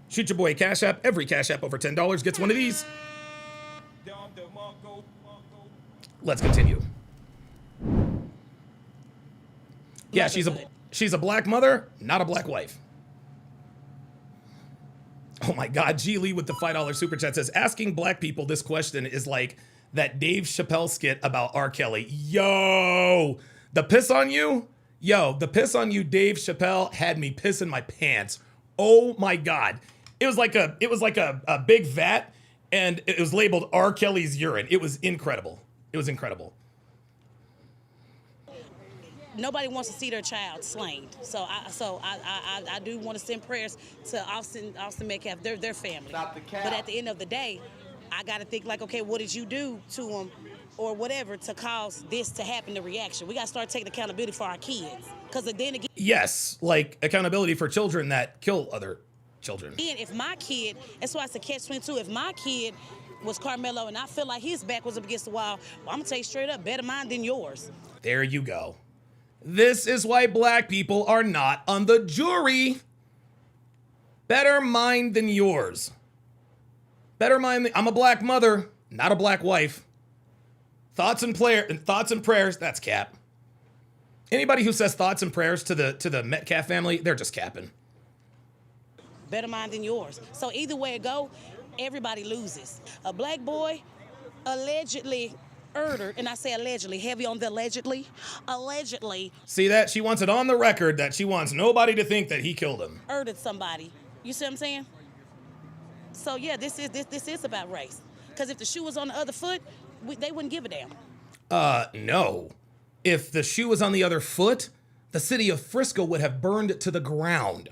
Shoot your boy Cash App. Every Cash App over $10 gets one of these. Let's continue. Yeah, she's a black mother, not a black wife. Oh my God, G Lee with the $5 super chat says, asking black people this question is like that Dave Chappelle skit about R. Kelly. Yo, the piss on you? Yo, the piss on you, Dave Chappelle, had me pissing my pants. Oh my God. It was like a big vat, and it was labeled R. Kelly's urine. It was incredible. It was incredible. Nobody wants to see their child slain. So I do want to send prayers to Austin Metcalf, their family. But at the end of the day, I got to think like, okay, what did you do to him or whatever to cause this to happen, the reaction? We got to start taking accountability for our kids. Because then again... Yes, like accountability for children that kill other children. And if my kid, that's why it's a catch-22, if my kid was Karmelo and I feel like his back was up against the wall, well, I'm going to tell you straight up, better mine than yours. There you go. This is why black people are not on the jury. Better mind than yours. Better mind. I'm a black mother, not a black wife. Thoughts and prayers. That's cap. Anybody who says thoughts and prayers to the Metcalf family, they're just capping. Better mind than yours. So either way it go, everybody loses. A black boy allegedly murdered, and I say allegedly, heavy on the allegedly. See that? She wants it on the record that she wants nobody to think that he killed him. Murdered somebody. You see what I'm saying? So yeah, this is about race. Because if the shoe was on the other foot, they wouldn't give a damn. No. If the shoe was on the other foot, the city of Frisco would have burned to the ground,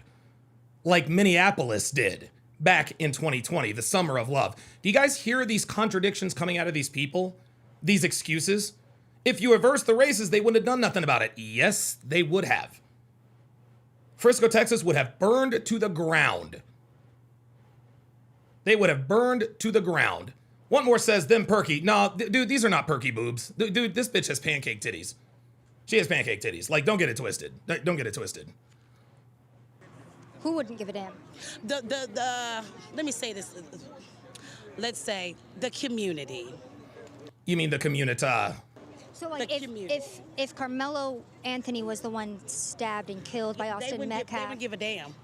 like Minneapolis did back in 2020, the summer of love. Do you guys hear these contradictions coming out of these people? These excuses? If you reverse the races, they wouldn't have done nothing about it. Yes, they would have. Frisco, Texas would have burned to the ground. They would have burned to the ground. One more says, them perky. No, dude, these are not perky boobs. Dude, this bitch has pancake titties. She has pancake titties. Like, don't get it twisted. Don't get it twisted. Who wouldn't give a damn? Let me say this. Let's say the community. You mean the community? So, like, if Karmelo Anthony was the one stabbed and killed by Austin Metcalf, they wouldn't give a damn.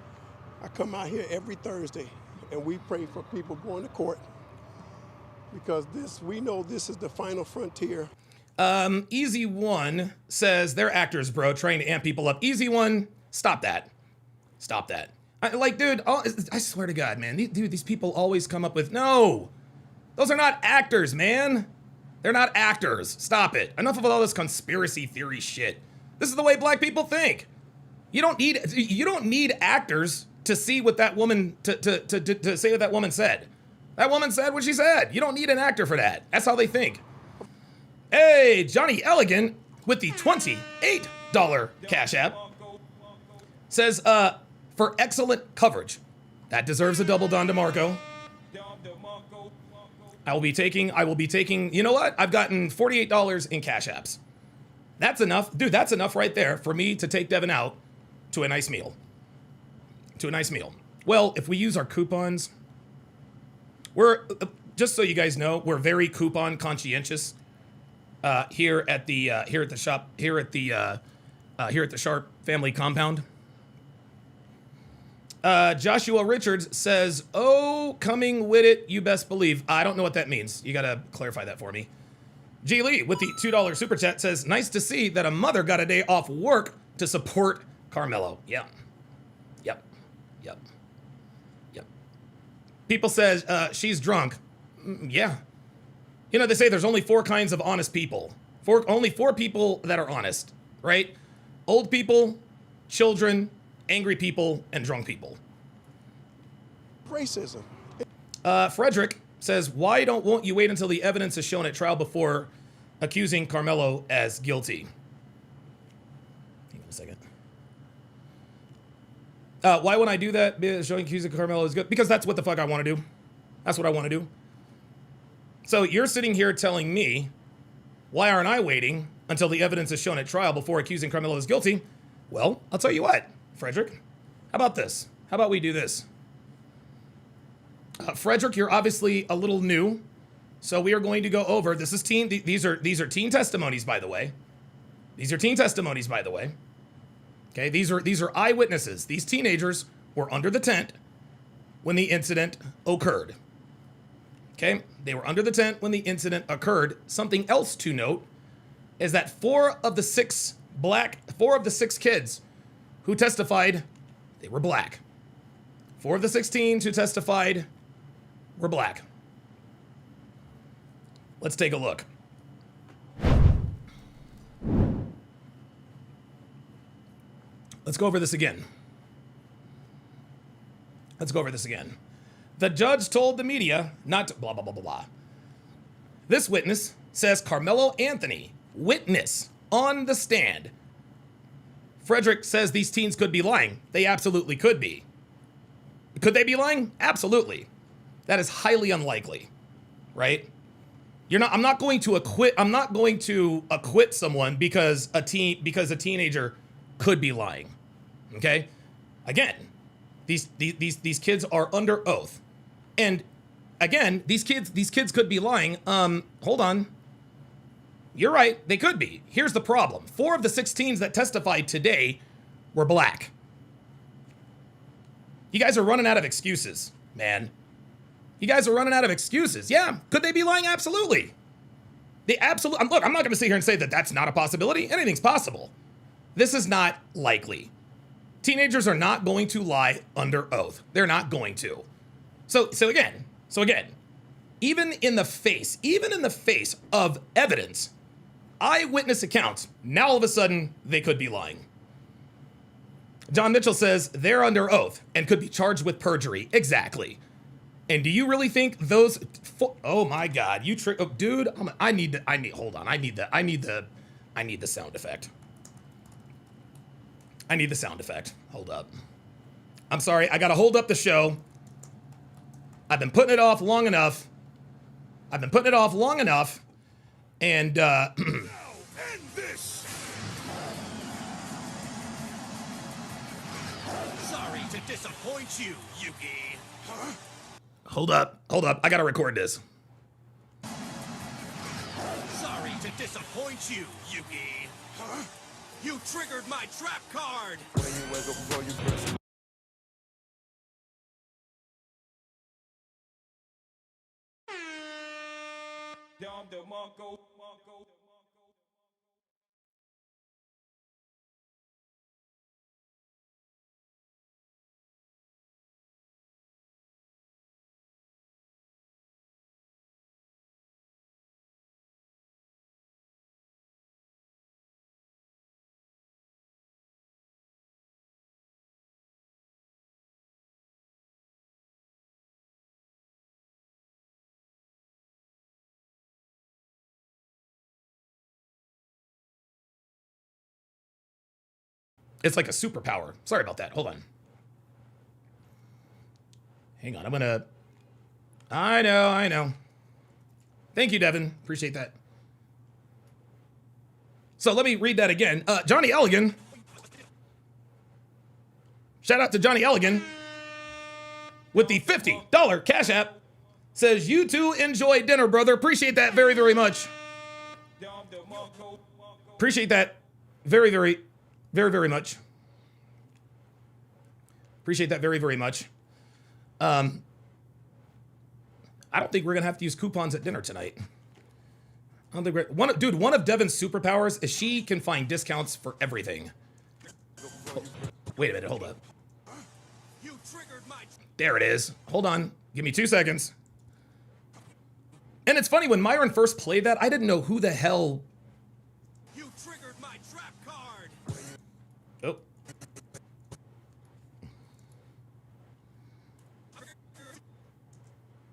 I come out here every Thursday, and we pray for people going to court because we know this is the final frontier. Easy One says they're actors, bro, trying to amp people up. Easy One, stop that. Stop that. Dude, I swear to God, man, these people always come up with, no, those are not actors, man. They're not actors. Stop it. Enough of all this conspiracy theory shit. This is the way black people think. You don't need actors to see what that woman, to say what that woman said. That woman said what she said. You don't need an actor for that. That's how they think. Hey, Johnny Elegant with the $28 Cash App says, for excellent coverage. That deserves a double Don DeMarco. I will be taking, you know what? I've gotten $48 in Cash Apps. That's enough. Dude, that's enough right there for me to take Devin out to a nice meal. Well, if we use our coupons, just so you guys know, we're very coupon conscientious here at the Sharp family compound. Joshua Richards says, oh, coming with it, you best believe. I don't know what that means. You gotta clarify that for me. G. Lee with the $2 super chat says, nice to see that a mother got a day off work to support Karmelo. Yep. People says, she's drunk. Yeah. You know, they say there's only 4 kinds of honest people. Only 4 people that are honest, right? Old people, children, angry people, and drunk people. Racism. Frederick says, won't you wait until the evidence is shown at trial before accusing Karmelo as guilty? Hang on a second. Why would I do that? Showing accusing Karmelo as good? Because that's what the fuck I want to do. That's what I want to do. So you're sitting here telling me, why aren't I waiting until the evidence is shown at trial before accusing Karmelo as guilty? Well, I'll tell you what, Frederick. How about this? How about we do this? Frederick, you're obviously a little new, so we are going to go over. This is these are teen testimonies, by the way. Okay, these are eyewitnesses. These teenagers were under the tent when the incident occurred. Okay, they were under the tent when the incident occurred. Something else to note is that 4 of the 6 kids who testified, they were black. 4 of the 6 teens who testified were black. Let's take a look. Let's go over this again. The judge told the media not to blah, blah, blah, blah, blah. This witness says Karmelo Anthony, witness on the stand. Frederick says these teens could be lying. They absolutely could be. Could they be lying? Absolutely. That is highly unlikely, right? I'm not going to acquit someone because a teenager could be lying. Okay? Again, These kids are under oath. And again, these kids could be lying. Hold on. You're right, they could be. Here's the problem. 4 of the 6 teens that testified today were black. You guys are running out of excuses, man. You guys are running out of excuses. Yeah, could they be lying? Absolutely. Look, I'm not going to sit here and say that that's not a possibility. Anything's possible. This is not likely. Teenagers are not going to lie under oath. They're not going to. So again, even in the face of evidence, eyewitness accounts, now all of a sudden they could be lying. John Mitchell says they're under oath and could be charged with perjury. Exactly. And do you really think those? Oh my God, dude! Hold on. I need the sound effect. I need the sound effect. Hold up. I'm sorry. I gotta hold up the show. I've been putting it off long enough. And End this. Sorry to disappoint you, Yugi. Huh? hold up. I gotta record this. Sorry to disappoint you, Yugi. Huh? You triggered my trap card. It's like a superpower. Sorry about that. Hold on. Hang on. I know. Thank you, Devin. Appreciate that. So let me read that again. Johnny Elligan. Shout out to Johnny Elligan with the $50 Cash App. Says, you two enjoy dinner, brother. Appreciate that very, very much. Appreciate that very, very, very, very much. Appreciate that very, very much. I don't think we're going to have to use coupons at dinner tonight. I don't think one of Devin's superpowers is she can find discounts for everything. Oh, wait a minute, hold up. There it is. Hold on. Give me 2 seconds. And it's funny, when Myron first played that, I didn't know who the hell... You triggered my trap card. Oh.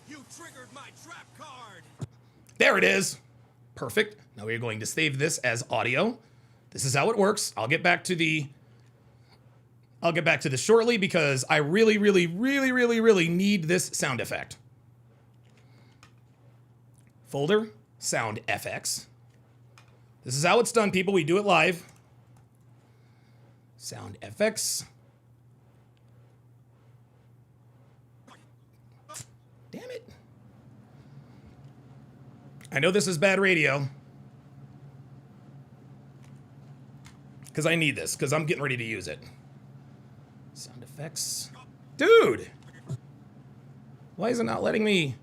You triggered my trap card. There it is. Perfect. Now we're going to save this as audio. This is how it works. I'll get back to this shortly because I really, really, really, really, really need this sound effect. Folder, sound FX. This is how it's done, people. We do it live. Sound FX. Damn it. I know this is bad radio. Because I need this, because I'm getting ready to use it. Sound effects. Dude! Why is it not letting me?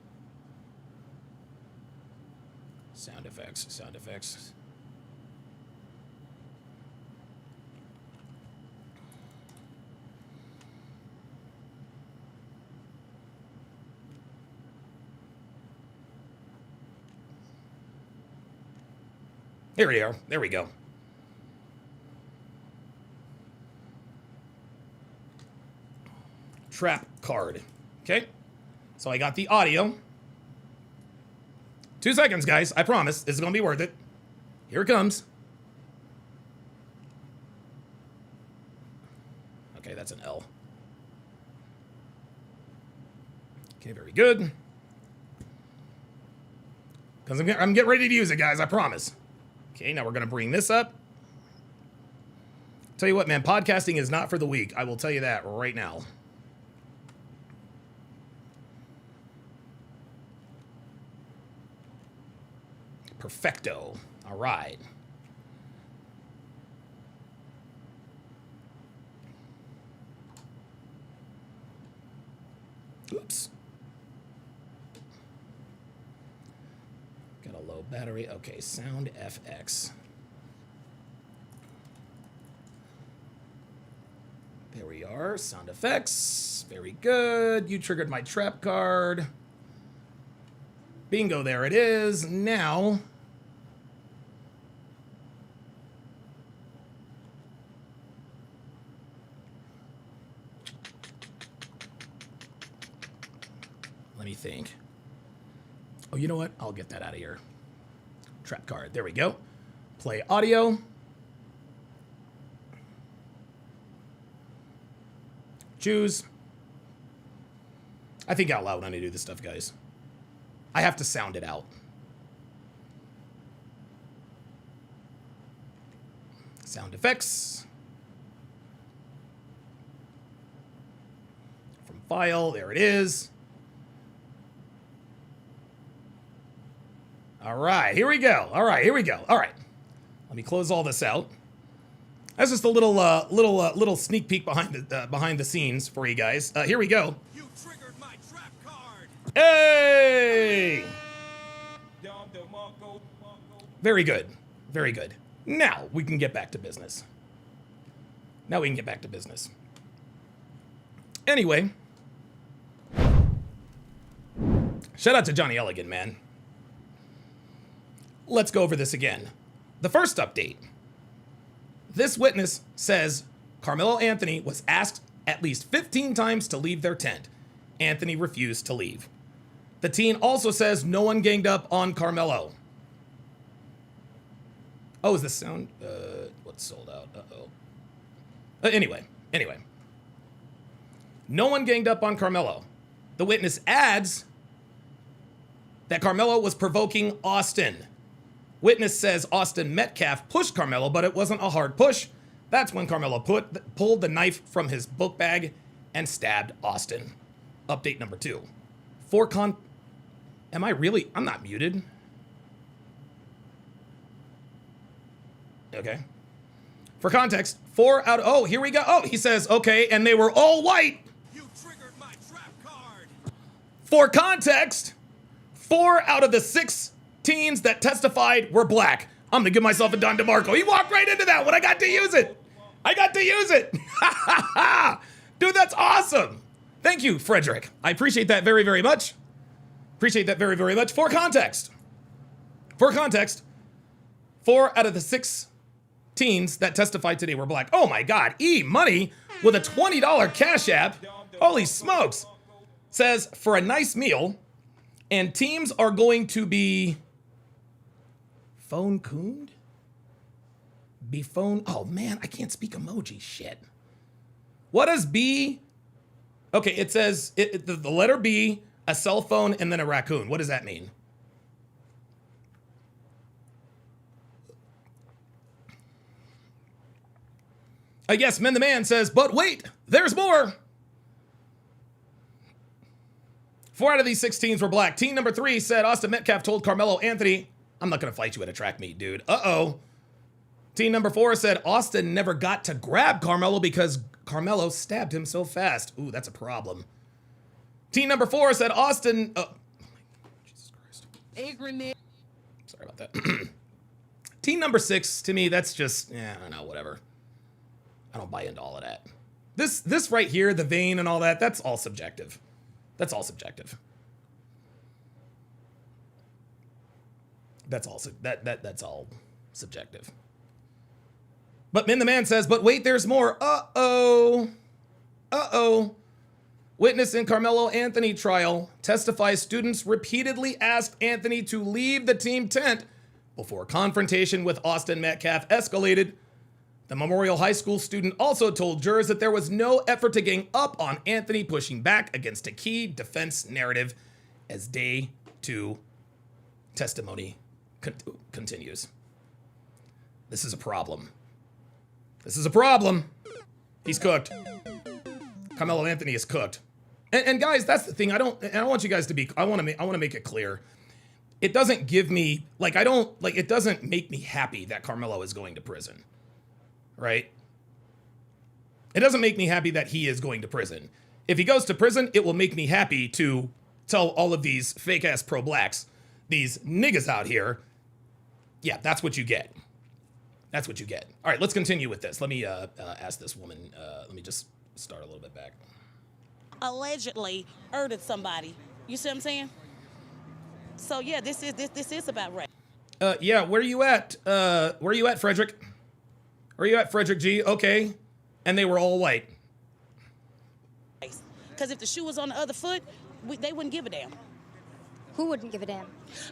Sound effects, sound effects. Here we are. There we go. Trap card. Okay. So I got the audio. 2 seconds, guys. I promise. This is going to be worth it. Here it comes. Okay, that's an L. Okay, very good. Because I'm getting ready to use it, guys. I promise. Okay, now we're going to bring this up. Tell you what, man. Podcasting is not for the weak. I will tell you that right now. Perfecto. All right. Oops. Got a low battery. Okay, sound FX. There we are. Sound effects. Very good. You triggered my trap card. Bingo, there it is. Now, let me think. Oh, you know what? I'll get that out of here. Trap card. There we go. Play audio. Choose. I think out loud when I do this stuff, guys. I have to sound it out. Sound effects. From file, there it is. All right, here we go. All right, here we go. All right. Let me close all this out. That's just a little sneak peek behind the scenes for you guys. Here we go. You triggered my trap card. Hey! Very good. Very good. Now we can get back to business. Anyway. Shout out to Johnny Elegant, man. Let's go over this again. The first update. This witness says Karmelo Anthony was asked at least 15 times to leave their tent. Anthony refused to leave. The teen also says no one ganged up on Karmelo. Oh, is this sound? What's sold out? Uh-oh. Anyway. No one ganged up on Karmelo. The witness adds that Karmelo was provoking Austin. Witness says Austin Metcalf pushed Karmelo, but it wasn't a hard push. That's when Karmelo pulled the knife from his book bag and stabbed Austin. Update number 2. Am I really? I'm not muted. Okay. For context, 4 out of... Oh, here we go. Oh, he says, okay, and they were all white. You triggered my trap card. For context, 4 out of the 6 teens that testified were black. I'm gonna give myself a Don DeMarco. He walked right into that one. I got to use it. Dude, that's awesome. Thank you, Frederick. I appreciate that very, very much. For context, 4 out of the 6 teens that testified today were black. Oh my God, E-Money with a $20 Cash App. Holy smokes. Says, for a nice meal, and teams are going to be phone cooned? Be phone. Oh man, I can't speak emoji. Shit. What does B? Okay, it says the letter B, a cell phone, and then a raccoon. What does that mean? I guess Men the Man says, but wait, there's more. 4 out of these 6 teens were black. Teen number 3 said Austin Metcalf told Karmelo Anthony, I'm not going to fight you at a track meet, dude. Uh-oh. Teen number 4 said Austin never got to grab Karmelo because Karmelo stabbed him so fast. Ooh, that's a problem. Teen number 4 said Austin... Jesus Christ. Sorry about that. Teen number 6, to me, that's just... I don't know, whatever. I don't buy into all of that. This right here, the vein and all that, that's all subjective. That's all subjective. That's all subjective. But Men the Man says, but wait, there's more. Uh-oh. Witness in Karmelo Anthony trial testifies students repeatedly asked Anthony to leave the team tent before confrontation with Austin Metcalf escalated. The Memorial High School student also told jurors that there was no effort to gang up on Anthony, pushing back against a key defense narrative as day 2 testimony continues. This is a problem. He's cooked. Karmelo Anthony is cooked. And guys, that's the thing. I don't want you guys to be. I want to make it clear. it doesn't give me, like, I don't, like, it doesn't make me happy that Karmelo is going to prison, right? It doesn't make me happy that he is going to prison. If he goes to prison, it will make me happy to tell all of these fake-ass pro-blacks, these niggas out here, yeah, that's what you get. That's what you get. All right, let's continue with this. Let me ask this woman, let me just start a little bit back. Allegedly murdered somebody. You see what I'm saying? So yeah, this is about rape. Yeah, where are you at? Where are you at, Frederick? Where are you at, Frederick G? Okay. And they were all white. Because if the shoe was on the other foot, they wouldn't give a damn. Who wouldn't give a damn?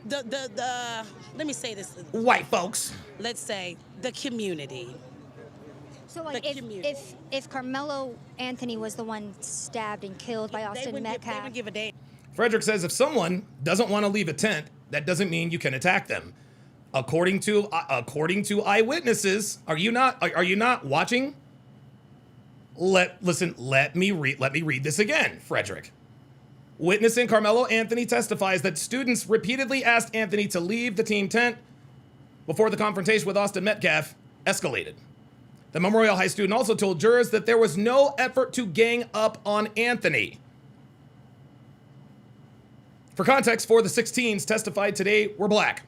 The let me say this. White folks. Let's say the community. So like if Karmelo Anthony was the one stabbed and killed by Austin Metcalf, they wouldn't give a damn. Frederick says if someone doesn't want to leave a tent, that doesn't mean you can attack them. According to eyewitnesses, are you not watching? Let me read this again, Frederick. Witnessing Karmelo Anthony testifies that students repeatedly asked Anthony to leave the team tent before the confrontation with Austin Metcalf escalated. The Memorial High student also told jurors that there was no effort to gang up on Anthony. For context, 4 of the 6 teens testified today were black.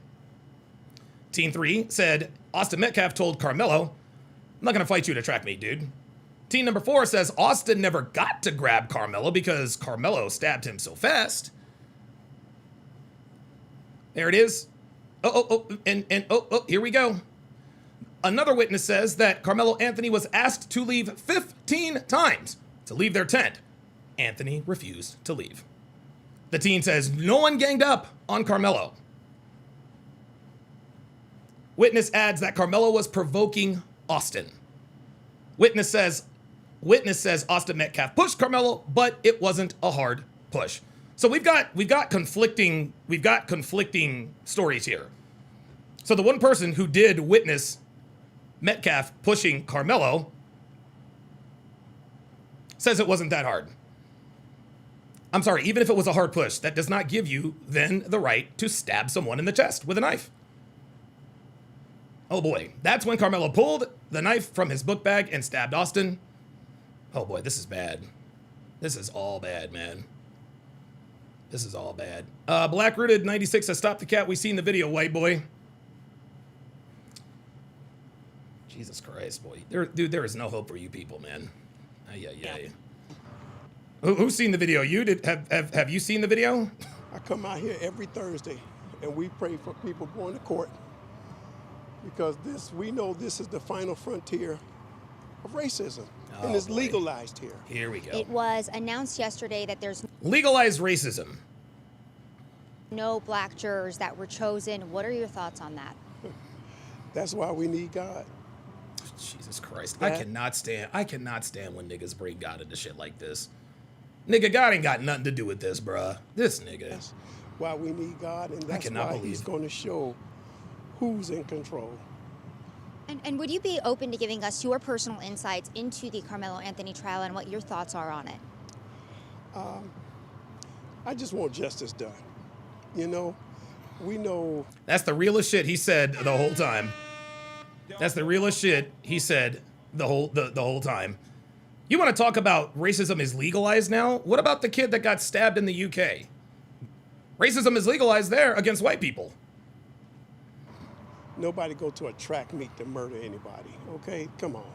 Teen 3 said Austin Metcalf told Karmelo, I'm not going to fight you to track me, dude. Teen number 4 says Austin never got to grab Karmelo because Karmelo stabbed him so fast. There it is. Here we go. Another witness says that Karmelo Anthony was asked to leave 15 times to leave their tent. Anthony refused to leave. The teen says no one ganged up on Karmelo. Witness adds that Karmelo was provoking Austin. Witness says Austin Metcalf pushed Karmelo, but it wasn't a hard push. So we've got conflicting stories here. So the one person who did witness Metcalf pushing Karmelo says it wasn't that hard. I'm sorry, even if it was a hard push, that does not give you then the right to stab someone in the chest with a knife. Oh boy, that's when Karmelo pulled the knife from his book bag and stabbed Austin. Oh boy, this is bad. This is all bad, man. This is all bad. Black Rooted 96 says, stop the cat. We seen the video, white boy. Jesus Christ, boy. Dude, there is no hope for you people, man. Yeah. Who's seen the video? You did. Have you seen the video? I come out here every Thursday, and we pray for people going to court because we know this is the final frontier of racism, and it's legalized here. Here we go. It was announced yesterday that there's legalized racism. No black jurors that were chosen. What are your thoughts on that? That's why we need God. Jesus Christ. I cannot stand when niggas bring God into shit like this. Nigga, God ain't got nothing to do with this, bruh. This nigga. That's why we need God, and that's why he's going to show who's in control. And would you be open to giving us your personal insights into the Karmelo Anthony trial and what your thoughts are on it? I just want justice done. You know, we know. That's the realest shit he said the whole time. That's the realest shit he said the whole time. You want to talk about racism is legalized now? What about the kid that got stabbed in the UK? Racism is legalized there against white people. Nobody go to a track meet to murder anybody, okay? Come on.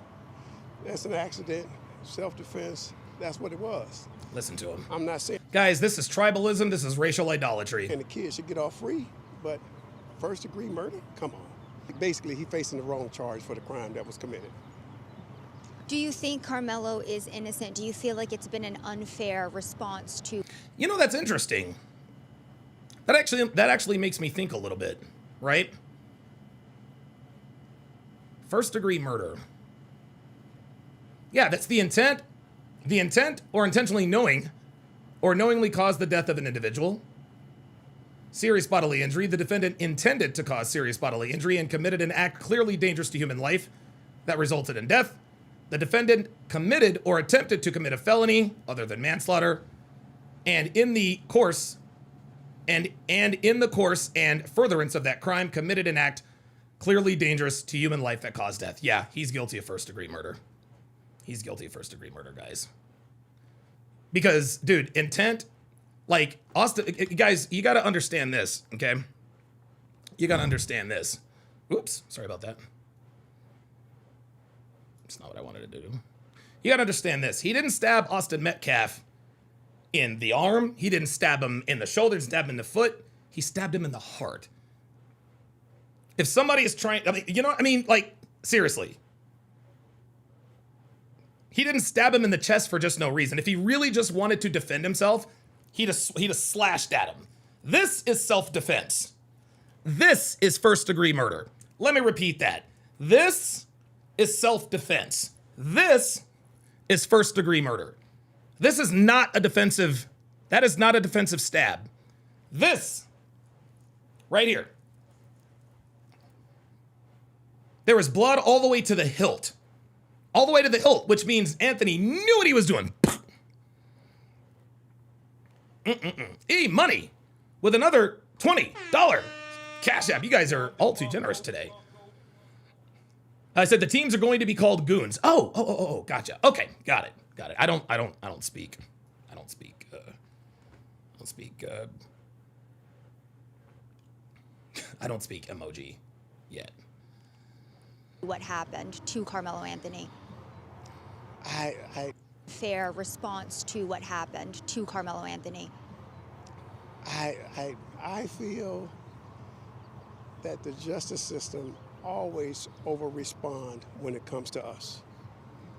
That's an accident, self-defense. That's what it was. Listen to him. I'm not saying... Guys, this is tribalism. This is racial idolatry. And the kid should get off free, but first-degree murder? Come on. Basically, he's facing the wrong charge for the crime that was committed. Do you think Karmelo is innocent? Do you feel like it's been an unfair response to... You know, that's interesting. That actually makes me think a little bit, right? First-degree murder. Yeah, that's the intent. The intent or intentionally knowing or knowingly cause the death of an individual. Serious bodily injury. The defendant intended to cause serious bodily injury and committed an act clearly dangerous to human life that resulted in death. The defendant committed or attempted to commit a felony other than manslaughter. And in the course and in the course and furtherance of that crime committed an act clearly dangerous to human life that caused death. Yeah, he's guilty of first-degree murder. He's guilty of first-degree murder, guys. Because, dude, intent, like, Austin, guys, you got to understand this, okay? You got to understand this. Oops, sorry about that. It's not what I wanted to do. You got to understand this. He didn't stab Austin Metcalf in the arm. He didn't stab him in the shoulder, stab him in the foot. He stabbed him in the heart. If somebody is trying, I mean, you know what I mean? Like, seriously. He didn't stab him in the chest for just no reason. If he really just wanted to defend himself, he'd have slashed at him. This is self-defense. This is first-degree murder. Let me repeat that. This is self-defense. This is first-degree murder. This is not a defensive, that is not a defensive stab. This, right here. There was blood all the way to the hilt. All the way to the hilt, which means Anthony knew what he was doing. Money with another $20 Cash App. You guys are all too generous today. I said the teams are going to be called goons. Oh, gotcha. Okay, got it. I don't speak emoji yet. What happened to Karmelo Anthony? Fair response to what happened to Karmelo Anthony. I feel that the justice system always over-respond when it comes to us.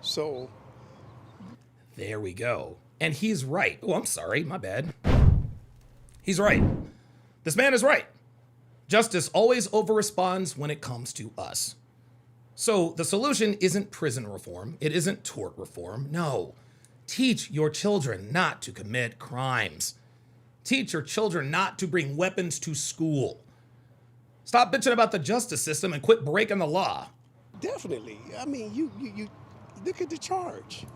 So there we go. And he's right. Oh, I'm sorry, my bad. He's right. This man is right. Justice always over-responds when it comes to us. So the solution isn't prison reform. It isn't tort reform. No. Teach your children not to commit crimes. Teach your children not to bring weapons to school. Stop bitching about the justice system and quit breaking the law. Definitely. I mean, you look at the charge.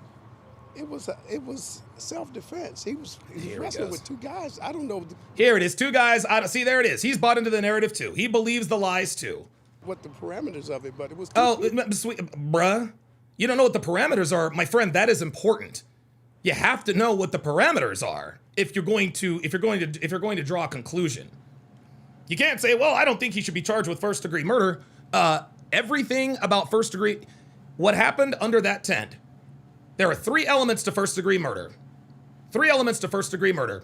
It was self-defense. He was wrestling with two guys. I don't know. Here it is, two guys. See, there it is. He's bought into the narrative too. He believes the lies too. What the parameters of it, but it was. Sweet, bruh. You don't know what the parameters are, my friend. That is important. You have to know what the parameters are if you're going to draw a conclusion. You can't say, well, I don't think he should be charged with first-degree murder. Everything about first-degree, what happened under that tent. There are 3 elements to first-degree murder. 3 elements to first-degree murder.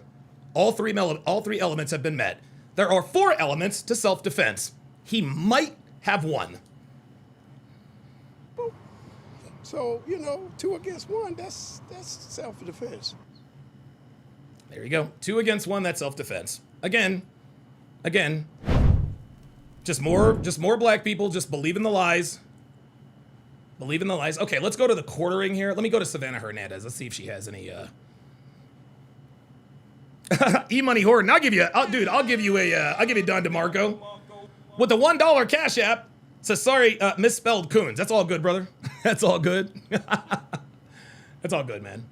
All three elements have been met. There are 4 elements to self-defense. He might have won. So, 2 against 1, that's self-defense. There you go. 2 against 1, that's self-defense. Again, just more black people just believe in the lies. Believe in the lies. Okay, let's go to the quartering here. Let me go to Savannah Hernandez. Let's see if she has any, E-Money Horton. I'll give you Don DeMarco. With the $1 Cash App, says, sorry, misspelled Coons. That's all good, brother. That's all good. That's all good, man.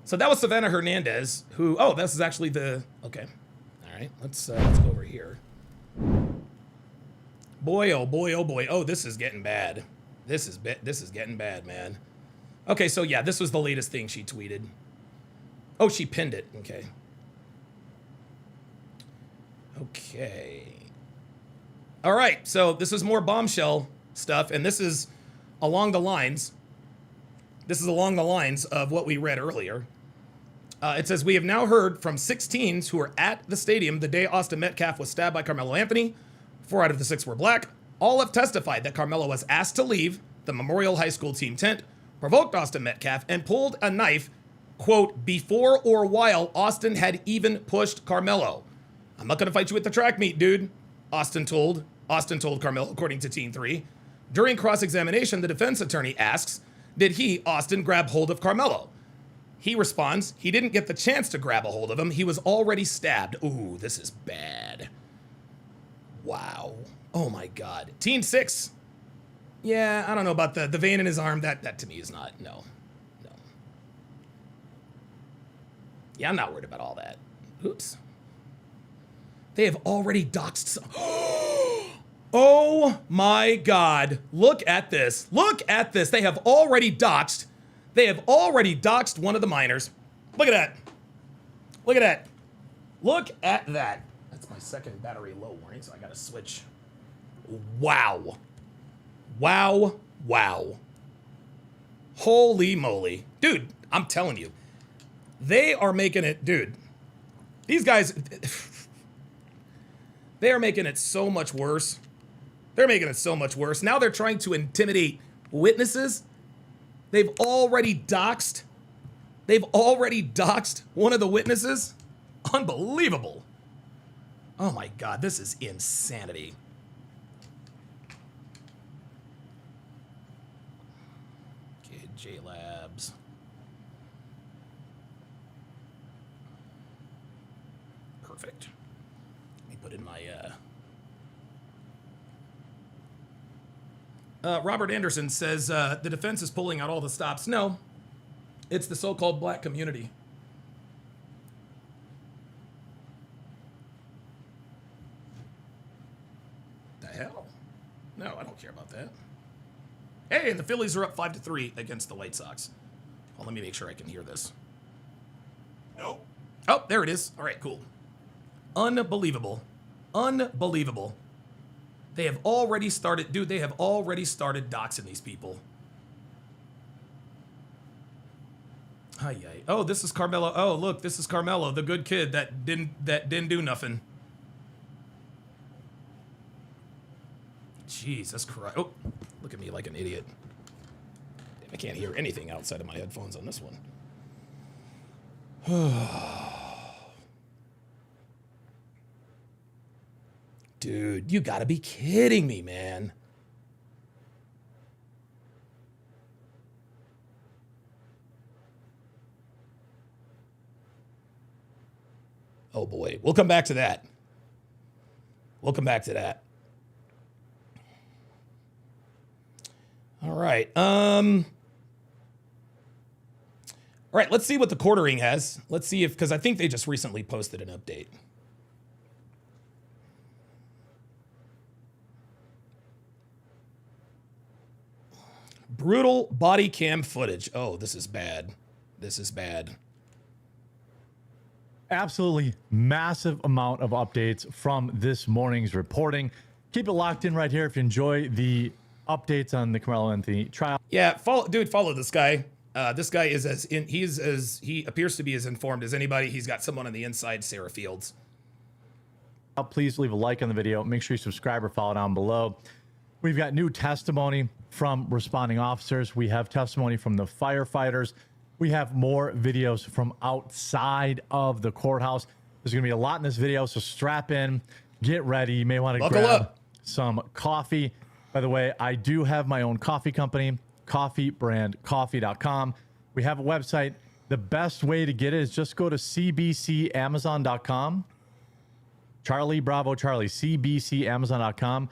So that was Savannah Hernandez, who, this is actually the, okay. All right, let's go over here. Boy, oh boy, oh boy. Oh, this is getting bad. This is getting bad, man. Okay, so yeah, this was the latest thing she tweeted. Oh, she pinned it. Okay. Okay. All right, so this is more bombshell stuff, and this is along the lines. This is along the lines of what we read earlier. It says, we have now heard from 6 teens who were at the stadium the day Austin Metcalf was stabbed by Karmelo Anthony. 4 out of the 6 were black. All have testified that Karmelo was asked to leave the Memorial High School team tent, provoked Austin Metcalf, and pulled a knife, quote, before or while Austin had even pushed Karmelo. I'm not going to fight you at the track meet, dude, Austin told Karmelo, according to Teen 3. During cross-examination, the defense attorney asks, did he, Austin, grab hold of Karmelo? He responds, he didn't get the chance to grab a hold of him. He was already stabbed. Ooh, this is bad. Wow. Oh my God. Teen 6. Yeah, I don't know about the vein in his arm. That to me is not, no. Yeah, I'm not worried about all that. Oops. They have already doxed some. Oh my God. Look at this. Look at this. They have already doxed. They have already doxed one of the minors. Look at that. Look at that. Look at that. That's my second battery low warning, so I gotta switch. Wow. Wow. Wow. Holy moly. Dude, I'm telling you. They are making it, dude. These guys, they are making it so much worse. They're making it so much worse. Now they're trying to intimidate witnesses. They've already doxed. They've already doxed one of the witnesses. Unbelievable. Oh my God, this is insanity. Okay, J-Labs. Perfect. Let me put in my, Robert Anderson says, the defense is pulling out all the stops. No, it's the so-called black community. The hell? No, I don't care about that. Hey, and the Phillies are up 5-3 against the White Sox. Well, let me make sure I can hear this. Nope. Oh, there it is. All right, cool. Unbelievable. Unbelievable. They have already started, dude, they have already started doxing these people. Ay, ay. Oh, this is Karmelo. Oh, look, this is Karmelo, the good kid that didn't do nothing. Jesus Christ. Oh, look at me like an idiot. I can't hear anything outside of my headphones on this one. Dude, you gotta be kidding me, man. Oh boy, we'll come back to that. We'll come back to that. All right. All right, let's see what the quartering has. Let's see if, because I think they just recently posted an update. Brutal body cam footage. Oh, this is bad. This is bad. Absolutely massive amount of updates from this morning's reporting. Keep it locked in right here if you enjoy the updates on the Karmelo Anthony trial. Yeah, follow this guy. This guy is he appears to be as informed as anybody. He's got someone on the inside, Sarah Fields. Please leave a like on the video. Make sure you subscribe or follow down below. We've got new testimony from responding officers. We have testimony from the firefighters. We have more videos from outside of the courthouse. There's going to be a lot in this video, so strap in, get ready. You may want to grab some coffee. By the way, I do have my own coffee company, coffeebrandcoffee.com. We have a website. The best way to get it is just go to cbcamazon.com. Charlie Bravo Charlie, cbcamazon.com.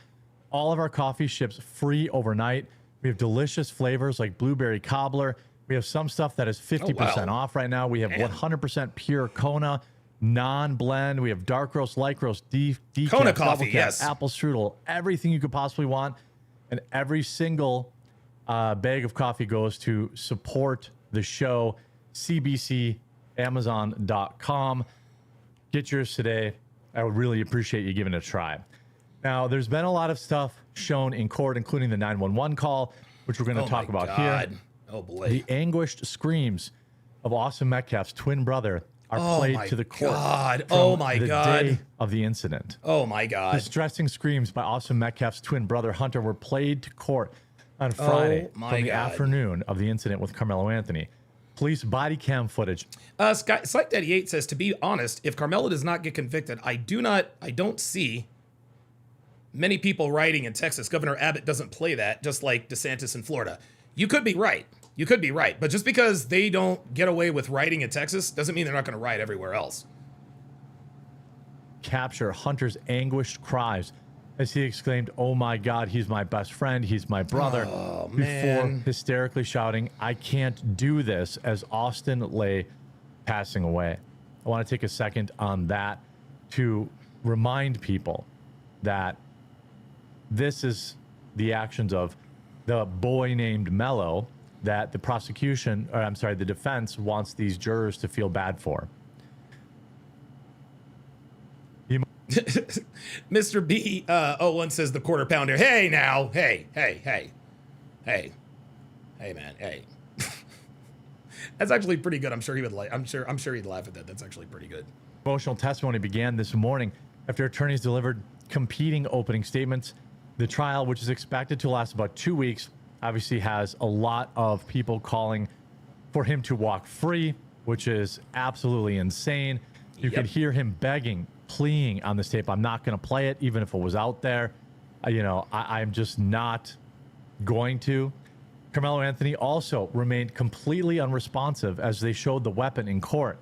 All of our coffee ships free overnight. We have delicious flavors like blueberry cobbler. We have some stuff that is 50% off right now. We have 100% pure Kona, non-blend. We have dark roast, light roast, decaf, Kona coffee, yes. apple strudel, everything you could possibly want. And every single bag of coffee goes to support the show, cbcamazon.com. Get yours today. I would really appreciate you giving it a try. Now, there's been a lot of stuff shown in court, including the 911 call, which we're going to talk about here. Oh, boy. The anguished screams of Austin Metcalf's twin brother are played to the court. Oh, my God. The day of the incident. Oh, my God. Distressing screams by Austin Metcalf's twin brother, Hunter, were played to court on Friday from the afternoon of the incident with Karmelo Anthony. Police body cam footage. Site Daddy 8 says, to be honest, if Karmelo does not get convicted, I don't see many people rioting in Texas. Governor Abbott doesn't play that, just like DeSantis in Florida. You could be right. You could be right. But just because they don't get away with rioting in Texas doesn't mean they're not going to riot everywhere else. Capture Hunter's anguished cries as he exclaimed, "Oh my God, he's my best friend. He's my brother." Before hysterically shouting, "I can't do this," as Austin lay passing away. I want to take a second on that to remind people that this is the actions of the boy named Mello that the prosecution, or I'm sorry, the defense wants these jurors to feel bad for. Mr. B, Owen says the quarter pounder. Hey now, hey, man, hey. That's actually pretty good. I'm sure he would like. I'm sure he'd laugh at that. That's actually pretty good. Emotional testimony began this morning after attorneys delivered competing opening statements. The trial, which is expected to last about 2 weeks, obviously has a lot of people calling for him to walk free, which is absolutely insane. You could hear him begging, pleading on this tape. I'm not going to play it, even if it was out there. I'm just not going to. Karmelo Anthony also remained completely unresponsive as they showed the weapon in court.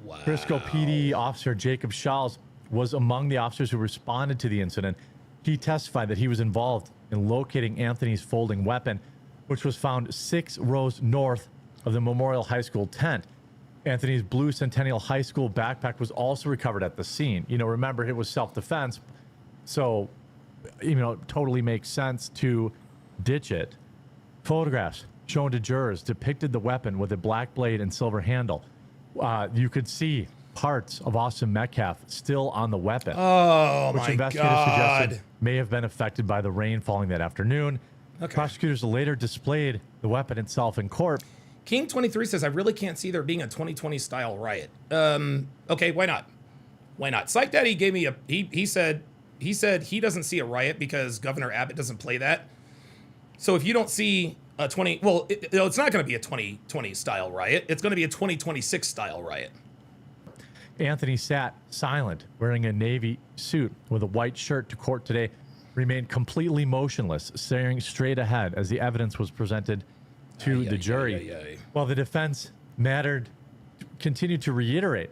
Wow. Frisco PD officer Jacob Schals was among the officers who responded to the incident. He testified that he was involved in locating Anthony's folding weapon, which was found 6 rows north of the Memorial High School tent. Anthony's blue Centennial High School backpack was also recovered at the scene. Remember, it was self-defense, so, totally makes sense to ditch it. Photographs shown to jurors depicted the weapon with a black blade and silver handle. You could see parts of Austin Metcalf still on the weapon. Oh, which my investigators God. suggested may have been affected by the rain falling that afternoon. Okay. Prosecutors later displayed the weapon itself in court. King 23 says, I really can't see there being a 2020 style riot. Okay, why not? Why not? Psych Daddy gave me he said he doesn't see a riot because Governor Abbott doesn't play that. So if you don't see a it's not going to be a 2020 style riot. It's going to be a 2026 style riot. Anthony sat silent, wearing a navy suit with a white shirt to court today, remained completely motionless, staring straight ahead as the evidence was presented to the jury. While the defense continued to reiterate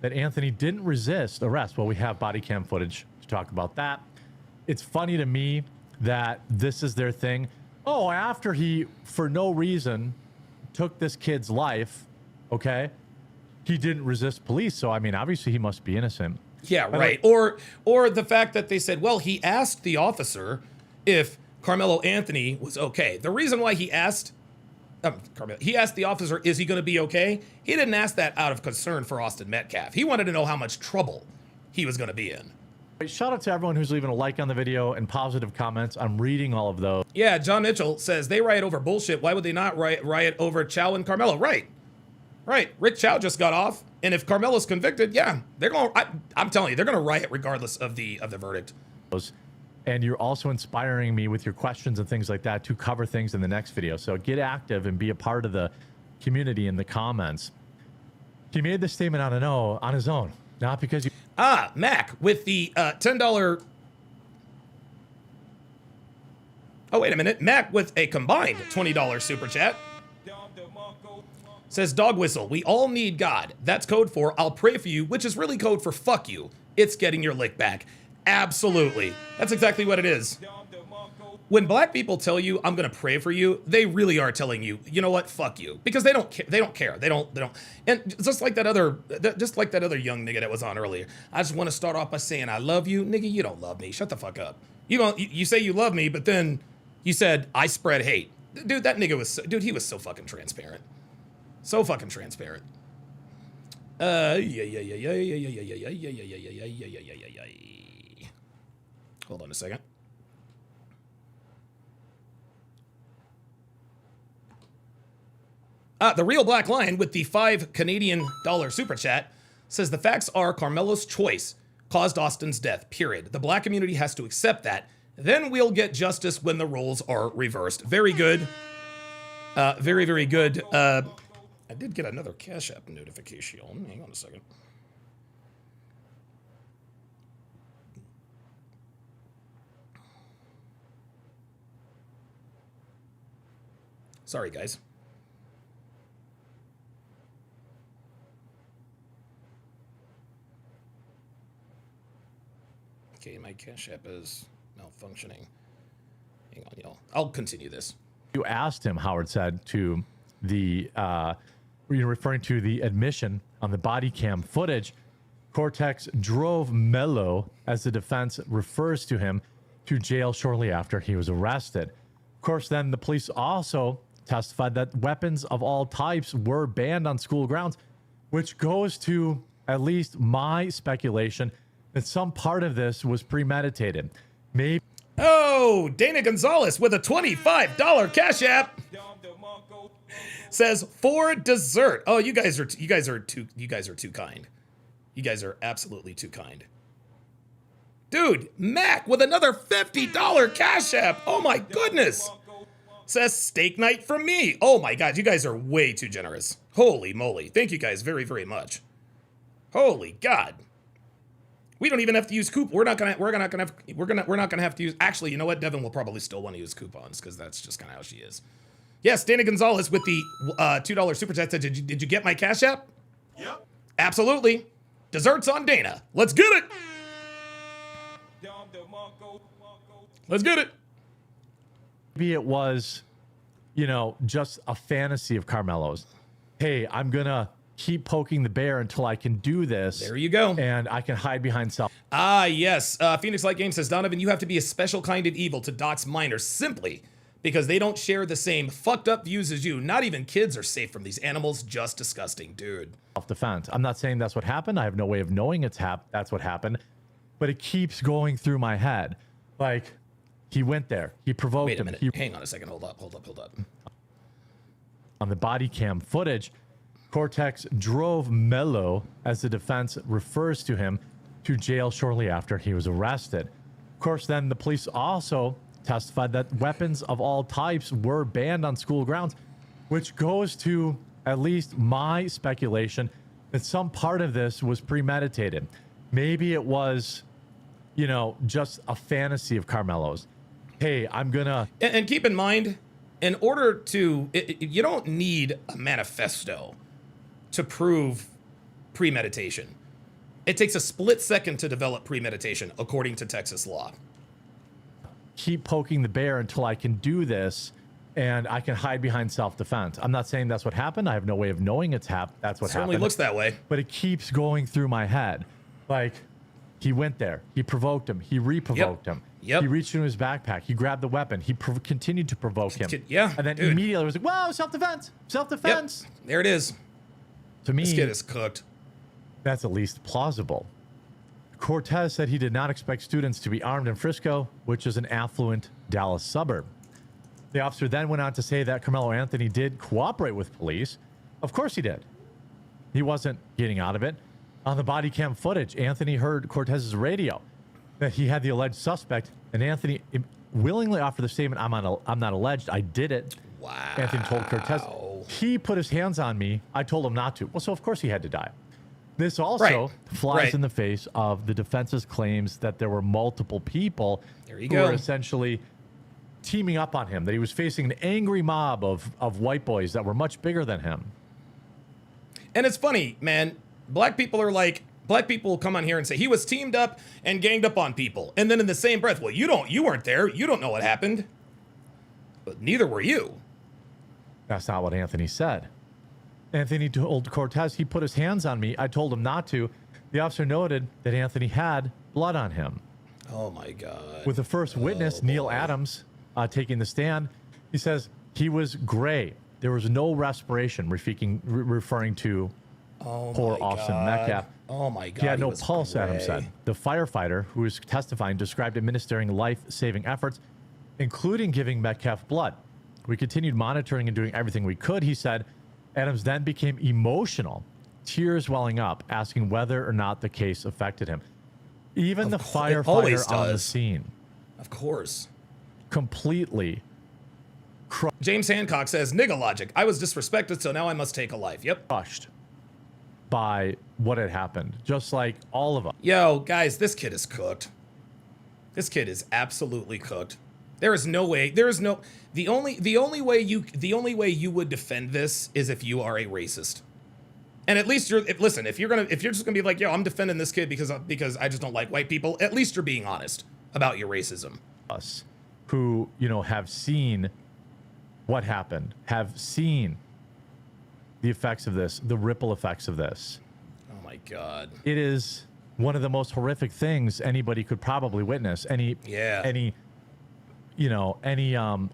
that Anthony didn't resist arrest. Well, we have body cam footage to talk about that. It's funny to me that this is their thing. Oh, after he, for no reason, took this kid's life, okay, he didn't resist police. So, obviously he must be innocent. Yeah, right. Or the fact that they said, well, he asked the officer if Karmelo Anthony was okay. The reason why he asked the officer, is he going to be okay? He didn't ask that out of concern for Austin Metcalf. He wanted to know how much trouble he was going to be in. Shout out to everyone who's leaving a like on the video and positive comments. I'm reading all of those. Yeah, John Mitchell says they riot over bullshit. Why would they not riot over Chow and Karmelo? Right. Rick Chow just got off, and if Carmelo's convicted, yeah, they're going. I'm telling you, they're going to riot regardless of the verdict. And you're also inspiring me with your questions and things like that to cover things in the next video. So get active and be a part of the community in the comments. He made this statement on his own, not because you. Mac with the $10. Oh, wait a minute. Mac with a combined $20 super chat. Says dog whistle. We all need God. That's code for I'll pray for you, which is really code for fuck you. It's getting your lick back. Absolutely. That's exactly what it is. When black people tell you I'm going to pray for you, they really are telling you, you know what? Fuck you. Because they don't care. They don't. And just like that other young nigga that was on earlier. I just want to start off by saying I love you. Nigga, you don't love me. Shut the fuck up. You say you love me, but then you said I spread hate. Dude, that nigga was he was so fucking transparent. So fucking transparent. Hold on a second. The Real Black Lion with the $5 Canadian super chat says the facts are Karmelo's choice caused Austin's death, period. The black community has to accept that. Then we'll get justice when the roles are reversed. Very good. Very, very good. I did get another Cash App notification. Hang on a second. Sorry, guys. Okay, my Cash App is malfunctioning. Hang on, y'all. I'll continue this. You asked him, Howard said, to the, referring to the admission On the body cam footage, Cortex drove Melo, as the defense refers to him, to jail shortly after he was arrested. Of course, then the police also testified that weapons of all types were banned on school grounds, which goes to at least my speculation that some part of this was premeditated. Maybe. Oh, Dana Gonzalez with a $25 Cash App says for dessert. Oh, you guys are too kind. You guys are absolutely too kind. Dude, Mac with another $50 Cash App. Oh my goodness. Says steak night from me. Oh my God, you guys are way too generous. Holy moly. Thank you guys very, very much. Holy God. We don't even have to use coupons. We're not gonna have to use. Actually, you know what? Devin will probably still want to use coupons because that's just kind of how she is. Yes, Dana Gonzalez with the $2 super chat said, did you get my Cash App? Yep. Absolutely. Desserts on Dana. Let's get it. Let's get it. Maybe it was, just a fantasy of Karmelo's. Hey, I'm gonna keep poking the bear until I can do this. There you go. And I can hide behind self. Ah, yes. Phoenix Light Game says, Donovan, you have to be a special kind of evil to dox minors simply because they don't share the same fucked up views as you. Not even kids are safe from these animals. Just disgusting, dude. Self-defense. I'm not saying that's what happened. I have no way of knowing that's what happened. But it keeps going through my head. Like, he went there. He provoked him. Wait a minute. Hang on a second. Hold up. On the body cam footage, Cortex drove Melo, as the defense refers to him, to jail shortly after he was arrested. Of course, then the police also testified that weapons of all types were banned on school grounds, which goes to at least my speculation that some part of this was premeditated. Maybe it was, just a fantasy of Karmelo's. Hey, I'm gonna... And keep in mind, in order to... you don't need a manifesto to prove premeditation. It takes a split second to develop premeditation, according to Texas law. Keep poking the bear until I can do this, and I can hide behind self-defense. I'm not saying that's what happened. I have no way of knowing that's what happened. Certainly looks that way. But it keeps going through my head. Like, he went there. He provoked him. He re-provoked him. Yep. He reached into his backpack. He grabbed the weapon. He continued to provoke him. Yeah. And then immediately was like, whoa, self-defense. Self-defense. Yep. There it is. To me, this kid is cooked. That's at least plausible. Cortez said he did not expect students to be armed in Frisco, which is an affluent Dallas suburb. The officer then went on to say that Karmelo Anthony did cooperate with police. Of course he did. He wasn't getting out of it. On the body cam footage, Anthony heard Cortez's radio that he had the alleged suspect, and Anthony willingly offered the statement, I'm not alleged, I did it. Wow. Anthony told Cortez, he put his hands on me, I told him not to. Well, so of course he had to die. This also flies in the face of the defense's claims that there were multiple people who were essentially teaming up on him, that he was facing an angry mob of white boys that were much bigger than him. And it's funny, man. Black people will come on here and say he was teamed up and ganged up on people. And then in the same breath, well, you weren't there. You don't know what happened. But neither were you. That's not what Anthony said. Anthony told Cortez, he put his hands on me. I told him not to. The officer noted that Anthony had blood on him. Oh, my God. With the first witness, Neil Adams, taking the stand, he says he was gray. There was no respiration, referring to poor Austin Metcalf. Oh, my God. He had no pulse, Adams said. The firefighter who was testifying described administering life-saving efforts, including giving Metcalf blood. We continued monitoring and doing everything we could, he said. Adams then became emotional, tears welling up, asking whether or not the case affected him. Even the firefighter on the scene. Of course. Completely. James Hancock says, nigga logic. I was disrespected, so now I must take a life. Yep. Crushed by what had happened, just like all of us. Yo, guys, this kid is cooked. This kid is absolutely cooked. There is no way. There is no. The only way you would defend this is if you are a racist. And at least listen, if you're just gonna be like, yo, I'm defending this kid because I just don't like white people, at least you're being honest about your racism. Us who, have seen what happened, have seen the effects of this, the ripple effects of this. my God. It is one of the most horrific things anybody could probably witness. Any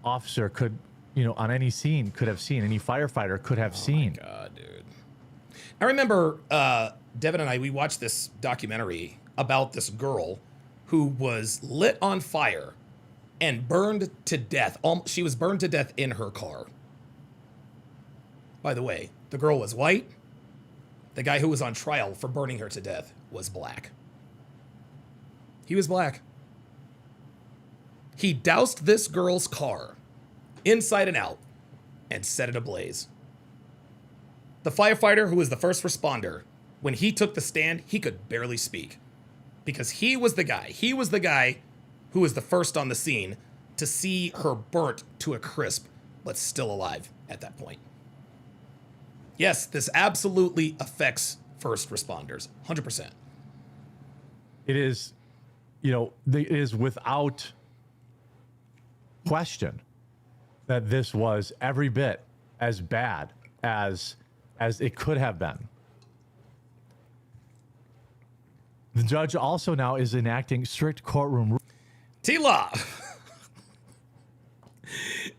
officer could, on any scene could have seen. Any firefighter could have seen. Oh my God, dude. I remember Devin and I, we watched this documentary about this girl who was lit on fire and burned to death. She was burned to death in her car. By the way, the girl was white. The guy who was on trial for burning her to death was black. He was black. He doused this girl's car inside and out and set it ablaze. The firefighter who was the first responder, when he took the stand, he could barely speak because he was the guy. He was the guy who was the first on the scene to see her burnt to a crisp, but still alive at that point. Yes, this absolutely affects first responders, 100%. It is, it is without question that this was every bit as bad as it could have been. The judge also now is enacting strict courtroom rules. T-Law.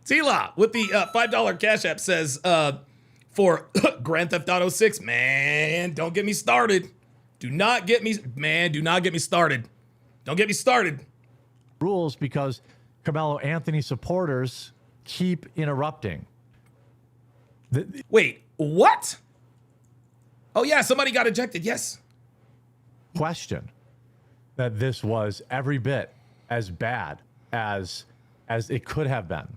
T-Law with the $5 Cash App says, for Grand Theft Auto 6, man, don't get me started. Do not get me started. Don't get me started. Rules because Karmelo Anthony supporters keep interrupting. Wait, what? Oh yeah, somebody got ejected. Yes. Question that this was every bit as bad as it could have been.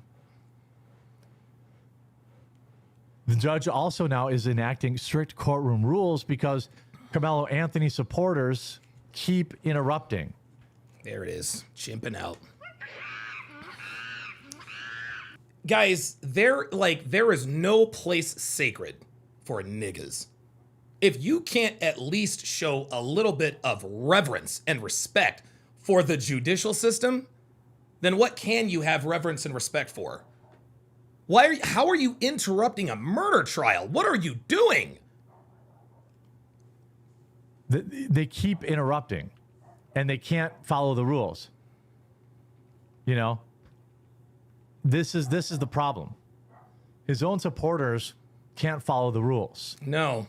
The judge also now is enacting strict courtroom rules because Karmelo Anthony supporters keep interrupting. There it is, chimping out. Guys, there is no place sacred for niggas. If you can't at least show a little bit of reverence and respect for the judicial system, then what can you have reverence and respect for? How are you interrupting a murder trial? What are you doing? They keep interrupting and they can't follow the rules. This is the problem. His own supporters can't follow the rules. No.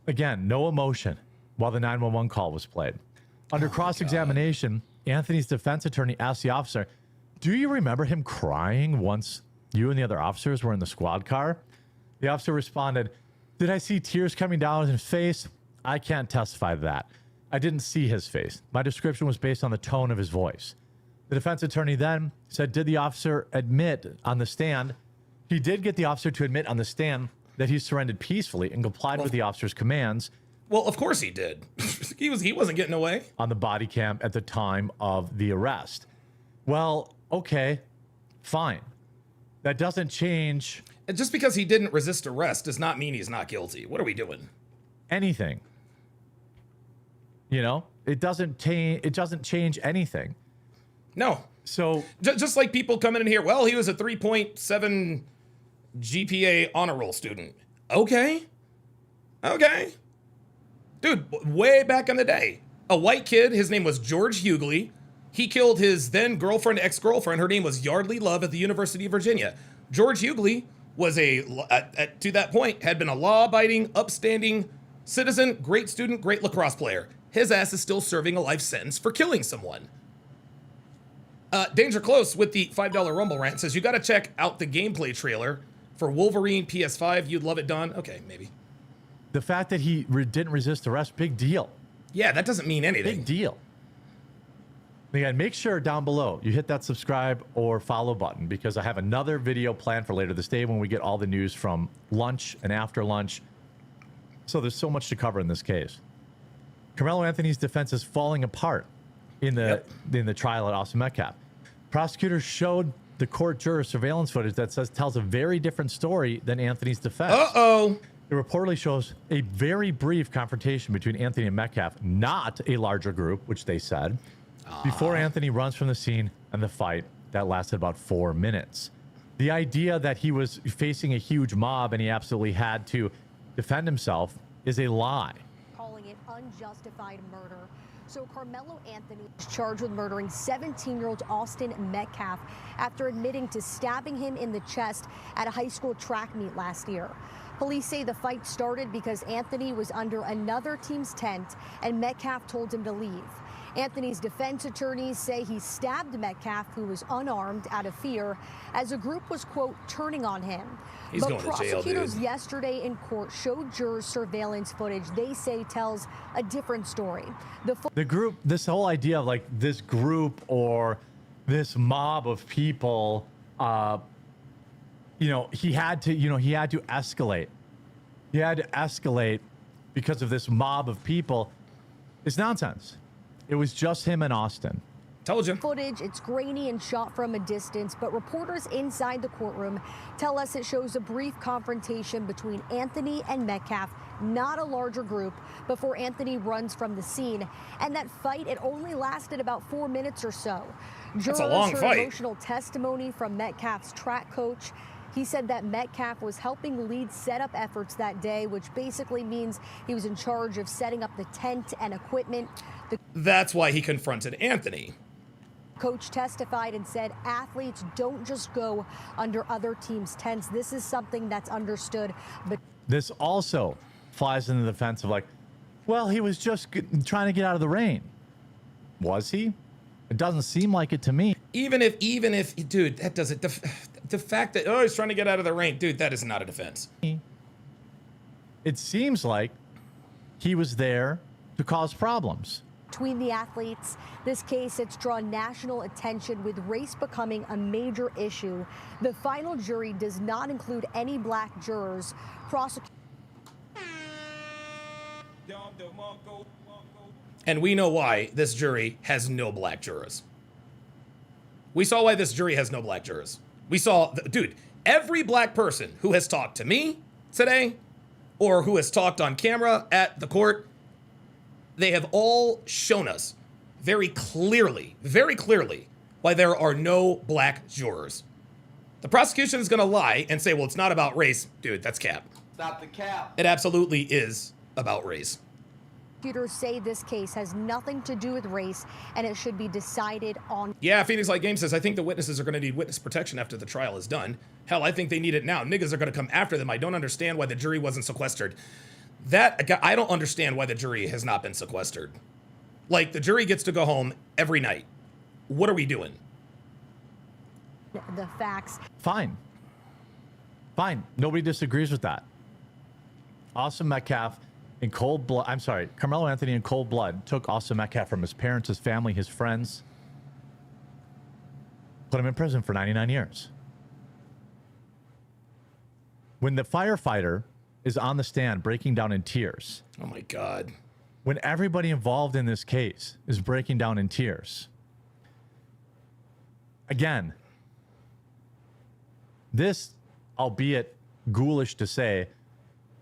Again, no emotion while the 911 call was played. Under cross-examination, Anthony's defense attorney asked the officer, "Do you remember him crying once you and the other officers were in the squad car?" The officer responded, "Did I see tears coming down his face? I can't testify to that. I didn't see his face. My description was based on the tone of his voice." The defense attorney then said, "Did the officer admit on the stand?" He did get the officer to admit on the stand that he surrendered peacefully and complied with the officer's commands. Well, of course he did. He wasn't getting away. On the body cam at the time of the arrest. Well, okay, fine. That doesn't change. And just because he didn't resist arrest does not mean he's not guilty. What are we doing? Anything. It doesn't change anything. No. So just like people coming in here, well, he was a 3.7 GPA honor roll student. Okay. Dude, way back in the day, a white kid, his name was George Hughley. He killed his then girlfriend, ex-girlfriend. Her name was Yardley Love at the University of Virginia. George Hughley was to that point, had been a law-abiding, upstanding citizen, great student, great lacrosse player. His ass is still serving a life sentence for killing someone. Danger Close with the $5 Rumble rant says, you got to check out the gameplay trailer for Wolverine PS5. You'd love it, Don. Okay, maybe. The fact that he didn't resist arrest, big deal. Yeah, that doesn't mean anything. Big deal. Again, make sure down below you hit that subscribe or follow button because I have another video planned for later this day when we get all the news from lunch and after lunch. So there's so much to cover in this case. Karmelo Anthony's defense is falling apart in the trial at Austin Metcalf. Prosecutors showed the court juror surveillance footage that tells a very different story than Anthony's defense. Uh-oh. It reportedly shows a very brief confrontation between Anthony and Metcalf, not a larger group, which they said, before Anthony runs from the scene and the fight that lasted about 4 minutes. The idea that he was facing a huge mob and he absolutely had to defend himself is a lie. Calling it unjustified murder. So Karmelo Anthony is charged with murdering 17-year-old Austin Metcalf after admitting to stabbing him in the chest at a high school track meet last year. Police say the fight started because Anthony was under another team's tent and Metcalf told him to leave. Anthony's defense attorneys say he stabbed Metcalf, who was unarmed, out of fear, as a group was, quote, turning on him. He's but going to jail, prosecutors dude. yesterday in court showed jurors surveillance footage they say tells a different story. The group, this whole idea of like this group or this mob of people, he had to escalate. He had to escalate because of this mob of people. It's nonsense. It was just him and Austin. Told you. Footage, it's grainy and shot from a distance, but reporters inside the courtroom tell us it shows a brief confrontation between Anthony and Metcalf, not a larger group, before Anthony runs from the scene. And that fight, it only lasted about 4 minutes or so. That's a long fight. Emotional testimony from Metcalf's track coach. He said that Metcalf was helping lead setup efforts that day, which basically means he was in charge of setting up the tent and equipment. That's why he confronted Anthony. Coach testified and said athletes don't just go under other teams' tents. This is something that's understood. But this also flies in the defense of like, well, he was just trying to get out of the rain. Was he? It doesn't seem like it to me. Even if, dude, that doesn't, the fact that, he's trying to get out of the rain, dude, that is not a defense. It seems like he was there to cause problems. Between the athletes, this case, it's drawn national attention with race becoming a major issue. The final jury does not include any black jurors. And we know why this jury has no black jurors. We saw why this jury has no black jurors. We saw, dude, every black person who has talked to me today or who has talked on camera at the court, they have all shown us very clearly why there are no black jurors. The prosecution is going to lie and say, well, it's not about race. Dude, that's cap. Stop the cap. It absolutely is about race. Prosecutors say this case has nothing to do with race and it should be decided on. Yeah, Phoenix Light Game says, I think the witnesses are going to need witness protection after the trial is done. Hell, I think they need it now. Niggas are going to come after them. I don't understand why the jury wasn't sequestered. I don't understand why the jury has not been sequestered. Like, the jury gets to go home every night. What are we doing? The facts. Fine. Nobody disagrees with that. Austin Metcalf in cold blood. I'm sorry. Karmelo Anthony in cold blood took Austin Metcalf from his parents, his family, his friends. Put him in prison for 99 years. When the firefighter is on the stand breaking down in tears. Oh my God. When everybody involved in this case is breaking down in tears. Again, this, albeit ghoulish to say,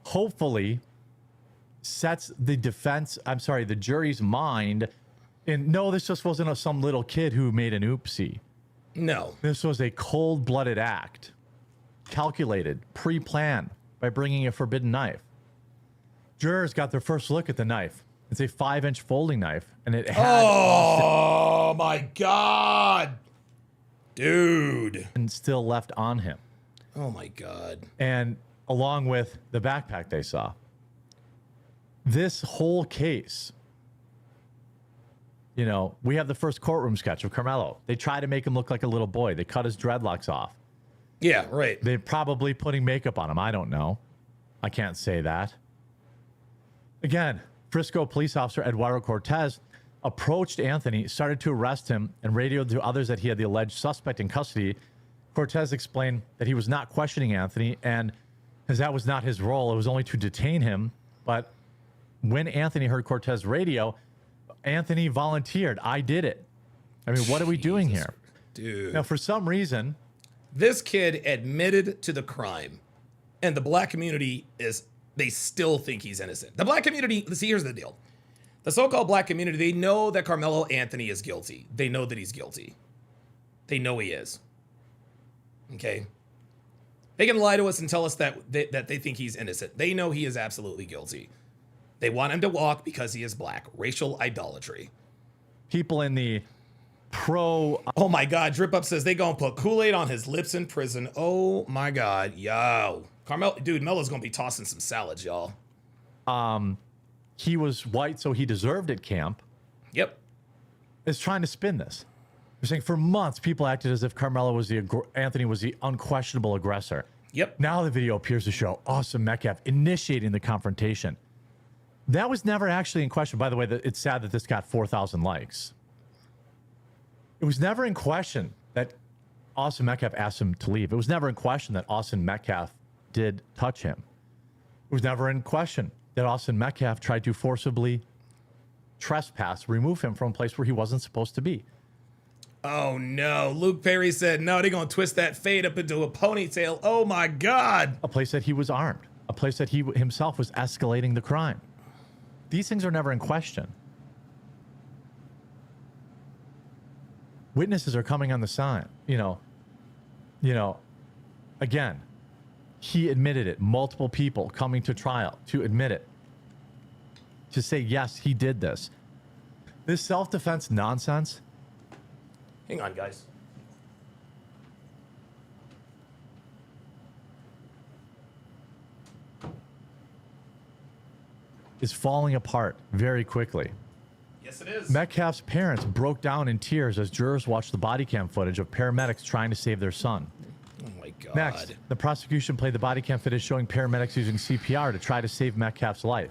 hopefully sets the the jury's mind in, no, this just wasn't some little kid who made an oopsie. No. This was a cold-blooded act, calculated, pre-planned by bringing a forbidden knife. Jurors got their first look at the knife. It's a 5-inch folding knife, and it had oh my God, dude, and still left on him. Oh my God. And along with the backpack they saw. This whole case, we have the first courtroom sketch of Karmelo. They try to make him look like a little boy. They cut his dreadlocks off. Yeah, right. They're probably putting makeup on him. I don't know. I can't say that. Again, Frisco police officer Eduardo Cortez approached Anthony, started to arrest him, and radioed to others that he had the alleged suspect in custody. Cortez explained that he was not questioning Anthony and as that was not his role. It was only to detain him. But when Anthony heard Cortez radio, Anthony volunteered. I did it. I mean, what are we doing here? Dude. Now, for some reason, this kid admitted to the crime, and the black community they still think he's innocent. The black community, see, here's the deal. The so-called black community, they know that Karmelo Anthony is guilty. They know that he's guilty. They know he is. Okay? They can lie to us and tell us that they think he's innocent. They know he is absolutely guilty. They want him to walk because he is black. Racial idolatry. People in the pro... Oh my God, Drip Up says they gonna put Kool-Aid on his lips in prison. Oh my God, yo. Carmelo, dude, Melo's gonna be tossing some salads, y'all. He was white, so he deserved it camp. Yep. Is trying to spin this. They're saying for months, people acted as if Karmelo was Anthony was the unquestionable aggressor. Yep. Now the video appears to show Austin Metcalf initiating the confrontation. That was never actually in question. By the way, it's sad that this got 4,000 likes. It was never in question that Austin Metcalf asked him to leave. It was never in question that Austin Metcalf did touch him. It was never in question that Austin Metcalf tried to forcibly trespass, remove him from a place where he wasn't supposed to be. Oh no, Luke Perry said, no, they're gonna twist that fade up into a ponytail. Oh my God. A place that he was armed, a place that he himself was escalating the crime. These things are never in question. Witnesses are coming on the side, you know, again, he admitted it. Multiple people coming to trial to admit it, to say, yes, he did this. This self-defense nonsense. Hang on, guys. Is falling apart very quickly. Yes, it is. Metcalf's parents broke down in tears as jurors watched the body cam footage of paramedics trying to save their son. Oh my God. Next, the prosecution played the body cam footage showing paramedics using CPR to try to save Metcalf's life.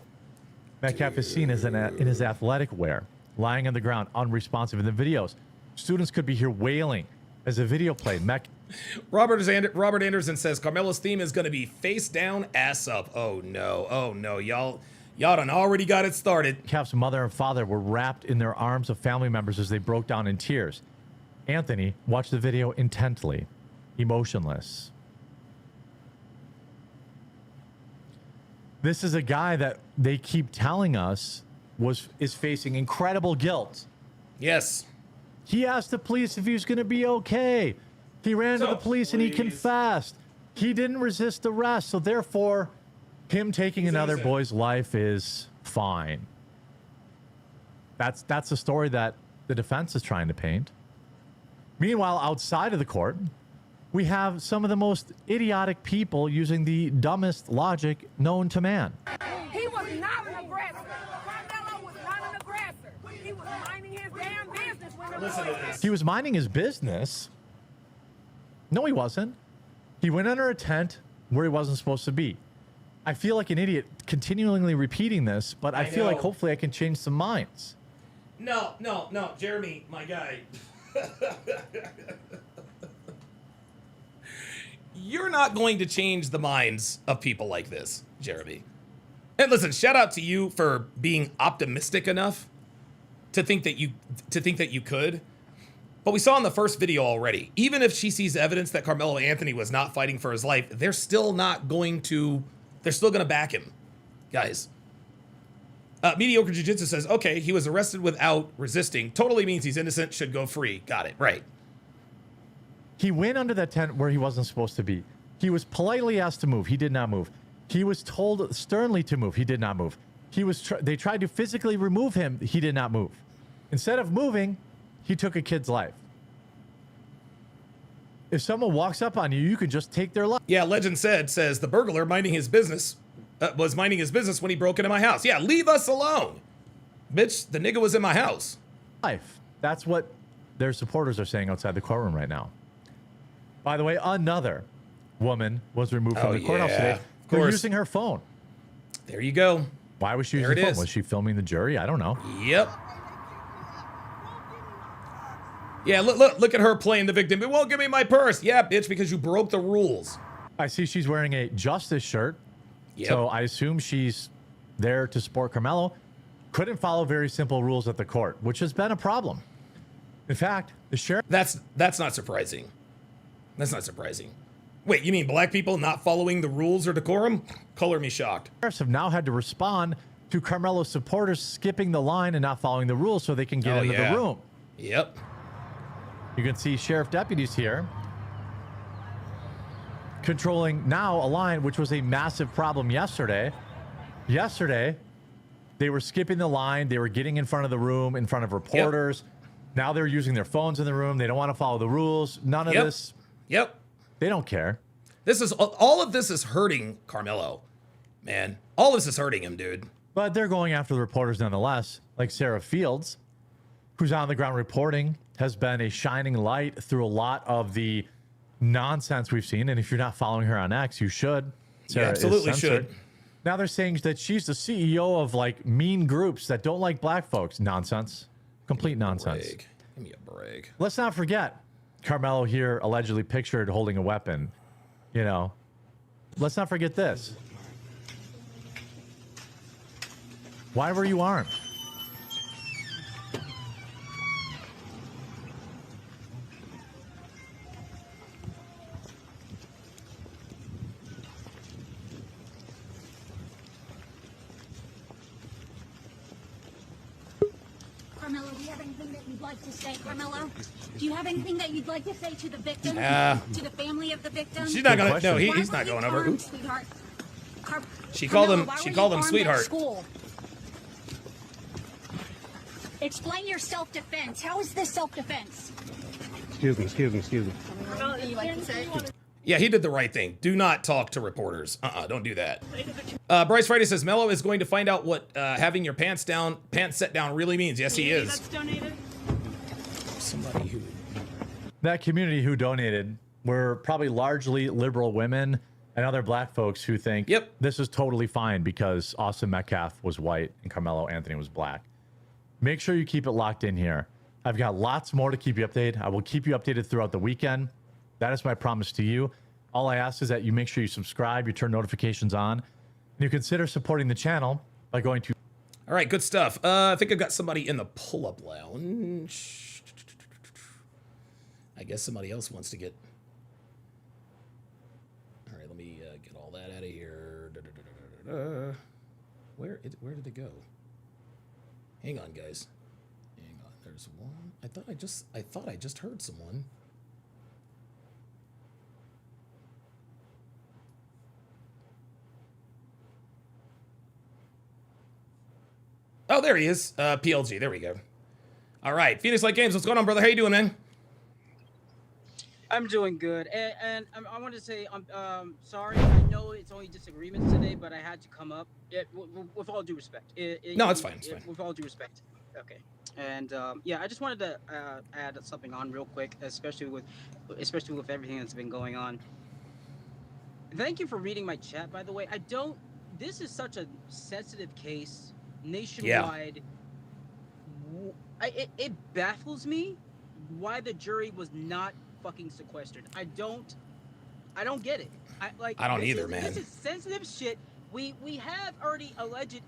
Metcalf is seen as in his athletic wear, lying on the ground, unresponsive in the videos. Students could be here wailing as the video played. Robert Anderson says Carmelo's theme is going to be face down, ass up. Oh no, y'all done already got it started. Metcalf's mother and father were wrapped in their arms of family members as they broke down in tears. Anthony watched the video intently, emotionless. This is a guy that they keep telling us is facing incredible guilt. Yes. He asked the police if he was going to be okay. He ran to the police and he confessed. He didn't resist arrest, so therefore, him taking another boy's life is fine. That's the story that the defense is trying to paint. Meanwhile, outside of the court, we have some of the most idiotic people using the dumbest logic known to man. He was not an aggressor. Karmelo was not an aggressor. He was minding his damn business when the Listen to this. He was minding his business. No, he wasn't. He went under a tent where he wasn't supposed to be. I feel like an idiot continually repeating this, but I feel like hopefully I can change some minds. No, Jeremy, my guy. You're not going to change the minds of people like this, Jeremy. And listen, shout out to you for being optimistic enough to think that you could. But we saw in the first video already, even if she sees evidence that Karmelo Anthony was not fighting for his life, they're still going to back him, guys. Mediocre Jiu-Jitsu says, okay, he was arrested without resisting. Totally means he's innocent, should go free. Got it, right. He went under that tent where he wasn't supposed to be. He was politely asked to move. He did not move. He was told sternly to move. He did not move. They tried to physically remove him. He did not move. Instead of moving, he took a kid's life. If someone walks up on you, you can just take their life. Yeah, Legend says the burglar was minding his business when he broke into my house. Yeah, leave us alone. Bitch, the nigga was in my house. Life. That's what their supporters are saying outside the courtroom right now. By the way, another woman was removed from the courthouse today for using her phone. There you go. Why was she using the phone? Was she filming the jury? I don't know. Yep. Yeah, look at her playing the victim. It won't give me my purse. Yeah, bitch, because you broke the rules. I see she's wearing a Justice shirt. Yep. So I assume she's there to support Karmelo. Couldn't follow very simple rules at the court, which has been a problem. In fact, the sheriff... That's not surprising. That's not surprising. Wait, you mean black people not following the rules or decorum? Color me shocked. Sheriffs have now had to respond to Karmelo's supporters skipping the line and not following the rules so they can get into the room. Yep. You can see sheriff deputies here controlling now a line which was a massive problem yesterday. Yesterday, They were skipping the line. They were getting in front of the room, in front of reporters. Now they're using their phones in the room. They don't want to follow the rules. None of this. They don't care. This is all of this is hurting Karmelo, man. All this is hurting him, dude. But they're going after the reporters nonetheless, like Sarah Fields, who's on the ground reporting, has been a shining light through a lot of the nonsense we've seen. And if you're not following her on X, you should. Sarah absolutely is censored. Now they're saying that she's the CEO of like mean groups that don't like black folks. Nonsense. Complete nonsense. Give me a break. Let's not forget Karmelo here allegedly pictured holding a weapon. You know, let's not forget this. Why were you armed? Karmelo, do you have anything that you'd like to say, Karmelo? Do you have anything that you'd like to say to the victim? To the family of the victim? She's not gonna. No, he's not going over. Sweetheart? She called him. She called him sweetheart. Explain your self-defense. How is this self-defense? Excuse me. Karmelo, you like to say? Yeah, he did the right thing. Do not talk to reporters. Don't do that. Bryce Friday says Mello is going to find out what having your pants set down really means. Yes, he is. Somebody who. That community who donated were probably largely liberal women and other black folks who think, this is totally fine because Austin Metcalf was white and Karmelo Anthony was black. Make sure you keep it locked in here. I've got lots more to keep you updated. I will keep you updated throughout the weekend. That is my promise to you. All I ask is that you make sure you subscribe, you turn notifications on, and you consider supporting the channel by going to... All right, good stuff. I think I've got somebody in the pull-up lounge. I guess somebody else wants to get... All right, let me get all that out of here. Where did it go? Hang on, guys. Hang on. There's one. I thought I just heard someone. Oh, there he is. PLG. There we go. All right. Phoenix Light Games. What's going on, brother? How you doing, man? I'm doing good. And I want to say, I'm sorry. I know it's only disagreements today, but I had to come up. With all due respect. No, it's fine. It's fine. With all due respect. Okay. And yeah, I just wanted to add something on real quick, especially with everything that's been going on. Thank you for reading my chat, by the way. This is such a sensitive case. Nationwide, it baffles me why the jury was not fucking sequestered. I don't get it. I don't either, man. This is sensitive shit. We have already alleged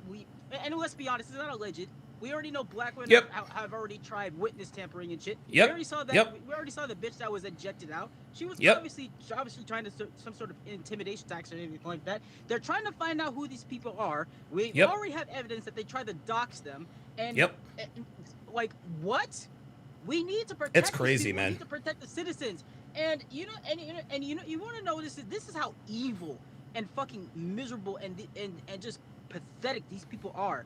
and let's be honest, it's not alleged. We already know black women have already tried witness tampering and shit. We already saw that. We already saw the bitch that was ejected out. She was obviously trying to some sort of intimidation tactics or anything like that. They're trying to find out who these people are. We already have evidence that they tried to dox them. And like what? We need to protect. It's crazy, man. We need to protect the citizens. And you want to know this is how evil and fucking miserable and just pathetic these people are.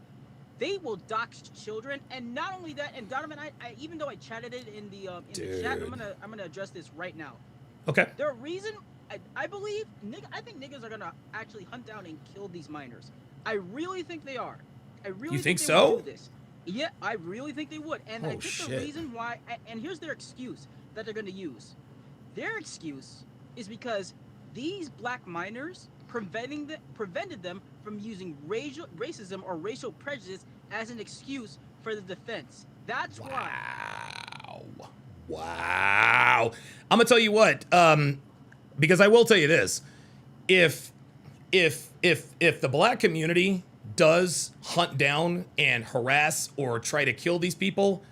They will dox children, and not only that. And Donovan, I even though I chatted it in the chat, I'm gonna address this right now. Okay. The reason I believe I think niggas are gonna actually hunt down and kill these minors. I really think they are. I really think they so? would do this. Yeah, I really think they would. And I think the reason why, and here's their excuse that they're gonna use. Their excuse is because these black minors prevented them from using racism or racial prejudice as an excuse for the defense. That's why. Wow. I'm gonna tell you what, because I will tell you this: if the black community does hunt down and harass or try to kill these people,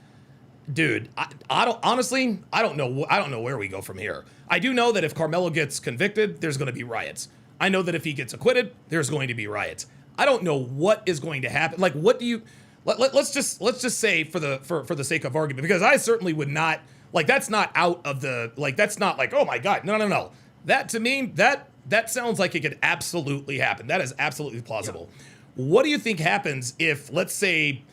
dude, I don't know where we go from here. I do know that if Karmelo gets convicted, there's going to be riots. I know that if he gets acquitted, there's going to be riots. I don't know what is going to happen. Like, what do you? Let's just say for the sake of argument, because I certainly would not like. That's not out of the like. That's not like, oh my God, no. That to me, that sounds like it could absolutely happen. That is absolutely plausible. What do you think happens if, let's say,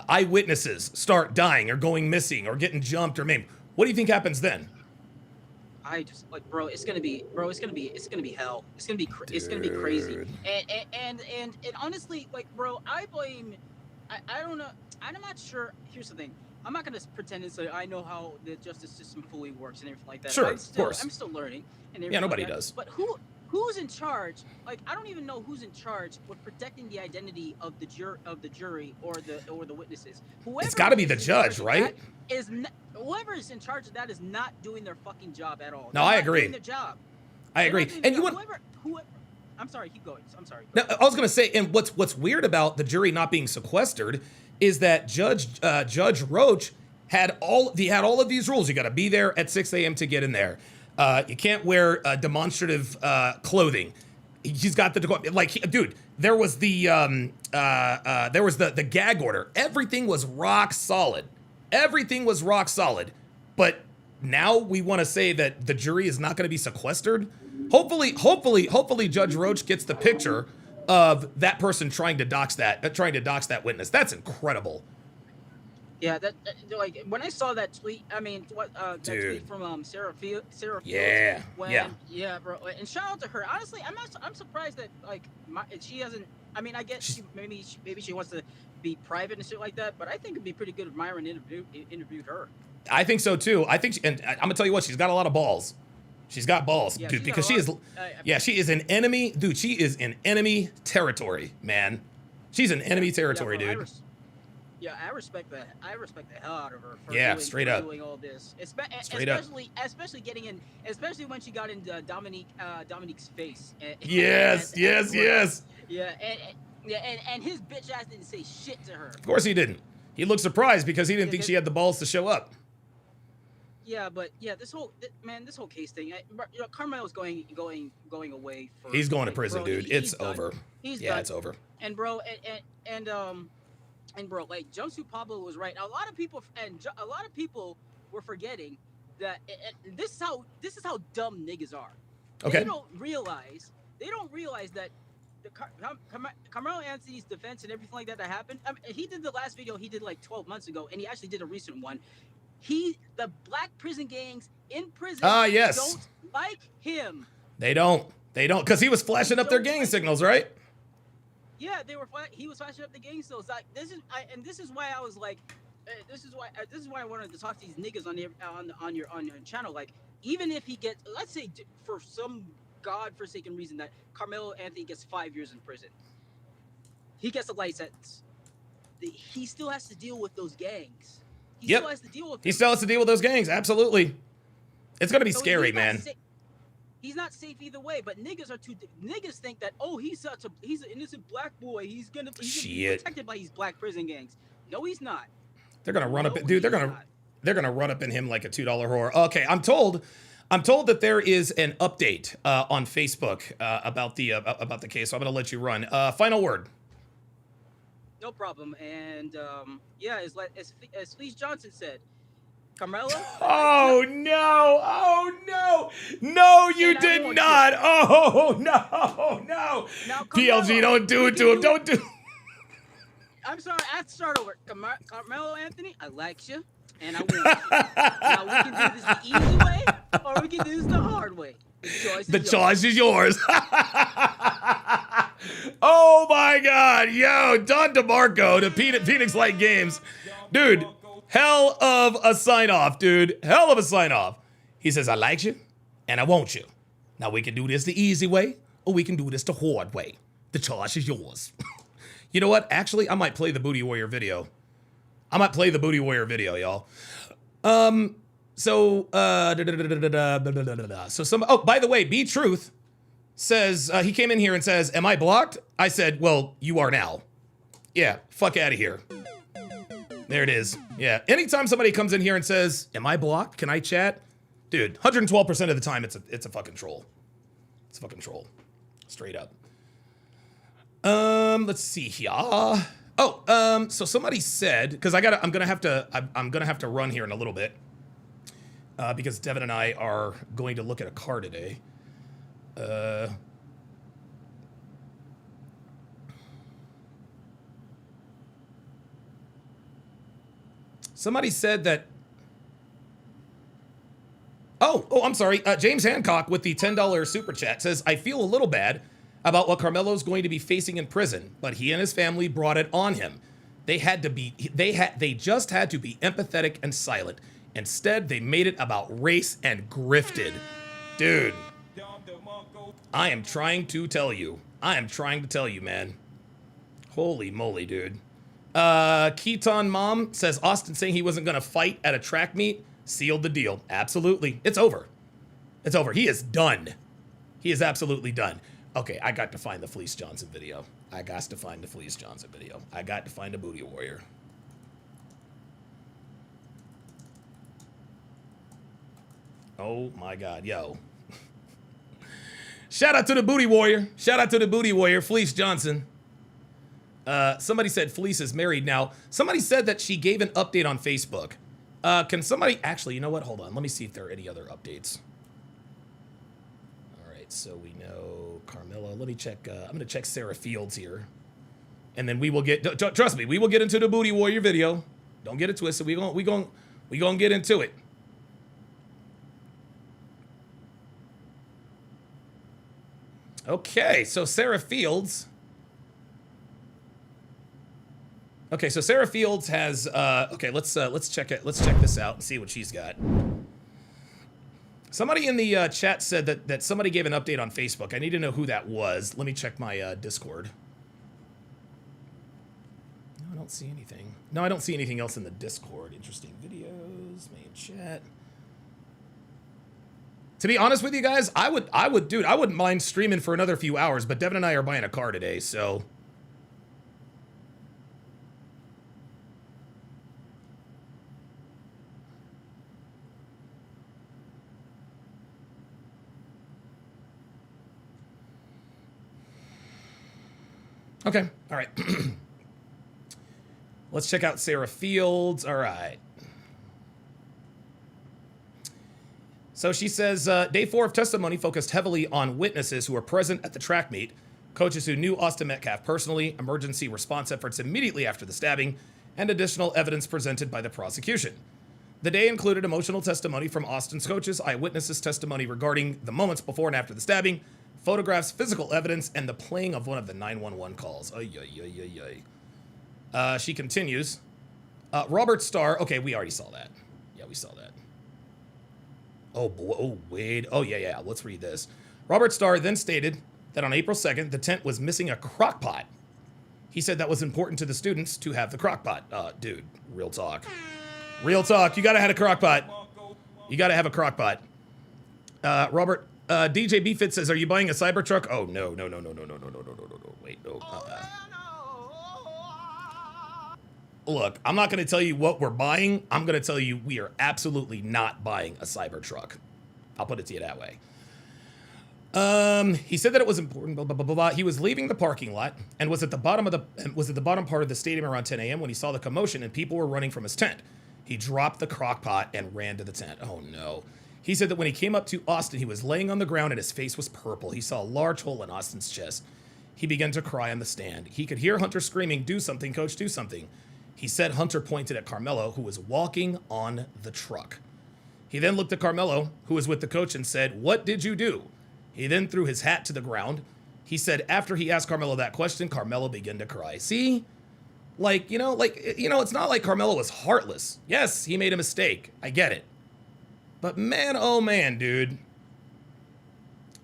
eyewitnesses start dying or going missing or getting jumped or maimed? What do you think happens then? I just like, bro, it's gonna be hell. It's gonna be it's gonna be crazy. And honestly, like, bro, I don't know. I'm not sure. Here's the thing. I'm not gonna pretend and say I know how the justice system fully works and everything like that. Sure, of course. I'm still learning. And Yeah, nobody like does. But who's in charge? Like, I don't even know who's in charge with protecting the identity of the jury or the witnesses. Whoever It's got to be the judge, right? Whoever is in charge of that is not doing their fucking job at all. No, They're I not agree. doing their job. I agree. And you want? Whoever. I'm sorry. Keep going. I'm sorry. No, I was going to say, and what's weird about the jury not being sequestered is that Judge Roach had all of these rules. You got to be there at 6 a.m. to get in there. You can't wear demonstrative clothing. He's got dude. There was the gag order. Everything was rock solid. Everything was rock solid. But now we want to say that the jury is not going to be sequestered. Hopefully, Judge Roach gets the picture of that person trying to dox that witness. That's incredible. Yeah, like when I saw that tweet, I mean, that tweet from Sarah Fields. Yeah, yeah, bro. And shout out to her. Honestly, I'm surprised that like she hasn't. I mean, I guess maybe she wants to be private and shit like that. But I think it'd be pretty good if Myron interviewed her. I think so too. And I'm gonna tell you what, she's got a lot of balls. She's got balls, dude, because she is an enemy, dude. She is in enemy territory, man. She's in enemy territory, dude. I respect that. I respect the hell out of her for doing all this. Especially getting in, especially when she got into Dominique's face. Yes. Yeah, and his bitch ass didn't say shit to her. Of course he didn't. He looked surprised because he didn't think she had the balls to show up. Yeah, but this whole case thing. Carmelo's going away. He's going to prison, dude. It's over. Done. It's over. And bro, and bro, like Jumpsuit Pablo was right. A lot of people were forgetting that this is how dumb niggas are. Okay. They don't realize that the Karmelo Anthony's defense and everything like that happened. I mean, he did the last video he did like 12 months ago, and he actually did a recent one. The black prison gangs in prison don't like him. They don't, because he was flashing up their gang signals, right? Yeah, he was flashing up the gang signals. Like this is why I was like, this is why I wanted to talk to these niggas on your channel. Like, even if he gets, let's say for some godforsaken reason that Karmelo Anthony gets 5 years in prison, he gets a light sentence. He still has to deal with those gangs. He still has to deal with them. He still has to deal with those gangs. Absolutely. It's gonna be scary, man. He's not safe either way, but niggas think that, oh, he's an innocent black boy. He's gonna be protected by these black prison gangs. No, he's not. They're gonna run up, dude. They're gonna run up in him like a $2 whore. Okay, I'm told that there is an update on Facebook about the case. So I'm gonna let you run. Final word. No problem. And as Fleece Johnson said, Karmelo. Oh no! No, you did not. Oh no! Now, PLG, don't do it to him. Don't do. I'm sorry. I have to start over. Karmelo Anthony, I like you, and I want you. Now we can do this the easy way, or we can do this the hard way. The choice is yours. Oh my God, yo, Don DeMarco to Phoenix Light Games, dude. Hell of a sign off, dude. Hell of a sign off. He says, I like you and I want you. Now we can do this the easy way or we can do this the hard way. The choice is yours. You know what? Actually, I might play the Booty Warrior video. Y'all. So by the way, B-Truth says, he came in here and says, am I blocked? I said, well, you are now. Yeah, fuck out of here. There it is. Yeah. Anytime somebody comes in here and says, am I blocked? Can I chat? Dude, 112% of the time it's a fucking troll. It's a fucking troll. Straight up. Let's see here. So somebody said, because I'm gonna have to run here in a little bit. Because Devin and I are going to look at a car today. Somebody said that. Oh, I'm sorry. James Hancock with the $10 super chat says, I feel a little bad about what Karmelo's going to be facing in prison, but he and his family brought it on him. They just had to be empathetic and silent. Instead, they made it about race and grifted. Dude, I am trying to tell you. Man. Holy moly, dude. Keaton Mom says Austin saying he wasn't going to fight at a track meet sealed the deal. Absolutely. It's over. He is done. He is absolutely done. Okay, I got to find the Fleece Johnson video. I got to find a Booty Warrior. Oh my God, yo. Shout out to the Booty Warrior. Fleece Johnson. Somebody said Fleece is married now. Somebody said that she gave an update on Facebook. Can somebody, actually, you know what? Hold on. Let me see if there are any other updates. All right, so we know Karmelo. Let me check. I'm going to check Sarah Fields here. And then we will get, trust me, we will get into the Booty Warrior video. Don't get it twisted. We gonna get into it. Okay, so Sarah Fields. Okay, so Sarah Fields has okay, let's check it. Let's check this out and see what she's got. Somebody in the chat said that somebody gave an update on Facebook. I need to know who that was. Let me check my Discord. No, I don't see anything. No, I don't see anything else in the Discord. Interesting videos, main chat. To be honest with you guys, I wouldn't mind streaming for another few hours, but Devin and I are buying a car today, so. Okay, all right. Let's check out Sarah Fields. All right. So she says, day 4 of testimony focused heavily on witnesses who were present at the track meet, coaches who knew Austin Metcalf personally, emergency response efforts immediately after the stabbing, and additional evidence presented by the prosecution. The day included emotional testimony from Austin's coaches, eyewitnesses' testimony regarding the moments before and after the stabbing, photographs, physical evidence, and the playing of one of the 911 calls. She continues. Robert Starr. Okay, we already saw that. Yeah, we saw that. Oh, boy. Oh, wait. Oh, yeah. Let's read this. Robert Starr then stated that on April 2nd, the tent was missing a crock pot. He said that was important to the students to have the crock pot. Dude, real talk. Real talk. You got to have a crock pot. Robert, DJ BFit says, are you buying a Cybertruck? Oh, no. Wait, no. Look, I'm not going to tell you what we're buying. I'm going to tell you we are absolutely not buying a Cybertruck. I'll put it to you that way. He said that it was important, blah, blah, blah, blah, blah. He was leaving the parking lot and was at the bottom part of the stadium around 10 a.m. when he saw the commotion and people were running from his tent. He dropped the crock pot and ran to the tent. Oh, no. He said that when he came up to Austin, he was laying on the ground and his face was purple. He saw a large hole in Austin's chest. He began to cry on the stand. He could hear Hunter screaming, do something, coach, do something. He said Hunter pointed at Karmelo, who was walking on the truck. He then looked at Karmelo, who was with the coach, and said, what did you do? He then threw his hat to the ground. He said after he asked Karmelo that question, Karmelo began to cry. See? It's not like Karmelo was heartless. Yes, he made a mistake. I get it. But man, oh man, dude.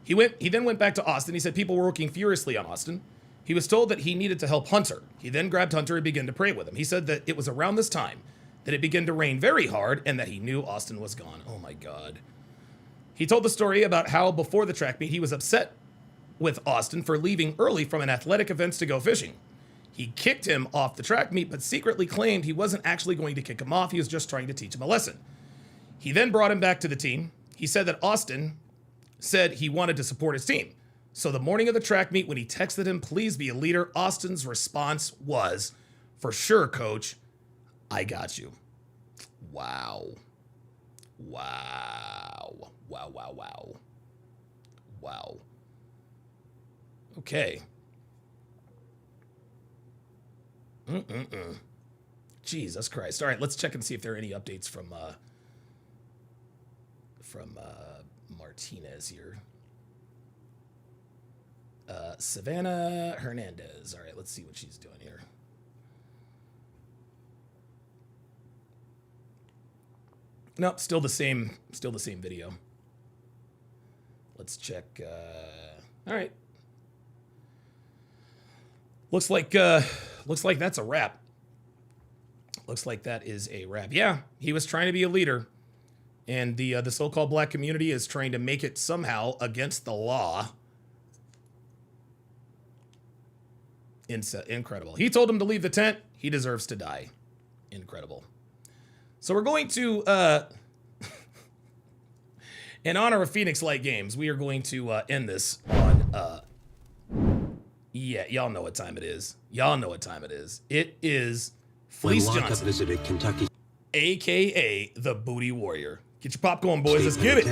He then went back to Austin. He said people were working furiously on Austin. He was told that he needed to help Hunter. He then grabbed Hunter and began to pray with him. He said that it was around this time that it began to rain very hard and that he knew Austin was gone. Oh my God. He told the story about how before the track meet, he was upset with Austin for leaving early from an athletic event to go fishing. He kicked him off the track meet, but secretly claimed he wasn't actually going to kick him off. He was just trying to teach him a lesson. He then brought him back to the team. He said that Austin said he wanted to support his team. So the morning of the track meet, when he texted him, please be a leader, Austin's response was, for sure, coach, I got you. Wow. Okay. Jesus Christ. All right, let's check and see if there are any updates from Martinez here. Savannah Hernandez. All right, let's see what she's doing here. Nope, still the same video. Let's check. All right. Looks like that's a wrap. Looks like that is a wrap. Yeah, he was trying to be a leader, and the so-called black community is trying to make it somehow against the law. Incredible. He told him to leave the tent. He deserves to die. Incredible. So we're going to, in honor of Phoenix Light Games, we are going to end this on, yeah, y'all know what time it is. Y'all know what time it is. It is Fleece Johnson, visited Kentucky, a.k.a. the Booty Warrior. Get your popcorn, boys. Let's get it.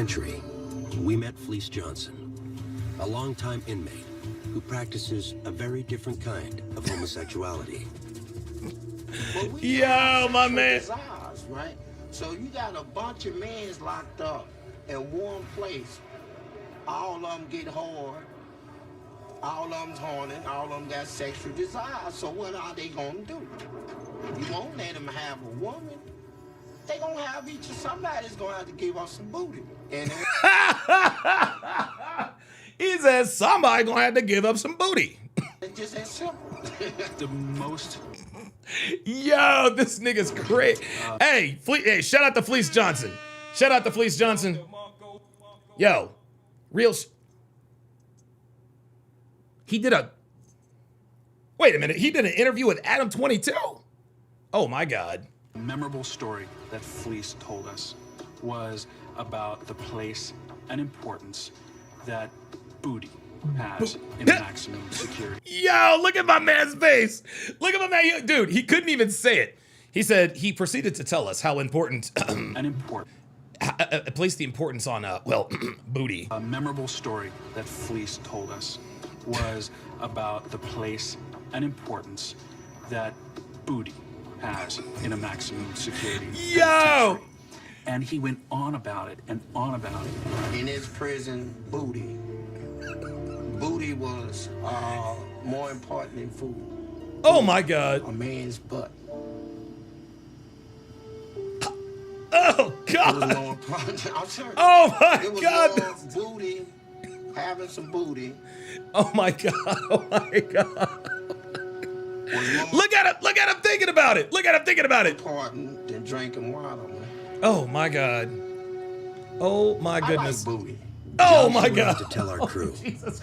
We met Fleece Johnson, a longtime inmate who practices a very different kind of homosexuality. Yo, my man. Desires, right? So you got a bunch of men locked up in one place. All of them get hard. All of them's horny. All of them got sexual desires. So what are they gonna do? You won't let them have a woman. They gonna have each of somebody's gonna have to give us some booty. And he says somebody gonna have to give up some booty. it's just that simple. The most. Yo, this nigga's great. Hey, shout out to Fleece Johnson. Shout out to Fleece Johnson. Yo, wait a minute. He did an interview with Adam 22. Oh my God. A memorable story that Fleece told us was about the place and importance that booty has in maximum security. Yo, look at my man's face. Look at my man. Dude, he couldn't even say it. He said, he proceeded to tell us how important, place the importance on, booty. A memorable story that Fleece told us was about the place and importance that booty has in a maximum security. Yo! And he went on about it and on about it. In his prison, booty was more important than food. Oh my God. A man's butt. Oh God. It was more important. I'm sorry. Oh my it was God. More booty, having some booty. Oh my God. Oh my God. Look at him thinking about it. Look at him thinking about it. Important than drinking water, man. Oh my God. Oh my goodness. I like booty. Oh my God. To tell our crew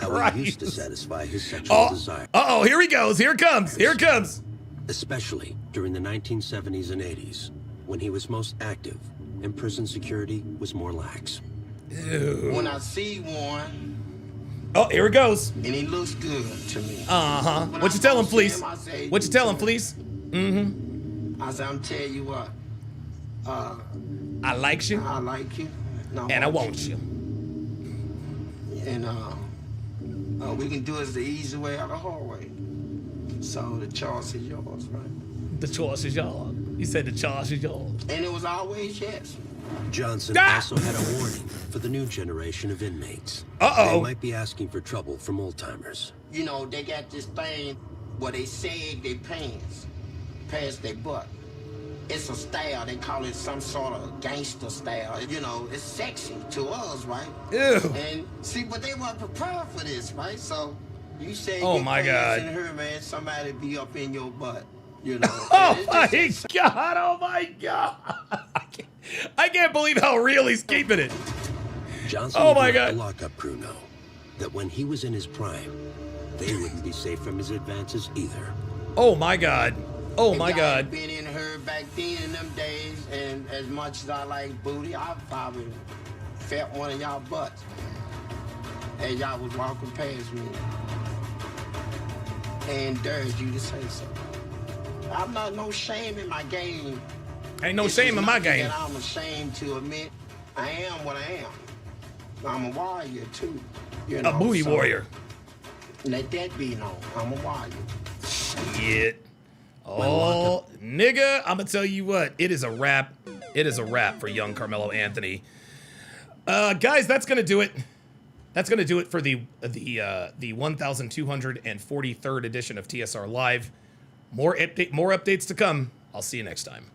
how he used to satisfy his sexual desire. Uh-oh, here he goes. Here it comes. Here it comes. Especially during the 1970s and 80s, when he was most active and prison security was more lax. Ew. When I see one. Oh, here it goes. And he looks good to me. Uh-huh. What you tell him, Fleece? What you tell him, Fleece? Mm-hmm. I said, I'm telling you what. I like you. I like you. And I want you. And we can do it the easy way or the hard way. So the choice is yours, right? The choice is yours. He said the choice is yours. And it was always yes. Johnson also had a warning for the new generation of inmates. Uh-oh. They might be asking for trouble from old-timers. You know, they got this thing where they sag their pants past their butt. It's a style. They call it some sort of gangster style. You know, it's sexy to us, right? Ew. And see, but they weren't prepared for this, right? So you say, oh my God, in her, man, somebody be up in your butt. You know. Oh my God! Oh my God! I can't believe how real he's keeping it. Johnson oh my let God! The lockup crew know that when he was in his prime, they wouldn't be safe from his advances either. Oh my God! Oh my God! Been in her back then in them days, and as much as I like booty, I probably felt one of y'all butts as y'all was walking past me and dared you to say so. I'm not no shame in my game. Ain't no shame in my game. That I'm ashamed to admit I am what I am. I'm a warrior too. You know, a booty warrior. Let that be known. I'm a warrior. Shit. Oh, nigga, I'm gonna tell you what, it is a wrap. It is a wrap for young Karmelo Anthony. Guys, that's gonna do it. That's gonna do it for the 1243rd edition of TSR Live. More updates to come. I'll see you next time.